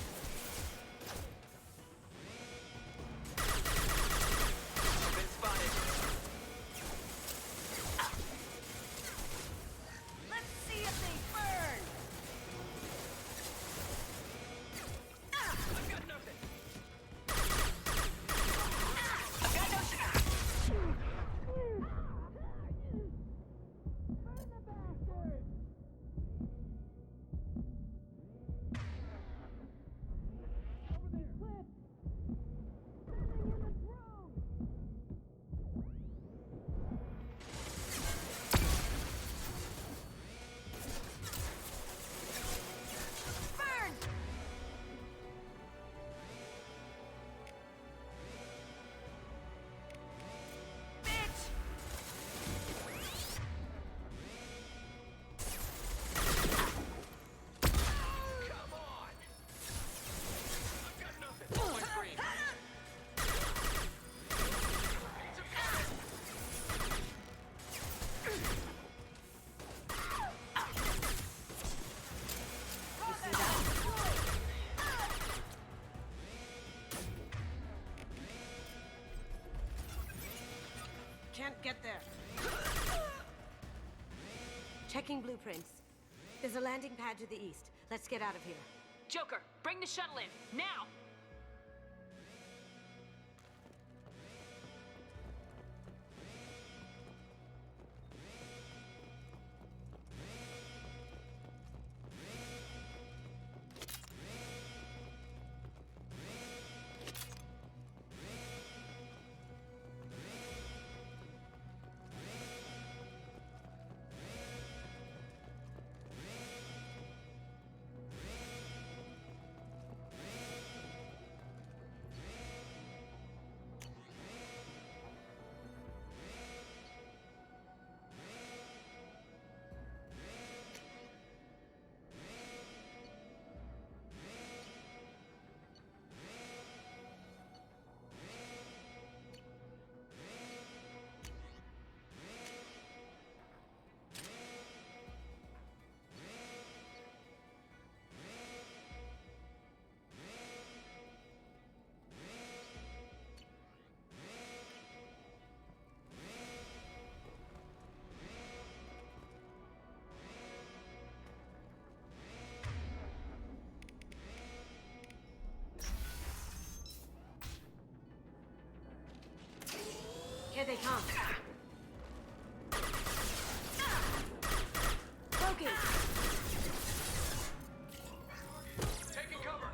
Been spotted. Let's see if they burn. I've got nothing. I've got no shot. Burn the bastard! can't get there. Checking blueprints. There's a landing pad to the east. Let's get out of here. Joker, bring the shuttle in, now! Here they come. Broken. Taking cover.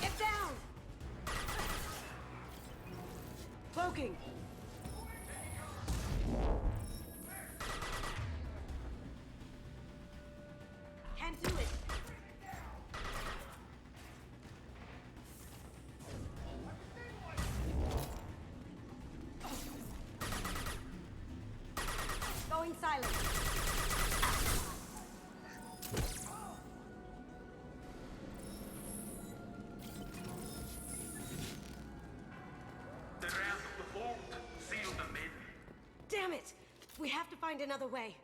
Get down. Cloaking. Can't do it. Going silent. The ramp of the vault. Seal them in. Damn it! We have to find another way.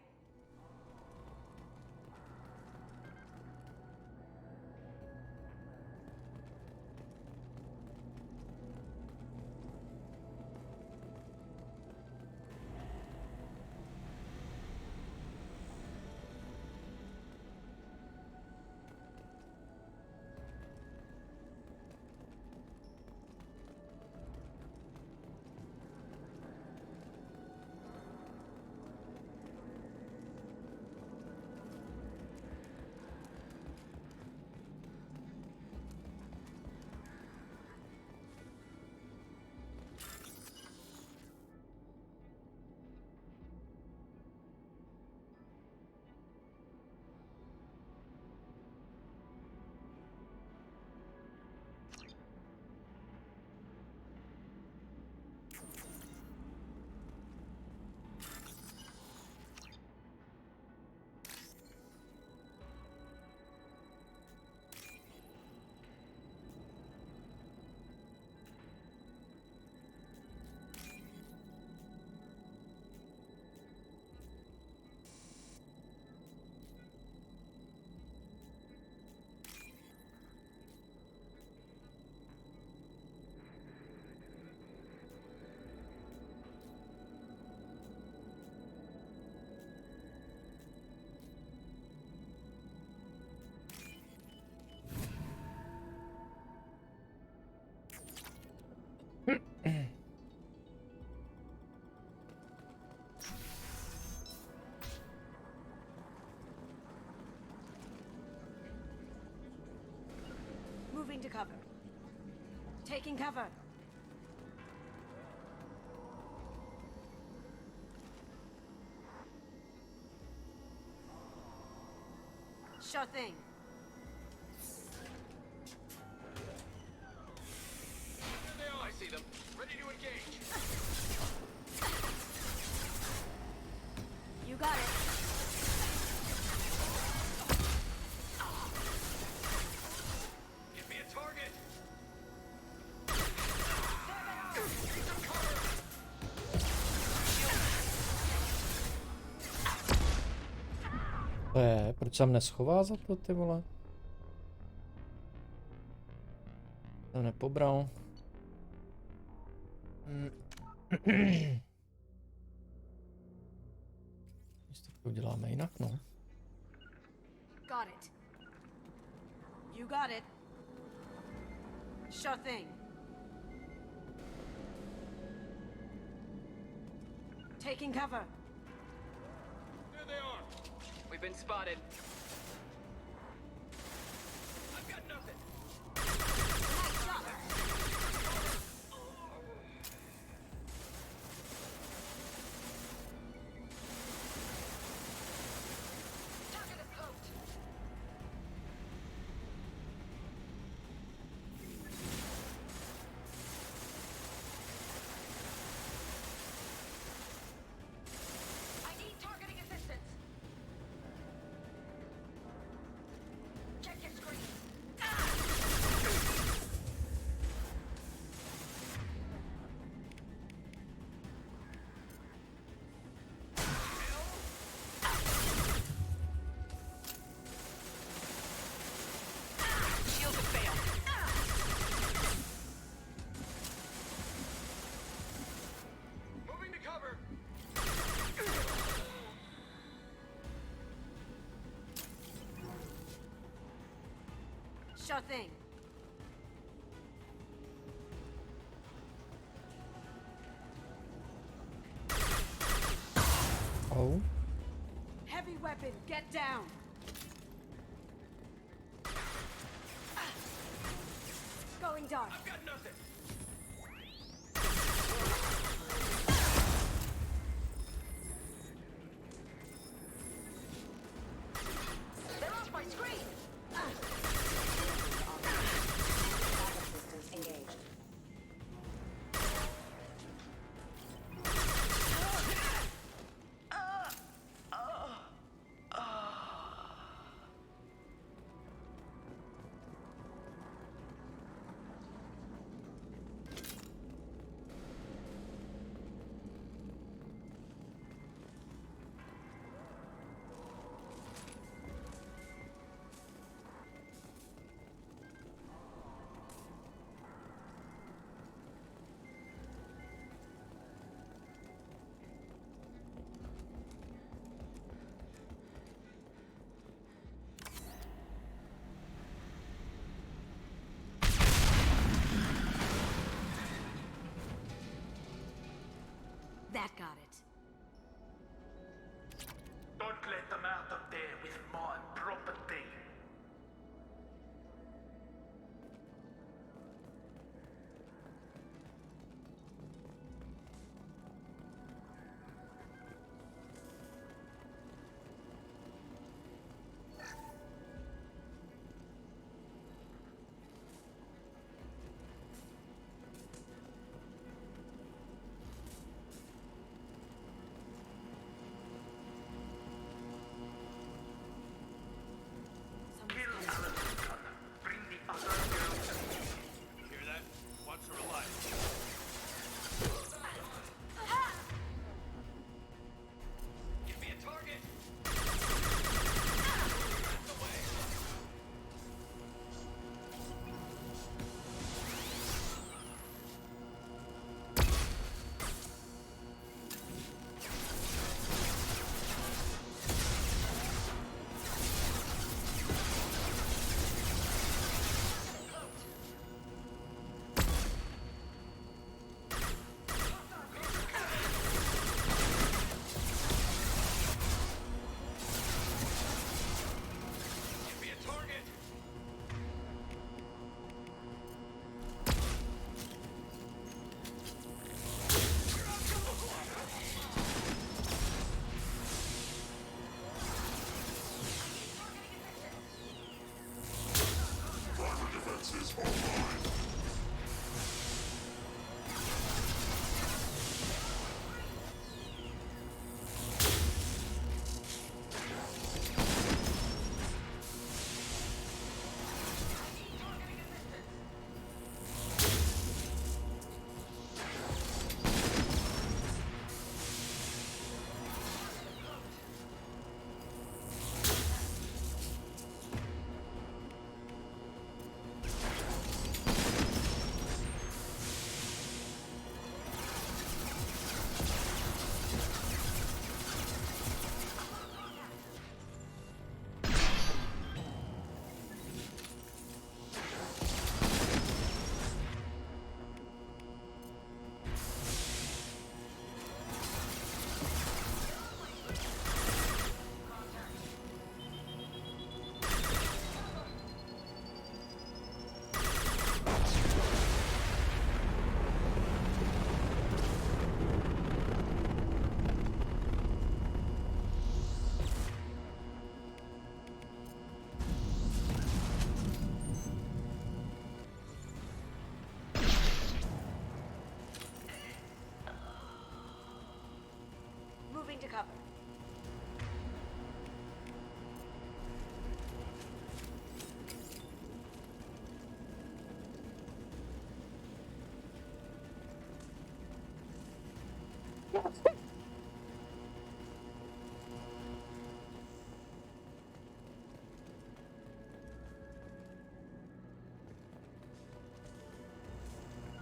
Moving to cover. Taking cover. Sure thing. I see them. Ready to engage. You got it. Give me a target. Proč jsem neschová za to, ty vole? Jsem nepobral. Jestli to uděláme jinak, no. Got it. You got it. Sure thing. Taking cover. There they are. We've been spotted. I've got nothing. Nice shot. Target is cloaked. I need targeting assistance. Check your screen. Shields have failed. Moving to cover. Sure thing. Oh. Heavy weapon, get down. Going dark. I've got nothing. They're off my screen. Engaged. That got it. Don't let them out of there with my property.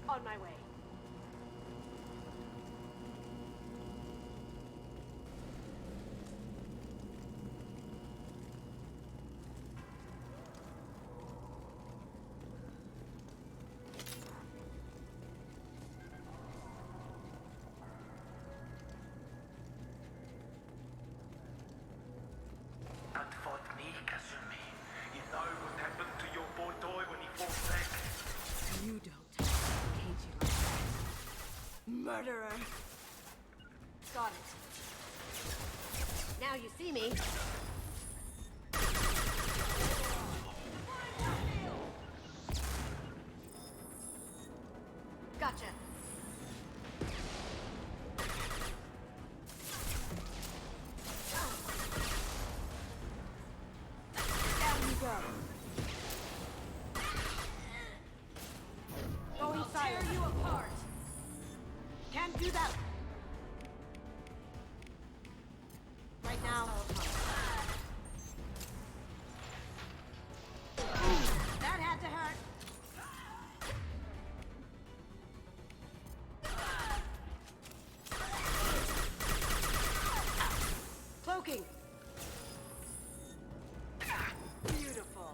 On my way. That fought me, Kasumi. You know what happened to your boy Toy when he fought back? You don't have to cage you like that. Murderer! Got it. Now you see me. Gotcha. Down you go. Going silent. Tear you apart. Can't do that. Right now. That had to hurt. Cloaking. Beautiful.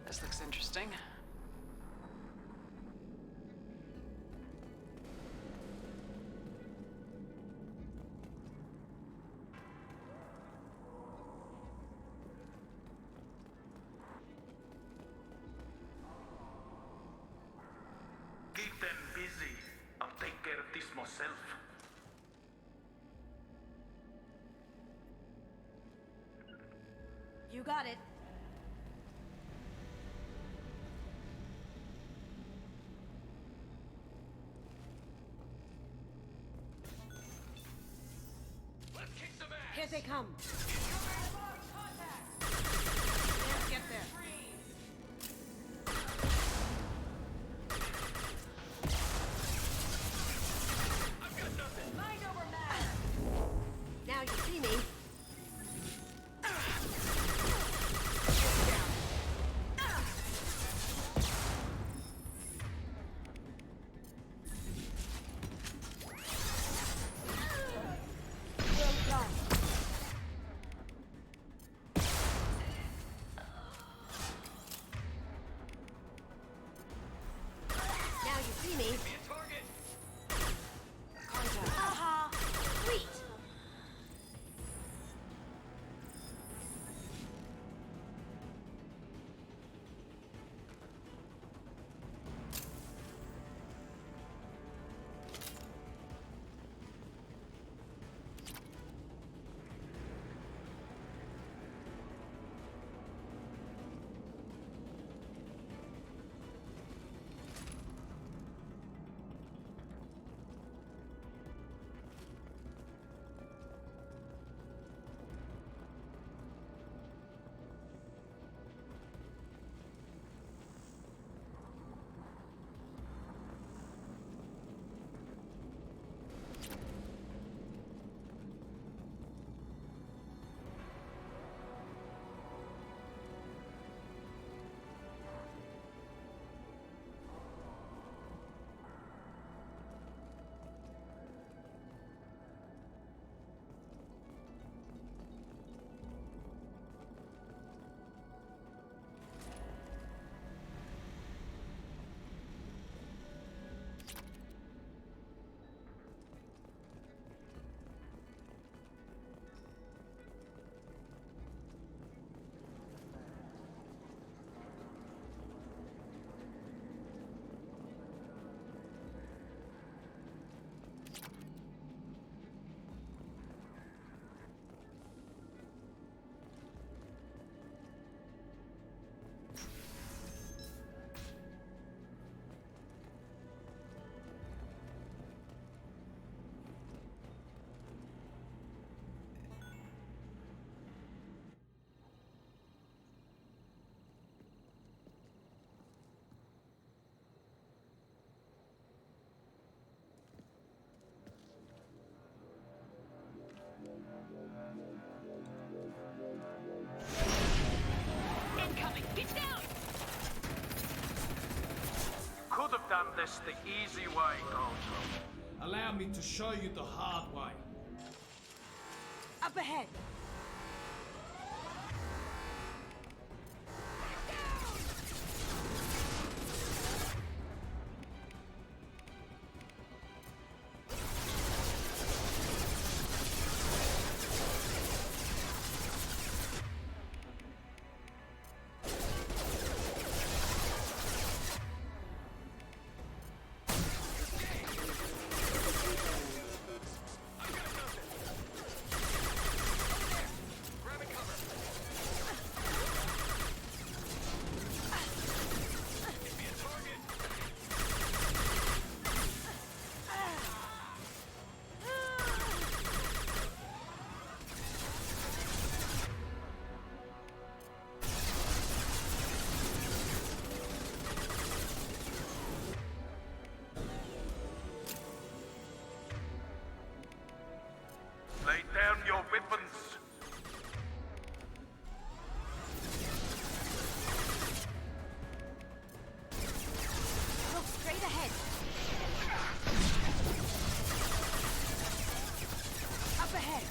This looks interesting. Keep them busy. I'll take care of this myself. You got it. Let's kick some ass. Here they come. Let's get there. I've got nothing. Mind over matter. Now you see me. Well done. this the easy way, Dojo. Allow me to show you the hard way. Up ahead! Lay down your weapons. Look straight ahead. Up ahead.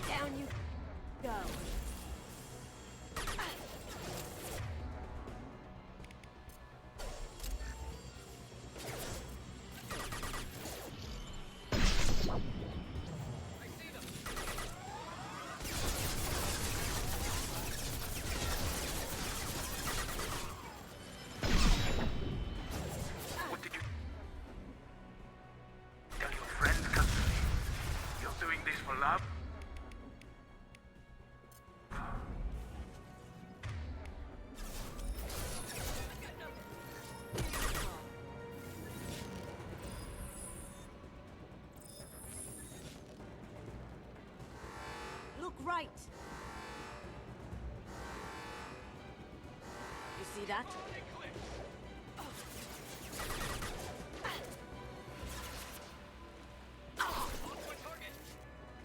Down you go. What did you tell your friend, Katsumi? You're doing this for love? Look right. You see that?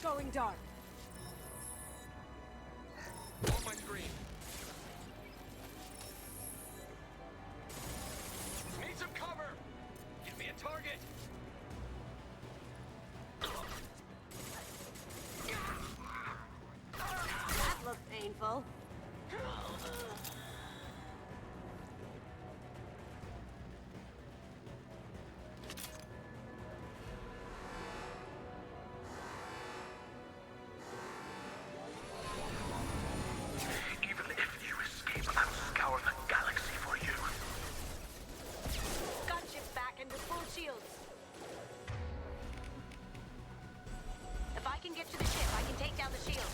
Going dark. On my screen. Need some cover. Give me a target. That looked painful. Even if you escape, I'll scour the galaxy for you. Gunship back into full shields. If I can get to the ship, I can take down the shield.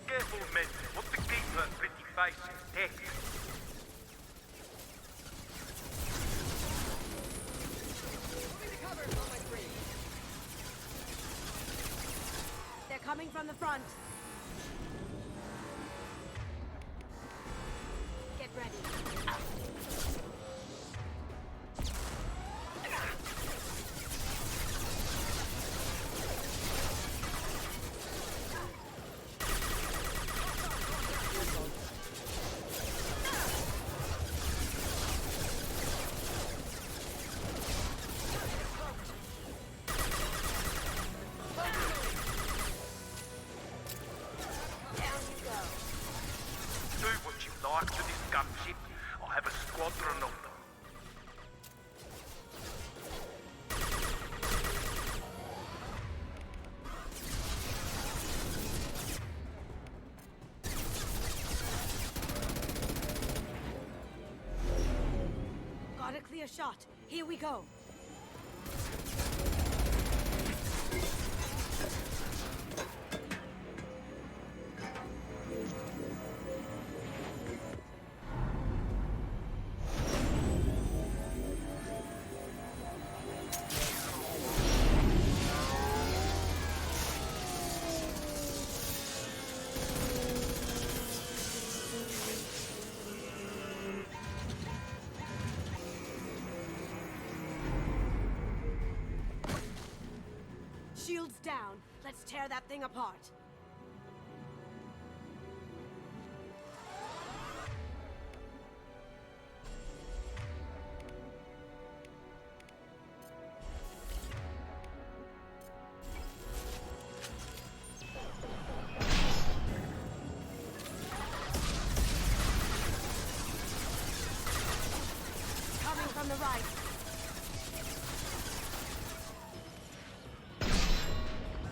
Careful, men. Want to keep her pretty face intact. They're coming from the front. Get ready. Down you go. Do what you like to this gunship. I have a squadron of them. Got a clear shot. Here we go. Let's tear that thing apart. Coming from the right.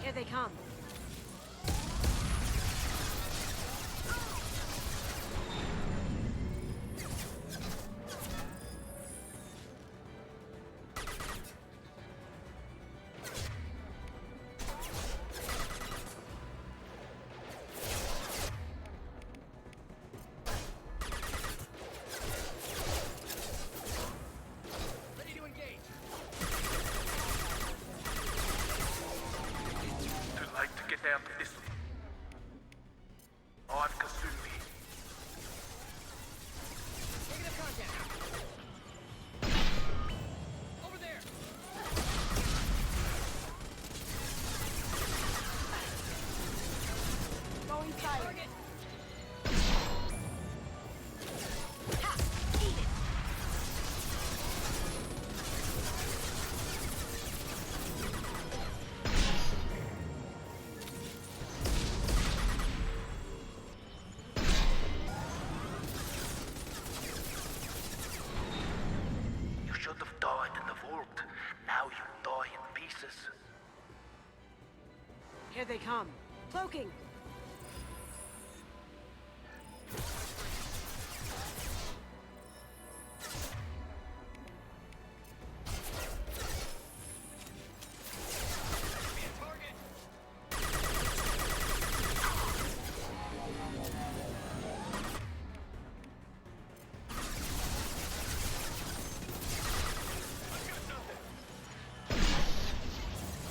Here they come. Ready to engage. Too late to get out of this. I'm Kasumi. Negative contact. Over there. Going silent. Target. Ha! Eat it! You should have died in the vault. Now you die in pieces. Here they come. Cloaking.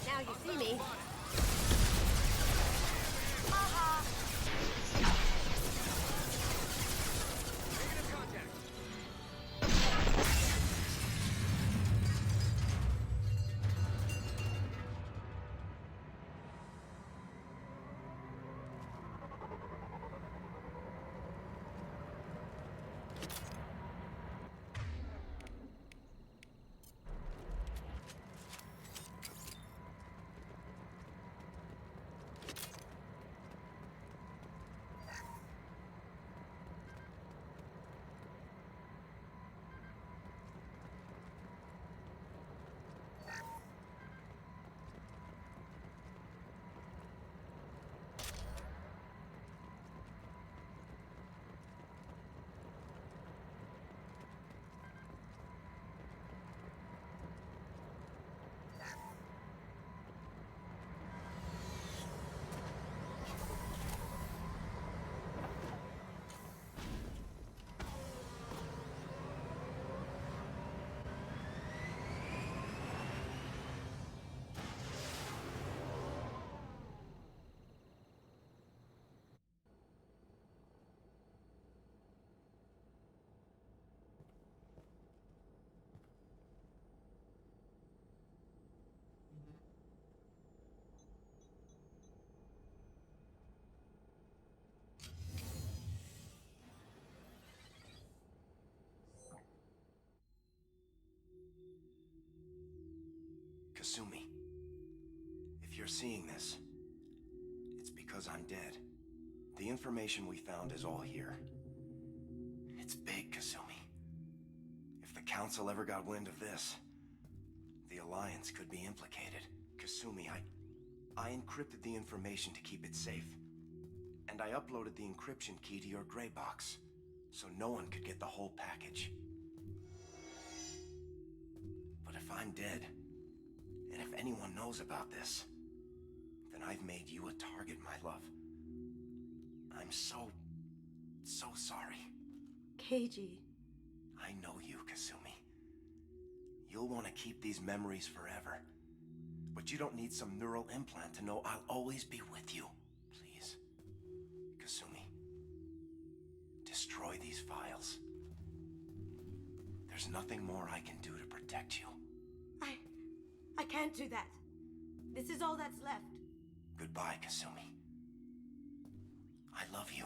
Now you see me. Negative contact. Kasumi, if you're seeing this, it's because I'm dead. The information we found is all here. It's big, Kasumi. If the Council ever got wind of this, the Alliance could be implicated. Kasumi, I encrypted the information to keep it safe. And I uploaded the encryption key to your gray box, so no one could get the whole package. But if I'm dead, and if anyone knows about this, then I've made you a target, my love. I'm so sorry. Keiji. I know you, Kasumi. You'll want to keep these memories forever. But you don't need some neural implant to know I'll always be with you. Please. Kasumi. Destroy these files. There's nothing more I can do to protect you. I can't do that. This is all that's left. Goodbye, Kasumi. I love you.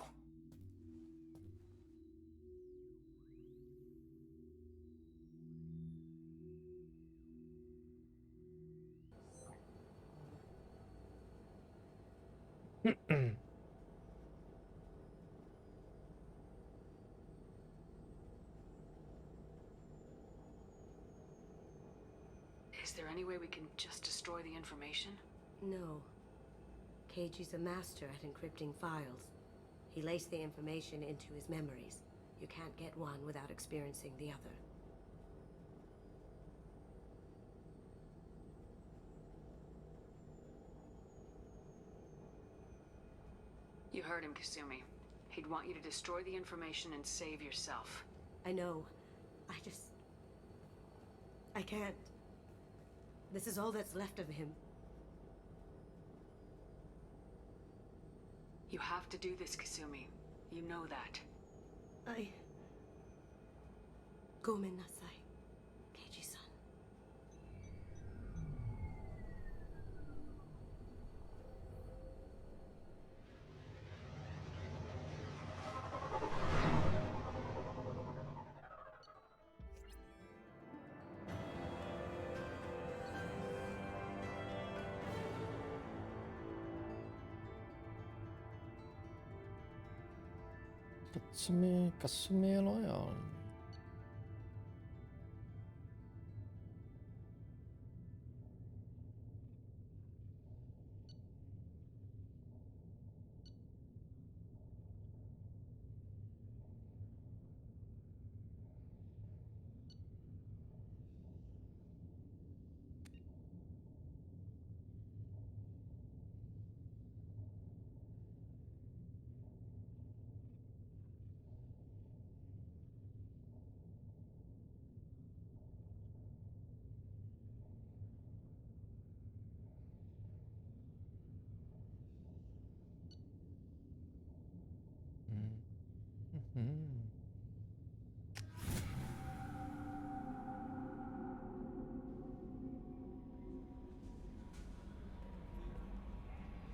Is there any way we can just destroy the information? No. Keiji's a master at encrypting files. He laced the information into his memories. You can't get one without experiencing the other. You heard him, Kasumi. He'd want you to destroy the information and save yourself. I know. I can't. This is all that's left of him. You have to do this, Kasumi. You know that. Gomen nasai, Keiji-san. Kasumi je lojální.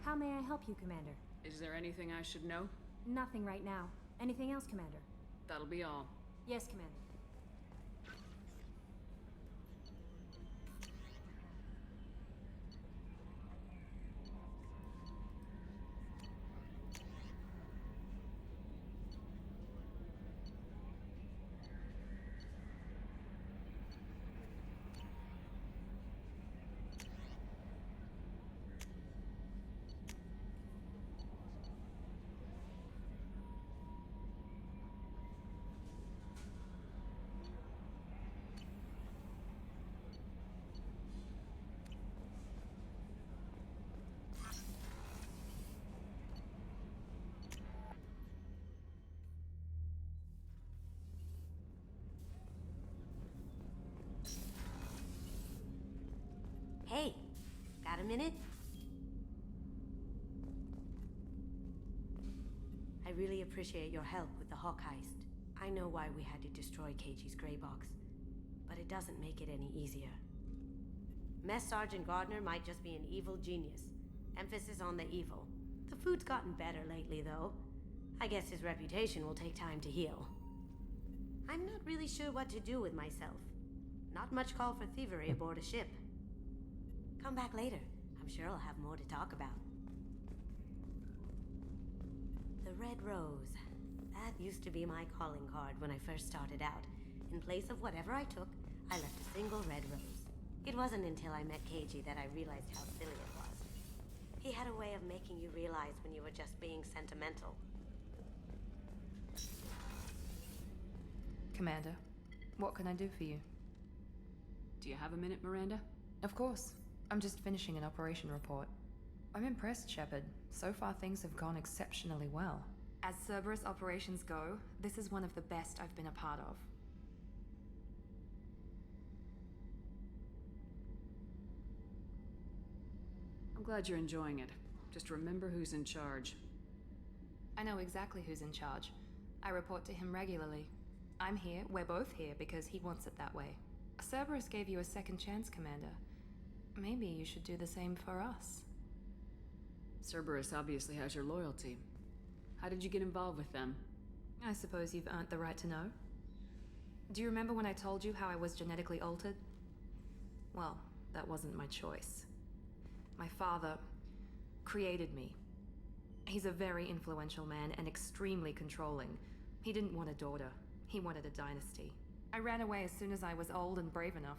How may I help you, Commander? Is there anything I should know? Nothing right now. Anything else, Commander? That'll be all. Yes, Commander. Hey, got a minute? I really appreciate your help with the Hawk heist. I know why we had to destroy Keiji's gray box, but it doesn't make it any easier. Mess Sergeant Gardner might just be an evil genius. Emphasis on the evil. The food's gotten better lately, though. I guess his reputation will take time to heal. I'm not really sure what to do with myself. Not much call for thievery aboard a ship. Come back later. I'm sure I'll have more to talk about. The Red Rose. That used to be my calling card when I first started out. In place of whatever I took, I left a single red rose. It wasn't until I met Keiji that I realized how silly it was. He had a way of making you realize when you were just being sentimental. Commander, what can I do for you? Do you have a minute, Miranda? Of course. I'm just finishing an operation report. I'm impressed, Shepard. So far things have gone exceptionally well. As Cerberus operations go, this is one of the best I've been a part of. I'm glad you're enjoying it. Just remember who's in charge. I know exactly who's in charge. I report to him regularly. I'm here, we're both here, because he wants it that way. Cerberus gave you a second chance, Commander. Maybe you should do the same for us. Cerberus obviously has your loyalty. How did you get involved with them? I suppose you've earned the right to know. Do you remember when I told you how I was genetically altered? Well, that wasn't my choice. My father created me. He's a very influential man and extremely controlling. He didn't want a daughter. He wanted a dynasty. I ran away as soon as I was old and brave enough.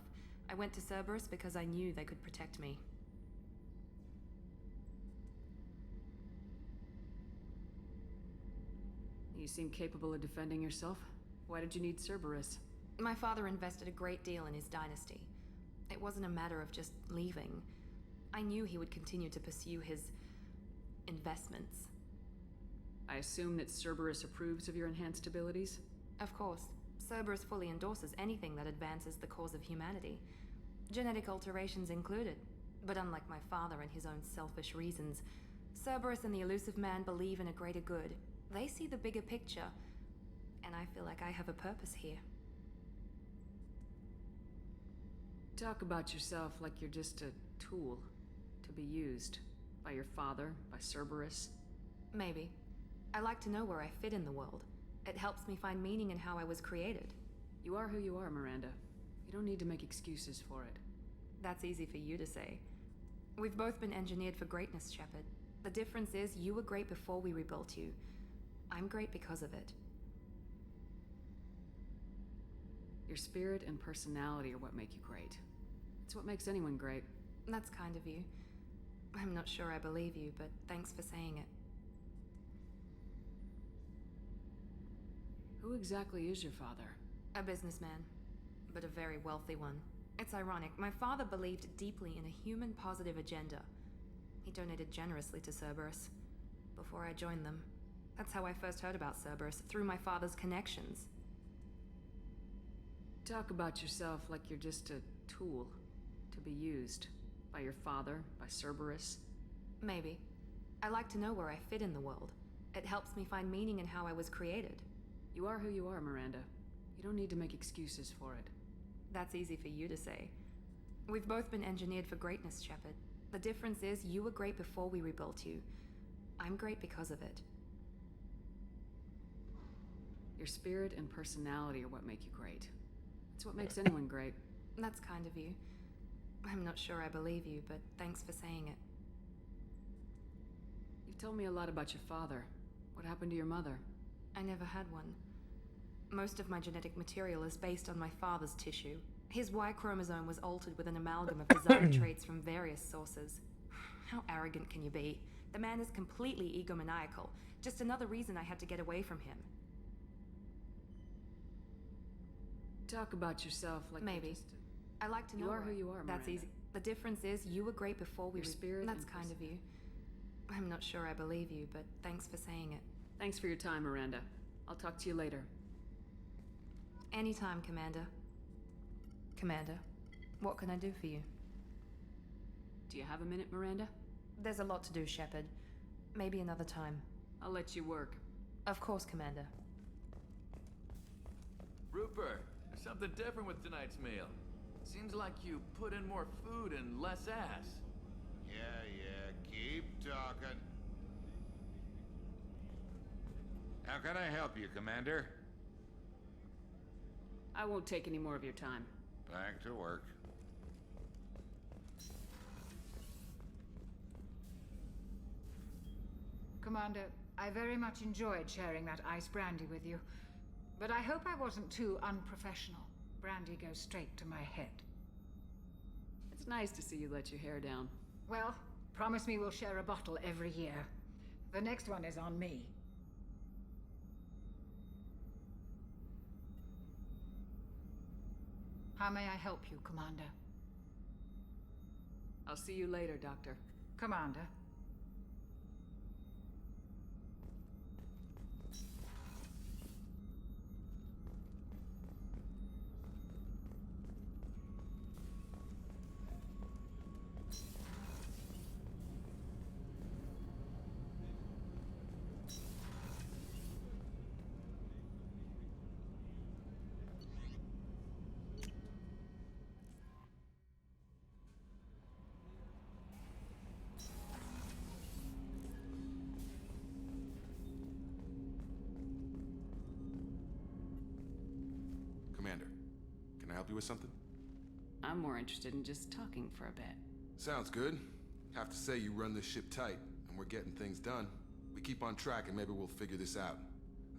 I went to Cerberus because I knew they could protect me. You seem capable of defending yourself. Why did you need Cerberus? My father invested a great deal in his dynasty. It wasn't a matter of just leaving. I knew he would continue to pursue his investments. I assume that Cerberus approves of your enhanced abilities? Of course. Cerberus fully endorses anything that advances the cause of humanity. Genetic alterations included. But unlike my father and his own selfish reasons, Cerberus and the Elusive Man believe in a greater good. They see the bigger picture, and I feel like I have a purpose here. Talk about yourself like you're just a tool to be used by your father, by Cerberus. Maybe. I like to know where I fit in the world. It helps me find meaning in how I was created. You are who you are, Miranda. You don't need to make excuses for it. That's easy for you to say. We've both been engineered for greatness, Shepard. The difference is you were great before we rebuilt you. I'm great because of it. Your spirit and personality are what make you great. It's what makes anyone great. That's kind of you. I'm not sure I believe you, but thanks for saying it. Who exactly is your father? A businessman, but a very wealthy one. It's ironic. My father believed deeply in a human-positive agenda. He donated generously to Cerberus before I joined them. That's how I first heard about Cerberus, through my father's connections. Talk about yourself like you're just a tool to be used by your father, by Cerberus. Maybe. I like to know where I fit in the world. It helps me find meaning in how I was created. You are who you are, Miranda. You don't need to make excuses for it. That's easy for you to say. We've both been engineered for greatness, Shepard. The difference is you were great before we rebuilt you. I'm great because of it. Your spirit and personality are what make you great. It's what makes anyone great. That's kind of you. I'm not sure I believe you, but thanks for saying it. You've told me a lot about your father. What happened to your mother? I never had one. Most of my genetic material is based on my father's tissue. His Y chromosome was altered with an amalgam of desired traits from various sources. How arrogant can you be? The man is completely egomaniacal. Just another reason I had to get away from him. Talk about yourself like Maybe. I like to know You are who you are, That's Miranda. easy. The difference is you were great before we Your spirit That's and kind of you. I'm not sure I believe you, but thanks for saying it. Thanks for your time, Miranda. I'll talk to you later. Anytime, Commander. Commander, what can I do for you? Do you have a minute, Miranda? There's a lot to do, Shepard. Maybe another time. I'll let you work. Of course, Commander. Rupert, there's something different with tonight's meal. Seems like you put in more food and less ass. Yeah, keep talking. How can I help you, Commander? I won't take any more of your time. Back to work. Commander, I very much enjoyed sharing that ice brandy with you. But I hope I wasn't too unprofessional. Brandy goes straight to my head. It's nice to see you let your hair down. Well, promise me we'll share a bottle every year. The next one is on me. How may I help you, Commander? I'll see you later, Doctor. Commander. I help you with something? I'm more interested in just talking for a bit. Sounds good. Have to say you run this ship tight, and we're getting things done. We keep on track and maybe we'll figure this out.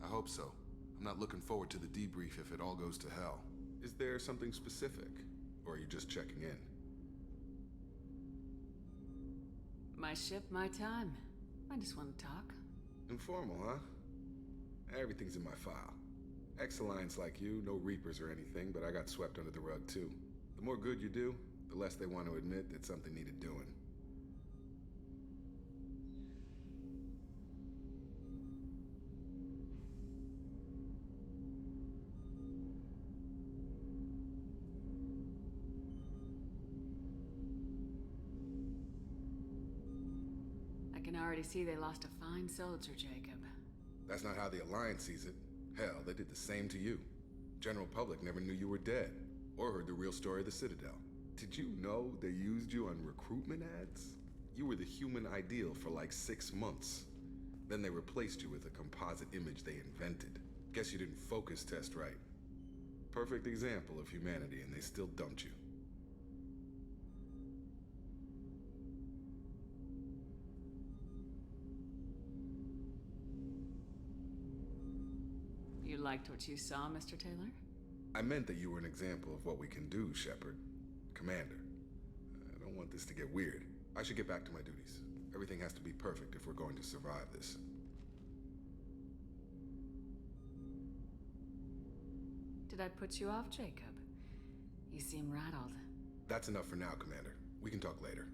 I hope so. I'm not looking forward to the debrief if it all goes to hell. Is there something specific? Or are you just checking in? My ship, my time. I just want to talk. Informal, huh? Everything's in my file. Ex-Alliance like you, no Reapers or anything, but I got swept under the rug too. The more good you do, the less they want to admit that something needed doing. I can already see they lost a fine soldier, Jacob. That's not how the Alliance sees it. Hell, they did the same to you. General public never knew you were dead, or heard the real story of the Citadel. Did you know they used you on recruitment ads? You were the human ideal for like 6 months. Then they replaced you with a composite image they invented. Guess you didn't focus test right. Perfect example of humanity, and they still dumped you. You liked what you saw, Mr. Taylor? I meant that you were an example of what we can do, Shepard. Commander. I don't want this to get weird. I should get back to my duties. Everything has to be perfect if we're going to survive this. Did I put you off, Jacob? You seem rattled. That's enough for now, Commander. We can talk later.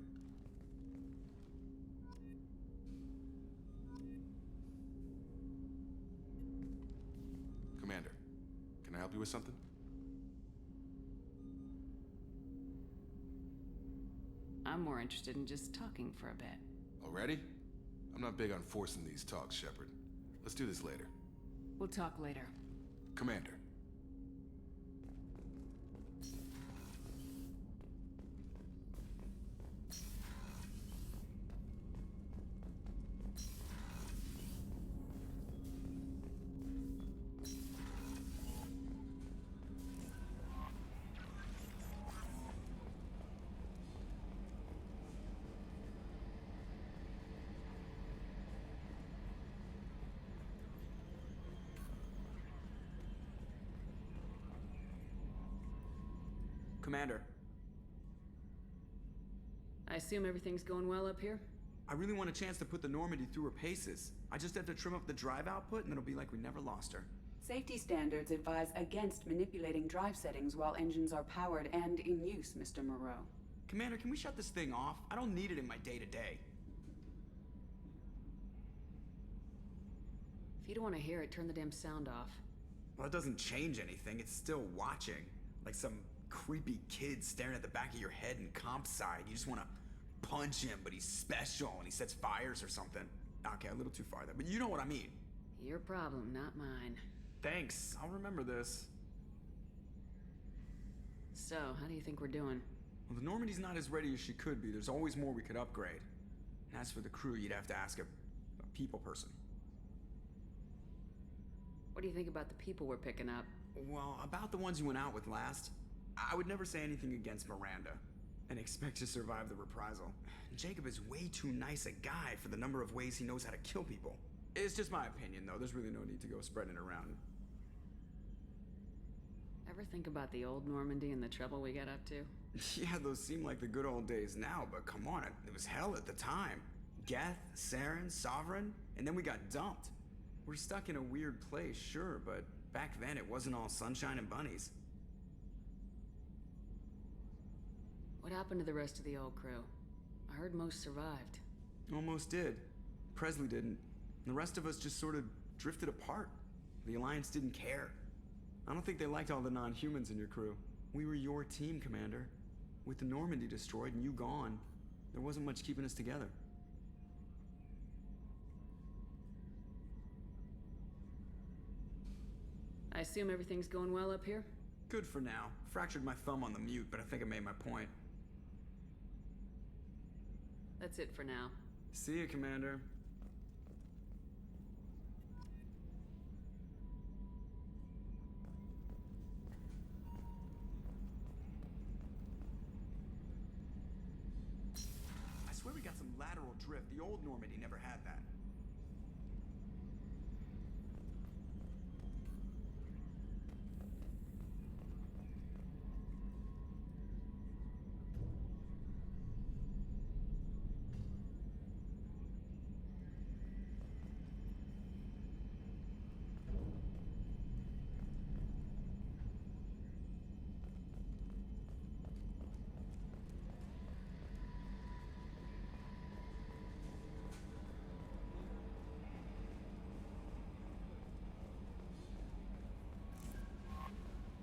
Commander, can I help you with something? I'm more interested in just talking for a bit. Already? I'm not big on forcing these talks, Shepard. Let's do this later. We'll talk later. Commander. Commander. I assume everything's going well up here? I really want a chance to put the Normandy through her paces. I just have to trim up the drive output and it'll be like we never lost her. Safety standards advise against manipulating drive settings while engines are powered and in use, Mr. Moreau. Commander, can we shut this thing off? I don't need it in my day-to-day. If you don't want to hear it, turn the damn sound off. Well, it doesn't change anything. It's still watching. Like some creepy kid staring at the back of your head in comp side. You just want to punch him, but he's special and he sets fires or something. Okay, a little too far there, but you know what I mean. Your problem, not mine. Thanks, I'll remember this. So, how do you think we're doing? Well, the Normandy's not as ready as she could be. There's always more we could upgrade. And as for the crew, you'd have to ask a people person. What do you think about the people we're picking up? Well, about the ones you went out with last, I would never say anything against Miranda and expect to survive the reprisal. Jacob is way too nice a guy for the number of ways he knows how to kill people. It's just my opinion, though. There's really no need to go spreading it around. Ever think about the old Normandy and the trouble we got up to? Yeah, those seem like the good old days now, but come on, it was hell at the time. Geth, Saren, Sovereign, and then we got dumped. We're stuck in a weird place, sure, but back then it wasn't all sunshine and bunnies. What happened to the rest of the old crew? I heard most survived. Almost did. Presley didn't. The rest of us just sort of drifted apart. The Alliance didn't care. I don't think they liked all the non-humans in your crew. We were your team, Commander. With the Normandy destroyed and you gone, there wasn't much keeping us together. I assume everything's going well up here? Good for now. Fractured my thumb on the mute, but I think I made my point. That's it for now. See you, Commander. some lateral drift. The old Normandy never had that.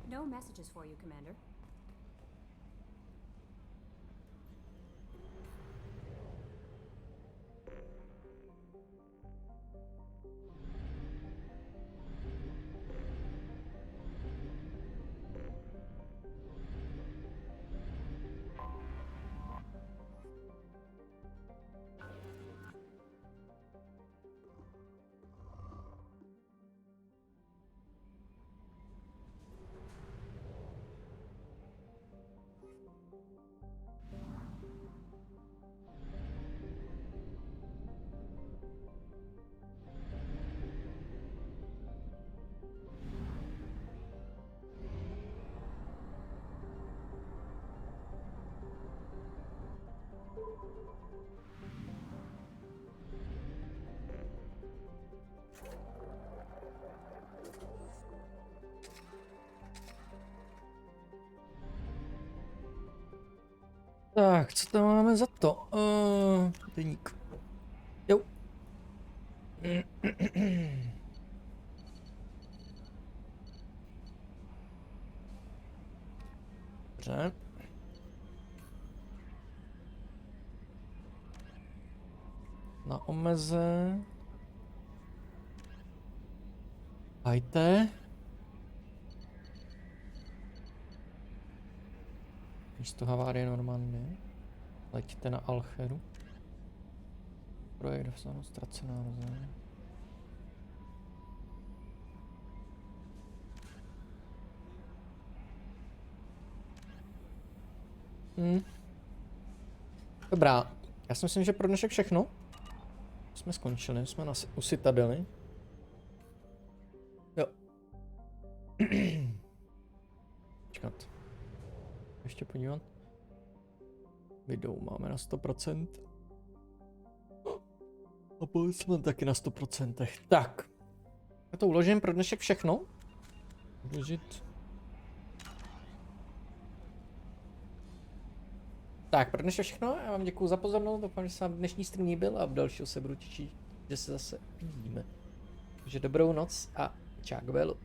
No messages for you, Commander. Tak, co tam máme za to? Deník. Jo. Dobře. Na omeze. Hajte. Místo havárie Normandie. Letíte na Alcheru. Projekt dosáhnout ztracená rozhodně. Dobrá, já si myslím, že pro dnešek všechno. Jsme skončili, jsme u Citadely. Jo. Počkat. Ještě podívat. Video máme na 100%. A pojď jsme taky na 100%. Tak. Já to uložím pro dnešek všechno. Uložit. Tak, pro dnešek všechno. Já vám děkuji za pozornost. Doufám, že se vám dnešní stream líbil a v dalšího se budu těšit, že se zase vidíme. Takže dobrou noc a čau, belu.